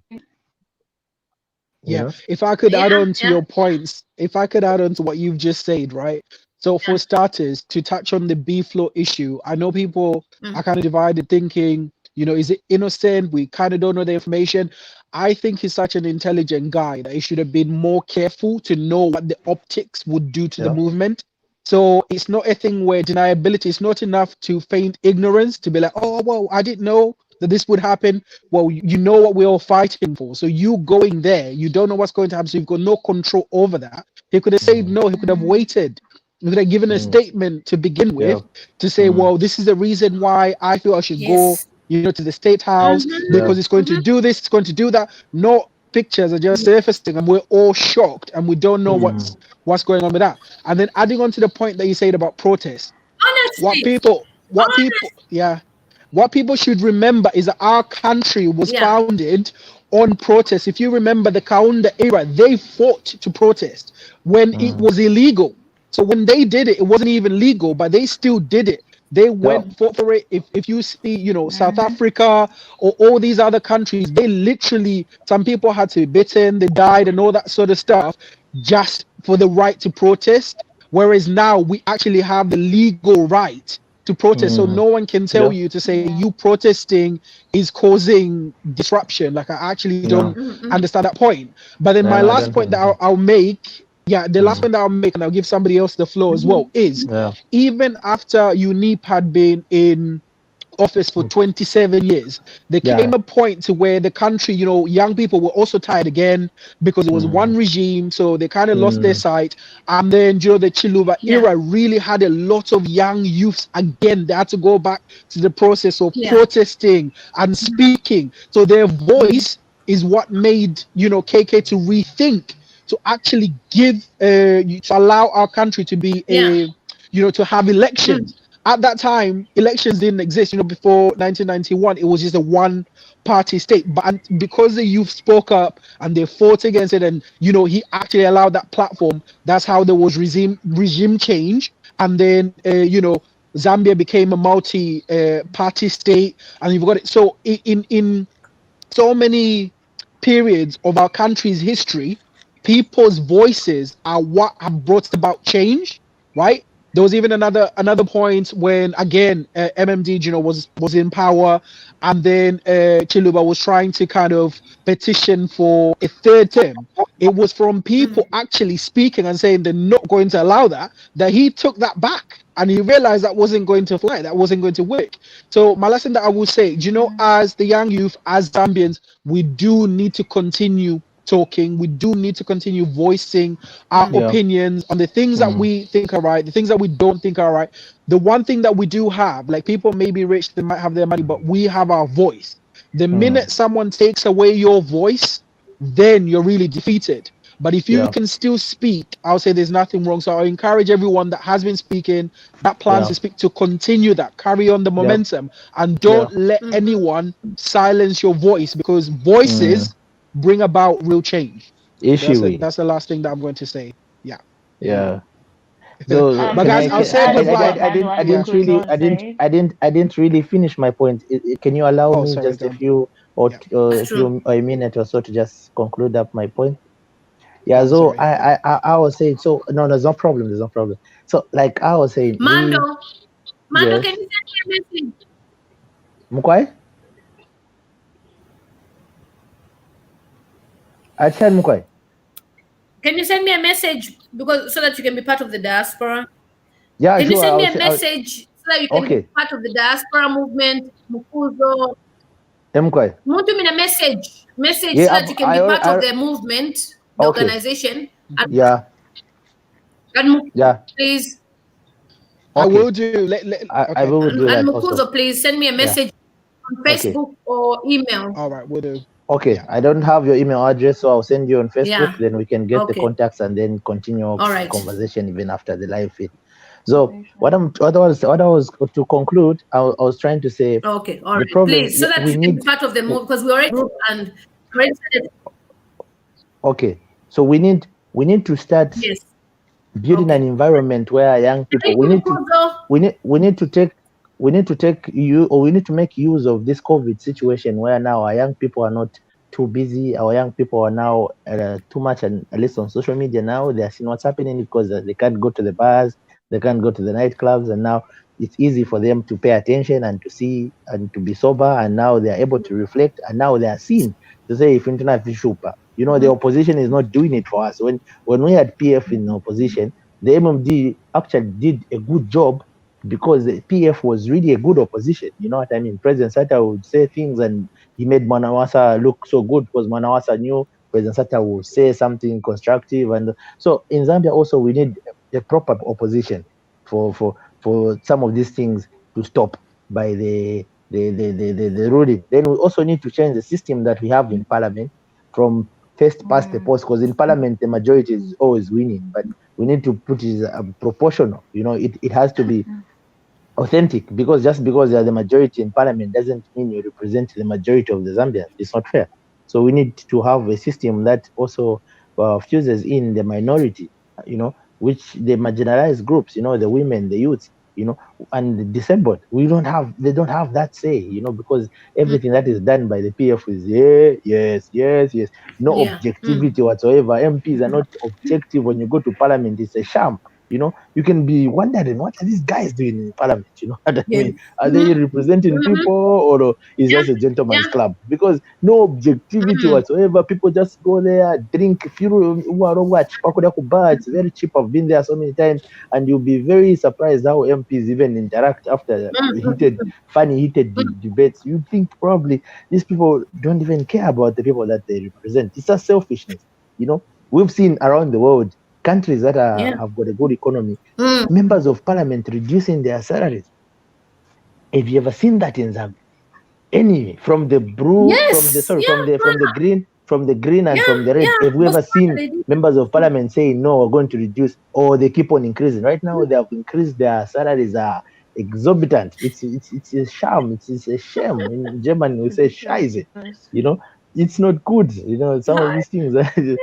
If I could add on to your points, if I could add on to what you've just said, right? So for starters, to touch on the Biflo issue, I know people are kind of divided, thinking, Is it innocent? We kind of don't know the information. I think he's such an intelligent guy that he should have been more careful to know what the optics would do to the movement. So it's not a thing where deniability is not enough to feign ignorance, to be like, oh, well, I didn't know that this would happen. Well, you know what we're all fighting for. So you going there, you don't know what's going to happen. So you've got no control over that. He could have said no, he could have waited. He could have given a statement to begin with to say, well, this is the reason why I feel I should go, to the State House because it's going to do this, it's going to do that. No pictures are just surfacing and we're all shocked and we don't know what's going on with that. And then adding on to the point that you said about protest, what people should remember is that our country was founded on protest. If you remember the Kaunda era, they fought to protest when it was illegal. So when they did it, it wasn't even legal, but they still did it. They went fought for it. If you see, South Africa or all these other countries, they literally, some people had to be bitten, they died and all that sort of stuff just for the right to protest. Whereas now we actually have the legal right to protest. So no one can tell you to say you protesting is causing disruption. Like, I actually don't understand that point. But then my last point that I'll make, the last point that I'll make, and I'll give somebody else the floor as well, is even after UNIP had been in office for 27 years, there came a point to where the country, young people were also tired again because it was one regime, so they kind of lost their sight. And then the Chiluba era really had a lot of young youths again. They had to go back to the process of protesting and speaking. So their voice is what made KK to rethink, to actually give to allow our country to be to have elections. At that time, elections didn't exist. Before 1991, it was just a one-party state. But because the youth spoke up and they fought against it, and he actually allowed that platform, that's how there was regime change. And then Zambia became a multi-party state, and you've got it. So in so many periods of our country's history, people's voices are what have brought about change, right? There was even another point when again MMD was in power, and then Chiluba was trying to kind of petition for a third term. It was from people actually speaking and saying they're not going to allow that he took that back, and he realized that wasn't going to fly, that wasn't going to work. So my lesson that I will say, as the young youth, as Zambians, we do need to continue talking. We do need to continue voicing our opinions on the things that we think are right, the things that we don't think are right. The one thing that we do have, like, people may be rich, they might have their money, but we have our voice. The minute someone takes away your voice, then you're really defeated. But if you can still speak, I'll say there's nothing wrong. So I encourage everyone that has been speaking, that plans to speak, to continue that, carry on the momentum, and don't let anyone silence your voice, because voices bring about real change. That's the last thing that I'm going to say. So, but guys, I'll say I didn't really finish my point. Can you allow me just a few or a minute or so to just conclude up my point? So I was saying, so no, there's no problem. So like I was saying, Mando, can you send me a message? Mukwai? I said Mukwai. Can you send me a message so that you can be part of the diaspora? Yeah, can you send me a message so that you can be part of the diaspora movement? Mukuzo. Mukwai. Muntu me a message so that you can be part of the movement, the organization. And please. I will do. I will do that. And Mukuzo, please send me a message on Facebook or email. All right, we'll do. Okay, I don't have your email address, so I'll send you on Facebook. Then we can get the contacts and then continue our conversation even after the live feed. So what I was to conclude, I was trying to say. Okay, all right. Please, so that you can be part of the move, because we already group and registered. Okay, so we need to start building an environment where young people. We need to make use of this COVID situation where now our young people are not too busy. Our young people are now too much, and at least on social media now, they are seeing what's happening because they can't go to the bars, they can't go to the nightclubs, and now it's easy for them to pay attention and to see and to be sober, and now they are able to reflect, and now they are seen to say if internet is super. The opposition is not doing it for us. When we had PF in opposition, the MMD actually did a good job because the PF was really a good opposition. You know what I mean? President Sata would say things and he made Manawasa look so good because Manawasa knew President Sata would say something constructive. And so in Zambia also we need a proper opposition for some of these things to stop by the ruling. Then we also need to change the system that we have in parliament from first past the post, because in parliament the majority is always winning, but we need to put it proportional. It has to be authentic, because just because you are the majority in parliament doesn't mean you represent the majority of the Zambians. It's not fair. So we need to have a system that also fuses in the minority, which the marginalized groups, the women, the youth, and the disabled. They don't have that say, because everything that is done by the PF is yes, no objectivity whatsoever. MPs are not objective. When you go to parliament, it's a sham. You can be wondering, what are these guys doing in parliament? You know what I mean? Are they representing people, or is just a gentleman's club? Because no objectivity whatsoever. People just go there, drink. If you watch, it's very cheap. I've been there so many times, and you'll be very surprised how MPs even interact after heated debates. You think probably these people don't even care about the people that they represent. It's a selfishness. We've seen around the world countries that have got a good economy, members of parliament reducing their salaries. Have you ever seen that in Zambia? Any from the blue, from the green and from the red? Have we ever seen members of parliament saying no, we're going to reduce, or they keep on increasing? Right now they have increased their salaries are exorbitant. It's a sham. It's a shame. In Germany we say Scheiße. It's not good. Some of these things.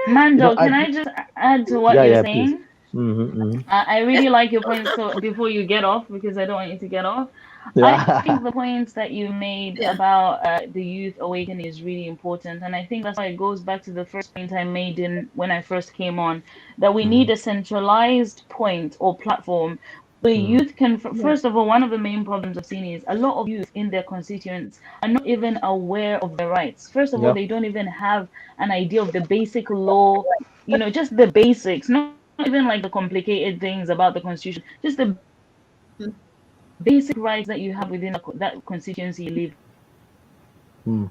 Mando, can I just add to what you're saying? Mm-hmm. I really like your points. So before you get off, because I don't want you to get off, I think the points that you made about the youth awakening is really important, and I think that's why it goes back to the first point I made when I first came on, that we need a centralized point or platform where youth can. First of all, one of the main problems I've seen is a lot of youth in their constituents are not even aware of their rights. First of all, they don't even have an idea of the basic law, just the basics, not even like the complicated things about the constitution, just the basic rights that you have within that constituency you live in.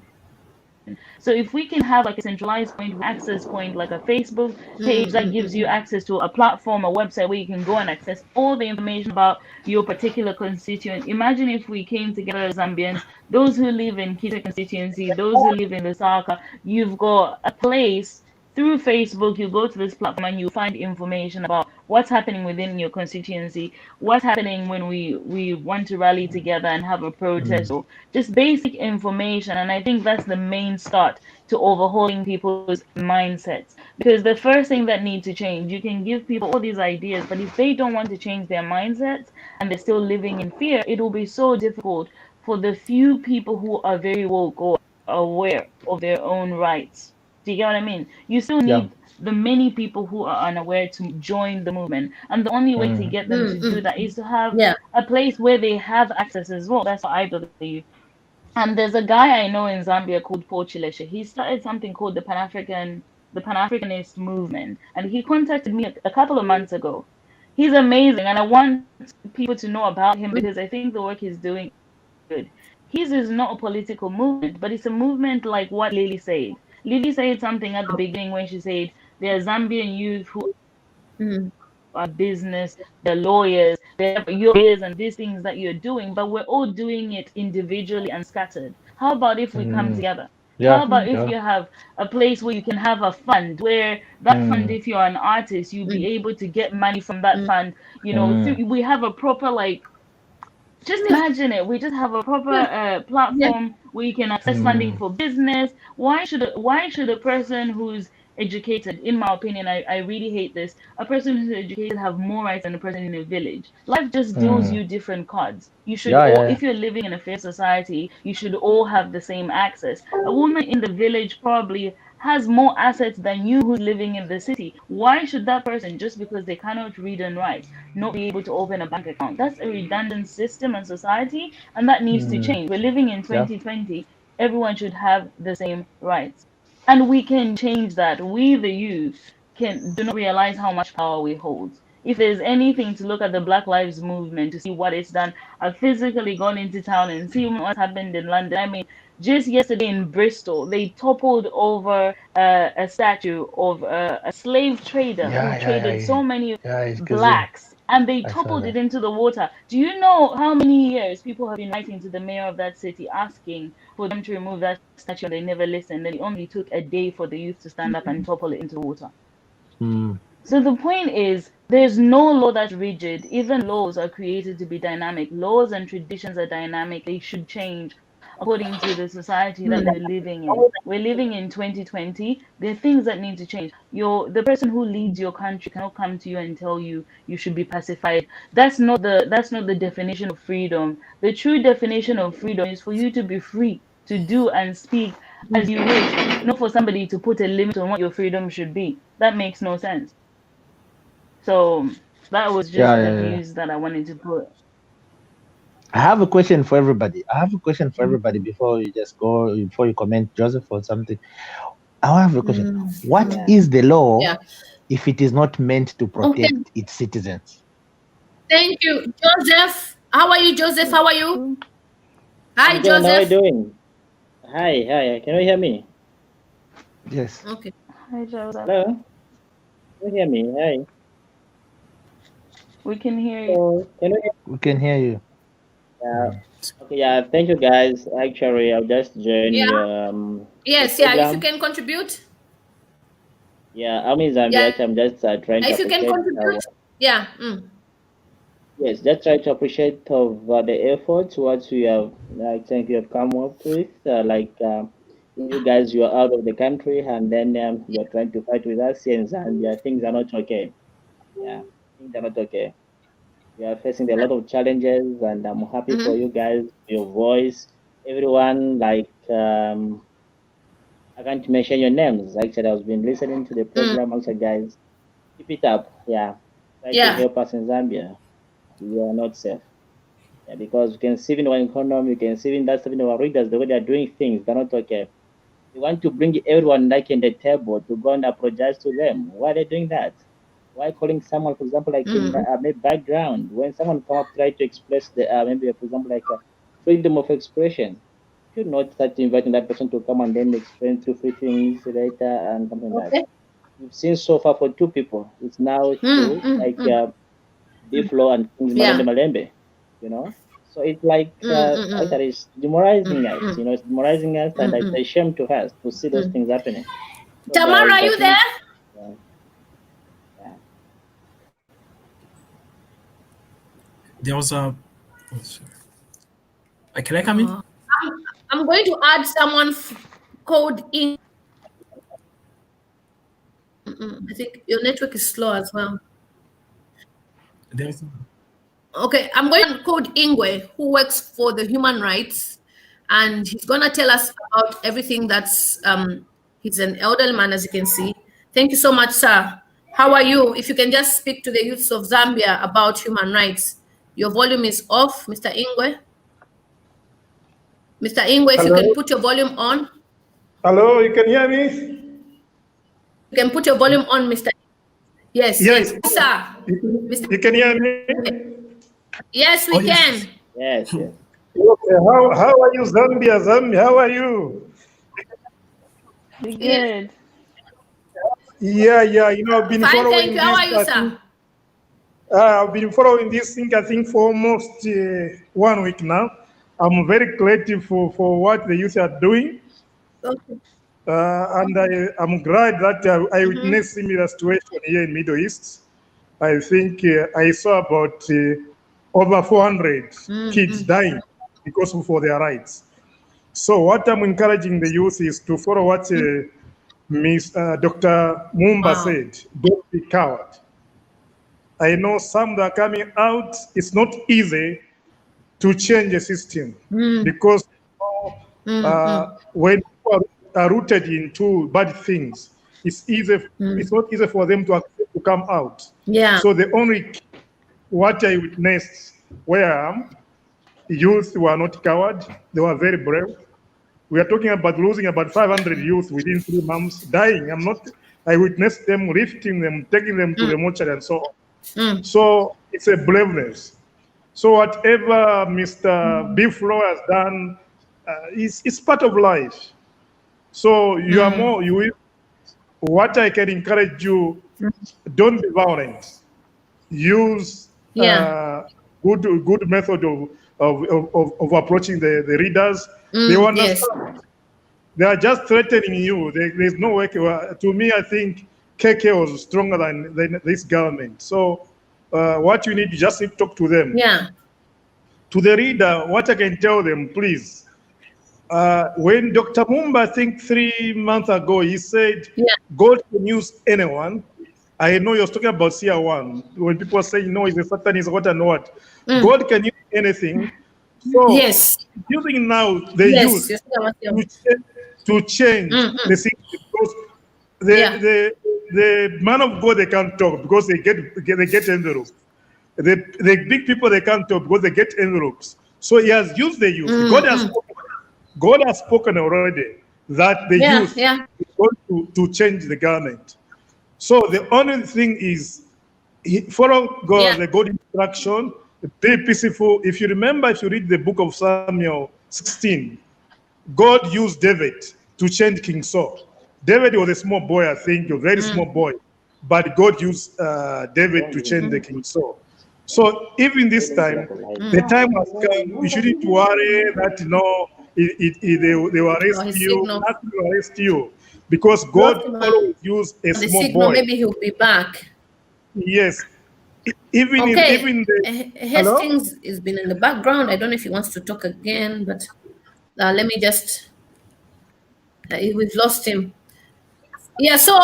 So if we can have like a centralized point, access point, like a Facebook page that gives you access to a platform, a website where you can go and access all the information about your particular constituent. Imagine if we came together as Zambians, those who live in Kita constituency, those who live in Lusaka, you've got a place. Through Facebook, you go to this platform and you find information about what's happening within your constituency, what's happening when we want to rally together and have a protest, or just basic information. And I think that's the main start to overhauling people's mindsets. Because the first thing that needs to change, you can give people all these ideas, but if they don't want to change their mindsets and they're still living in fear, it will be so difficult for the few people who are very woke or aware of their own rights. Do you get what I mean? You still need the many people who are unaware to join the movement. And the only way to get them to do that is to have a place where they have access as well. That's what I believe. And there's a guy I know in Zambia called Paul Chileshe. He started something called the Pan-Africanist movement. And he contacted me a couple of months ago. He's amazing. And I want people to know about him because I think the work he's doing is good. His is not a political movement, but it's a movement like what Lily said. Lily said something at the beginning when she said there are Zambian youth who are business, they're lawyers, they're lawyers and these things that you're doing, but we're all doing it individually and scattered. How about if we come together? How about if you have a place where you can have a fund where that fund, if you're an artist, you'll be able to get money from that fund. We have a proper just imagine it. We just have a proper platform where you can access funding for business. Why should a person who's educated, in my opinion, I really hate this, a person who's educated have more rights than a person in a village? Life just deals you different cards. You should if you're living in a fair society, you should all have the same access. A woman in the village probably has more assets than you who's living in the city. Why should that person, just because they cannot read and write, not be able to open a bank account? That's a redundant system and society, and that needs to change. We're living in 2020. Everyone should have the same rights. And we can change that. We, the youth, do not realize how much power we hold. If there's anything to look at the Black Lives Movement to see what it's done, I've physically gone into town and seen what's happened in London. I mean, just yesterday in Bristol, they toppled over a statue of a slave trader who traded so many blacks, and they toppled it into the water. Do you know how many years people have been writing to the mayor of that city asking for them to remove that statue, and they never listened? And it only took a day for the youth to stand up and topple it into the water. So the point is, there's no law that's rigid. Even laws are created to be dynamic. Laws and traditions are dynamic. They should change according to the society that we're living in. We're living in 2020. There are things that need to change. The person who leads your country cannot come to you and tell you you should be pacified. That's not the definition of freedom. The true definition of freedom is for you to be free to do and speak as you wish, not for somebody to put a limit on what your freedom should be. That makes no sense. So that was just the views that I wanted to put. I have a question for everybody. Before you just go, before you comment, Joseph, or something. I have a question. What is the law if it is not meant to protect its citizens? Thank you, Joseph. How are you, Joseph? How are you? Hi, Joseph. How are you doing? Hi. Can you hear me? Yes. Okay. Hi, Joseph. Hello. Can you hear me? Hi. We can hear you. We can hear you. Yeah. Okay. Yeah. Thank you, guys. Actually, I'll just join you. Yes. Yeah. If you can contribute. Yeah. I'm in Zambia. I'm just trying to. If you can contribute. Yeah. Yes. Just try to appreciate of the efforts what you have. I think you have come up with. You guys, you are out of the country, and then you are trying to fight with us here in Zambia. Things are not okay. Yeah. Things are not okay. We are facing a lot of challenges, and I'm happy for you guys, your voice, everyone. I can't mention your names. Actually, I've been listening to the program. Also, guys, keep it up. Yeah, try to help us in Zambia. We are not safe. Yeah, because we can see in our economy, we can see in that in our readers the way they are doing things. They're not okay. We want to bring everyone in the table to go and apologize to them. Why are they doing that? Why calling someone, for example, in a background, when someone come up try to express the maybe, for example, freedom of expression, you should not start inviting that person to come and then explain 2 3 things later and something like that. We've seen so far for 2 people. It's now 2, Biflo and Malembe, you know. So it's actually it's demoralizing us, it's demoralizing us, and it's a shame to us to see those things happening. So Tamara, are you there? There was a. Oh, sorry. Can I come in? I'm going to add someone called in. I think your network is slow as well. Okay, I'm going to code Ingwe, who works for the human rights, and he's going to tell us about everything that's. He's an elderly man, as you can see. Thank you so much, sir. How are you? If you can just speak to the youths of Zambia about human rights. Your volume is off, Mr. Ingwe. Mr. Ingwe, if you can put your volume on. Hello, you can hear me? You can put your volume on, Mr. Yes, sir. You can hear me? Yes, we can. Yes. Okay, how are you, Zambia? Zambia, how are you? Good. Yeah, I've been following thank you. How are you, sir? I've been following this thing, I think, for almost 1 week now. I'm very grateful for what the youth are doing. Okay. And I'm glad that I witnessed similar situation here in Middle East. I think I saw about over 400 kids dying because for their rights. So what I'm encouraging the youth is to follow what Dr. Mumba said, don't be coward. I know some that are coming out, it's not easy to change a system because when people are rooted into bad things, it's easy. It's not easy for them to come out. Yeah. So the only what I witnessed where I am, youth were not coward. They were very brave. We are talking about losing about 500 youth within 3 months, dying. I witnessed them lifting them, taking them to the mortuary and so on. So it's a braveness. So whatever Mr. Biflo has done, it's part of life. So you are more, what I can encourage you, don't be violent. Use good method of approaching the readers. They understand. They are just threatening you. There's no way. To me, I think KK was stronger than this government. So what you need, you just need to talk to them. Yeah. To the reader, what I can tell them, please. When Dr. Mumba, I think 3 months ago, he said, God can use anyone. I know you're talking about CR1. When people are saying, no, it's a Satanist, what and what. God can use anything. So using now the youth to change the thing, because the man of God, they can't talk because they get envelopes. The big people, they can't talk because they get envelopes. So he has used the youth. God has spoken already that the youth is going to change the government. So the only thing is follow God, the God instruction, be peaceful. If you remember, if you read the book of Samuel 16, God used David to change King Saul. David was a small boy, I think, a very small boy, but God used David to change the King Saul. So even this time, the time has come. You shouldn't worry that they will arrest you. Nothing will arrest you, because God always used a small boy. Maybe he'll be back. Yes. Even Hastings has been in the background. I don't know if he wants to talk again, but let me just. We've lost him. Yeah. So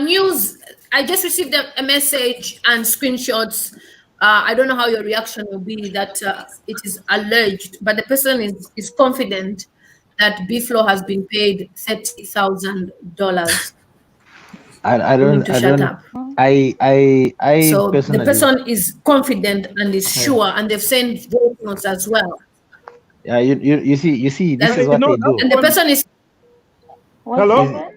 news. I just received a message and screenshots. I don't know how your reaction will be that it is alleged, but the person is confident that Biflo has been paid $30,000. I don't. So personally, the person is confident and is sure, and they've sent voice notes as well. Yeah, you see, this is what they do. And the person is. Hello.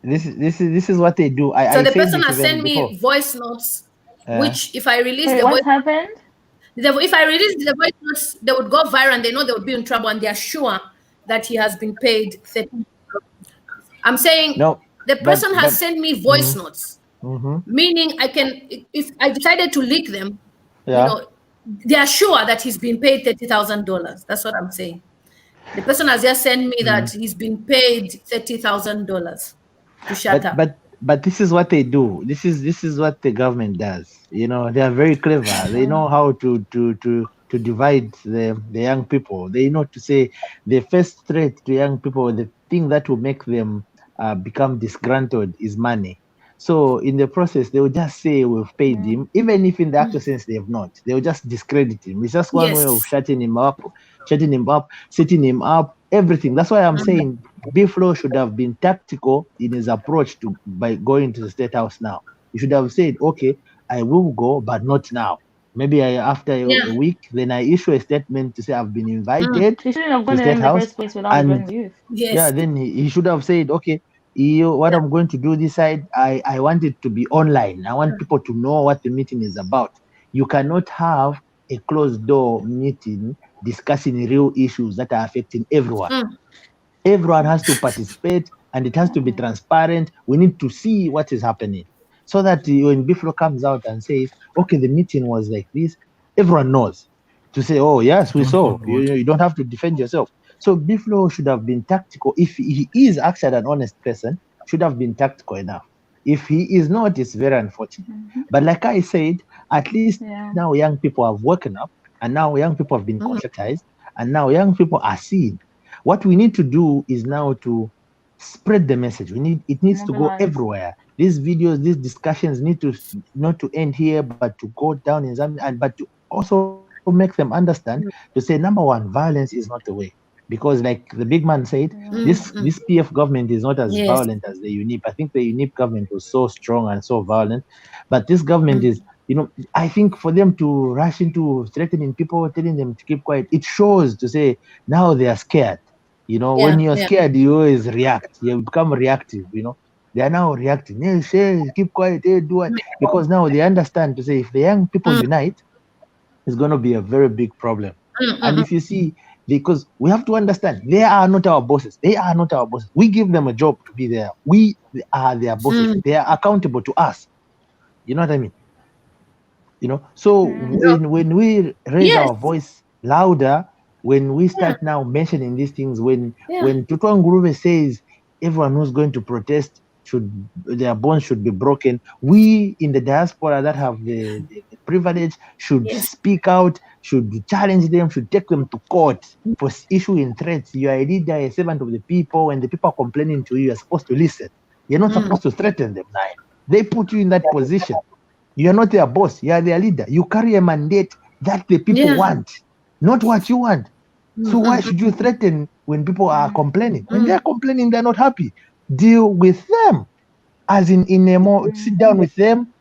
This is what they do. So the person has sent me voice notes, which if I release the voice, if I release the voice notes, they would go viral, and they know they would be in trouble, and they are sure that he has been paid. I'm saying the person has sent me voice notes, meaning I can, if I decided to leak them, they are sure that he's been paid $30,000. That's what I'm saying. The person has just sent me that he's been paid $30,000 to shut up. But this is what they do. This is what the government does. They are very clever. They know how to divide the young people. They know to say the first threat to young people, the thing that will make them become disgruntled is money. So in the process, they will just say we've paid him, even if in the actual sense they have not. They will just discredit him. It's just one way of shutting him up, setting him up, everything. That's why I'm saying Biflo should have been tactical in his approach by going to the State House now. He should have said, okay, I will go, but not now. Maybe after a week, then I issue a statement to say I've been invited to the State House. And then he should have said, okay, what I'm going to do this side, I want it to be online. I want people to know what the meeting is about. You cannot have a closed door meeting discussing real issues that are affecting everyone. Everyone has to participate, and it has to be transparent. We need to see what is happening, so that when Biflo comes out and says, okay, the meeting was like this, everyone knows to say, oh yes, we saw. You don't have to defend yourself. So Biflo should have been tactical. If he is actually an honest person, should have been tactical enough. If he is not, it's very unfortunate. But like I said, at least now young people have woken up, and now young people have been conscientized, and now young people are seeing. What we need to do is now to spread the message. It needs to go everywhere. These videos, these discussions need to not to end here, but to go down in Zambia, but to also make them understand to say, number one, violence is not the way. because like the big man said, this PF government is not as violent as the UNIP. I think the UNIP government was so strong and so violent, but this government is, you know, I think for them to rush into threatening people, telling them to keep quiet, it shows to say now they are scared. You know, when you're scared, you always react. You become reactive, you know. They are now reacting. Hey, say, keep quiet, hey, do it. Because now they understand to say if the young people unite, it's going to be a very big problem. And if you see, because we have to understand, they are not our bosses. They are not our bosses. We give them a job to be there. We are their bosses. They are accountable to us. You know what I mean? You know, so when we raise our voice louder, when we start now mentioning these things, when Tutu Nguruve says everyone who's going to protest their bones should be broken, we in the diaspora that have the privilege should speak out, should challenge them, should take them to court for issuing threats. You are a leader, a servant of the people, and the people are complaining to you, you're supposed to listen. You're not supposed to threaten them now. They put you in that position. You are not their boss, you are their leader. You carry a mandate that the people want, not what you want. So why should you threaten when people are complaining? When they're complaining, they're not happy. Deal with them. As in a more, sit down with them,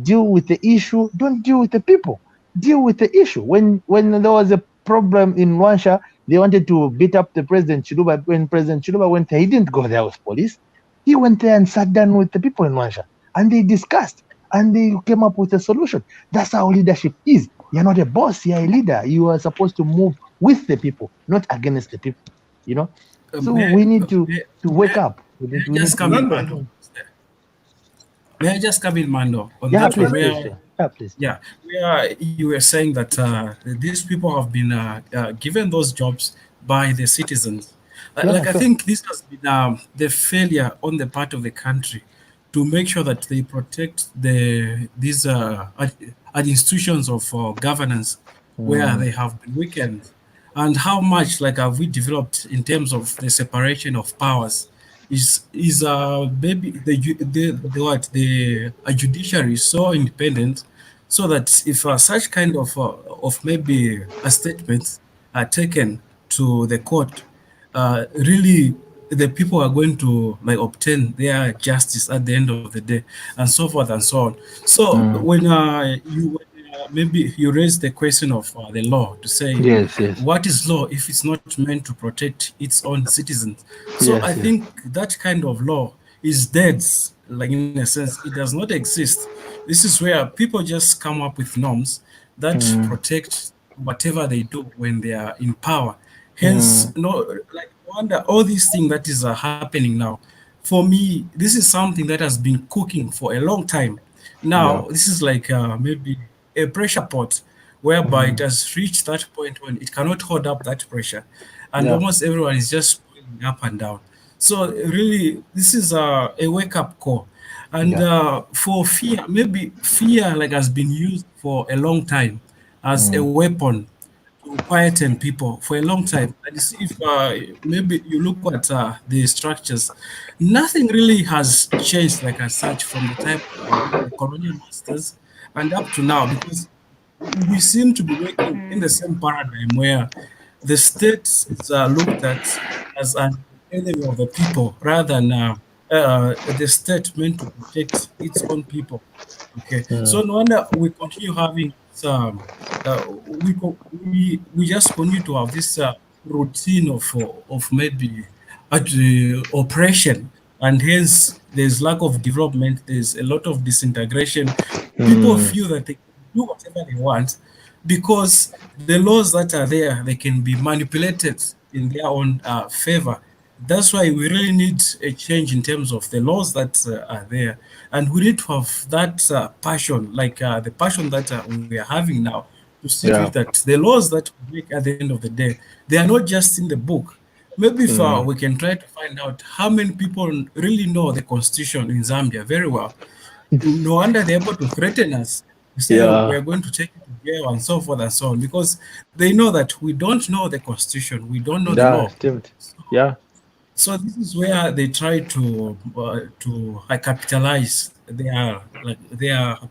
deal with the issue. Don't deal with the people. Deal with the issue. When there was a problem in Rwanda, they wanted to beat up the President Chiluba. When President Chiluba went there, he didn't go there with police. He went there and sat down with the people in Rwanda. And they discussed. And they came up with a solution. That's how leadership is. You're not a boss, you're a leader. You are supposed to move with the people, not against the people. You know? So we need to wake up. May I just come in, Mando? On that please, one, please. Yeah, where you were saying that these people have been given those jobs by the citizens. I think this has been the failure on the part of the country to make sure that they protect these institutions of governance where they have been weakened, and how much have we developed in terms of the separation of powers is maybe the judiciary is so independent, so that if such kind of maybe a statements are taken to the court, really the people are going to obtain their justice at the end of the day, and so forth and so on. So when maybe you raise the question of the law to say what is law if it's not meant to protect its own citizens? So I think that kind of law is dead, in a sense. It does not exist. This is where people just come up with norms that protect whatever they do when they are in power. Hence, wonder all these things that is happening now. For me, this is something that has been cooking for a long time. Now, this is maybe a pressure pot whereby it has reached that point when it cannot hold up that pressure, and almost everyone is just going up and down. So really, this is a wake-up call. And for fear, maybe fear has been used for a long time as a weapon to quieten people for a long time. And if maybe you look at the structures, nothing really has changed as such from the time of the colonial masters and up to now, because we seem to be working in the same paradigm where the state is looked at as an enemy of the people rather than the state meant to protect its own people. Okay, so no wonder we continue having we just continue to have this routine of maybe oppression, and hence there's lack of development. There's a lot of disintegration. People feel that they can do whatever they want because the laws that are there, they can be manipulated in their own favor. That's why we really need a change in terms of the laws that are there. And we need to have that passion, the passion that we are having now, to see to it that the laws that we make at the end of the day, they are not just in the book. Maybe if we can try to find out how many people really know the constitution in Zambia very well, no wonder they're able to threaten us. Say we're going to take it to jail and so forth and so on, because they know that we don't know the constitution, we don't know the law. So this is where they try to capitalize their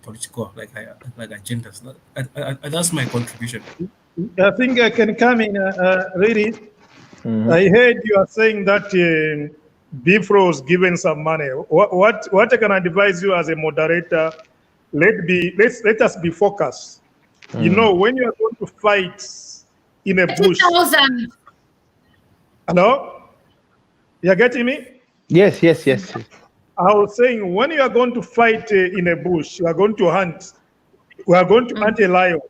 political agendas. That's my contribution. I think I can come in really. I heard you are saying that Bifro was given some money. What I can advise you as a moderator, let us be focused. You know, when you are going to fight in a bush. 30,000. Hello? You are getting me? Yes. I was saying, when you are going to fight in a bush, you are going to hunt. We are going to hunt a lion.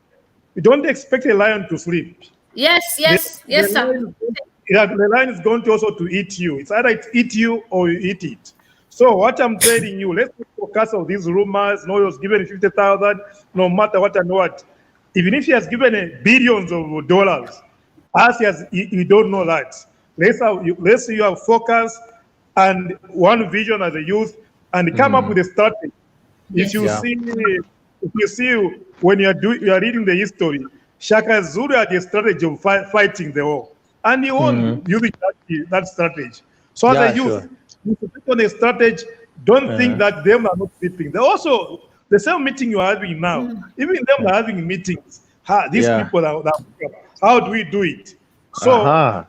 You don't expect a lion to sleep. Yes, sir. The lion is going to also to eat you. It's either it eat you or you eat it. So what I'm telling you, let's focus on these rumors. No, he was given 50,000, no matter what and what. Even if he has given billions of dollars, you don't know that. Let's see your focus and one vision as a youth, and come up with a strategy. If you see when you are reading the history, Shaka Zulu had a strategy of fighting the war, and he won using that strategy. So as a youth, you put on a strategy. Don't think that them are not sleeping. They also the same meeting you are having now. Even them are having meetings. These people are. How do we do it? So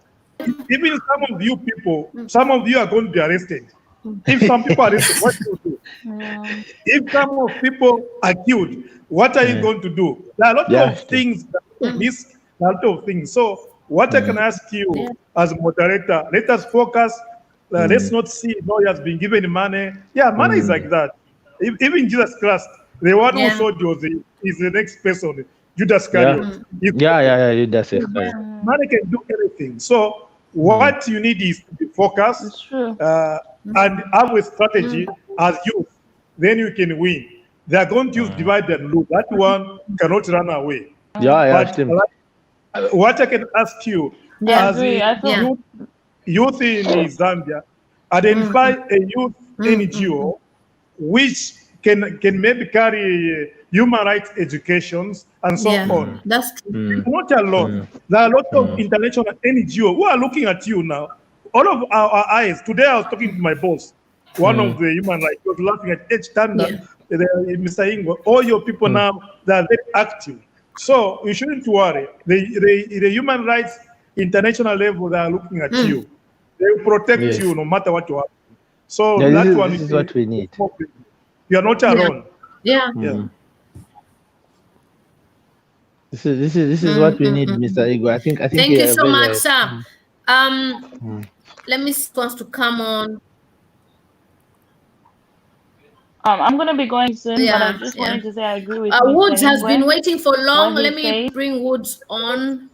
even some of you people, some of you are going to be arrested. If some people are arrested, what do you do? If some of people are killed, what are you going to do? There are a lot of things that a lot of things. So what I can ask you as a moderator, let us focus. Let's not see he has been given money. Yeah, money is like that. Even Jesus Christ, the one who sold you is the next person, Judas Iscariot. Judas Iscariot. Money can do anything. So what you need is to be focused and have a strategy as youth. Then you can win. They are going to use divide and rule. That one cannot run away. What I can ask you as youth in Zambia, identify a youth NGO which can maybe carry human rights educations and so on. That's true. Not alone. There are a lot of international NGO who are looking at you now. All of our eyes. Today I was talking to my boss, one of the human rights. He was laughing at each standard. Mr. Ingo, all your people now, they are very active. So you shouldn't worry. The human rights international level, they are looking at you. They will protect you no matter what you have. So this is what we need. You are not alone. This is what we need, Mr. Igwe. I think. Thank you so much, sir. Let me see who wants to come on. I'm gonna be going soon, but I just wanted to say I agree with Woods has Ingwe. been waiting for long. Let me bring Woods on.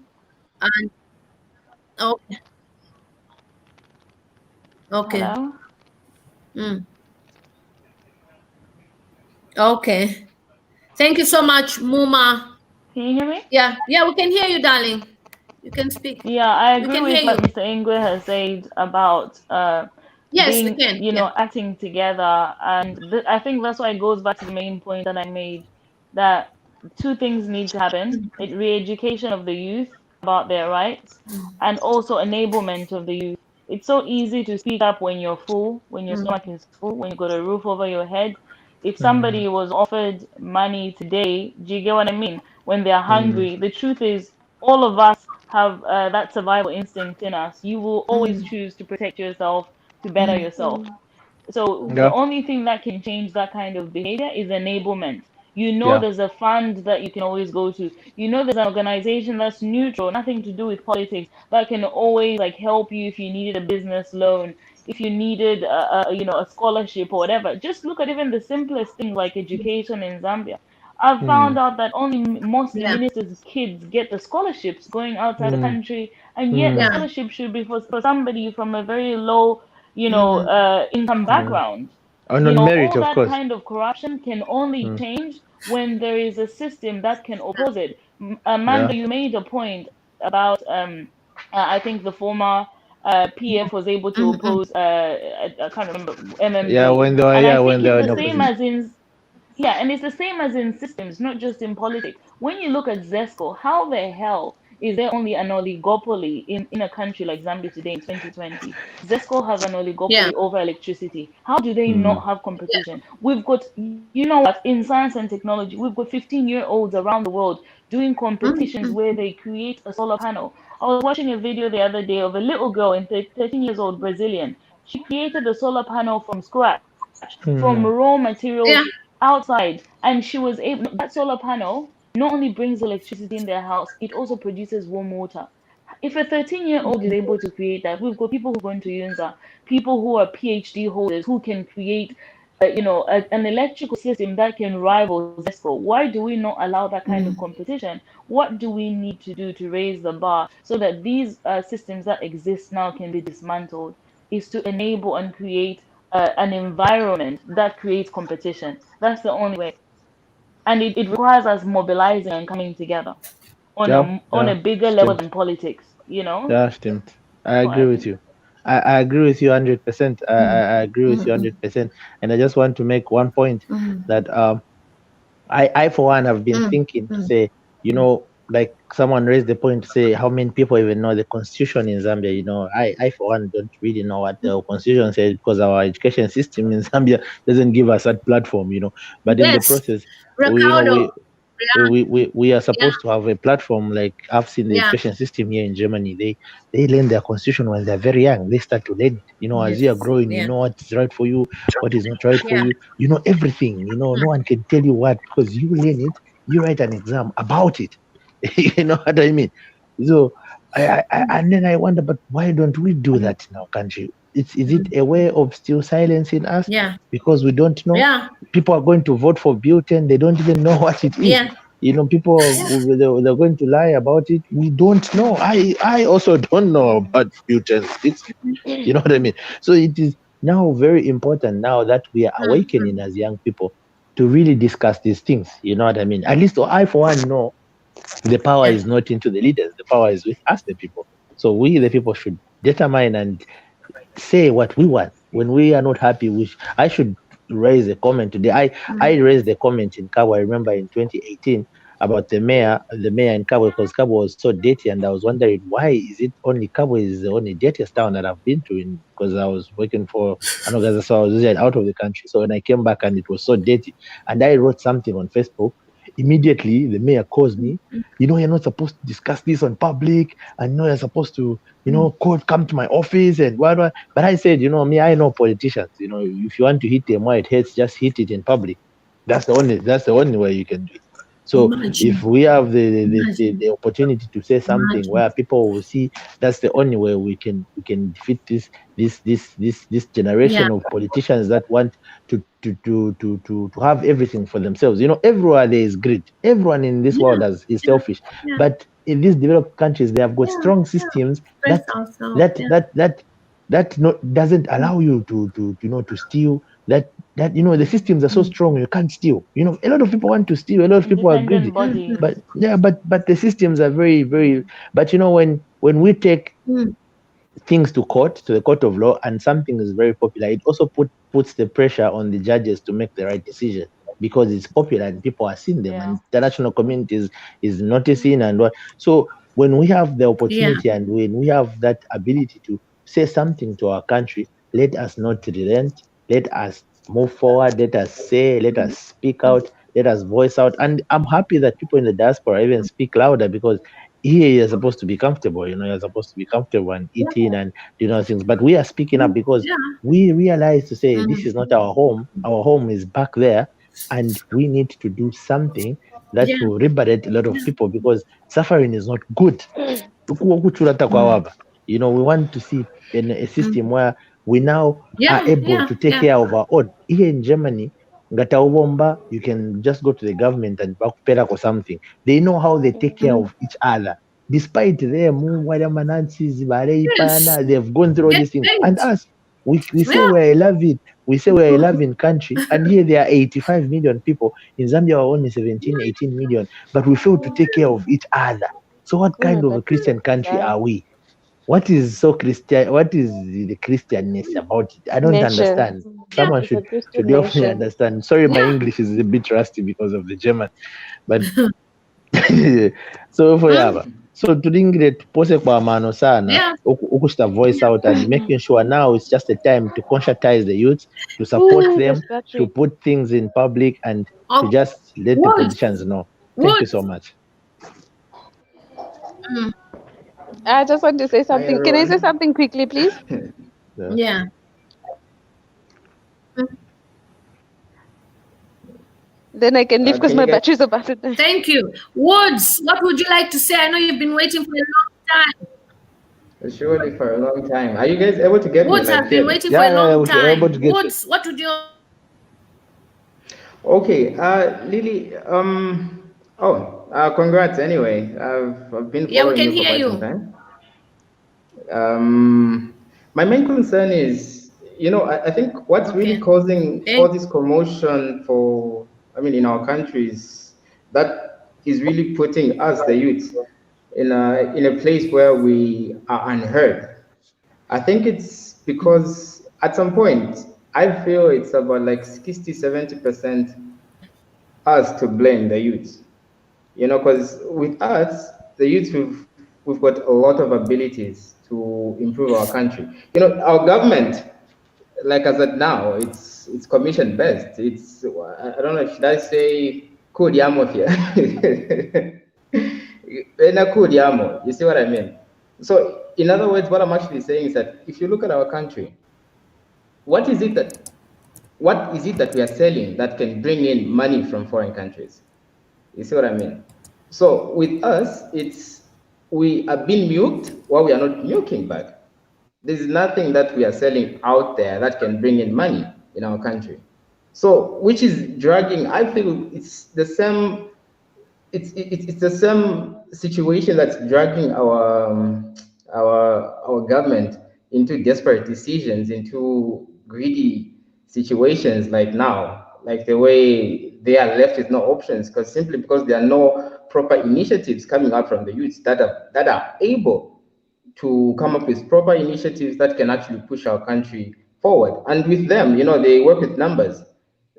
And okay. Hello? Okay. Thank you so much, Muma. Can you hear me? Yeah, we can hear you, darling. You can speak. Yeah, I agree with what Mr. Ingwe has said about being, acting together, and I think that's why it goes back to the main point that I made, that two things need to happen: re-education of the youth about their rights, and also enablement of the youth. It's so easy to speak up when you're full, when your stomach is full, when you've got a roof over your head. If somebody was offered money today, do you get what I mean? When they're hungry, the truth is, all of us have that survival instinct in us. You will always choose to protect yourself, to better yourself. So the only thing that can change that kind of behavior is enablement. There's a fund that you can always go to. There's an organization that's neutral, nothing to do with politics, that can always help you if you needed a business loan, if you needed a scholarship or whatever. Just look at even the simplest things like education in Zambia. I've found out that only mostly ministers' kids get the scholarships going outside the country, and yet the scholarship should be for somebody from a very low, income background. On merit, all of that course. kind of corruption can only change when there is a system that can oppose it. Amanda, you made a point about, I think the former PF was able to oppose, I can't remember, MMD. Yeah, when they were, and it's the same as in systems, not just in politics. When you look at ZESCO, how the hell is there only an oligopoly in a country like Zambia today in 2020? ZESCO have an oligopoly over electricity. How do they not have competition? We've got, you know what, in science and technology, we've got 15-year-olds around the world doing competitions where they create a solar panel. I was watching a video the other day of a little girl, 13 years old, Brazilian. She created a solar panel from scratch, from raw materials outside, and she was able, that solar panel not only brings electricity in their house, it also produces warm water. If a 13-year-old is able to create that, we've got people who are going to UNZA, people who are PhD holders who can create an electrical system that can rival ZESCO. Why do we not allow that kind of competition? What do we need to do to raise the bar so that these systems that exist now can be dismantled? Is to enable and create an environment that creates competition. That's the only way. And it requires us mobilizing and coming together on a bigger level than politics, you know? Yeah, stimmt. I agree with you. I agree with you 100%. I agree with you 100%. And I just want to make one point that I for one have been thinking to say, you know, like someone raised the point to say how many people even know the constitution in Zambia. You know, I for one don't really know what the constitution says because our education system in Zambia doesn't give us that platform, you know. But in the process, we are supposed to have a platform. Like I've seen the education system here in Germany. They learn their constitution when they're very young. They start to learn it. You know, as you are growing, you know what is right for you, what is not right for you. You know everything. You know, no one can tell you what because you learn it. You write an exam about it. You know what I mean? So and then I wonder, but why don't we do that in our country? Is it a way of still silencing us? Because we don't know. People are going to vote for butane. They don't even know what it is. You know, people they're going to lie about it. We don't know. I also don't know about butane sticks. You know what I mean? So it is now very important now that we are awakening as young people to really discuss these things. You know what I mean? At least I for one know the power is not into the leaders. The power is with us, the people. So we, the people, should determine and say what we want. When we are not happy, I should raise a comment today. I raised a comment in Kabwe. I remember in 2018 about the mayor in Kabwe, because Kabwe was so dirty, and I was wondering why is it only Kabwe is the only dirtiest town that I've been to, because I was working for an organization, so I was out of the country. So when I came back and it was so dirty, and I wrote something on Facebook. Immediately, the mayor calls me. You know, you're not supposed to discuss this on public. I know you're supposed to, you know, come to my office and what. But I said, you know, I know politicians. You know, if you want to hit them where it hurts, just hit it in public. That's the only way you can do it. So if we have the opportunity to say something where people will see, that's the only way we can defeat this generation of politicians that want to have everything for themselves. You know, everywhere there is greed. Everyone in this world is selfish. But in these developed countries, they have got strong systems that doesn't allow you to steal. That you know, the systems are so strong you can't steal. You know, a lot of people want to steal. A lot of people are greedy. But but the systems are very, very. But you know, when we take things to the court of law, and something is very popular, it also puts the pressure on the judges to make the right decision, because it's popular and people are seeing them, and the international community is noticing and what. So when we have the opportunity and when we have that ability to say something to our country, let us not relent. Let us move forward. Let us speak out. Let us voice out. And I'm happy that people in the diaspora even speak louder, because here you're supposed to be comfortable. You know, you're supposed to be comfortable and eating and things. But we are speaking up because we realize to say this is not our home. Our home is back there, and we need to do something that will liberate a lot of people, because suffering is not good. You know, we want to see a system where we now are able to take care of our own. Here in Germany, you can just go to the government and back or something. They know how they take care of each other. Despite them, they've gone through all these things. And us, we say we're a loving, country, and here there are 85 million people. In Zambia, we're only 17, 18 million, but we fail to take care of each other. So what kind of a Christian country are we? What is so Christian? What is the Christianness about it? I don't understand. Someone should help me understand. Sorry, my English is a bit rusty because of the German, but so for So tulingire tupose kwa mano sana ukusta voice out and making sure now it's just a time to conscientize the youth, to support them, to put things in public and to just let the politicians know. Thank you so much. I just want to say something. Can I say something quickly, please? Yeah. Then I can leave because my battery's about to die. Thank you. Woods, what would you like to say? I know you've been waiting for a long time. Surely for a long time. Are you guys able to get Woods me? have been waiting for a long time. Woods, what would you... Okay, Lily, congrats anyway. I've been following you for quite some time. My main concern is, I think what's really causing all this commotion in our countries, that is really putting us, the youth, in a place where we are unheard. I think it's because at some point, I feel it's about like 60-70% us to blame, the youth. Because with us, the youth, we've got a lot of abilities to improve our country. Our government, like I said now, it's commission based. It's, I don't know, should I say kudiamo here? You see what I mean? So in other words, what I'm actually saying is that if you look at our country, what is it that we are selling that can bring in money from foreign countries? You see what I mean? So with us, we are being milked while we are not milking back. There's nothing that we are selling out there that can bring in money in our country. So which is dragging, I feel it's the same, it's the same situation that's dragging our government into desperate decisions, into greedy situations like now, like the way they are left with no options, simply because there are no proper initiatives coming out from the youths that are able to come up with proper initiatives that can actually push our country forward. And with them, they work with numbers.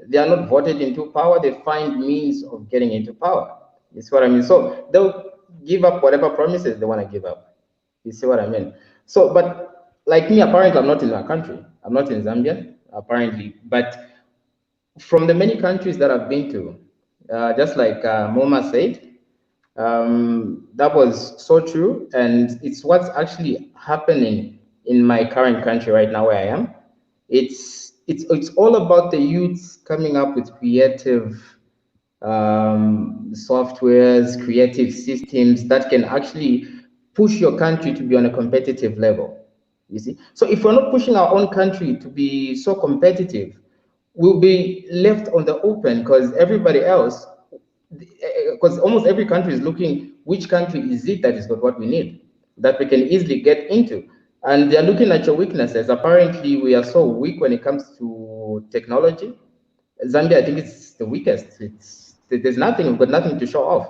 They are not voted into power, they find means of getting into power. You see what I mean? So they'll give up whatever promises they want to give up. You see what I mean? So, but like me, apparently I'm not in our country. I'm not in Zambia, apparently. But from the many countries that I've been to, just like Moma said, that was so true. And it's what's actually happening in my current country right now where I am. It's all about the youths coming up with creative softwares, creative systems that can actually push your country to be on a competitive level. You see? So if we're not pushing our own country to be so competitive, we'll be left on the open because everybody else, because almost every country is looking, which country is it that has got what we need, that we can easily get into. And they're looking at your weaknesses. Apparently, we are so weak when it comes to technology. Zambia, I think it's the weakest. There's nothing, we've got nothing to show off.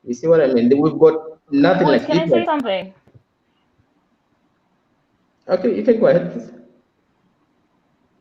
You see what I mean? We've got nothing like Can I say something? Okay, you can go ahead, please.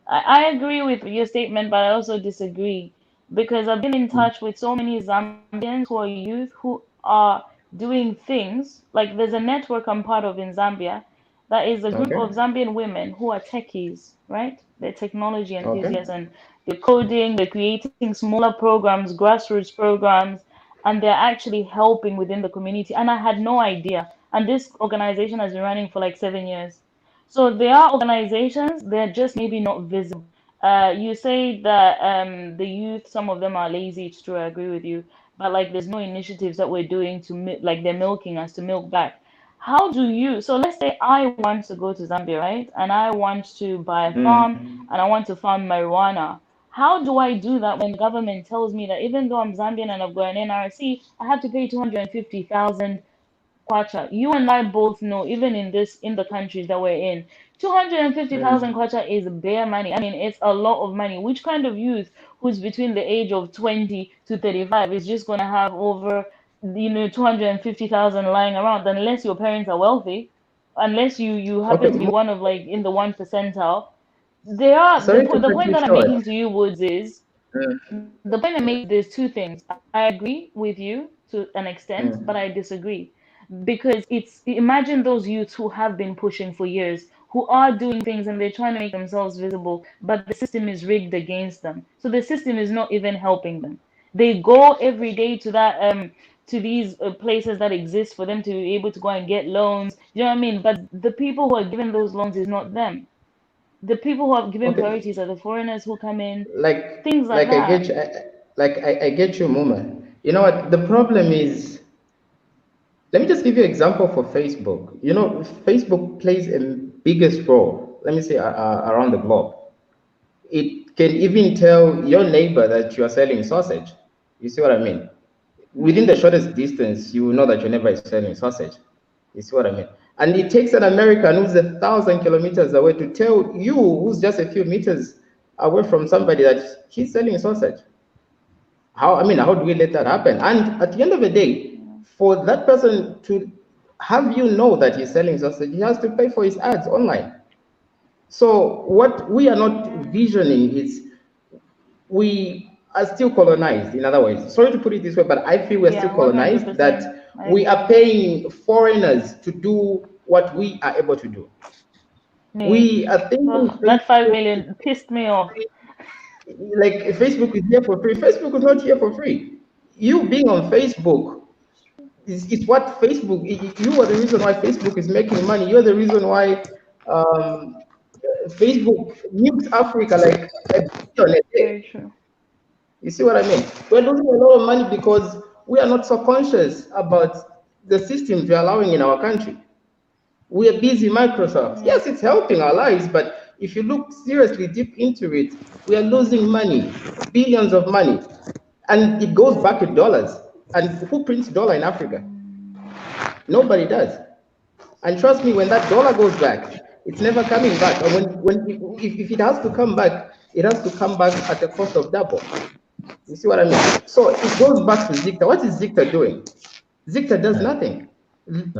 I agree with your statement, but I also disagree because I've been in touch with so many Zambians who are youth who are doing things like there's a network I'm part of in Zambia that is a group of Zambian women who are techies, right? They're technology enthusiasts and they're coding, they're creating smaller programs, grassroots programs, and they're actually helping within the community. And I had no idea. And this organization has been running for like 7 years. So there are organizations, they're just maybe not visible. You say that the youth, some of them are lazy, it's true, I agree with you. But like there's no initiatives that we're doing to, like they're milking us to milk back. How do you, so let's say I want to go to Zambia, right? And I want to buy a farm and I want to farm marijuana. How do I do that when the government tells me that even though I'm Zambian and I've got an NRC, I have to pay 250,000 kwacha? You and I both know, even in the countries that we're in, 250,000 kwacha is bare money. I mean, it's a lot of money. Which kind of youth who's between the age of 20 to 35 is just going to have over 250,000 lying around, unless your parents are wealthy, unless you happen to be one of like in the 1 percentile. There are the point that I'm making to you, Woods, is the point I make. There's two things. I agree with you to an extent, but I disagree. because imagine those youths who have been pushing for years, who are doing things and they're trying to make themselves visible, but the system is rigged against them. So the system is not even helping them. They go every day to that to these places that exist for them to be able to go and get loans. You know what I mean? But the people who are given those loans is not them. The people who are given priorities are the foreigners who come in. Things like that. I get you, Muma. You know what? The problem is, let me just give you an example for Facebook. You know, Facebook plays a biggest role, let me say, around the globe. It can even tell your neighbor that you are selling sausage. You see what I mean? Within the shortest distance, you will know that your neighbor is selling sausage. You see what I mean? And it takes an American who's 1,000 kilometers away to tell you, who's just a few meters away from somebody, that he's selling sausage. How do we let that happen? And at the end of the day, for that person to have you know that he's selling sausage, he has to pay for his ads online. So what we are not visioning is we are still colonized, in other words. Sorry to put it this way, but I feel we're still colonized, 100%. That we are paying foreigners to do what we are able to do. We are thinking that 5 million pissed me off. Like, Facebook is here for free. Facebook is not here for free. You being on Facebook is what Facebook, you are the reason why Facebook is making money. You're the reason why Facebook nukes Africa like $1 billion a day. Very true. You see what I mean? We're losing a lot of money because we are not so conscious about the systems we're allowing in our country. We are busy Microsoft. Yes, it's helping our lives, but if you look seriously deep into it, we are losing money, billions of money, and it goes back in dollars. And who prints dollar in Africa? Nobody does. And trust me, when that dollar goes back, it's never coming back. And if it has to come back, it has to come back at the cost of double. You see what I mean? So it goes back to Zicta. What is Zicta doing? Zicta does nothing.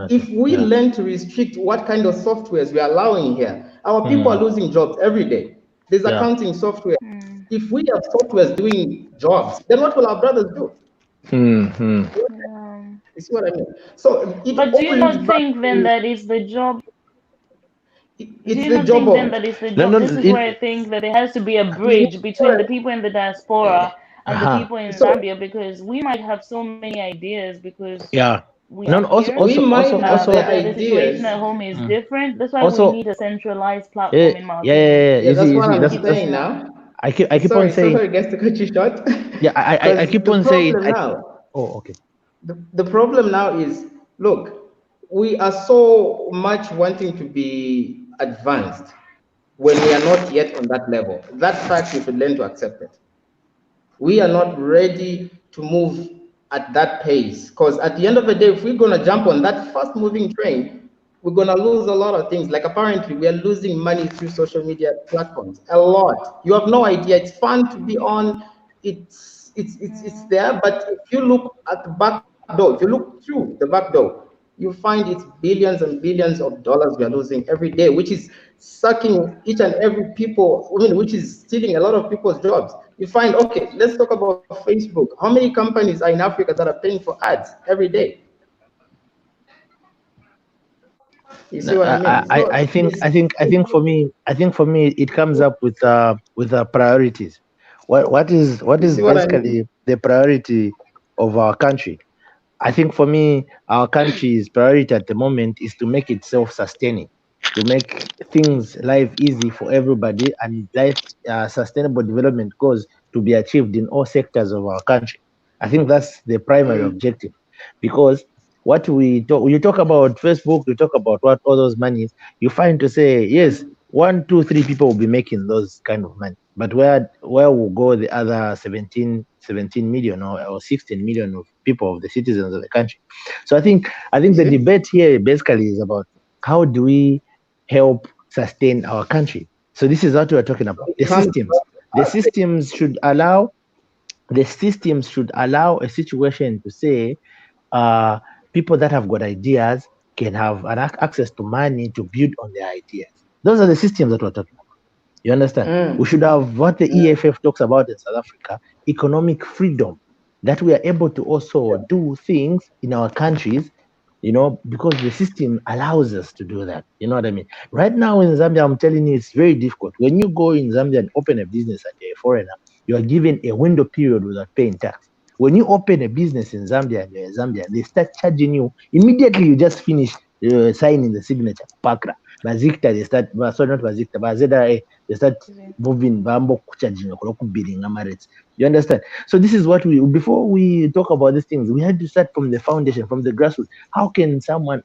If we learn to restrict what kind of softwares we are allowing here, our people are losing jobs every day. There's accounting software. If we have softwares doing jobs, then what will our brothers do? You see what I mean? So, but do you not think then that it's the job? It's the job of. This is where I think that there has to be a bridge between the people in the diaspora and the people in Zambia, because we might have so many ideas because the situation at home is different. That's why we need a centralized platform in my opinion. That's what I'm saying now. I keep on saying. Sorry, guys, to cut you short. Yeah, I keep on saying. Okay. The problem now is, look, we are so much wanting to be advanced when we are not yet on that level. That fact, we should learn to accept it. We are not ready to move at that pace, because at the end of the day, if we're going to jump on that fast moving train, we're going to lose a lot of things. Like, apparently we are losing money through social media platforms, a lot. You have no idea. It's fun to be on, it's there, but if you look at the back door, if you look through the back door, you find it's billions and billions of dollars we are losing every day, which is sucking each and every people, which is stealing a lot of people's jobs. You find, okay, let's talk about Facebook. How many companies are in Africa that are paying for ads every day? You see what I mean? I think for me, it comes up with priorities. What is basically the priority of our country? I think for me, our country's priority at the moment is to make it self-sustaining, to make life easy for everybody, and life sustainable development goals to be achieved in all sectors of our country. I think that's the primary objective, because what you talk about Facebook, you talk about what all those monies, you find to say, yes, 1, 2, 3 people will be making those kind of money, but where will go the other 17 million or 16 million of people, of the citizens of the country? So I think the debate here basically is about how do we help sustain our country. So this is what we're talking about. The systems should allow a situation to say people that have got ideas can have access to money to build on their ideas. Those are the systems that we're talking about. You understand? We should have what the EFF talks about in South Africa, economic freedom, that we are able to also do things in our countries you know, because the system allows us to do that. You know what I mean? Right now in Zambia, I'm telling you, it's very difficult. When you go in Zambia and open a business and you're a foreigner, you are given a window period without paying tax. When you open a business in Zambia and you're a Zambian, they start charging you immediately. You just finish signing the signature. Pakra, Bazikta, they start. Sorry, not Bazikta, Bazeda, they start moving. Bambo charging bidding. You understand? So this is what before we talk about these things, we had to start from the foundation, from the grassroots. How can someone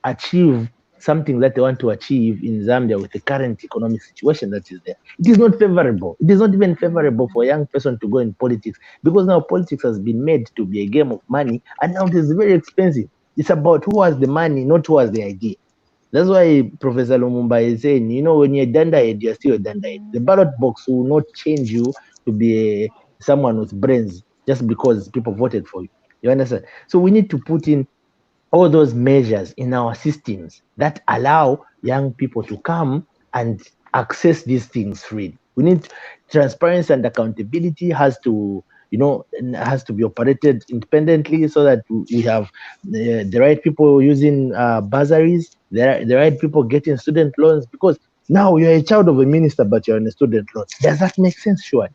achieve something that they want to achieve in Zambia with the current economic situation that is there? It is not favorable. It is not even favorable for a young person to go in politics, because now politics has been made to be a game of money, and now it is very expensive. It's about who has the money, not who has the idea. That's why Professor Lumumba is saying, you know, when you're dandahead, you're still a dandahead. The ballot box will not change you to be someone with brains just because people voted for you. You understand? So we need to put in all those measures in our systems that allow young people to come and access these things freely. We need transparency, and accountability has to, you know, has to be operated independently, so that we have the right people using bursaries, the right people getting student loans. Because now you're a child of a minister, but you're on a student loan. Does that make sense? Sure.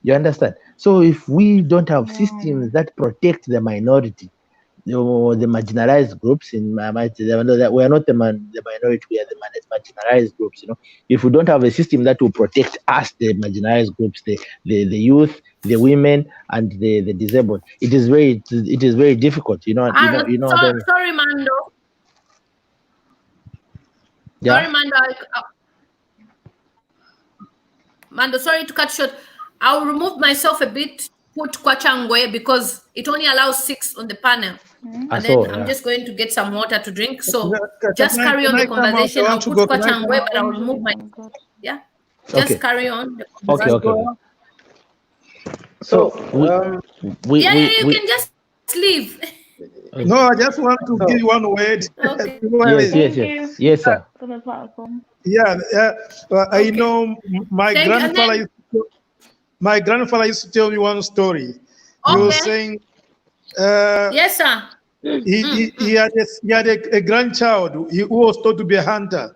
You understand? So if we don't have systems that protect the minority, the marginalized groups in my mind, we are not the minority, we are the marginalized groups. You know, if we don't have a system that will protect us, the marginalized groups, the youth, the women, and the disabled, it is very difficult. You know what I mean? Sorry, Mando. Yeah? Sorry, Mando. Mando, sorry to cut short. I'll remove myself a bit, put Kwachangwe, because it only allows 6 on the panel. And then I'm just going to get some water to drink. So just carry on the conversation. I'll put Kwachangwe, but I'll remove my... Yeah? Just carry on. Okay. So, you can just leave. No, I just want to give you one word. Okay. Yes, sir. For the platform. Yeah, I know my grandfather used to tell me one story. He was saying, yes, sir. He had a grandchild who was taught to be a hunter.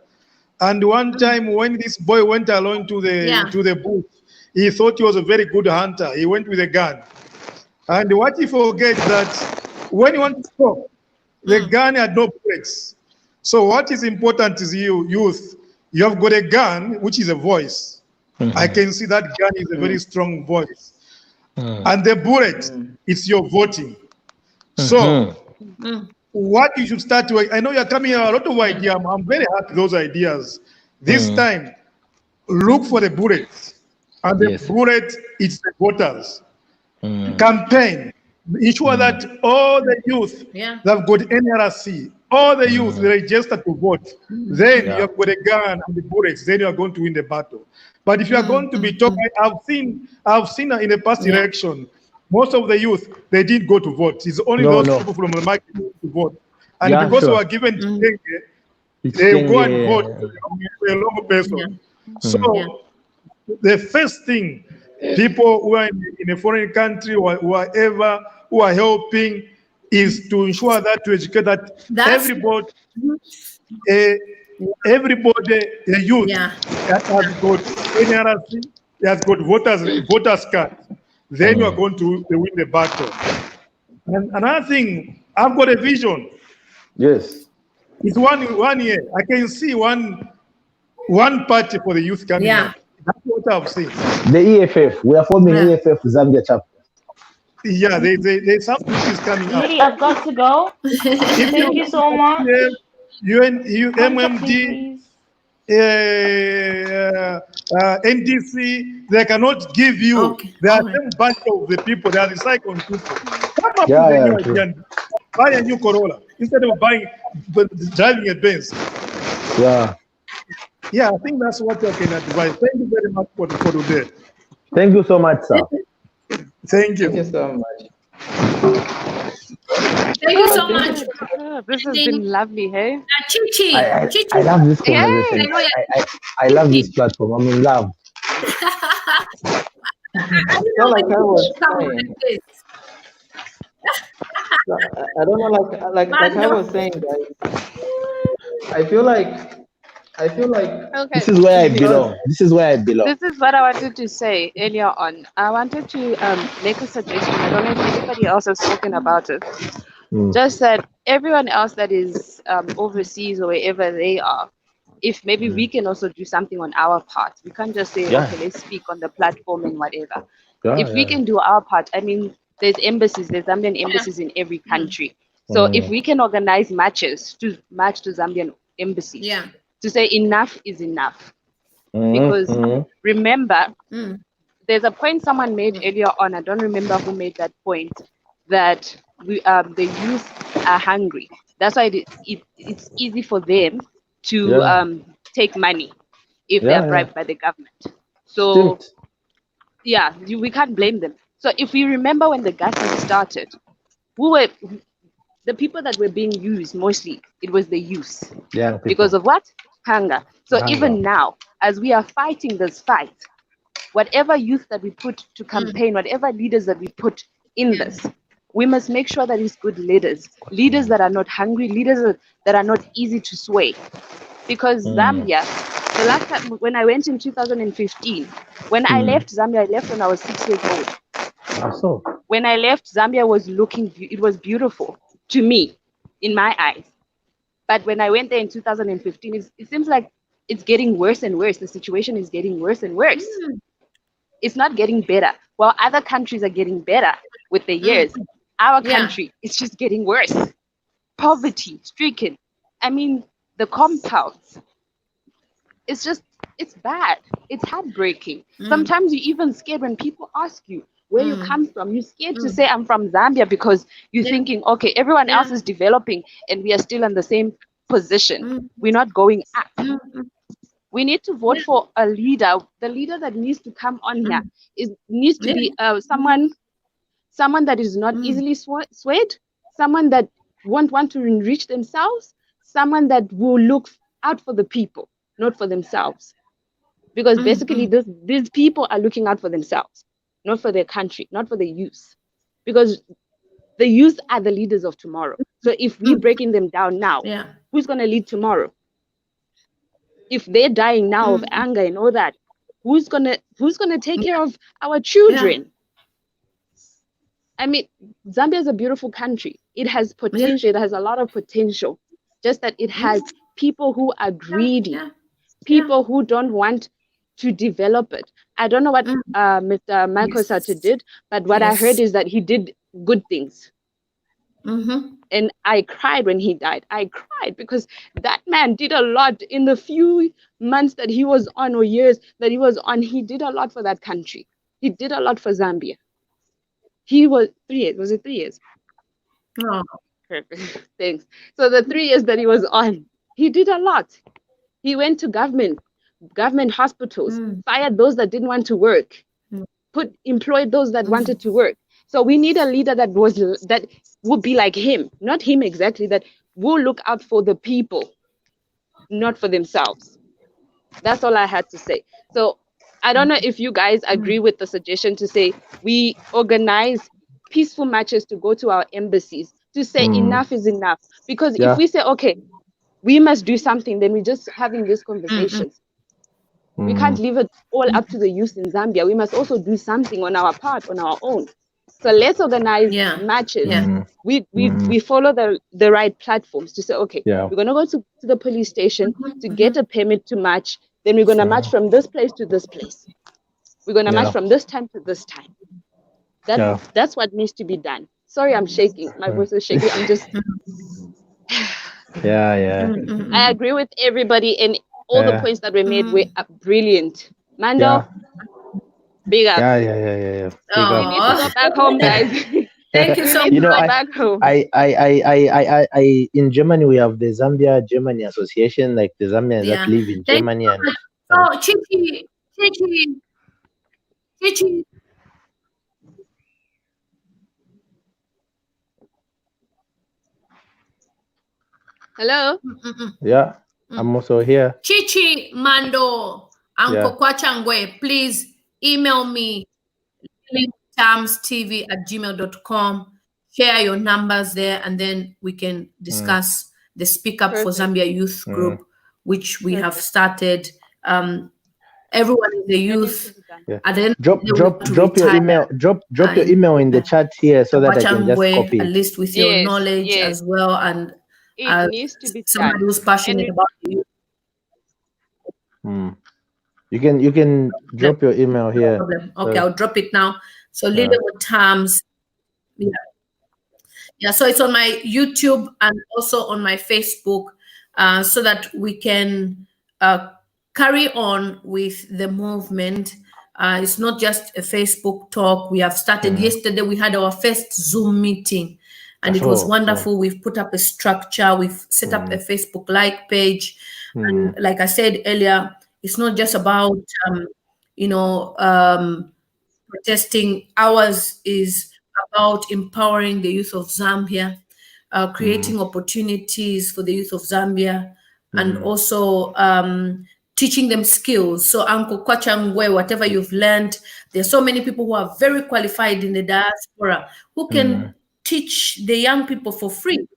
And one time when this boy went along to the bush, he thought he was a very good hunter. He went with a gun. And what he forgets that when you want to stop, the gun had no bullets. So what is important is youth. You have got a gun, which is a voice. I can see that gun is a very strong voice. And the bullet, it's your voting. So what you should start to, I know you're coming a lot of ideas. I'm very happy those ideas. This time, look for the bullets. And the bullet, it's the voters. Campaign. Ensure that all the youth that have got NRC, all the youth register to vote. Then you have got a gun and the bullets. Then you are going to win the battle. But if you are going to be talking, I've seen in the past election, most of the youth, they didn't go to vote. It's only those people from the market to vote. And because we are given to they go and vote for a local person. So the first thing, people who are in a foreign country or whoever who are helping, is to ensure that, to educate that everybody, the youth that has got NRC, has got voters card, then you are going to win the battle. And another thing, I've got a vision. Yes. It's one year. I can see one party for the youth coming up. That's what I've seen. The EFF. We are forming EFF Zambia chapter. Yeah, there's something is coming up. Really, I've got to go. Thank you so much. MMD, NDC, they cannot give you. They are some bunch of the people. They are recycling people. Come up with a new idea. Buy a new Corolla instead of driving a Benz. Yeah, I think that's what I can advise. Thank you very much for today. Thank you so much, sir. Thank you. Thank you so much. Thank you so much. This has been lovely, hey? Chichi. I love this conversation. I love this platform. I'm in love. I don't know, like I was saying, guys. I feel like Okay. This is where I belong. This is where I belong. This is what I wanted to say earlier on. I wanted to make a suggestion. I don't know if anybody else has spoken about it. Just that everyone else that is overseas or wherever they are, if maybe we can also do something on our part. We can't just say, okay, let's speak on the platform and whatever. If we can do our part, I mean, there's embassies, there's Zambian embassies in every country. So if we can organize matches to match to Zambian embassies, to say enough is enough. Because remember, there's a point someone made earlier on, I don't remember who made that point, that the youth are hungry. That's why it's easy for them to take money if they're bribed by the government. So we can't blame them. So if we remember when the gases started, the people that were being used mostly, it was the youth. Because of what? Hunger. So even now, as we are fighting this fight, whatever youth that we put to campaign, whatever leaders that we put in this, we must make sure that it's good leaders that are not hungry, leaders that are not easy to sway. Because Zambia, the last time when I went in 2015, when I left Zambia, I left when I was 6 years old. When I left, Zambia it was beautiful to me, in my eyes. But when I went there in 2015, it seems like it's getting worse and worse. The situation is getting worse and worse. It's not getting better. While other countries are getting better with the years, our country is just getting worse. Poverty stricken. I mean, the compounds. It's bad. It's heartbreaking. Sometimes you're even scared when people ask you where you come from. You're scared to say I'm from Zambia because you're thinking, okay, everyone else is developing and we are still in the same position. We're not going up. We need to vote for a leader. The leader that needs to come on here needs to be someone that is not easily swayed, someone that won't want to enrich themselves, someone that will look out for the people, not for themselves. Because basically these people are looking out for themselves, not for their country, not for the youth. Because the youth are the leaders of tomorrow. So if we're breaking them down now, who's going to lead tomorrow? If they're dying now of anger and all that, who's gonna take care of our children? I mean, Zambia is a beautiful country. It has potential. It has a lot of potential. Just that it has people who are greedy, people who don't want to develop it. I don't know what Mr. Michael Sata did, but what I heard is that he did good things. And I cried when he died. I cried because that man did a lot in the few months that he was on, or years that he was on. He did a lot for that country. He did a lot for Zambia. He was 3 years. Was it 3 years? Oh. Perfect. Thanks. So the 3 years that he was on, he did a lot. He went to government hospitals, fired those that didn't want to work, employed those that wanted to work. So we need a leader that would be like him, not him exactly, that will look out for the people, not for themselves. That's all I had to say. So I don't know if you guys agree with the suggestion to say we organize peaceful matches to go to our embassies to say enough is enough. Because if we say, okay, we must do something, then we're just having these conversations. We can't leave it all up to the youth in Zambia. We must also do something on our part, on our own. So let's organize matches. We follow the right platforms to say, okay, we're going to go to the police station to get a permit to match. Then we're going to match from this place to this place. We're going to match from this time to this time. That's what needs to be done. Sorry, I'm shaking. My voice is shaking. I'm just... I agree with everybody, and all the points that were made were brilliant. Mando, big up. Yeah. We need to go back home, guys. Thank you so much. You know, back home. I in Germany we have the Zambia-Germany Association, like the Zambians that live in Germany. And so Chichi. Hello. Yeah, I'm also here. Chichi Mando Uncle Kwachangwe, please email me linktermstv@gmail.com. share your numbers there, and then we can discuss the Speak Up for Zambia Youth Group, which we have started. Everyone in the youth. Drop your email. Drop your email in the chat here so that I can just copy at it. least with your knowledge as well, and it needs to be somebody who's passionate about the youth. You can drop your email here. Okay, I'll drop it now. So Lily with Terms. Yeah, so it's on my YouTube and also on my Facebook, so that we can carry on with the movement. It's not just a Facebook talk. We have started yesterday. We had our first Zoom meeting, and it was wonderful. We've put up a structure. We've set up a Facebook like page. And like I said earlier, it's not just about, protesting. Ours is about empowering the youth of Zambia, creating opportunities for the youth of Zambia, and also teaching them skills. So Uncle Kwachangwe, whatever you've learned, there's so many people who are very qualified in the diaspora who can teach the young people for free,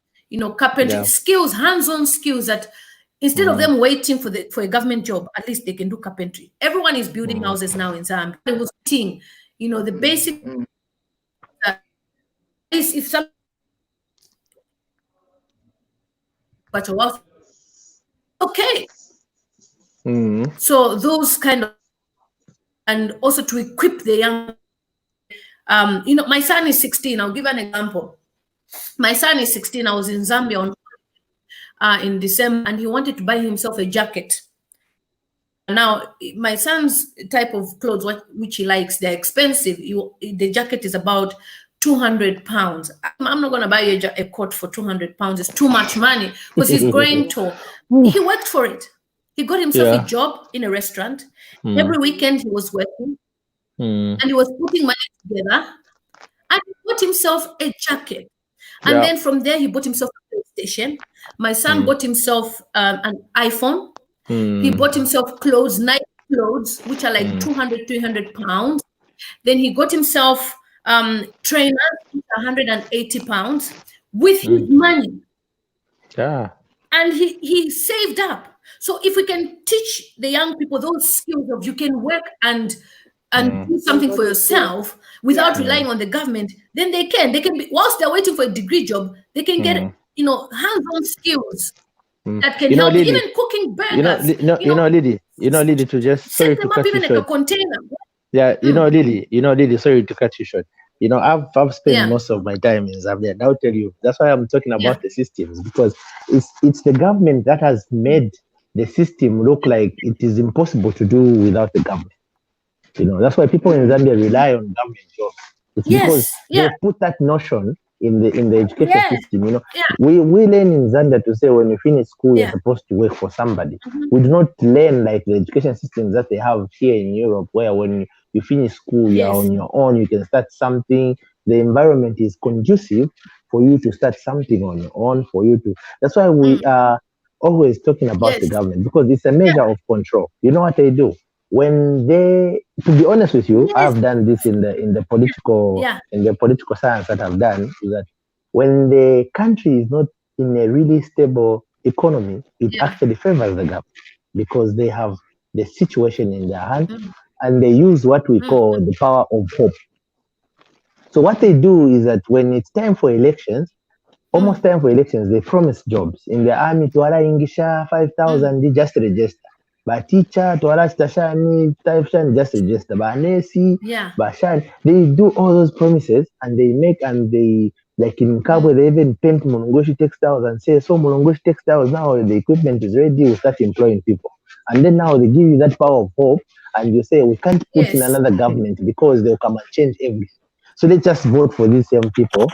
carpentry skills, hands-on skills, that instead of them waiting for a government job, at least they can do carpentry. Everyone is building houses now in Zambia. It was teaching, the basic. If some, but okay. So those kind of, and also to equip the young. My son is 16. I'll give an example. My son is 16. I was in Zambia in December, and he wanted to buy himself a jacket. Now, my son's type of clothes, which he likes, they're expensive. The jacket is about £200. I'm not going to buy a coat for £200. It's too much money, because he's growing tall. He worked for it. He got himself a job in a restaurant. Every weekend he was working, and he was putting money together, and he bought himself a jacket. And then from there, he bought himself a PlayStation. My son bought himself an iPhone. He bought himself clothes, nice clothes, which are like £200-300. Then he got himself trainers, £180 with his money. And he saved up. So if we can teach the young people those skills of you can work and do something for yourself without relying on the government, then they can be, whilst they're waiting for a degree job, they can get hands-on skills that can help, Lily, even cooking burgers. Lily, to just sorry to cut you short. A container. Yeah, Lily, sorry to cut you short. I've spent most of my time in Zambia, and I'll tell you, that's why I'm talking about the systems, because it's the government that has made the system look like it is impossible to do without the government. That's why people in Zambia rely on government jobs. It's because they put that notion in the education system. We learn in Zambia to say when you finish school, you're supposed to work for somebody. We do not learn like the education systems that they have here in Europe, where when you finish school, you're on your own, you can start something. The environment is conducive for you to start something on your own, that's why we are always talking about the government, because it's a measure of control. You know what they do? When to be honest with you, I've done this in the political science that I've done, is that when the country is not in a really stable economy, it actually favors the government, because they have the situation in their hand, and they use what we call the power of hope. So what they do is that when it's time for elections, almost time for elections, they promise jobs. In the army, Tuala Ingisha 5,000, they just register. By teacher, Tuala Stashani, Taifshan, just register. By Nesi, by Shan, they do all those promises, and they like in Kabwe, they even paint Mulungushi textiles and say, so Mulungushi textiles, now the equipment is ready, we'll start employing people. And then now they give you that power of hope, and you say, we can't put in another government because they'll come and change everything. So let's just vote for these same people.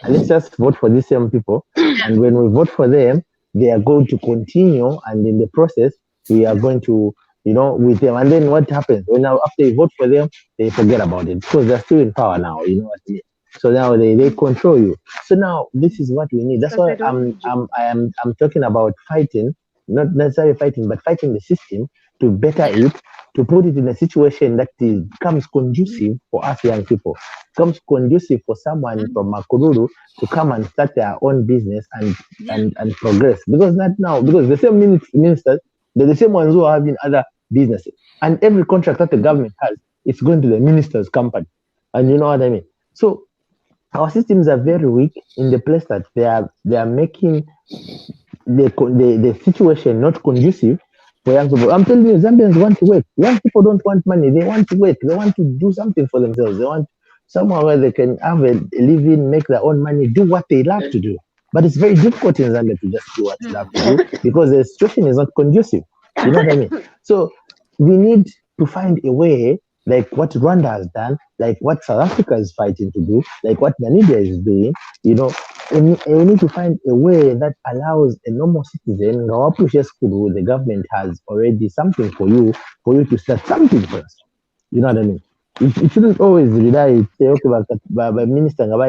And and when we vote for them, they are going to continue, and in the process, we are going to, with them. And then what happens? When now after you vote for them, they forget about it, because they're still in power now, you know what I mean? So now they control you. So now this is what we need. That's why I'm talking about fighting, not necessarily fighting, but fighting the system to better it, to put it in a situation that becomes conducive for us young people, becomes conducive for someone from Makururu to come and start their own business and progress. Because not now, because the same ministers, they're the same ones who are having other businesses. And every contract that the government has, it's going to the minister's company. And you know what I mean? So our systems are very weak in the place that they are making the situation not conducive for young people. I'm telling you, Zambians want to work. Young people don't want money. They want to work. They want to do something for themselves. They want somewhere where they can have a living, make their own money, do what they love to do. But it's very difficult in Zambia to just do what you love to do because the situation is not conducive. You know what I mean? So we need to find a way, like what Rwanda has done, like what South Africa is fighting to do, like what Namibia is doing, you know, and we need to find a way that allows a normal citizen, the government has already something for you to start something first. You know what I mean? It shouldn't always rely, say, okay, by minister, no.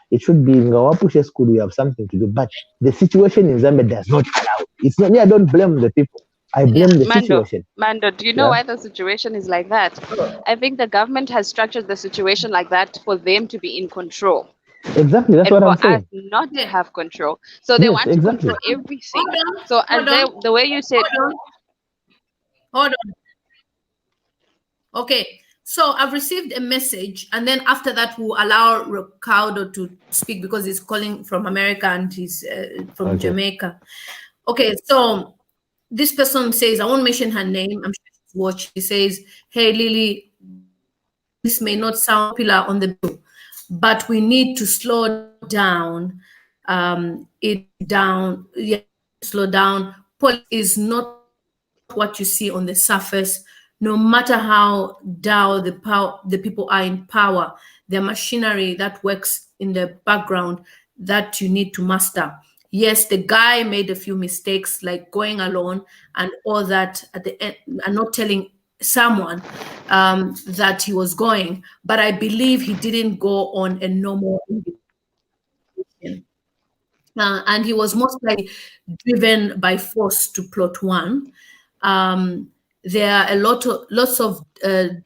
It should be school, we have something to do. But the situation in Zambia does not allow it. It's not, I don't blame the people. I blame the situation. Mando, do you know why the situation is like that? I think the government has structured the situation like that for them to be in control. Exactly, that's what I'm saying. And for us not to have control. So they want to control everything. So the way you said... Hold on. Okay, so I've received a message, and then after that we'll allow Ricardo to speak because he's calling from America and he's from Jamaica. Okay, so this person says, I won't mention her name, I'm sure she's watching. She says, hey, Lily, this may not sound popular on the bill, but we need to slow down. Slow down. Politics is not what you see on the surface. No matter how down the people are in power, the machinery that works in the background that you need to master. Yes, the guy made a few mistakes, like going alone and all that at the end, and not telling someone that he was going. But I believe he didn't go on a normal invitation. And he was most likely driven by force to plot one. There are lots of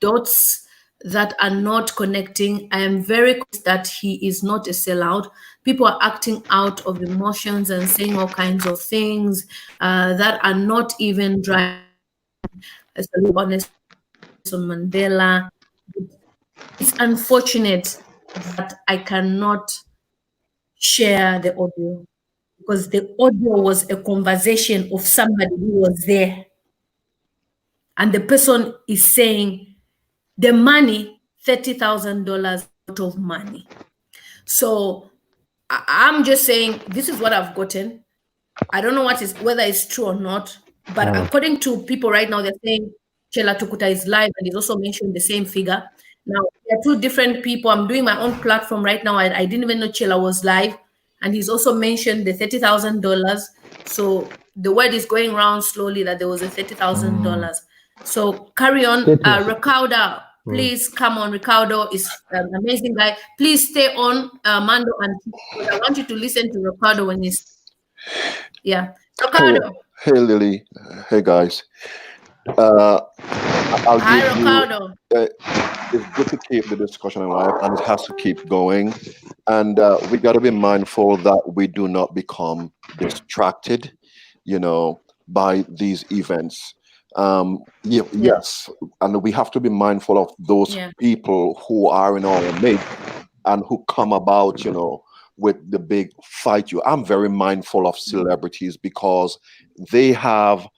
dots that are not connecting. I am very clear that he is not a sellout. People are acting out of emotions and saying all kinds of things that are not even driving. As a honest Mandela, it's unfortunate that I cannot share the audio because the audio was a conversation of somebody who was there. And the person is saying the money, $30,000 out of money. So I'm just saying this is what I've gotten. I don't know whether it's true or not, but according to people right now, they're saying Chela Tukuta is live and he's also mentioned the same figure. Now, there are two different people. I'm doing my own platform right now. I didn't even know Chela was live. And he's also mentioned the $30,000. So the word is going around slowly that there was a $30,000. So carry on. Ricardo, please come on. Ricardo is an amazing guy. Please stay on, Mando. And I want you to listen to Ricardo when he's... Yeah. Ricardo. Hey, Lily. Hey, guys. Hi, Ricardo. It's good to keep the discussion alive, and it has to keep going. And we got to be mindful that we do not become distracted, by these events. Yes, and we have to be mindful of those people who are in our midst and who come about, with the big fight. I'm very mindful of celebrities because they have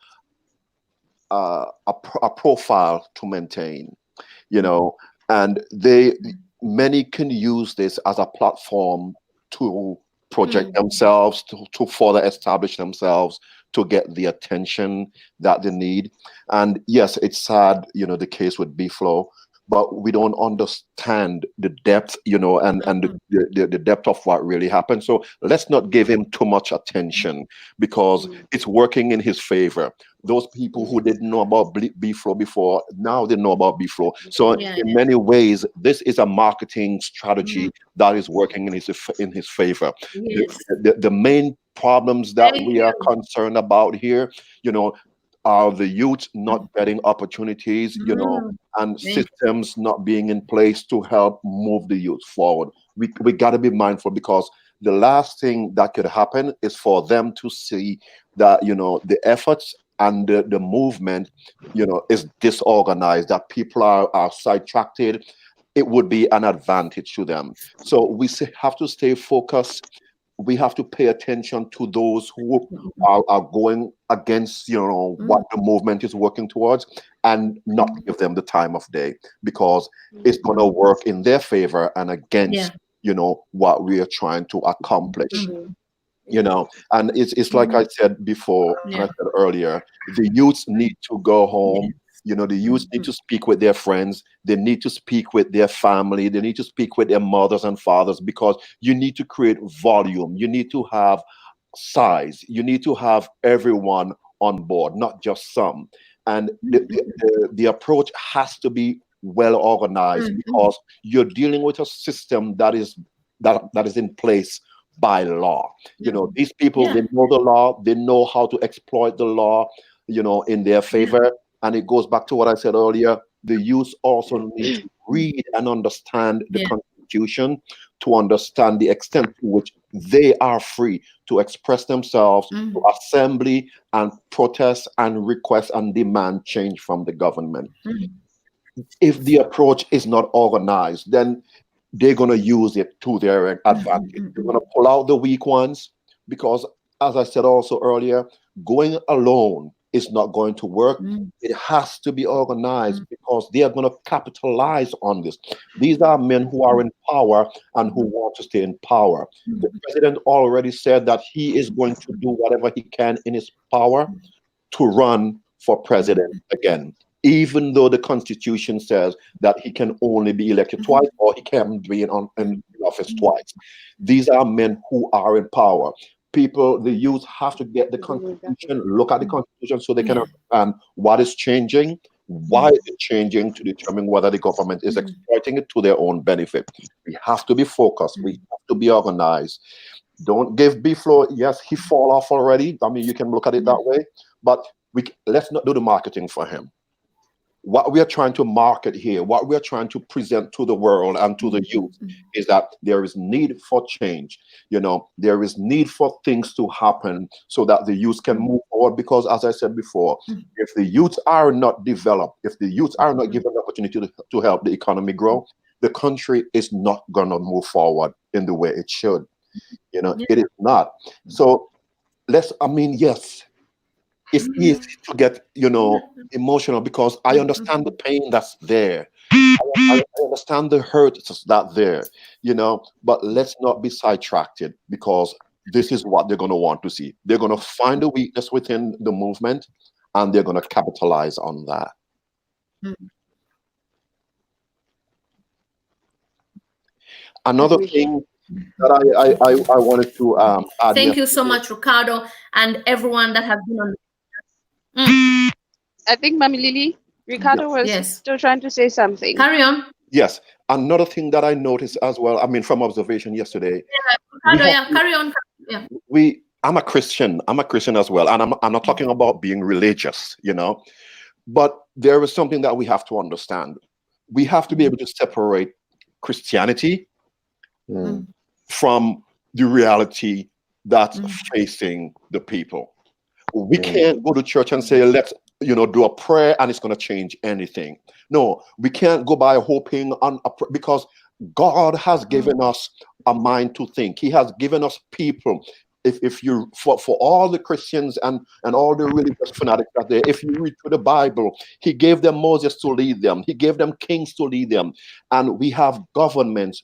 a profile to maintain, and many can use this as a platform to project themselves, to further establish themselves, to get the attention that they need. And yes, it's sad, the case with B-Flow, but we don't understand the depth, and the depth of what really happened. So let's not give him too much attention because it's working in his favor. Those people who didn't know about B-Flow before, now they know about B-Flow. So in many ways, this is a marketing strategy that is working in his favor. Yes. The main problems that we are concerned about here. Are the youth not getting opportunities, and systems not being in place to help move the youth forward. We got to be mindful, because the last thing that could happen is for them to see that, the efforts and the movement, is disorganized, that people are sidetracked. It would be an advantage to them. So we have to stay focused. We have to pay attention to those who are going against, what the movement is working towards, and not give them the time of day, because it's going to work in their favor and against, what we are trying to accomplish. And it's like I said before, I said earlier, the youths need to go home. The youth need to speak with their friends. They need to speak with their family. They need to speak with their mothers and fathers, because you need to create volume. You need to have size. You need to have everyone on board, not just some. And the approach has to be well organized, because you're dealing with a system that is in place by law. These people, they know the law. They know how to exploit the law, in their favor. And it goes back to what I said earlier. The youth also need to read and understand the Constitution, to understand the extent to which they are free to express themselves, to assembly and protest and request and demand change from the government. If the approach is not organized, then they're going to use it to their advantage. They're going to pull out the weak ones, because, as I said also earlier, going alone is not going to work. It has to be organized, because they are going to capitalize on this. These are men who are in power and who want to stay in power. The president already said that he is going to do whatever he can in his power to run for president again, even though the Constitution says that he can only be elected twice, or he can't be in office twice. These are men who are in power. People, the youth, have to get the Constitution, look at the Constitution, so they can understand what is changing, why is it changing, to determine whether the government is exploiting it to their own benefit. We have to be focused. We have to be organized. Don't give Biflo, yes, he fall off already. I mean, you can look at it that way, but let's not do the marketing for him. What we are trying to market here, what we are trying to present to the world and to the youth, is that there is need for change. There is need for things to happen, so that the youth can move forward. Because, as I said before, if the youth are not developed, if the youth are not given the opportunity to help the economy grow, the country is not going to move forward in the way it should. It is not. So yes, it's easy to get, emotional, because I understand the pain that's there. I understand the hurt that's there, but let's not be sidetracked, because this is what they're going to want to see. They're going to find a weakness within the movement, and they're going to capitalize on that. Another thing that I wanted to add. Thank you so much, Ricardo, and everyone that has been on. I think, Mami Lily, Ricardo was still trying to say something. Carry on. Yes. Another thing that I noticed as well, I mean, from observation yesterday. Ricardo, carry on. I'm a Christian. I'm a Christian as well. And I'm not talking about being religious, but there is something that we have to understand. We have to be able to separate Christianity from the reality that's facing the people. We can't go to church and say, let's, do a prayer and it's going to change anything. No, we can't go by hoping on because God has given us a mind to think. He has given us people. If you, for all the Christians and all the religious fanatics out there, if you read through the Bible, he gave them Moses to lead them. He gave them kings to lead them. And we have governments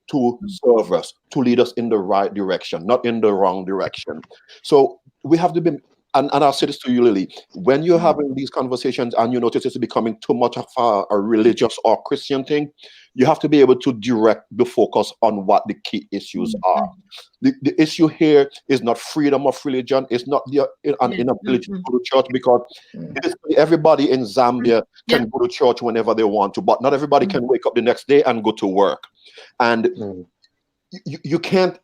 to serve us, to lead us in the right direction, not in the wrong direction. So we have to be, and I'll say this to you, Lily, when you're having these conversations and you notice it's becoming too much of a religious or Christian thing, you have to be able to direct the focus on what the key issues are. The issue here is not freedom of religion. It's not an inability to go to church, because everybody in Zambia can go to church whenever they want to, but not everybody can wake up the next day and go to work. And you can't,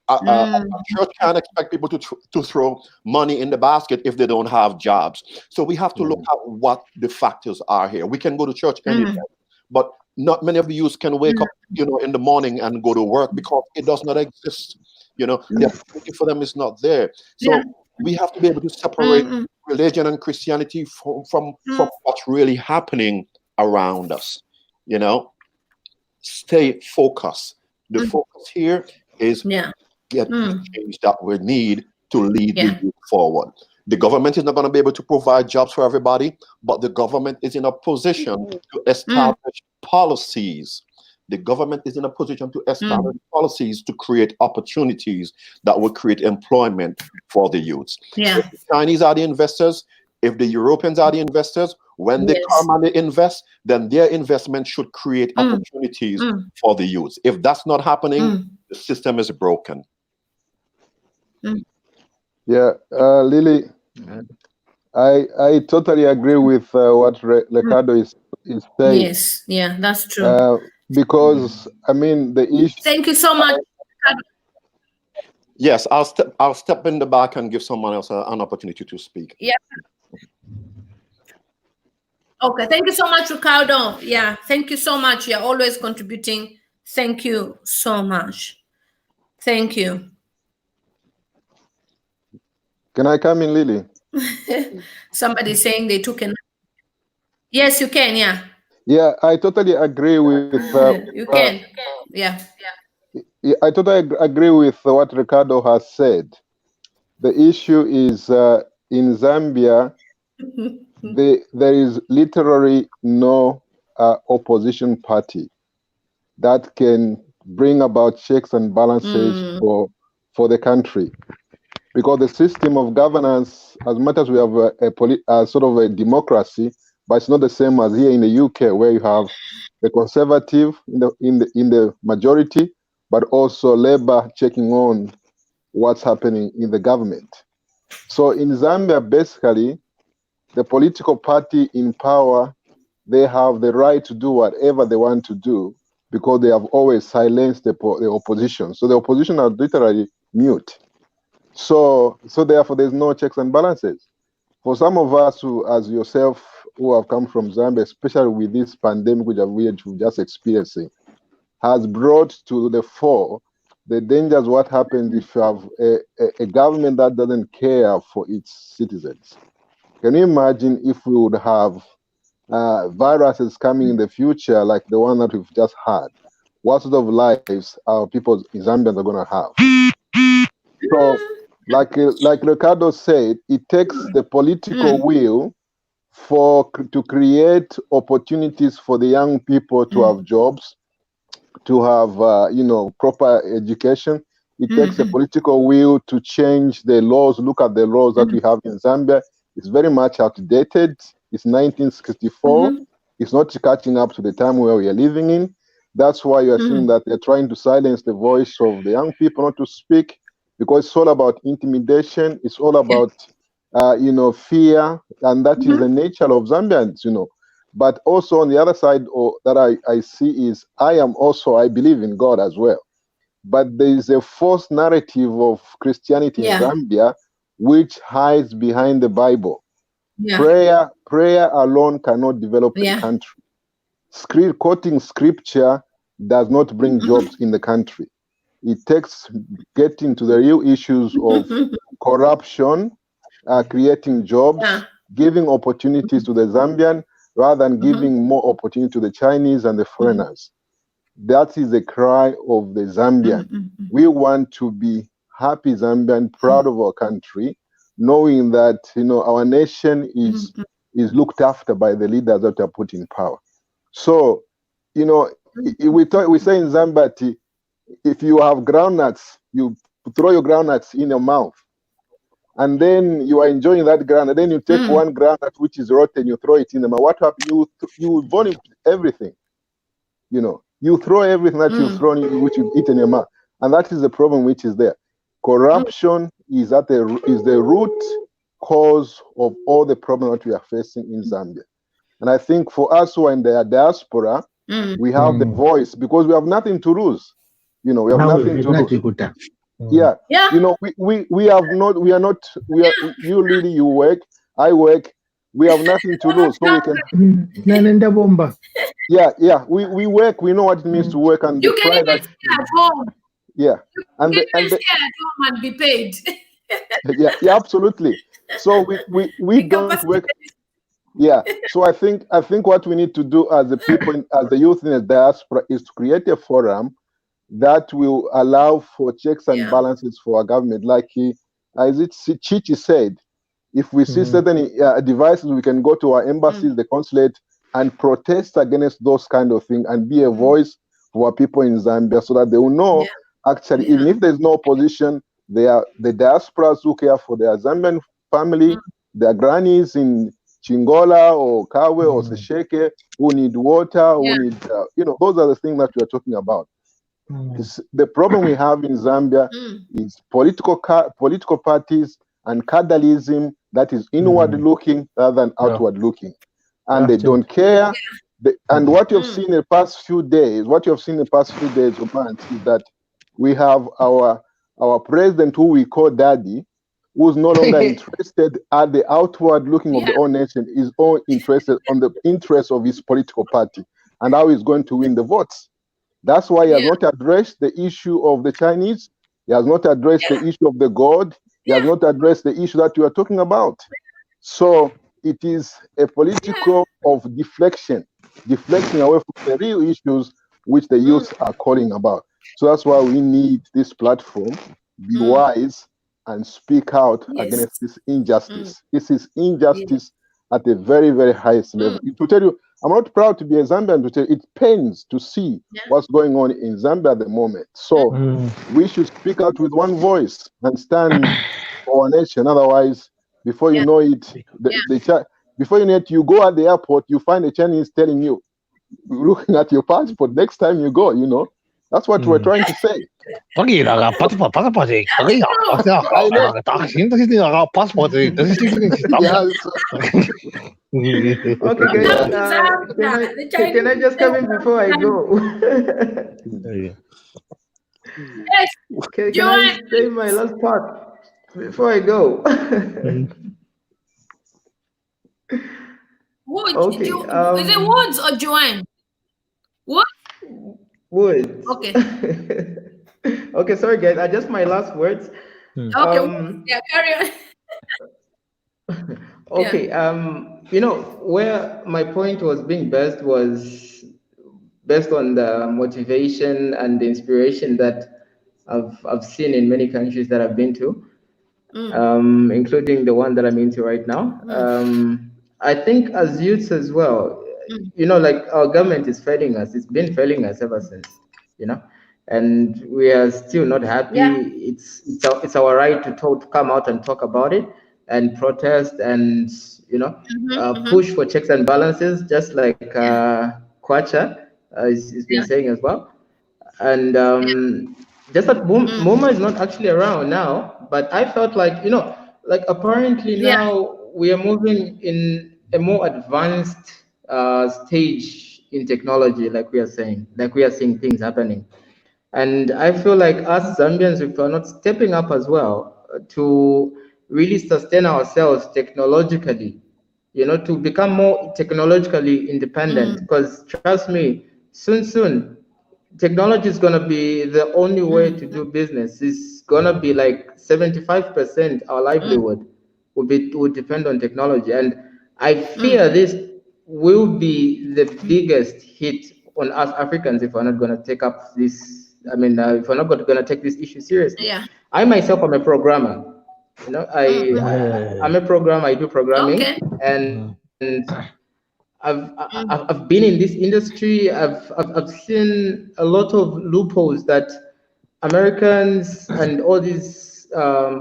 A church can't expect people to throw money in the basket if they don't have jobs. So we have to look at what the factors are here. We can go to church anytime, but not many of the youth can wake up, in the morning and go to work because it does not exist. The opportunity for them is not there. So we have to be able to separate religion and Christianity from what's really happening around us. Stay focused. The focus here is get the change that we need to lead the youth forward. The government is not going to be able to provide jobs for everybody, but the government is in a position to establish policies. The government is in a position to establish policies to create opportunities that will create employment for the youths. If the Chinese are the investors, if the Europeans are the investors, when they come and they invest, then their investment should create opportunities for the youths. If that's not happening, the system is broken. Yeah, Lily, I totally agree with what Ricardo is saying. Yes, yeah, that's true. Because the issue. Thank you so much. Yes, I'll step in the back and give someone else an opportunity to speak. Yeah. Okay, thank you so much, Ricardo. Yeah, thank you so much. You're always contributing. Thank you so much. Thank you. Can I come in, Lily? Somebody saying they took a. Yes, you can. Yeah. Yeah, I totally agree with. You can. Yeah. I totally agree with what Ricardo has said. The issue is in Zambia, there is literally no opposition party that can bring about checks and balances for the country. Because the system of governance, as much as we have a sort of a democracy, but it's not the same as here in the UK, where you have the Conservative in the majority, but also Labour checking on what's happening in the government. So in Zambia, basically, the political party in power, they have the right to do whatever they want to do because they have always silenced the opposition. So the opposition are literally mute. So therefore, there's no checks and balances. For some of us who, as yourself, who have come from Zambia, especially with this pandemic which we're just experiencing, has brought to the fore the dangers what happens if you have a government that doesn't care for its citizens. Can you imagine if we would have viruses coming in the future like the one that we've just had? What sort of lives our people in Zambia are going to have? So, like Ricardo said, it takes the political will to create opportunities for the young people to have jobs, to have proper education. It takes a political will to change the laws. Look at the laws that we have in Zambia. It's very much outdated. It's 1964. It's not catching up to the time where we are living in. That's why you are seeing that they're trying to silence the voice of the young people not to speak, because it's all about intimidation. It's all about fear, and that is the nature of Zambians, But also on the other side that I see is I believe in God as well. But there is a false narrative of Christianity in Zambia which hides behind the Bible. Prayer alone cannot develop a country. Quoting scripture does not bring jobs in the country. It takes getting to the real issues of corruption, creating jobs, giving opportunities to the Zambian, rather than giving more opportunity to the Chinese and the foreigners. That is the cry of the Zambian. We want to be happy Zambian, proud of our country, knowing that our nation is looked after by the leaders that are put in power. So, we say in Zambia, if you have groundnuts, you throw your groundnuts in your mouth, and then you are enjoying that groundnut, and then you take one groundnut which is rotten, you throw it in the mouth. What happens? You vomit everything. You throw everything that you've thrown, which you've eaten in your mouth, and that is the problem which is there. Corruption is the root cause of all the problems that we are facing in Zambia. And I think for us who are in the diaspora, we have the voice because we have nothing to lose. We have nothing to lose. Yeah. You know, we are not, you Lily, you work, I work, we have nothing to lose, so we can. Yeah, we work, we know what it means to work, and you can even stay at home. Yeah. You can even stay at home and be paid. Yeah, absolutely. So we don't work. Yeah. So I think what we need to do as the people, as the youth in the diaspora, is to create a forum that will allow for checks and balances for our government. Like Chichi said, if we see certain devices, we can go to our embassies, the consulate, and protest against those kind of things and be a voice for our people in Zambia, so that they will know actually, even if there's no opposition, they are the diasporas who care for their Zambian family, their grannies in Chingola or Kawe or Sesheke who need water, who need, those are the things that we are talking about. The problem we have in Zambia is political parties and cadreism that is inward looking rather than outward looking, and they don't care. And what you've seen in the past few days, or months, is that we have our president, who we call Daddy, who's no longer interested at the outward looking of the whole nation, is all interested on the interests of his political party and how he's going to win the votes. That's why he has not addressed the issue of the Chinese. He has not addressed the issue of the God. He has not addressed the issue that you are talking about. So it is a political of deflecting away from the real issues which the youth are calling about. So that's why we need this platform, be wise and speak out against this injustice. This is injustice at the very, very highest level. To tell you, I'm not proud to be a Zambian, to tell you, it pains to see what's going on in Zambia at the moment. So we should speak out with one voice and stand for our nation. Otherwise, before you know it, before you know it, you go at the airport, you find a Chinese telling you, looking at your passport, next time you go, that's what we're trying to say. Okay, guys. Can I just come in before I go? Can I say my last part before I go? Okay. Is it Woods or Joanne? Woods. Okay. Okay, sorry guys. Just my last words. Okay. Carry on. Okay. Where my point was being based was based on the motivation and the inspiration that I've seen in many countries that I've been to, including the one that I'm into right now. I think as youths as well, like our government is failing us. It's been failing us ever since, and we are still not happy. It's our right to come out and talk about it and protest and push for checks and balances, just like Kwacha has been saying as well. And just that Moma is not actually around now, but I felt like apparently now we are moving in a more advanced stage in technology, like we are seeing things happening. And I feel like us Zambians, if we're not stepping up as well to really sustain ourselves technologically, to become more technologically independent, because trust me, soon, technology is going to be the only way to do business. It's going to be like 75% our livelihood would depend on technology. And I fear this will be the biggest hit on us Africans if we're not going to take up this. If we're not going to take this issue seriously. I myself am a programmer. I'm a programmer. I do programming, and I've been in this industry. I've seen a lot of loopholes that Americans and all these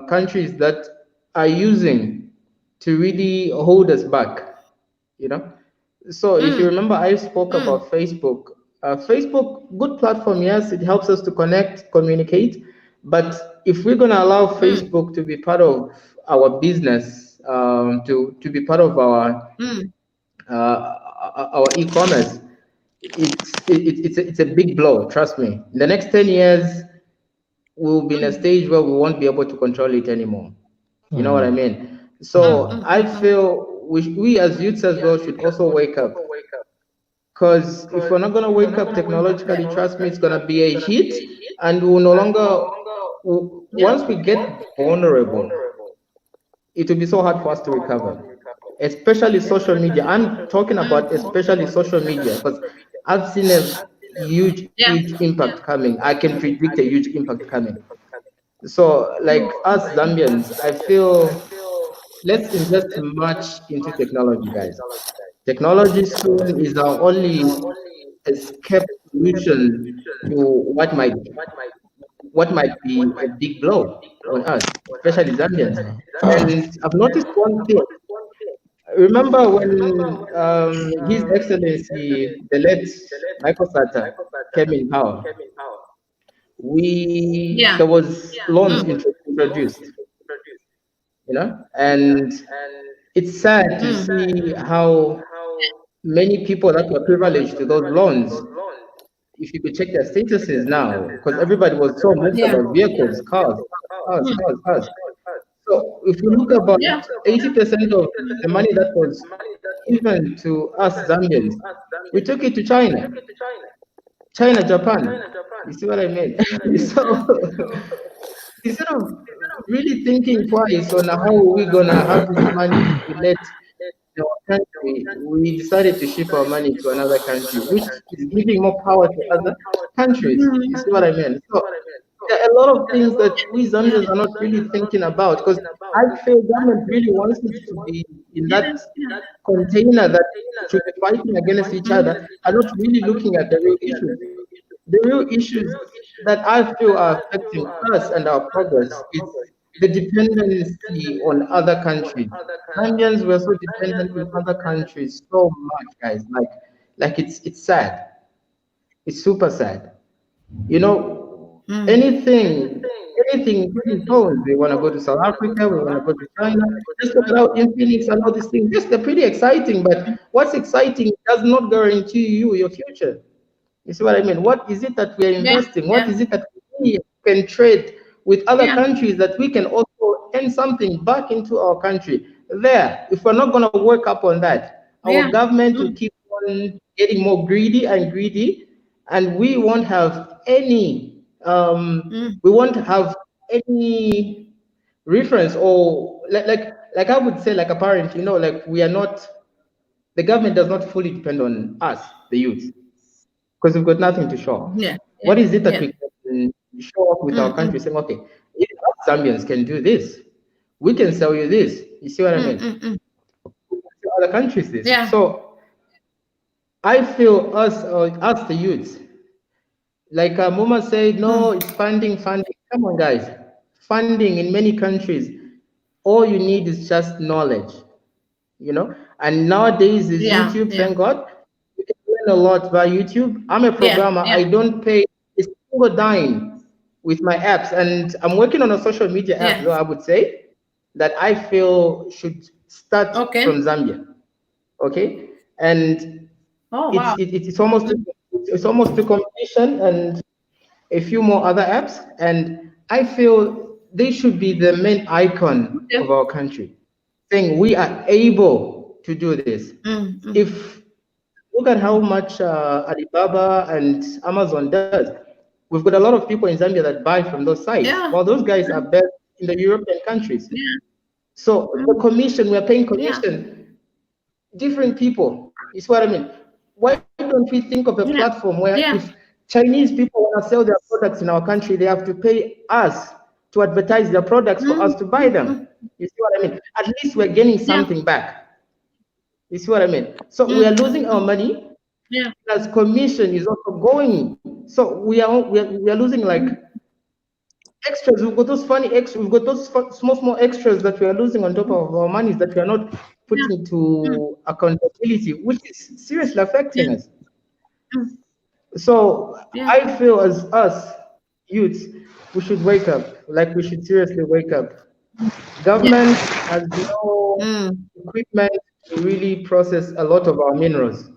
countries that are using to really hold us back. So if you remember, I spoke about Facebook. Facebook, good platform, yes, it helps us to connect, communicate. But if we're gonna allow Facebook to be part of our business, to be part of our e-commerce, it's a big blow. Trust me. In the next 10 years, we'll be in a stage where we won't be able to control it anymore. You know what I mean? So I feel we as youths as well should also wake up. Because if we're not going to wake up technologically, trust me, it's going to be a hit, and we'll no longer, once we get vulnerable, it will be so hard for us to recover, especially social media. I'm talking about especially social media, because I've seen a huge impact coming. I can predict a huge impact coming. So like us Zambians, I feel let's invest much into technology, guys. Technology soon is our only escape solution to what might be a big blow on us, especially Zambians. And I've noticed one thing. Remember when His Excellency, the late Michael Sata, came in power? There was loans introduced, you know, and it's sad to see how many people that were privileged to those loans, if you could check their statuses now, because everybody was so moved about vehicles, cars. So if you look about 80% of the money that was given to us Zambians, we took it to China, Japan. You see what I mean? So instead of really thinking twice on how we're gonna have this money to let our country, we decided to ship our money to another country, which is giving more power to other countries. You see what I mean? So there are a lot of things that we Zambians are not really thinking about, because I feel government really wants us to be in that container that should be fighting against each other, and not really looking at the real issues. The real issues that I feel are affecting us and our progress is the dependency on other countries. Zambians were so dependent on other countries so much, guys. Like it's sad. It's super sad. You know, anything phones. We want to go to South Africa, we want to go to China. Just look at Infinix and all these things. Yes, they're pretty exciting, but what's exciting does not guarantee you your future. You see what I mean? What is it that we are investing? What is it that we can trade with other countries that we can also earn something back into our country? There, if we're not going to work up on that, our government will keep on getting more greedy, and we won't have any reference, or like I would say, like a parent, you know, like we are not, the government does not fully depend on us, the youth, because we've got nothing to show. What is it that we can show up with our country, saying, okay, if us Zambians can do this, we can sell you this. You see what I mean? Other countries this. So I feel us the youths, like Muma said, no, it's funding. Come on, guys. Funding in many countries, all you need is just knowledge, you know? And nowadays is YouTube, thank God. You can learn a lot by YouTube. I'm a programmer. I don't pay a single dime with my apps. And I'm working on a social media app, I would say, that I feel should start from Zambia. Okay? And it's almost to competition and a few more other apps, and I feel they should be the main icon of our country, saying we are able to do this. If look at how much Alibaba and Amazon does, we've got a lot of people in Zambia that buy from those sites, while those guys are based in the European countries. So the commission, we're paying commission, different people. Is what I mean. Why don't we think of a platform where if Chinese people want to sell their products in our country, they have to pay us to advertise their products for us to buy them? You see what I mean? At least we're getting something back. You see what I mean? So we are losing our money. As commission is also going. So we are losing like extras. We've got those funny extras. We've got those small extras that we are losing on top of our money that we are not putting to accountability, which is seriously affecting us. So I feel as us youths, we should wake up. Like we should seriously wake up. Government has no equipment to really process a lot of our minerals.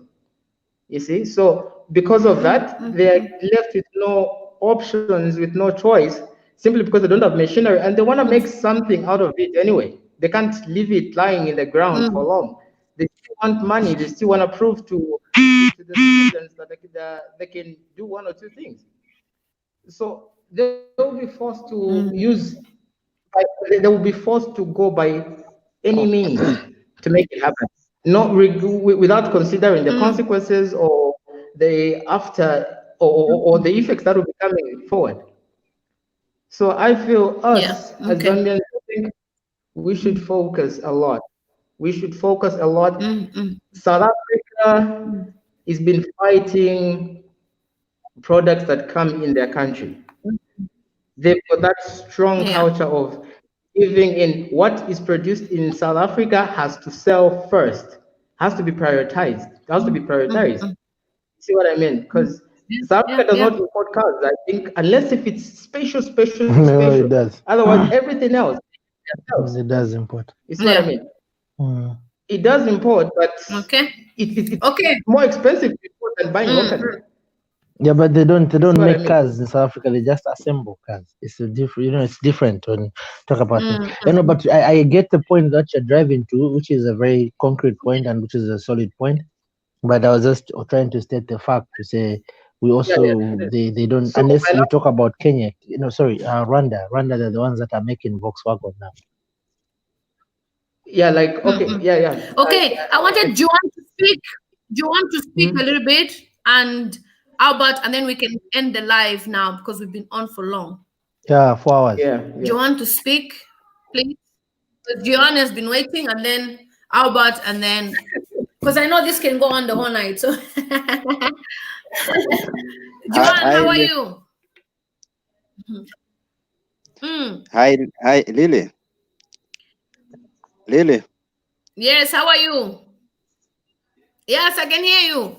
You see, so because of that, they are left with no options, with no choice, simply because they don't have machinery and they want to make something out of it anyway. They can't leave it lying in the ground for long. They still want money. They still want to prove to the citizens that they can do one or two things. So they will be forced to they will be forced to go by any means to make it happen, not without considering the consequences or the after or the effects that will be coming forward. So I feel us as Zambians, I think we should focus a lot. We should focus a lot. South Africa has been fighting products that come in their country. They've got that strong culture of living in what is produced in South Africa has to sell first, has to be prioritized. It has to be prioritized. See what I mean? Because South Africa does not import cars, I think, unless if it's special. No, it does. Otherwise, everything else, It does import. you see what I mean? It does import, but it's more expensive to import than buying locally. Yeah, but they don't what I make mean. cars in South Africa. They just assemble cars. It's a different, it's different when you talk about it. You know, but I get the point that you're driving to, which is a very concrete point and which is a solid point. But I was just trying to state the fact to say we also they don't, So unless you talk about Kenya. Rwanda. They're the ones that are making Volkswagen now. Yeah, like okay, Okay, I wanted Joanne to speak. Joanne to speak a little bit, and Albert, and then we can end the live now because we've been on for long. Yeah, 4 hours. Joanne to speak, please. Joanne has been waiting, and then Albert, and then because I know this can go on the whole night. So, Joanne, how are you? Hi, Lily. Lily. Yes, how are you? Yes, I can hear you.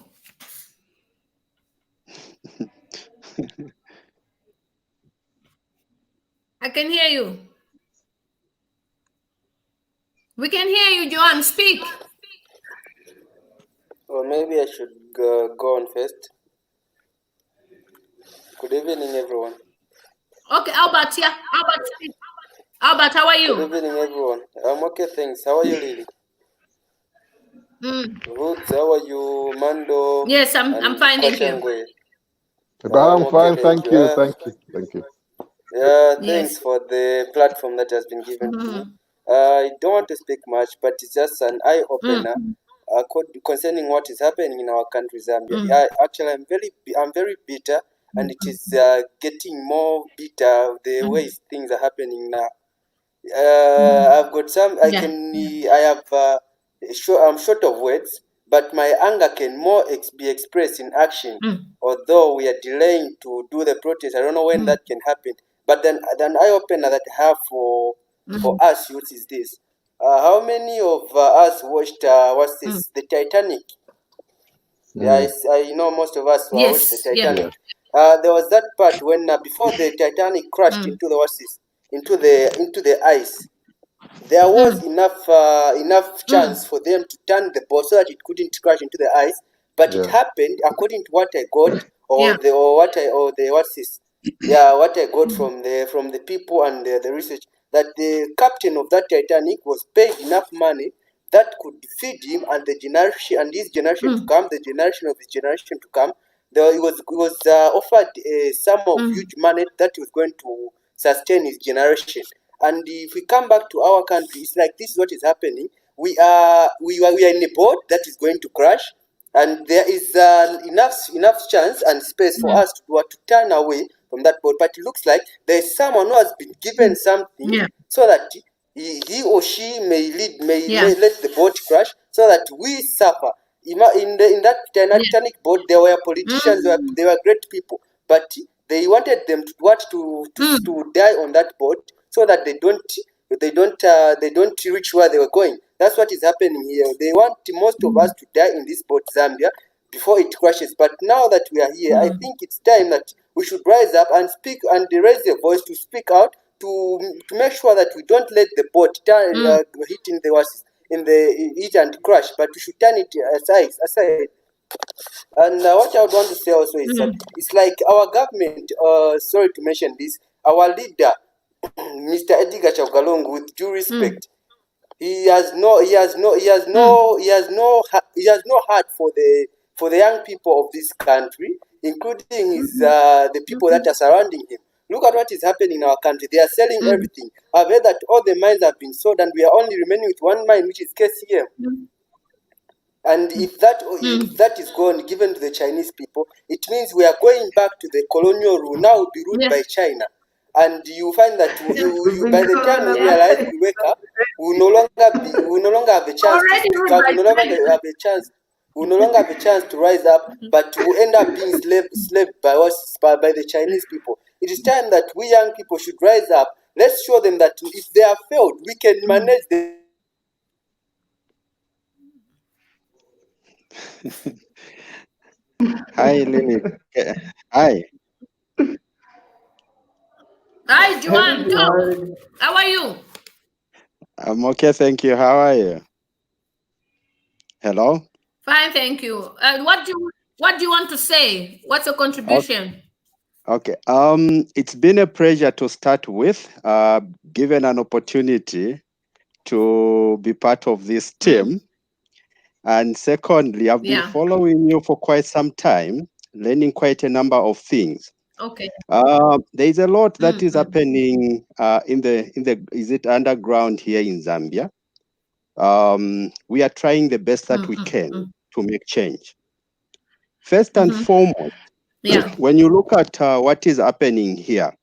I can hear you. We can hear you, Joanne. Speak. Or maybe I should go on first. Good evening, everyone. Okay, Albert, yeah. Albert, speak. Albert, how are you? Good evening, everyone. I'm okay, thanks. How are you, Lily? Roots, how are you, Mando? Yes, I'm fine, thank you. I'm fine, okay, thank you, thank you. Yeah, thanks for the platform that has been given to me. I don't want to speak much, but it's just an eye opener concerning what is happening in our country, Zambia. Actually, I'm very bitter, and it is getting more bitter the way things are happening now. I've got some. I'm short of words, but my anger can more be expressed in action. Although we are delaying to do the protest, I don't know when that can happen. But then eye opener that I have for us youth is this: how many of us watched the Titanic? Yeah, I know most of us watched the Titanic. There was that part when before the Titanic crashed into the ice. There was enough chance for them to turn the boat so that it couldn't crash into the ice, but it happened according to what I got, what I got from the people and the research, that the captain of that Titanic was paid enough money that could feed him and the generation and his generation to come, the generation of his generation to come. He was offered a sum of huge money that was going to sustain his generation. And if we come back to our country, it's like this is what is happening. We are in a boat that is going to crash, and there is enough chance and space for us to turn away from that boat. But it looks like there is someone who has been given something so that he or she may let the boat crash, so that we suffer. In that Titanic boat, there were politicians, they were great people, but they wanted them to die on that boat so that they don't reach where they were going. That's what is happening here. They want most of us to die in this boat, Zambia, before it crashes. But now that we are here, I think it's time that we should rise up and speak and raise a voice to speak out to make sure that we don't let the boat hit in the heat and crash, but we should turn it aside. And what I would want to say also is that it's like our government, sorry to mention this, our leader, Mr. Edgar Chaukalongo, with due respect, he has no heart for the young people of this country, including his the people that are surrounding him. Look at what is happening in our country. They are selling everything. I've heard that all the mines have been sold, and we are only remaining with one mine, which is KCM. And if that is gone, given to the Chinese people, it means we are going back to the colonial rule. Now we'll be ruled by China. And you find that by the time we realize, we wake up, we no longer have a chance to speak out. We no longer have a chance. We no longer have a chance to rise up, but we end up being slaved by the Chinese people. It is time that we young people should rise up. Let's show them that if they have failed, we can manage the. Hi, Lily. Hi. Hi, Joan. How are you? I'm okay, thank you. How are you? Hello? Fine, thank you. What do you want to say? What's your contribution? Okay. It's been a pleasure to start with, given an opportunity to be part of this team. And secondly, I've been following you for quite some time, learning quite a number of things. Okay. There is a lot that is happening in the is it underground here in Zambia. We are trying the best that we can to make change. First and foremost, when you look at what is happening here,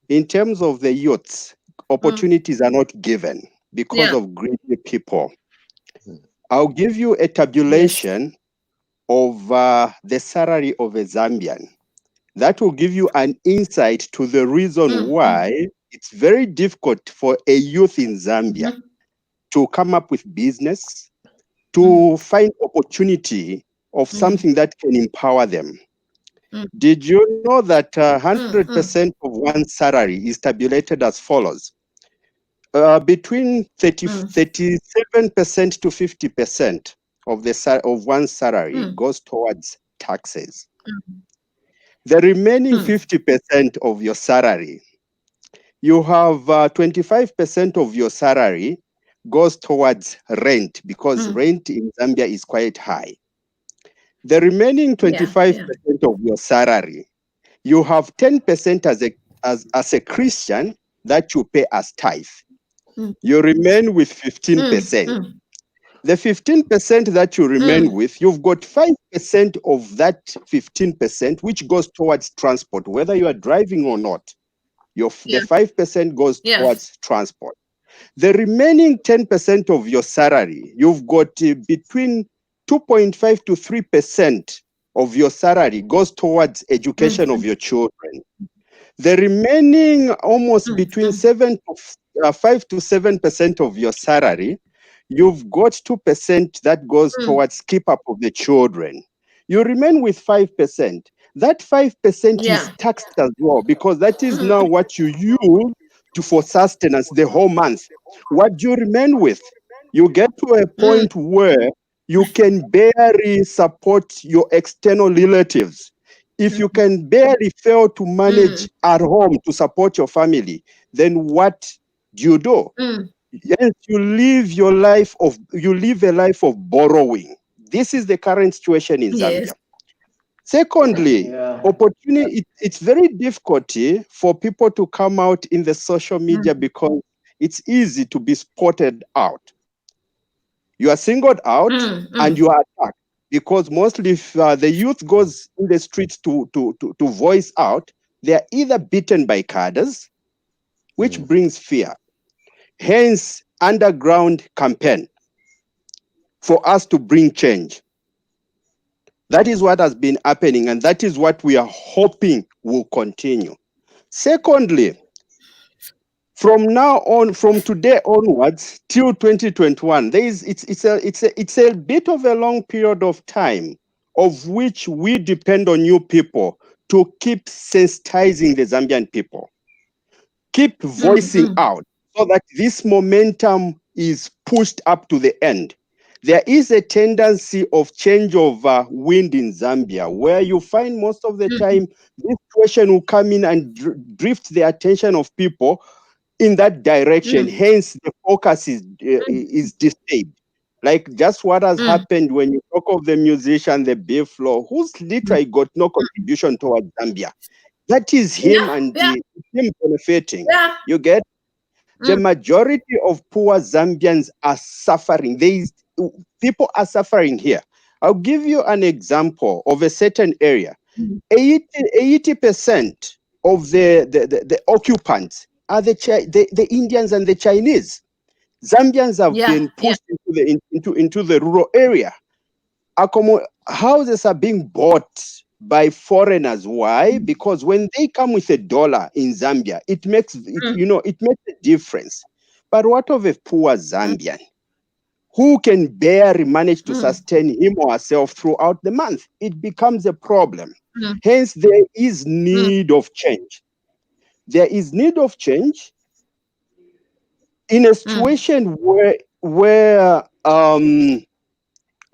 in terms of the youths, opportunities are not given because of greedy people. I'll give you a tabulation of the salary of a Zambian. That will give you an insight to the reason why it's very difficult for a youth in Zambia to come up with business, to find opportunity of something that can empower them. Did you know that 100% of one's salary is tabulated as follows? Between 37% to 50% of one's salary goes towards taxes. The remaining 50% of your salary, you have 25% of your salary goes towards rent, because rent in Zambia is quite high. The remaining 25% of your salary, you have 10% as a Christian that you pay as tithe. You remain with 15%. The 15% that you remain with, you've got 5% of that 15%, which goes towards transport, whether you are driving or not. The 5% goes towards transport. The remaining 10% of your salary, you've got between 2.5 to 3% of your salary goes towards education of your children. The remaining almost between 5 to 7% of your salary, you've got 2% that goes towards keep up of the children. You remain with 5%. That 5% is taxed as well, because that is now what you use for sustenance the whole month. What do you remain with? You get to a point where you can barely support your external relatives. If you can barely fail to manage at home to support your family, then what do? Yes, you live a life of borrowing. This is the current situation in Zambia. Secondly, opportunity. It's very difficult for people to come out in the social media because it's easy to be spotted out. You are singled out and you are attacked, because mostly if the youth goes in the streets to voice out, they are either beaten by cadres, which brings fear. Hence, underground campaign for us to bring change. That is what has been happening, and that is what we are hoping will continue. Secondly, from now on, from today onwards till 2021, it's a bit of a long period of time of which we depend on you people to keep sensitizing the Zambian people, keep voicing out, so that this momentum is pushed up to the end. there is a tendency of change of wind in Zambia, where you find most of the time this situation will come in and drift the attention of people in that direction. Hence, the focus is disturbed. Like just what has happened when you talk of the musician, the Biflo, who's literally got no contribution towards Zambia. That is him and him benefiting. You get? The majority of poor Zambians are suffering. People are suffering here. I'll give you an example of a certain area. 80% of the occupants are the Indians and the Chinese. Zambians have been pushed into the rural area. Houses are being bought by foreigners. Why? Because when they come with $1 in Zambia, it makes it makes a difference. But what of a poor Zambian who can barely manage to sustain him or herself throughout the month? It becomes a problem. Hence, there is need of change. There is need of change in a situation where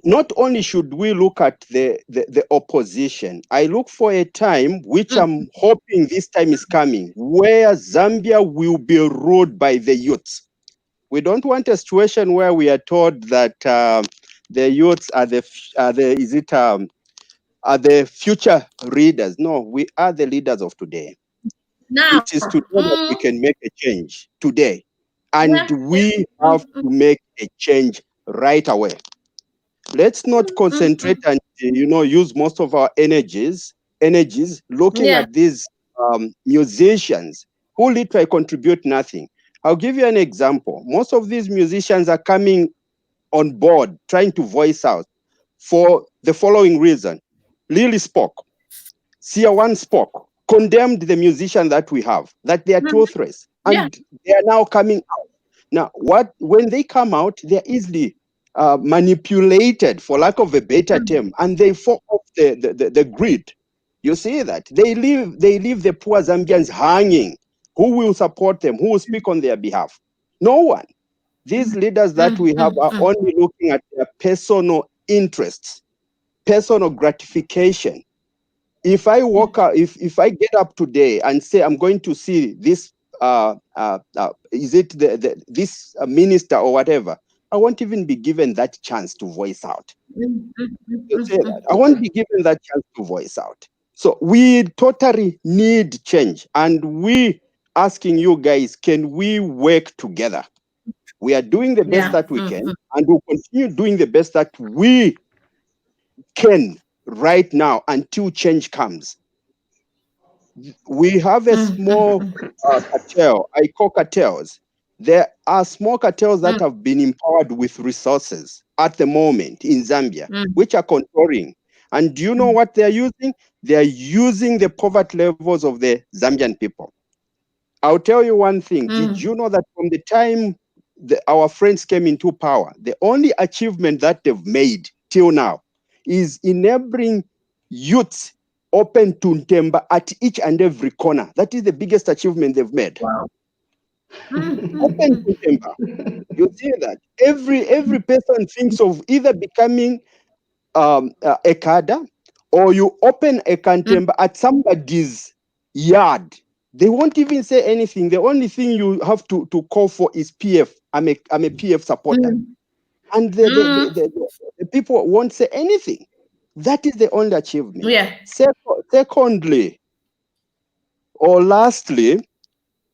not only should we look at the opposition, I look for a time, which I'm hoping this time is coming, where Zambia will be ruled by the youths. We don't want a situation where we are told that the youths are the future leaders. No, we are the leaders of today. It is today that we can make a change today, and we have to make a change right away. Let's not concentrate and use most of our energies looking at these musicians who literally contribute nothing. I'll give you an example. Most of these musicians are coming on board trying to voice out for the following reason. Lily spoke. Sia One spoke, condemned the musician that we have, that they are toothless, and they are now coming out. Now, when they come out, they're easily manipulated, for lack of a better term, and they fall off the grid. You see that they leave the poor Zambians hanging. Who will support them? Who will speak on their behalf? No one. These leaders that we have are only looking at their personal interests, personal gratification. If I walk out, if I get up today and say I'm going to see this, is it this minister or whatever, I won't even be given that chance to voice out. You say that. I won't be given that chance to voice out. So we totally need change, and we asking you guys, can we work together? We are doing the best that we can, and we'll continue doing the best that we can right now until change comes. We have a small cartel. I call cartels. There are small cartels that have been empowered with resources at the moment in Zambia, which are controlling. And do you know what they're using? They're using the poverty levels of the Zambian people. I'll tell you one thing. Did you know that from the time our friends came into power, the only achievement that they've made till now is enabling youths open to Ntemba at each and every corner? That is the biggest achievement they've made. Wow. Open to Ntemba. You see that every person thinks of either becoming a cadre, or you open a Kantemba at somebody's yard. They won't even say anything. The only thing you have to call for is PF. I'm a PF supporter. And the people won't say anything. That is the only achievement. Yeah. Secondly, or lastly,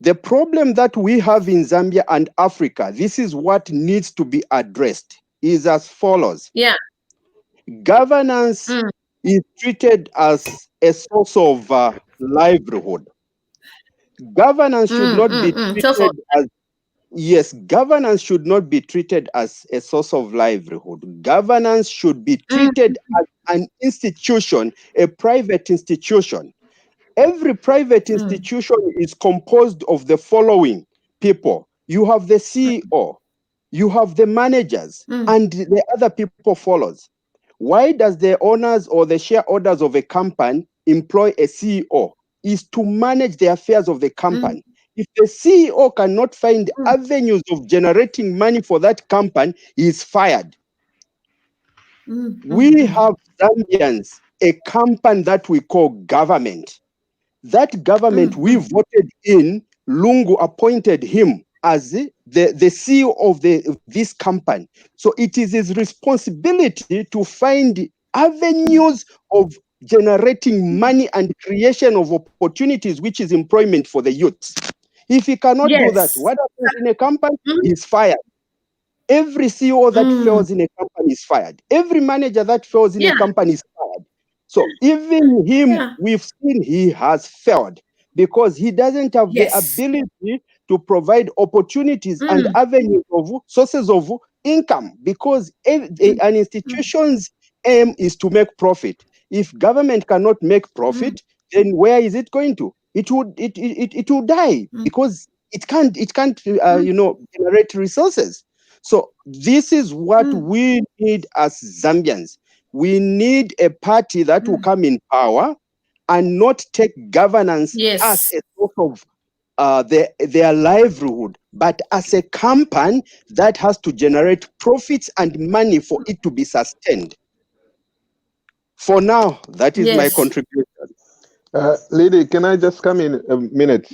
the problem that we have in Zambia and Africa, this is what needs to be addressed, is as follows. Yeah. Governance is treated as a source of livelihood. Governance should not be treated as, yes, governance should not be treated as a source of livelihood. Governance should be treated as an institution, a private institution. Every private institution is composed of the following people. You have the CEO, you have the managers, and the other people follows. Why does the owners or the shareholders of a company employ a CEO? Is to manage the affairs of the company. If the CEO cannot find avenues of generating money for that company, he is fired. We have Zambians, a company that we call government. That government we voted in, Lungu appointed him as the CEO of this company. So it is his responsibility to find avenues of generating money and creation of opportunities, which is employment for the youths. If he cannot do that, what happens in a company? He's fired. Every CEO that fails in a company is fired. Every manager that fails in a company is fired. So even him, we've seen he has failed because he doesn't have the ability to provide opportunities and avenues of sources of income, because an institution's aim is to make profit. If government cannot make profit, then where is it going to? It will die because it can't generate resources. So this is what we need as Zambians. We need a party that will come in power and not take governance as a source of their livelihood, but as a company that has to generate profits and money for it to be sustained. For now, that is my contribution. Lady, can I just come in a minute?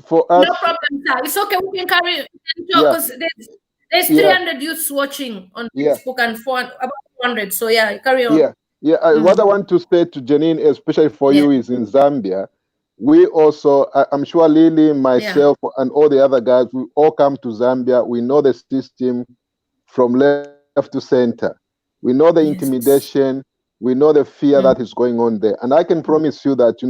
For us, no problem, sir. It's okay. We can carry because there's 300 youths watching on Facebook and about 400. So carry on. What I want to say to Janine, especially for you, is in Zambia. We also, I'm sure Lily, myself, and all the other guys, we all come to Zambia. We know the system from left to center. We know the intimidation. We know the fear that is going on there. And I can promise you that,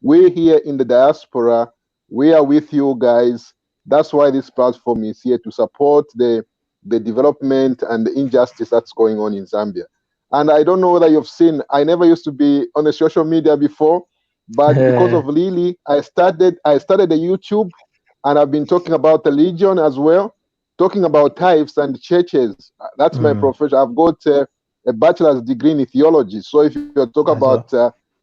we here in the diaspora, we are with you guys. That's why this platform is here, to support the development and the injustice that's going on in Zambia. And I don't know whether you've seen, I never used to be on the social media before, but because of Lily, I started a YouTube, and I've been talking about religion as well, talking about tithes and churches. That's my profession. I've got a bachelor's degree in theology. So if you talk about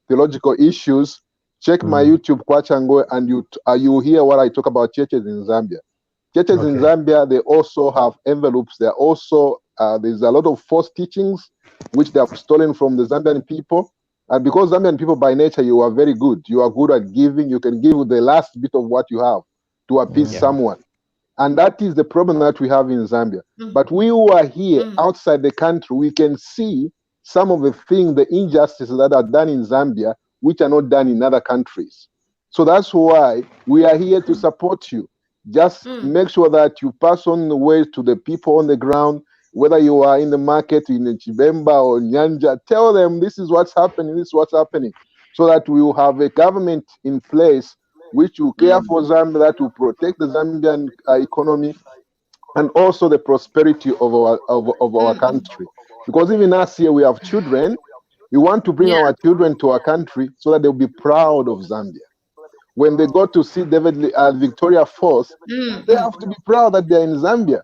theological issues, check my YouTube, Kwachango, and you hear what I talk about churches in Zambia. Churches in Zambia, they also have envelopes. They're also, there's a lot of false teachings which they have stolen from the Zambian people. And because Zambian people by nature, you are very good. You are good at giving. You can give the last bit of what you have to appease someone. And that is the problem that we have in Zambia. But we who are here outside the country, we can see some of the things, the injustices that are done in Zambia, which are not done in other countries. So that's why we are here to support you. Just make sure that you pass on the way to the people on the ground, whether you are in the market, in the Chibemba or Nyanja, tell them this is what's happening, this is what's happening, so that we will have a government in place which will care for Zambia, that will protect the Zambian economy and also the prosperity of our country. Because even us here, we have children. We want to bring our children to our country so that they'll be proud of Zambia. When they go to see Victoria Falls, they have to be proud that they're in Zambia.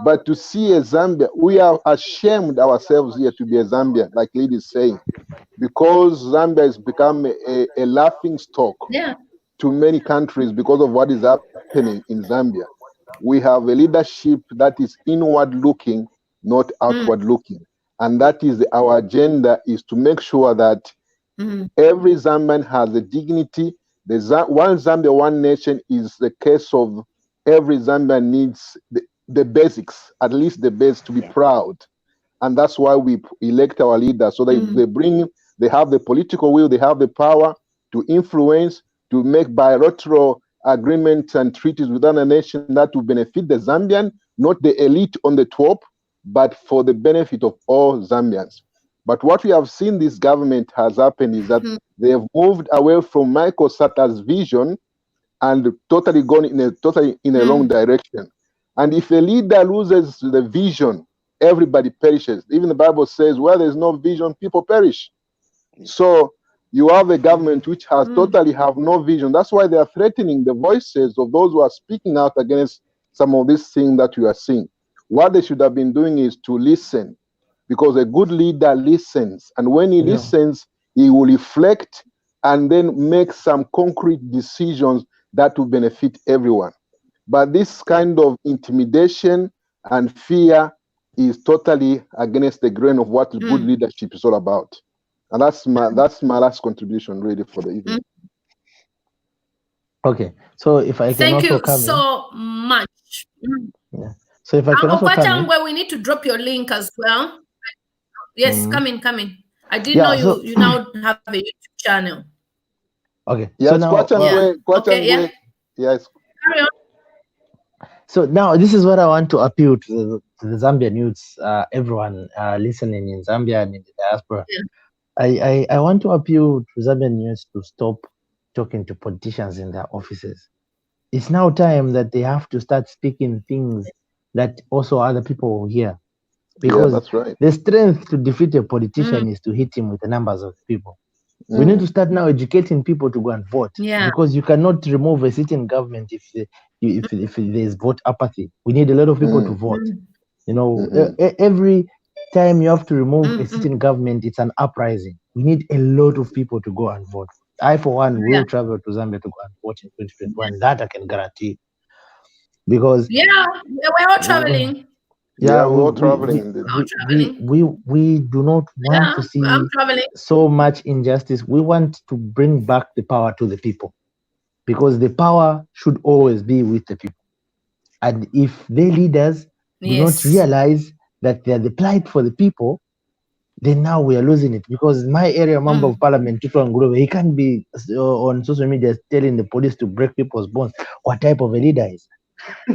But to see a Zambia, we are ashamed ourselves here to be a Zambian, like Lady is saying, because Zambia has become a laughing stock to many countries because of what is happening in Zambia. We have a leadership that is inward looking, not outward looking. And that is our agenda, is to make sure that every Zambian has a dignity. One Zambia, one nation is the case of every Zambian needs the basics, at least the base, to be proud. And that's why we elect our leaders, so that they have the political will, they have the power to influence, to make bilateral agreements and treaties with other nations that will benefit the Zambian, not the elite on the top, but for the benefit of all Zambians. But what we have seen this government has happened is that they have moved away from Michael Sata's vision and totally gone in a wrong direction. And if a leader loses the vision, everybody perishes. Even the Bible says, where there's no vision, people perish. So you have a government which has totally have no vision. That's why they are threatening the voices of those who are speaking out against some of these things that you are seeing. What they should have been doing is to listen, because a good leader listens. And when he listens, he will reflect and then make some concrete decisions that will benefit everyone. But this kind of intimidation and fear is totally against the grain of what good leadership is all about. And that's my last contribution really for the evening. Okay, so if I can also come in. Thank you so much. Yeah. So if I can also come in. We need to drop your link as well. Yes, come in. I didn't know you now have a YouTube channel. Okay. Yes, so now, yes. Carry on. So now this is what I want to appeal to the Zambian youths, everyone listening in Zambia and in the diaspora. Yeah. I want to appeal to Zambian youths to stop talking to politicians in their offices. It's now time that they have to start speaking things that also other people will hear. Because that's right. The strength to defeat a politician is to hit him with the numbers of people. We need to start now educating people to go and vote. Because you cannot remove a sitting government if there's vote apathy. We need a lot of people to vote. You know, every time you have to remove a sitting government, it's an uprising. We need a lot of people to go and vote. I, for one, will travel to Zambia to go and vote in 2021. That I can guarantee. Because we're all traveling. We're all traveling. We do not want to see so much injustice. We want to bring back the power to the people, because the power should always be with the people. And if the leaders do not realize that they are the plight for the people, then now we are losing it. Because my area member of parliament, he can't be on social media telling the police to break people's bones. What type of a leader is?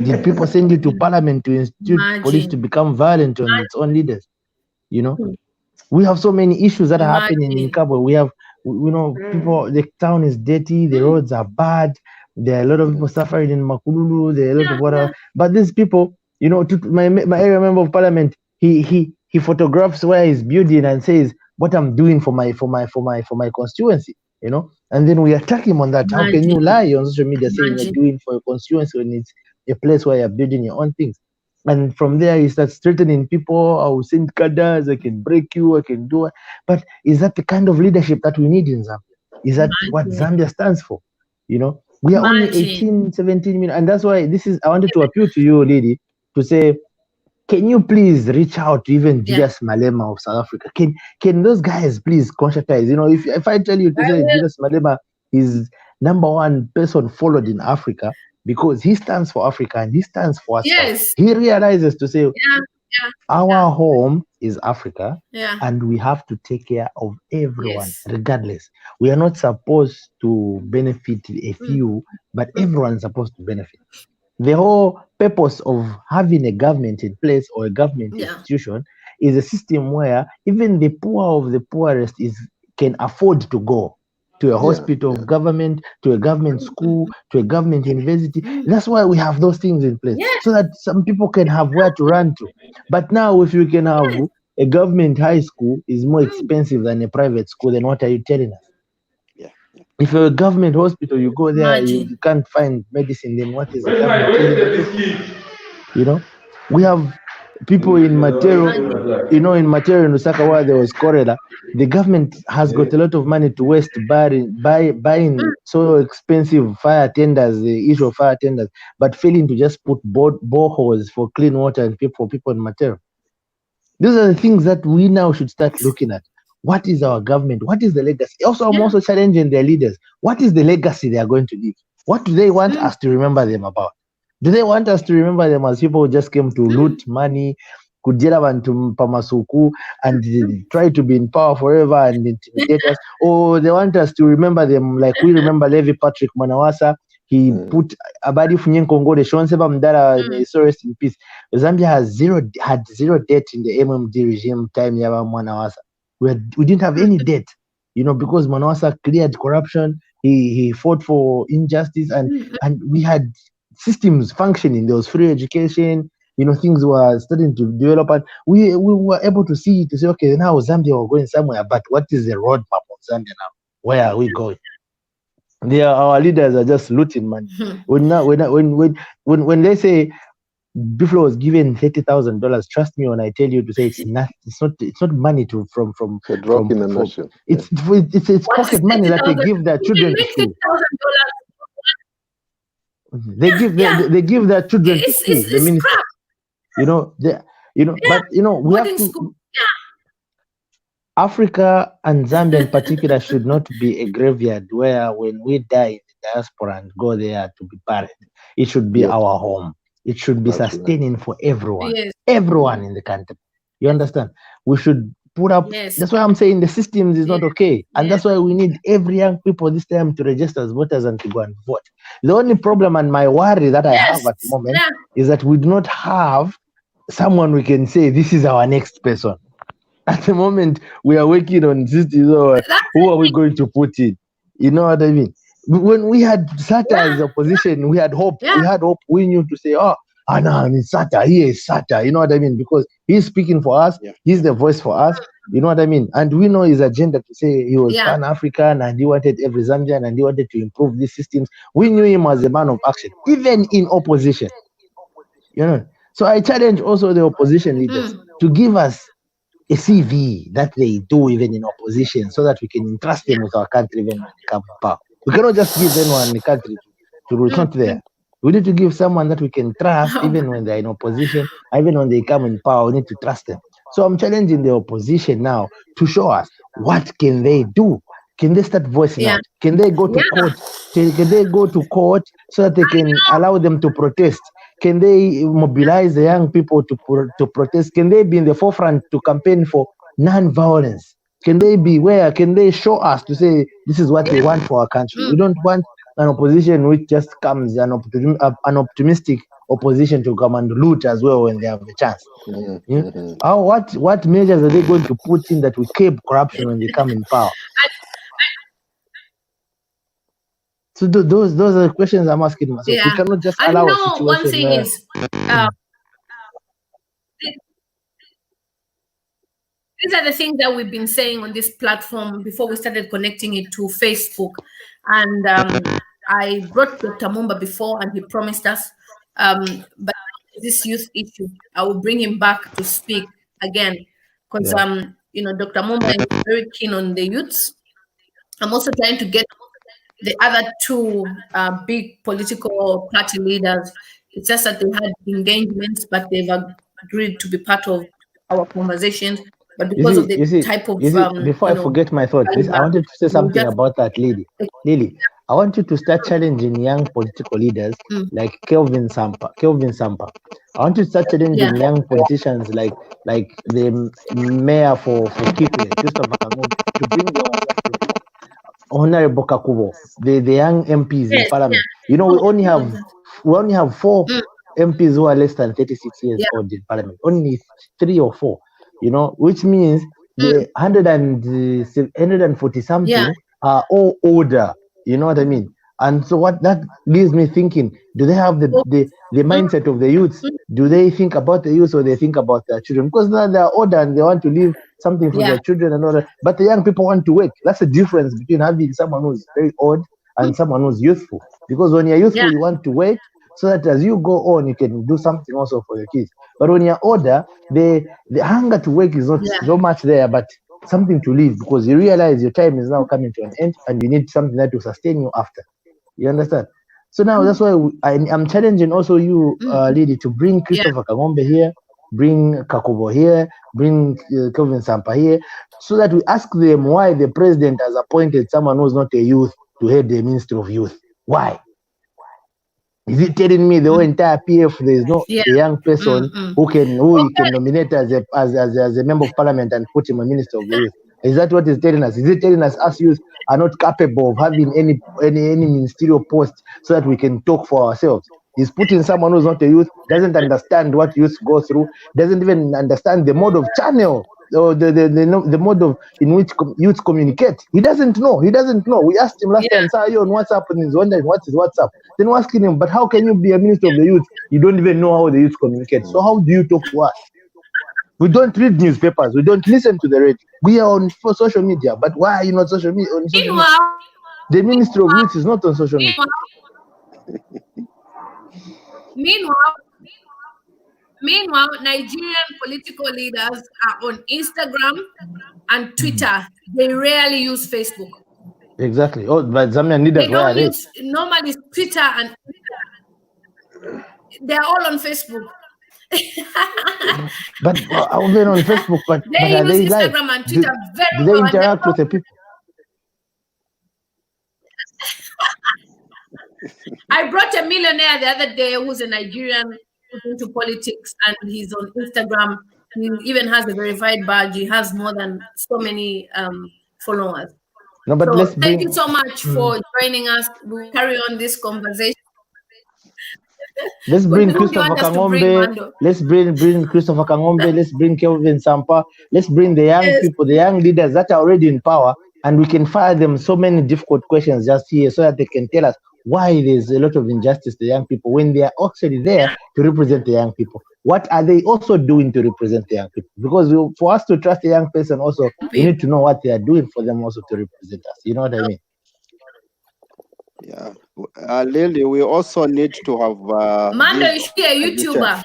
Did people send you to parliament to institute police to become violent on its own leaders? You know, we have so many issues that are happening in Kabwe. We have, people, the town is dirty, the roads are bad, there are a lot of people suffering in Makululu, there are a lot of water. But these people, my area member of parliament, he photographs where he's building and says what I'm doing for my constituency, and then we attack him on that. How can you lie on social media saying you're doing for your constituency when it's a place where you're building your own things? And from there, he starts threatening people. I will send cadres, I can break you, I can do it. But is that the kind of leadership that we need in Zambia? Is that what Zambia stands for? We are only 18, 17 million. And that's why I wanted to appeal to you, lady, to say, can you please reach out to even Julius Malema of South Africa? Can those guys please conscientize? If I tell you to say Julius Malema is #1 person followed in Africa, because he stands for Africa and he stands for us. Yes. He realizes to say, our home is Africa, and we have to take care of everyone, regardless. We are not supposed to benefit a few, but everyone is supposed to benefit. The whole purpose of having a government in place or a government institution is a system where even the poor of the poorest can afford to go to a hospital of government, to a government school, to a government university. That's why we have those things in place, so that some people can have where to run to. But now, if you can have a government high school is more expensive than a private school, then what are you telling us? If you're a government hospital, you go there, you can't find medicine, then what is the government? We have people in Matero, in Matero in Lusaka where there was cholera. The government has got a lot of money to waste buying so expensive fire tenders, the issue of fire tenders, but failing to just put boreholes for clean water and for people in Matero. These are the things that we now should start looking at. What is our government? What is the legacy? Also, I'm also challenging their leaders. What is the legacy they are going to leave? What do they want us to remember them about? Do they want us to remember them as people who just came to loot money, kujera bantu pamasuku, and try to be in power forever and intimidate us? Or they want us to remember them like we remember Levi Patrick Manawasa? He put Abadi Funyenkongole, Shonseba Mdara, may so rest in peace. Zambia had zero debt in the MMD regime time Yaba Manawasa. We didn't have any debt, because Manawasa cleared corruption. He fought for injustice, and we had systems functioning. There was free education. Things were starting to develop, and we were able to say, okay, now Zambia, we're going somewhere. But what is the roadmap of Zambia now? Where are we going? Our leaders are just looting money. When they say Buffalo was given $30,000, trust me when I tell you to say it's not money from a drop in the nation. It's pocket money that they give their children to school. They give their children to school. The minister, You know, but you know, we have to. Africa and Zambia in particular should not be a graveyard where when we die in the diaspora and go there to be buried. It should be our home. It should be sustaining for everyone, everyone in the country. You understand? We should put up. That's why I'm saying the systems is not okay, and that's why we need every young people this time to register as voters and to go and vote. The only problem and my worry that I have at the moment is that we do not have someone we can say this is our next person. At the moment, we are working on systems. Who are we going to put in? You know what I mean? When we had SATA as opposition, we had hope. We had hope. We knew to say, no, it's SATA. He is SATA. You know what I mean? Because he's speaking for us. He's the voice for us. You know what I mean? And we know his agenda to say he was Pan-African and he wanted every Zambian and he wanted to improve these systems. We knew him as a man of action, even in opposition. You know. So I challenge also the opposition leaders to give us a CV that they do even in opposition so that we can entrust them with our country when they come to power. We cannot just give anyone in the country to rule. It's not there. We need to give someone that we can trust even when they're in opposition, even when they come in power, we need to trust them. So I'm challenging the opposition now to show us what can they do. Can they start voicing out? Can they go to court? Can they go to court so that they can allow them to protest? Can they mobilize the young people to protest? Can they be in the forefront to campaign for non-violence? Can they be where? Can they show us to say this is what they want for our country? We don't want an opposition which just comes, an optimistic opposition to come and loot as well when they have a chance. What measures are they going to put in that will curb corruption when they come in power? So those are the questions I'm asking myself. We cannot just allow a situation one thing where... is, these are the things that we've been saying on this platform before we started connecting it to Facebook. And I brought Dr. Mumba before and he promised us, but this youth issue, I will bring him back to speak again because, you know, Dr. Mumba is very keen on the youths. I'm also trying to get the other two big political party leaders. It's just that they had engagements, but they've agreed to be part of our conversations. But because of the type of before I forget my thought, I wanted to say something about that lady. Lily, I want you to start challenging young political leaders like Kelvin Sampa. I want you to start challenging young politicians like the mayor for Kipling, Christopher Kamu, to bring the Honorable Kakubo, the young MPs in Parliament. You know, we only have 4 MPs who are less than 36 years old in Parliament. Only 3 or 4. You know, which means the 140 something are all older. You know what I mean? And so what that leaves me thinking, do they have the mindset of the youths? Do they think about the youth or they think about their children? Because now they're older and they want to leave something for their children and all that. But the young people want to work. That's the difference between having someone who's very old and someone who's youthful. Because when you're youthful, you want to work so that as you go on, you can do something also for your kids. But when you're older, the hunger to work is not so much there, but something to live, because you realize your time is now coming to an end and you need something that will sustain you after. You understand? So now that's why I'm challenging also you, lady, to bring Christopher Kagombe here, bring Kakubo here, bring Kelvin Sampa here, so that we ask them why the president has appointed someone who's not a youth to head the Ministry of Youth. Why? Is it telling me the whole entire PF there is no a young person who you can nominate as a member of parliament and put him a minister of the youth? Is that what it's telling us? Is it telling us youth are not capable of having any ministerial post so that we can talk for ourselves? He's putting someone who's not a youth, doesn't understand what youth go through, doesn't even understand the mode of channel or the mode of in which youth communicate. He doesn't know. We asked him last time, sir, are you on WhatsApp? And he's wondering what is WhatsApp. Then we're asking him, but how can you be a minister of the youth? You don't even know how the youth communicate. So how do you talk to us? We don't read newspapers. We don't listen to the radio. We are on social media. But why are you not on social media? The Ministry of Youth is not on social media. Meanwhile, Nigerian political leaders are on Instagram and Twitter. They rarely use Facebook. Exactly. Oh, but Zambian leaders don't use normally Twitter and they're all on Facebook. But I've been on Facebook, but they are use they live? Instagram and Twitter very Do they well. interact with the people? I brought a millionaire the other day who's a Nigerian who's into politics, and he's on Instagram. He even has a verified badge. He has more than so many followers. No, but so thank you so much for joining us. We'll carry on this conversation. Let's bring Christopher Kangombe. Let's bring Christopher Kangombe. Let's bring Kelvin Sampa. Let's bring the young people, the young leaders that are already in power, and we can fire them so many difficult questions just here so that they can tell us why there's a lot of injustice to the young people when they are actually there to represent the young people. What are they also doing to represent the young people? Because for us to trust a young person also, we need to know what they are doing for them also to represent us. You know what I mean? Yeah, Lily, we also need to have Mando, you should be a YouTuber.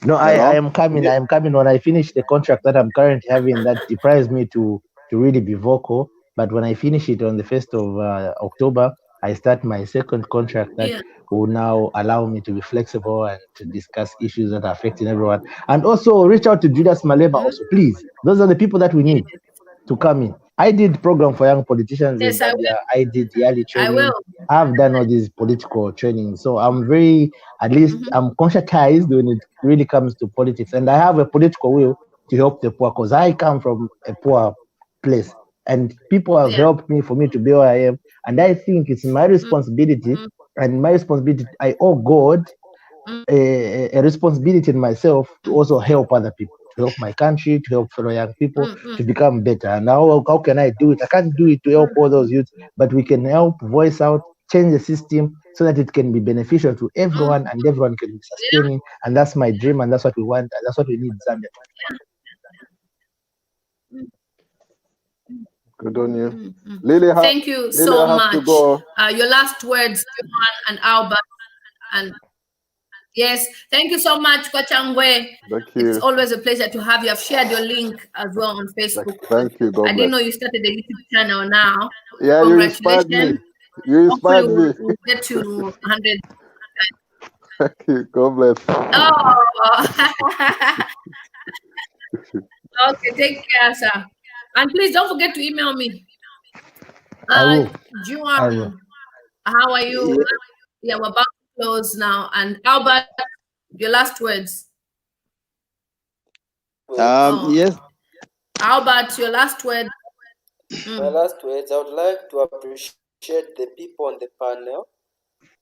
No, I am coming. I am coming when I finish the contract that I'm currently having. That deprives me to really be vocal. But when I finish it on the 1st of October, I start my second contract that will now allow me to be flexible and to discuss issues that are affecting everyone. And also reach out to Julius Malema also, please. Those are the people that we need to come in. I did program for young politicians in Zambia. I did yearly training. I've done all these political training. So I'm very, at least I'm conscientized when it really comes to politics. And I have a political will to help the poor because I come from a poor place. And people have helped me for me to be where I am. And I think it's my responsibility and my responsibility. I owe God a responsibility in myself to also help other people, to help my country, to help fellow young people to become better. And how can I do it? I can't do it to help all those youths, but we can help voice out, change the system so that it can be beneficial to everyone and everyone can be sustaining. And that's my dream, and that's what we want, and that's what we need Zambia to. Good on you. Lily, thank you so much. Your last words, Johan and Albert. And yes, thank you so much, Kochangwe. Thank you. It's always a pleasure to have you. I've shared your link as well on Facebook. Thank you. God I didn't know you started a YouTube channel now. Yeah, you inspired me. You inspired me. We'll get to 100. Thank you. God bless. Oh. Okay, take care, sir. And please don't forget to email me. Juan, how are you? Yeah, we're about to close now. And Albert, your last words. Yes. Albert, your last words. My last words, I would like to appreciate the people on the panel.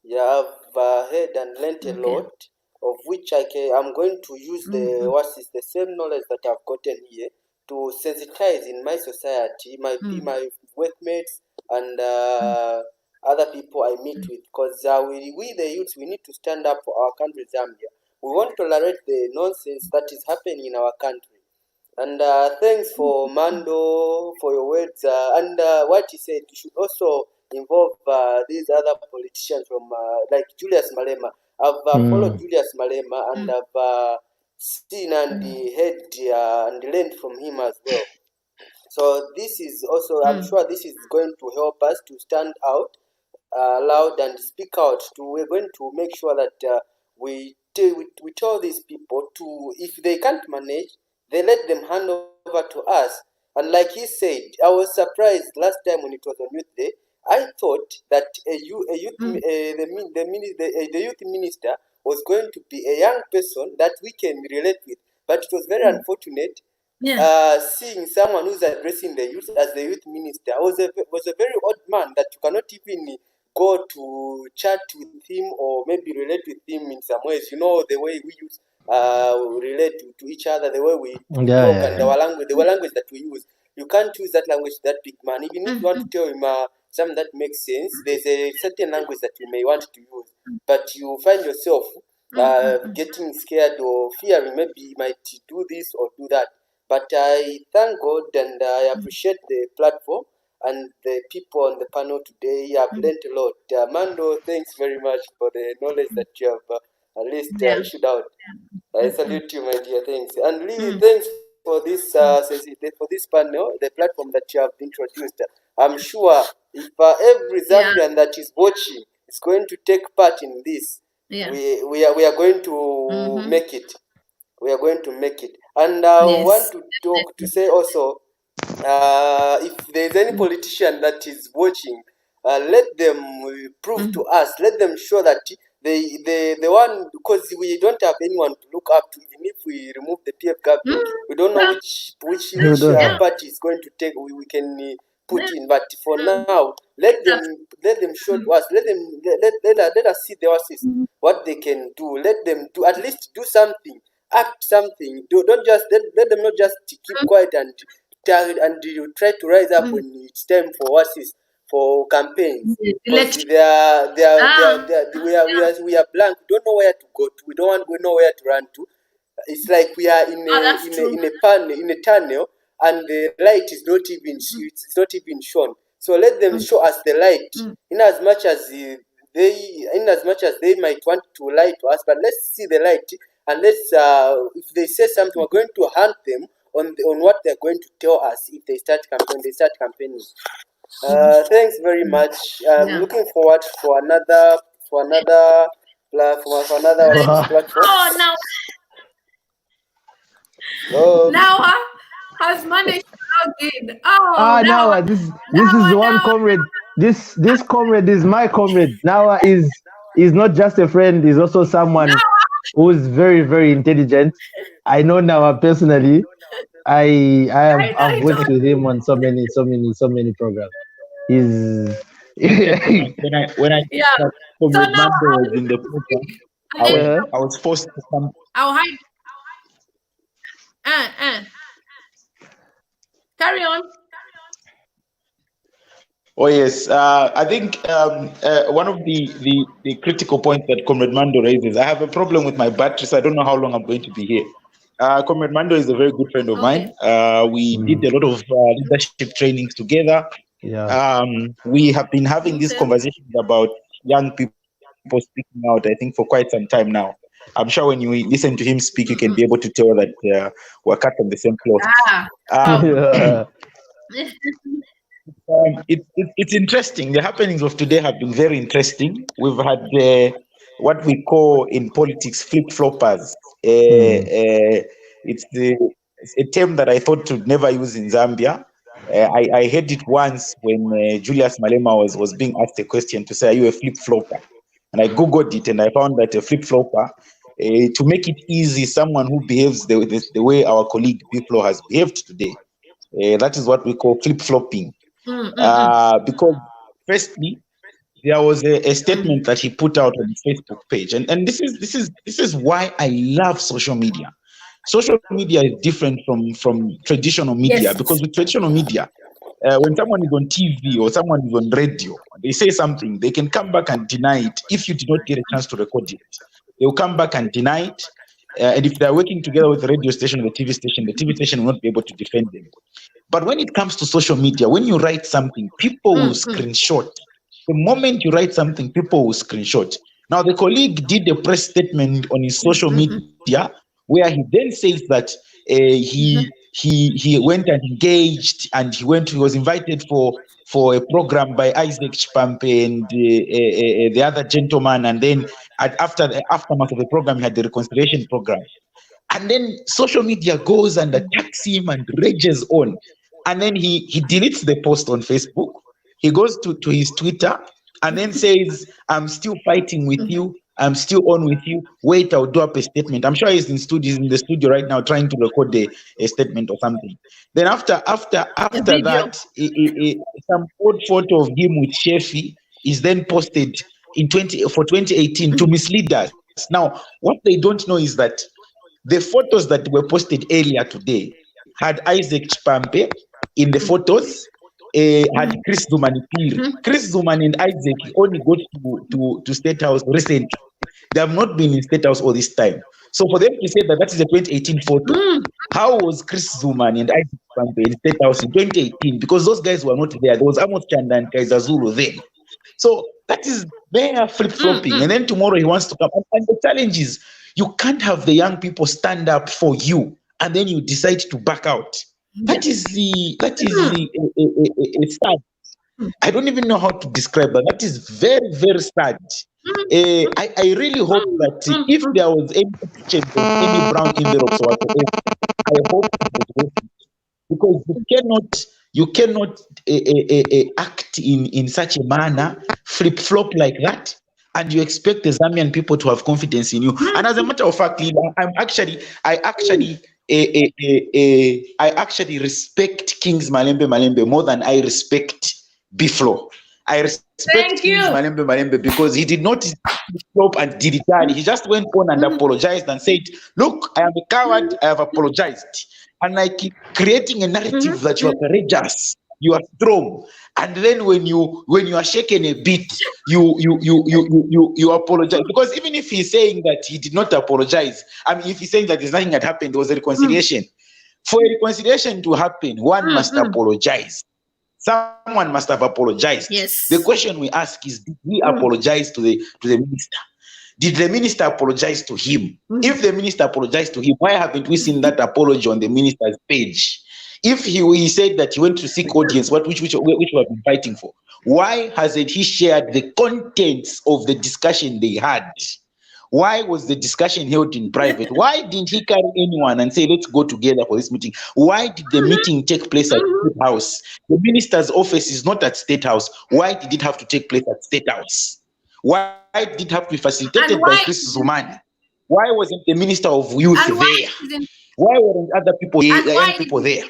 Yeah, I've heard and learned a lot, of which I'm going to use the same knowledge that I've gotten here to sensitize in my society, my workmates and other people I meet with, because we the youths, we need to stand up for our country, Zambia. We won't tolerate the nonsense that is happening in our country. And thanks for Mando for your words. And what he said, you should also involve these other politicians from like Julius Malema. I've followed Julius Malema and I've seen and heard and learned from him as well. So this is also, I'm sure this is going to help us to stand out loud and speak out. We're going to make sure that we tell these people to, if they can't manage, they let them hand over to us. And like he said, I was surprised last time when it was on Youth Day. I thought that the youth minister was going to be a young person that we can relate with. But it was very unfortunate seeing someone who's addressing the youth as the youth minister. Was a very odd man that you cannot even go to chat with him or maybe relate with him in some ways. You know, the way we use relate to each other, the way we talk and our language, the language that we use. You can't use that language to that big man. Even if you want to tell him something that makes sense, there's a certain language that you may want to use. But you find yourself getting scared or fearing maybe he might do this or do that. But I thank God and I appreciate the platform and the people on the panel today. I've learned a lot. Mando, thanks very much for the knowledge that you have at least issued out. I salute you, my dear. Thanks. And Lee, thanks for this panel, the platform that you have introduced. I'm sure if every Zambian that is watching is going to take part in this, we are going to make it. We are going to make it. And I want to say also, if there's any politician that is watching, let them prove to us. Let them show that the one, because we don't have anyone to look up to. Even if we remove the PF government, we don't know which party is going to take. We can put in. But for now, let them show to us. Let us see the oasis, what they can do. Let them do, at least do something. Act something. Don't just let them not just keep quiet and you try to rise up when it's time for oasis, for campaigns. Because we are blank. We don't know where to go to. We know where to run to. It's like we are in a tunnel, and the light is not even shown. So let them show us the light, in as much as they might want to lie to us. But let's see the light, and let's if they say something, we're going to hunt them on what they're going to tell us. If they start campaigning. Thanks very much. I'm looking forward for another platform. Oh, now has managed to log in. Oh, now this is one comrade. This comrade is my comrade. Now is not just a friend. He's also someone who's very, very intelligent. I know now personally. I've worked with him on so many programs. He's when I Comrade Mando was in the program, I was forced to come. I'll hide. Carry on. Oh yes, I think one of the critical points that Comrade Mando raises. I have a problem with my battery, so I don't know how long I'm going to be here. Comrade Mando is a very good friend of mine. We did a lot of leadership trainings together. Yeah. We have been having these conversations about young people speaking out, I think, for quite some time now. I'm sure when you listen to him speak, you can be able to tell that we're cut on the same cloth. It's interesting. The happenings of today have been very interesting. We've had what we call in politics flip-floppers. It's a term that I thought to never use in Zambia. I heard it once when Julius Malema was being asked a question to say, "Are you a flip-flopper?" And I Googled it and I found that a flip-flopper, to make it easy, someone who behaves the way our colleague Biflo has behaved today. That is what we call flip-flopping. Because firstly, there was a statement that he put out on his Facebook page, and this is why I love social media. Social media is different from traditional media, because with traditional media, when someone is on TV or someone is on radio, they say something, they can come back and deny it. If you did not get a chance to record it, they will come back and deny it. And if they're working together with the radio station or the TV station will not be able to defend them. But when it comes to social media, when you write something, people will screenshot. The moment you write something, people will screenshot. Now, the colleague did a press statement on his social media where he then says that he went and engaged, and he was invited for a program by Isaac Chipampe and the other gentleman, and then after the aftermath of the program, he had the reconciliation program. And then social media goes and attacks him and rages on. And then he deletes the post on Facebook. He goes to his Twitter and then says, "I'm still fighting with you. I'm still on with you. Wait, I'll do up a statement." I'm sure he's in the studio right now trying to record a statement or something. Then after that, some old photo of him with Geoffrey is then posted for 2018 to mislead us. Now, what they don't know is that the photos that were posted earlier today had Isaac Chipampe in the photos, had Chris Zumanipiri. Chris Zuman and Isaac only got to State House recently. They have not been in State House all this time. So for them to say that is a 2018 photo, how was Chris Zuman and Isaac Chipampe in State House in 2018? Because those guys were not there. There was Amos Chanda and Kaiser Zulu then. So that is their flip-flopping. And then tomorrow he wants to come. And the challenge is, you can't have the young people stand up for you and then you decide to back out. That is sad. I don't even know how to describe that. That is very, very sad. I really hope that if there was any change of any brown envelopes or whatever, I hope it was working. Because you cannot act in such a manner, flip-flop like that, and you expect the Zambian people to have confidence in you. And as a matter of fact, I actually respect Kings Malembe more than I respect Biflo. I respect Kings Malembe because he did not flop and did it. He just went on and apologized and said, "Look, I am a coward. I have apologized." And like creating a narrative that you are courageous, you are strong, and then when you are shaken a bit, you apologize. Because even if he's saying that he did not apologize, I mean, if he's saying that there's nothing that happened, there was a reconciliation. For a reconciliation to happen, one must apologize. Someone must have apologized. Yes. The question we ask is, did he apologize to the minister? Did the minister apologize to him? If the minister apologized to him, why haven't we seen that apology on the minister's page? If he said that he went to seek audience, which we have been fighting for, why hasn't he shared the contents of the discussion they had? Why was the discussion held in private? Why didn't he carry anyone and say, let's go together for this meeting? Why did the meeting take place at State House? The minister's office is not at State House. Why did it have to take place at State House? Why did it have to be facilitated by Chris Zumani? Why wasn't the Minister of Youth there? Why weren't other people there?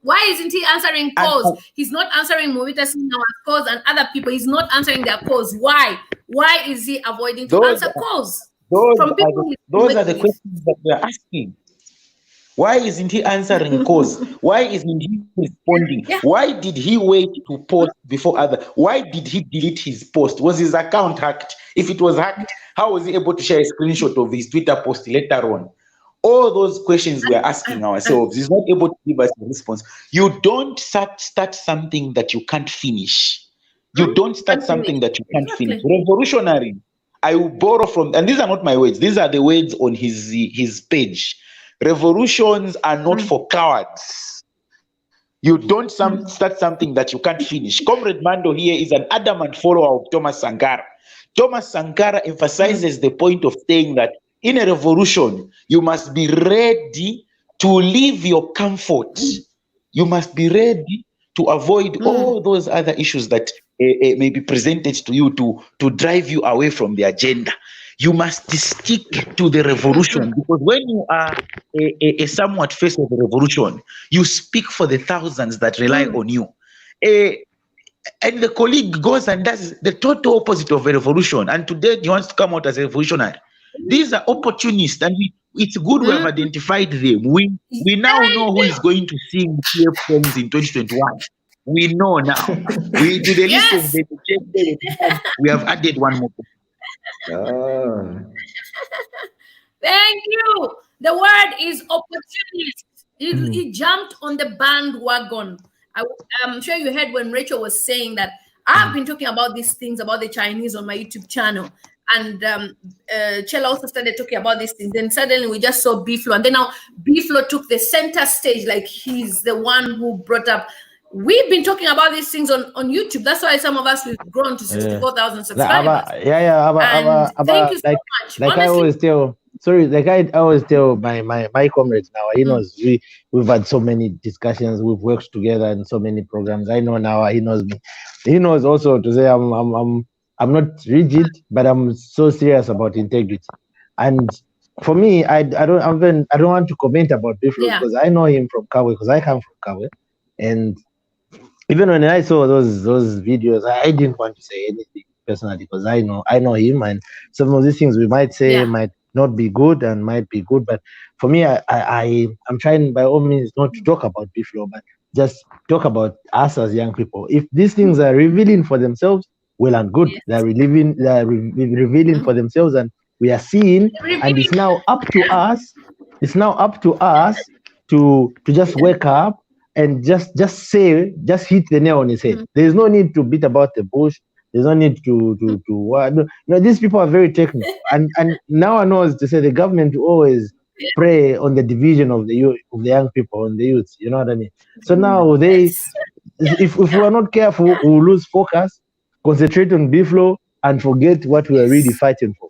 Why isn't he answering calls? He's not answering Movita Sinawa's calls and other people. He's not answering their calls. Why? Why is he avoiding to answer calls? Those are the questions that we're asking. Why isn't he answering calls? Why isn't he responding? Yeah. Why did he wait to post before other? Why did he delete his post? Was his account hacked? If it was hacked, how was he able to share a screenshot of his Twitter post later on? All those questions we are asking ourselves. He's not able to give us a response. You don't start something that you can't finish. You don't start something that you can't finish. Revolutionary. I will borrow from, and these are not my words. These are the words on his page. Revolutions are not for cowards. You don't start something that you can't finish. Comrade Mando here is an adamant follower of Thomas Sankara. Thomas Sankara emphasizes the point of saying that in a revolution, you must be ready to leave your comfort. You must be ready to avoid all those other issues that may be presented to you to drive you away from the agenda. You must stick to the revolution, because when you are a somewhat face of the revolution, you speak for the thousands that rely on you. And the colleague goes and does the total opposite of a revolution, and today he wants to come out as a revolutionary. These are opportunists, and it's good we have identified them. We now know who is going to sing PF songs in 2021. We know now. We to the list of the we have added one more. Thank you. The word is opportunist. He jumped on the bandwagon. I'm sure you heard when Rachel was saying that I've been talking about these things about the Chinese on my YouTube channel. And Chela also started talking about these things. Then suddenly we just saw Biflo. And then now Biflo took the center stage, like he's the one who brought up. We've been talking about these things on YouTube. That's why some of us we've grown to 64,000 subscribers. Thank you so much. Like honestly, I always tell, I always tell my comrades now, he knows we've had so many discussions, we've worked together in so many programs. I know now he knows me. He knows also to say I'm not rigid, but I'm so serious about integrity. And for me, I don't want to comment about Biflo because I know him from Kawe, because I come from Kawe. And even when I saw those videos, I didn't want to say anything personally, because I know him, and some of these things we might say might not be good and might be good. But for me, I'm trying by all means not to talk about Biflo, but just talk about us as young people. If these things are revealing for themselves, well and good. They're revealing for themselves, and we are seeing, and it's now up to us. It's now up to us to just wake up and just hit the nail on his head. There's no need to beat about the bush. There's no need to what. No, these people are very technical, and now I know as to say the government always prey on the division of the young people, on the youth. You know what I mean? So now if we are not careful, we'll lose focus. Concentrate on Biflo and forget what we are really fighting for.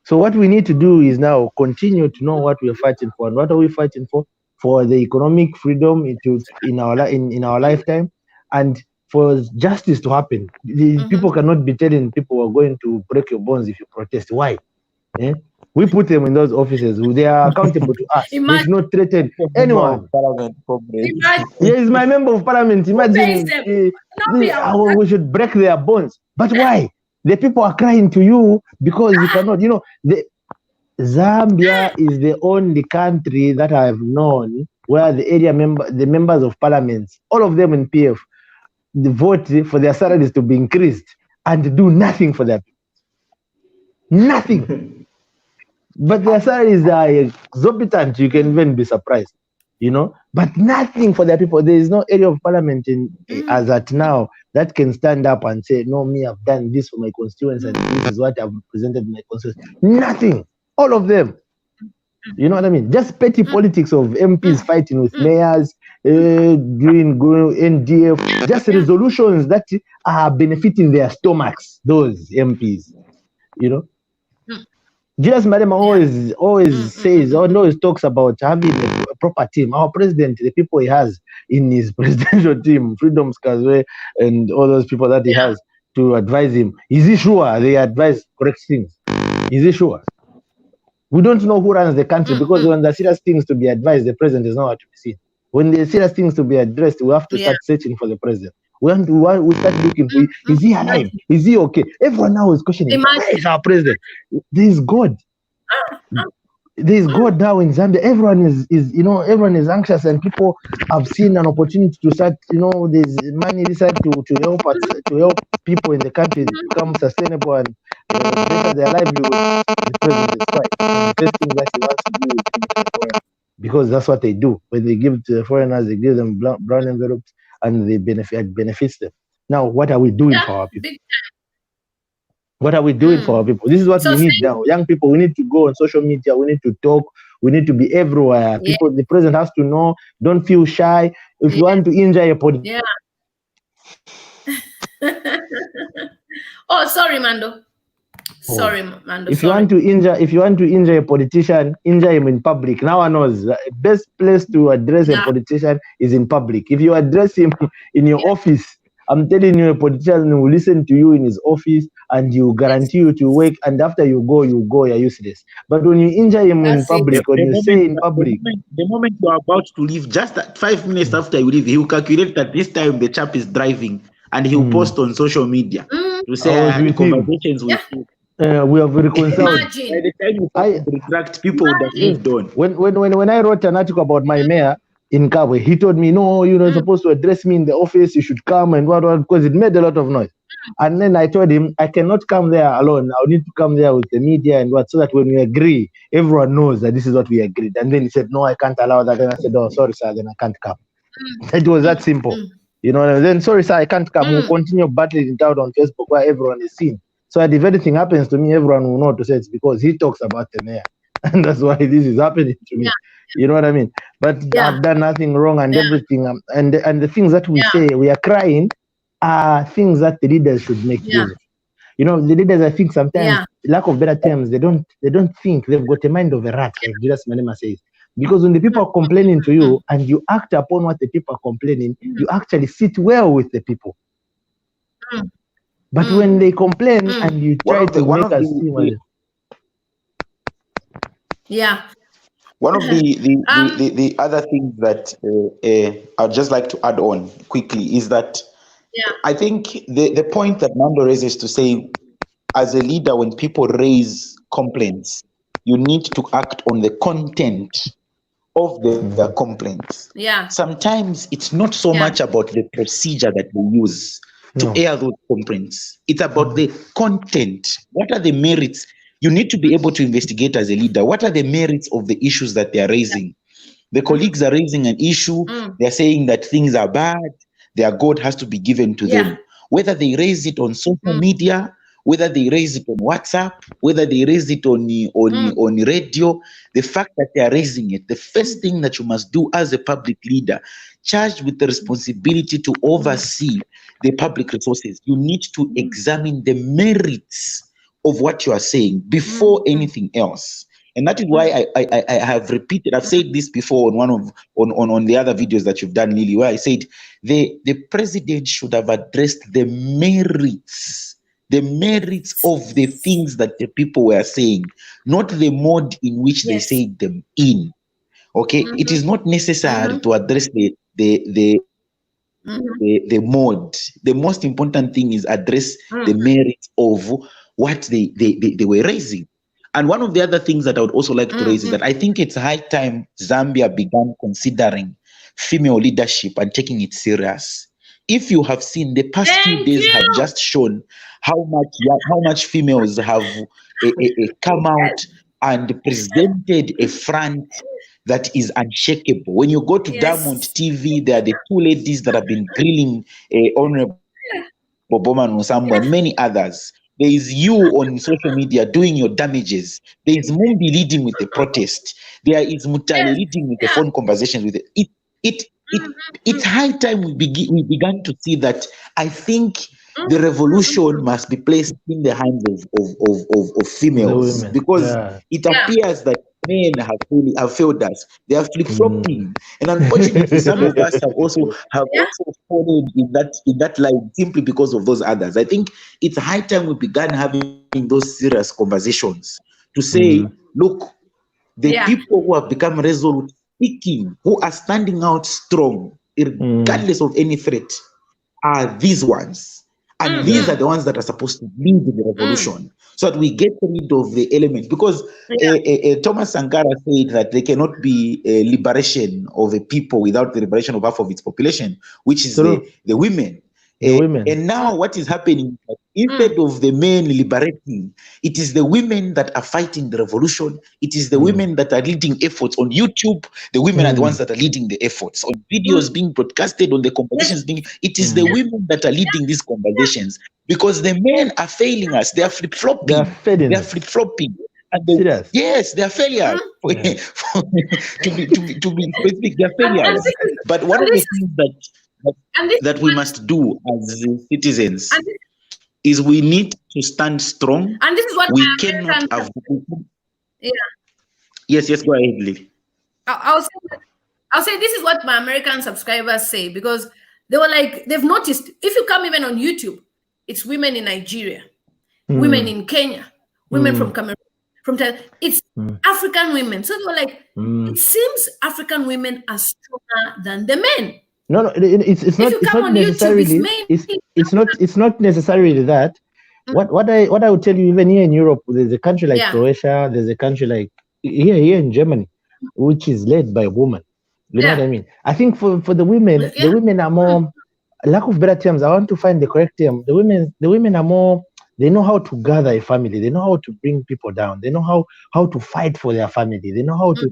So what we need to do is now continue to know what we are fighting for. And what are we fighting for? For the economic freedom in our lifetime, and for justice to happen. People cannot be telling people are going to break your bones if you protest. Why? We put them in those offices. They are accountable to us. They should not threaten anyone. He is my member of parliament. Imagine we should break their bones. But why? The people are crying to you because you cannot. Zambia is the only country that I have known where the members of parliament, all of them in PF, they vote for their salaries to be increased and do nothing for them. Nothing. But their salaries are exorbitant. You can even be surprised, but nothing for their people. There is no area of parliament as at now that can stand up and say, no, me, I've done this for my constituents and this is what I've represented in my constituents. Nothing. All of them. You know what I mean? Just petty politics of MPs fighting with mayors, doing NDF, just resolutions that are benefiting their stomachs, those MPs, Just Madam always says, always talks about having a proper team. Our president, the people he has in his presidential team, Freedom Skazwe, and all those people that he has to advise him. Is he sure they advise correct things? Is he sure? We don't know who runs the country because when there are serious things to be advised, the president is nowhere to be seen. When there are serious things to be addressed, we have to start searching for the president. We start looking for, is he alive? Is he okay? Everyone now is questioning, where is our president? There is God. There is God now in Zambia. Everyone everyone is anxious, and people have seen an opportunity to start, there's money decided to help us, to help people in the country become sustainable and better their livelihood. The president is right. And the first thing that he wants to do is because that's what they do. When they give to the foreigners, they give them brown envelopes and they benefits them. Now, what are we doing for our people? What are we doing for our people? This is what we need now. Young people, we need to go on social media. We need to talk. We need to be everywhere. People, the president has to know. Don't feel shy. If you want to injure your politician. Oh, sorry, Mando. Sorry, Mando. If you want to injure a politician, injure him in public. Now one knows the best place to address a politician is in public. If you address him in your office, I'm telling you, a politician will listen to you in his office and you guarantee you to work. And after you go, you're useless. But when you injure him in public, when you say in public, the moment you are about to leave, just 5 minutes after you leave, he will calculate that this time the chap is driving, and he will post on social media to say conversations with you. We have reconciled. By the time you retract, people would have moved on. When I wrote an article about my mayor in Kabwe, he told me, no, you're not supposed to address me in the office. You should come and what, because it made a lot of noise. And then I told him, I cannot come there alone. I need to come there with the media and what, so that when we agree, everyone knows that this is what we agreed. And then he said, no, I can't allow that. And I said, oh, sorry, sir, then I can't come. It was that simple. Then, sorry, sir, I can't come. We'll continue battling it out on Facebook where everyone is seen. So that if anything happens to me, everyone will know to say it's because he talks about the mayor. And that's why this is happening to me. You know what I mean? But I've done nothing wrong and everything. And the things that we say, we are crying, are things that the leaders should make use of. The leaders, I think sometimes, lack of better terms, they don't think. They've got a mind of a rat, like Julius Malema says. Because when the people are complaining to you and you act upon what the people are complaining, you actually sit well with the people. But when they complain and you try to make us see one of the other things that I'd just like to add on quickly is that I think the point that Nando raises to say, as a leader, when people raise complaints, you need to act on the content of the complaints. Sometimes it's not so much about the procedure that we use to air those complaints. It's about the content. What are the merits? You need to be able to investigate as a leader. What are the merits of the issues that they are raising? The colleagues are raising an issue. They're saying that things are bad. Their God has to be given to them. Whether they raise it on social media whether they raise it on WhatsApp, whether they raise it on radio, the fact that they are raising it, the first thing that you must do as a public leader, charged with the responsibility to oversee the public resources, you need to examine the merits of what you are saying before anything else. And that is why I have repeated, I've said this before on on the other videos that you've done, Lily, where I said the president should have addressed the merits of the things that the people were saying, not the mode in which they said them in. Okay, it is not necessary to address the mode. The most important thing is address the merits of what they were raising. And one of the other things that I would also like to raise is that I think it's high time Zambia began considering female leadership and taking it serious. If you have seen, the past few days have just shown how much females have come out and presented a front that is unshakable. When you go to Diamond TV, there are the two ladies that have been grilling Honorable Bowman Lusambo and many others. There is you on social media doing your damages. There is Mumbi leading with the protest. There is Mutale leading with the phone conversations with it. It's high time we began to see that. I think the revolution must be placed in the hands of females, because it appears that men have failed us. They are flip-flopping, and unfortunately, some of us have also fallen in that line simply because of those others. I think it's high time we began having those serious conversations to say, look, the people who have become resolute, speaking, who are standing out strong, regardless of any threat, are these ones. And these are the ones that are supposed to lead the revolution, so that we get rid of the elements. Because Thomas Sankara said that there cannot be a liberation of a people without the liberation of half of its population, which is the women. And now what is happening, instead of the men liberating, it is the women that are fighting the revolution. It is the women that are leading efforts on YouTube. The women are the ones that are leading the efforts on videos being broadcasted, on the conversations being. It is the women that are leading these conversations, because the men are failing us. They are flip-flopping. They are flip-flopping. And yes, they are failures. To be specific, they are failures. But one of the things that we must do as citizens is we need to stand strong. And this is what we cannot avoid. Yes, go ahead, Lily. I'll say this is what my American subscribers say, because they were like, they've noticed, if you come even on YouTube, it's women in Nigeria, women in Kenya, women from Cameroon, it's African women. So they were like, it seems African women are stronger than the men. No, it's not necessarily. It's not necessarily that. What I would tell you, even here in Europe, there's a country like Croatia, there's a country like here in Germany, which is led by a woman. You know what I mean? I think for the women, the women are more, lack of better terms, I want to find the correct term. The women are more, they know how to gather a family, they know how to bring people down, they know how to fight for their family, they know how to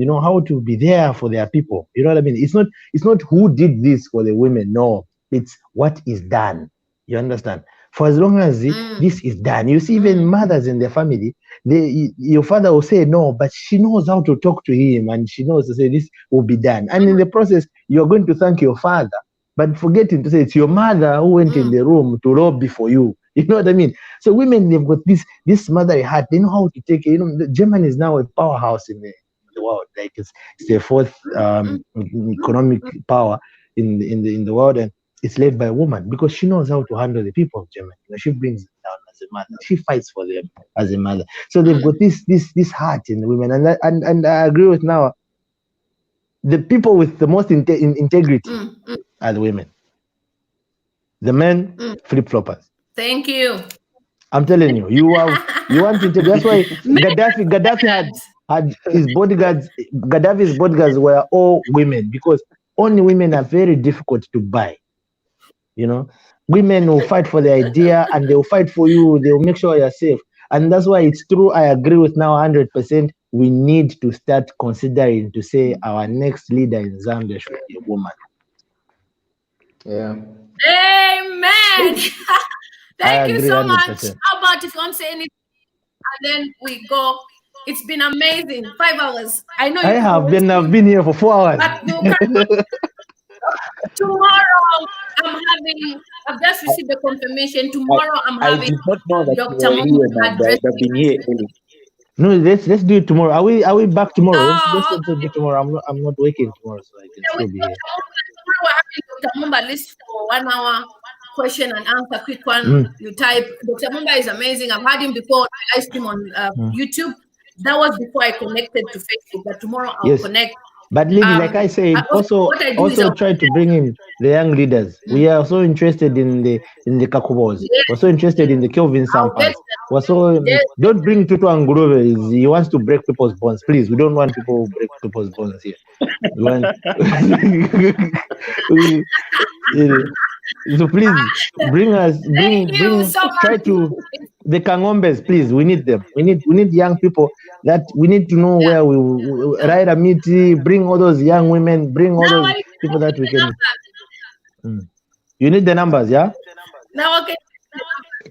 how to be there for their people. You know what I mean? It's not who did this for the women. No, it's what is done. You understand? For as long as this is done, you see, even mothers in their family, your father will say no, but she knows how to talk to him, and she knows to say this will be done. And in the process, you're going to thank your father, but forgetting to say it's your mother who went in the room to lobby for you. You know what I mean? So women, they've got this motherly heart. They know how to take it. You know, Germany is now a powerhouse in the world. Like it's the fourth economic power in the world, and it's led by a woman, because she knows how to handle the people of Germany. You know, she brings them down as a mother. She fights for them as a mother. So they've got this heart in the women, and I agree with now. The people with the most integrity are the women. The men flip-floppers. Thank you. I'm telling you, you want to. That's why Gaddafi had his bodyguards. Gaddafi's bodyguards were all women, because only women are very difficult to buy. You know, women will fight for the idea, and they will fight for you. They will make sure you're safe, and that's why it's true. I agree with now 100%. We need to start considering to say our next leader in Zambia should be a woman. Yeah. Amen. Thank you so 100%. much. How about if you want to say anything and then we go? It's been amazing. 5 hours. I know you I've been here for 4 hours. But we'll come tomorrow. I've just received the confirmation. Tomorrow I'm I having did not know that Dr. you were here, Bowman man. I would have been here early. No, let's do it tomorrow. Are we back tomorrow? Let's do it tomorrow. I'm not working tomorrow, so I can still be here. Tomorrow we're having Dr. Mumba list for 1 hour question and answer, quick one. You type. Dr. Mumba is amazing. I've had him before on my live stream on YouTube. That was before I connected to Facebook, but tomorrow I'll connect. But Lily, like I said, also try to bring in the young leaders. We are so interested in the Kakubos. We're so interested in the Kelvin Sampas. We're so don't bring Tutu Angurove. He wants to break people's bones. Please, we don't want people to break people's bones here. We want so please bring try to the Kangombes, please. We need them. We need young people that we need to know where we ride a meeting, bring all those young women, bring all those people that we can. You need the numbers, yeah? Now, okay.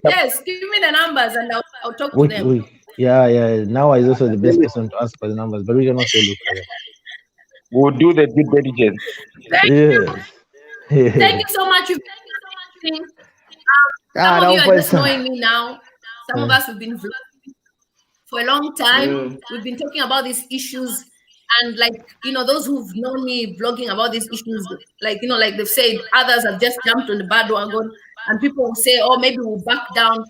Yes, give me the numbers and I'll talk to them. Yeah. Now is also the best person to ask for the numbers, but we can also look for them. We'll do the due diligence. Thank you so much. Some of you are just knowing me now. Some of us have been vlogging for a long time. We've been talking about these issues, and those who've known me vlogging about these issues, like they've said, others have just jumped on the bandwagon, and people will say, oh, maybe we'll back down.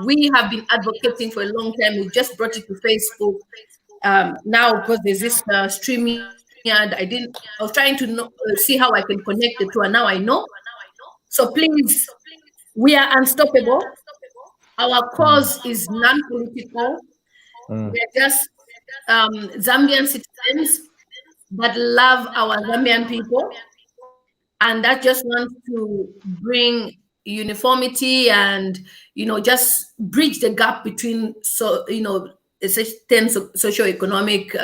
We have been advocating for a long time. We just brought it to Facebook. Now, because there's this streaming, and I was trying to see how I can connect the two, and now I know. So please, we are unstoppable. Our cause is non-political. We're just Zambian citizens that love our Zambian people, and that just wants to bring uniformity and just bridge the gap between a certain socio-economic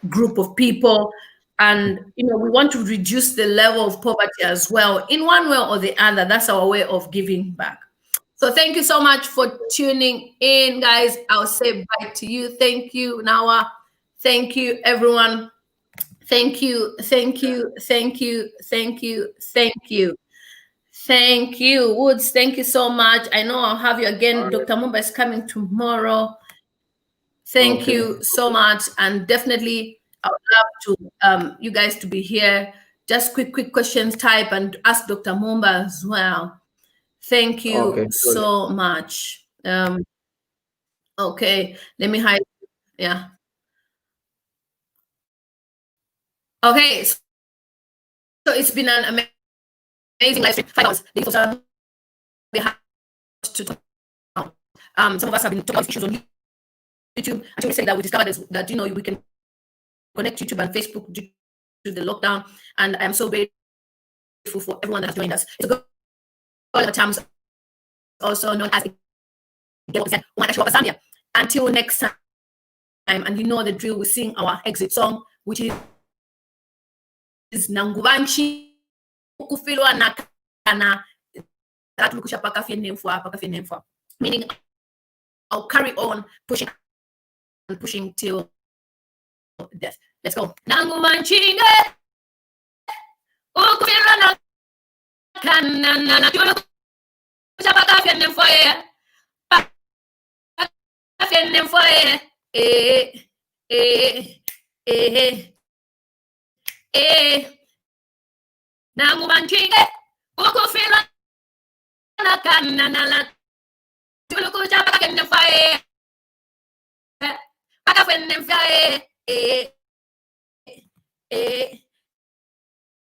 group of people. And we want to reduce the level of poverty as well in one way or the other. That's our way of giving back. So thank you so much for tuning in, guys. I'll say bye to you. Thank you, Nawa. Thank you, everyone. Thank you. Woods, thank you so much. I know I'll have you again. Dr. Mumba is coming tomorrow. Thank you so much. And definitely I would love to you guys to be here. Just quick questions type and ask Dr. Mumba as well. Thank you so much. Okay, let me hide. Yeah. Okay, so it's been an amazing live stream. 5 hours. Some of us have been talking about issues on YouTube. Actually, say that we discovered that we can connect YouTube and Facebook due to the lockdown, and I'm so grateful for everyone that has joined us. It's a good terms, also known as Zambia. Until next time, and you know the drill. We sing our exit song, which is Nanguvanchi Ukufilwa Nakana. That lukusha paka fenefwa. Meaning I'll carry on pushing and pushing till death. Let's go. Nanguvanchi Ukufilwa Nakana. Paka fenefwa. Nanguvanchige ukufila nakana tulukuja pakene fae pakafene fae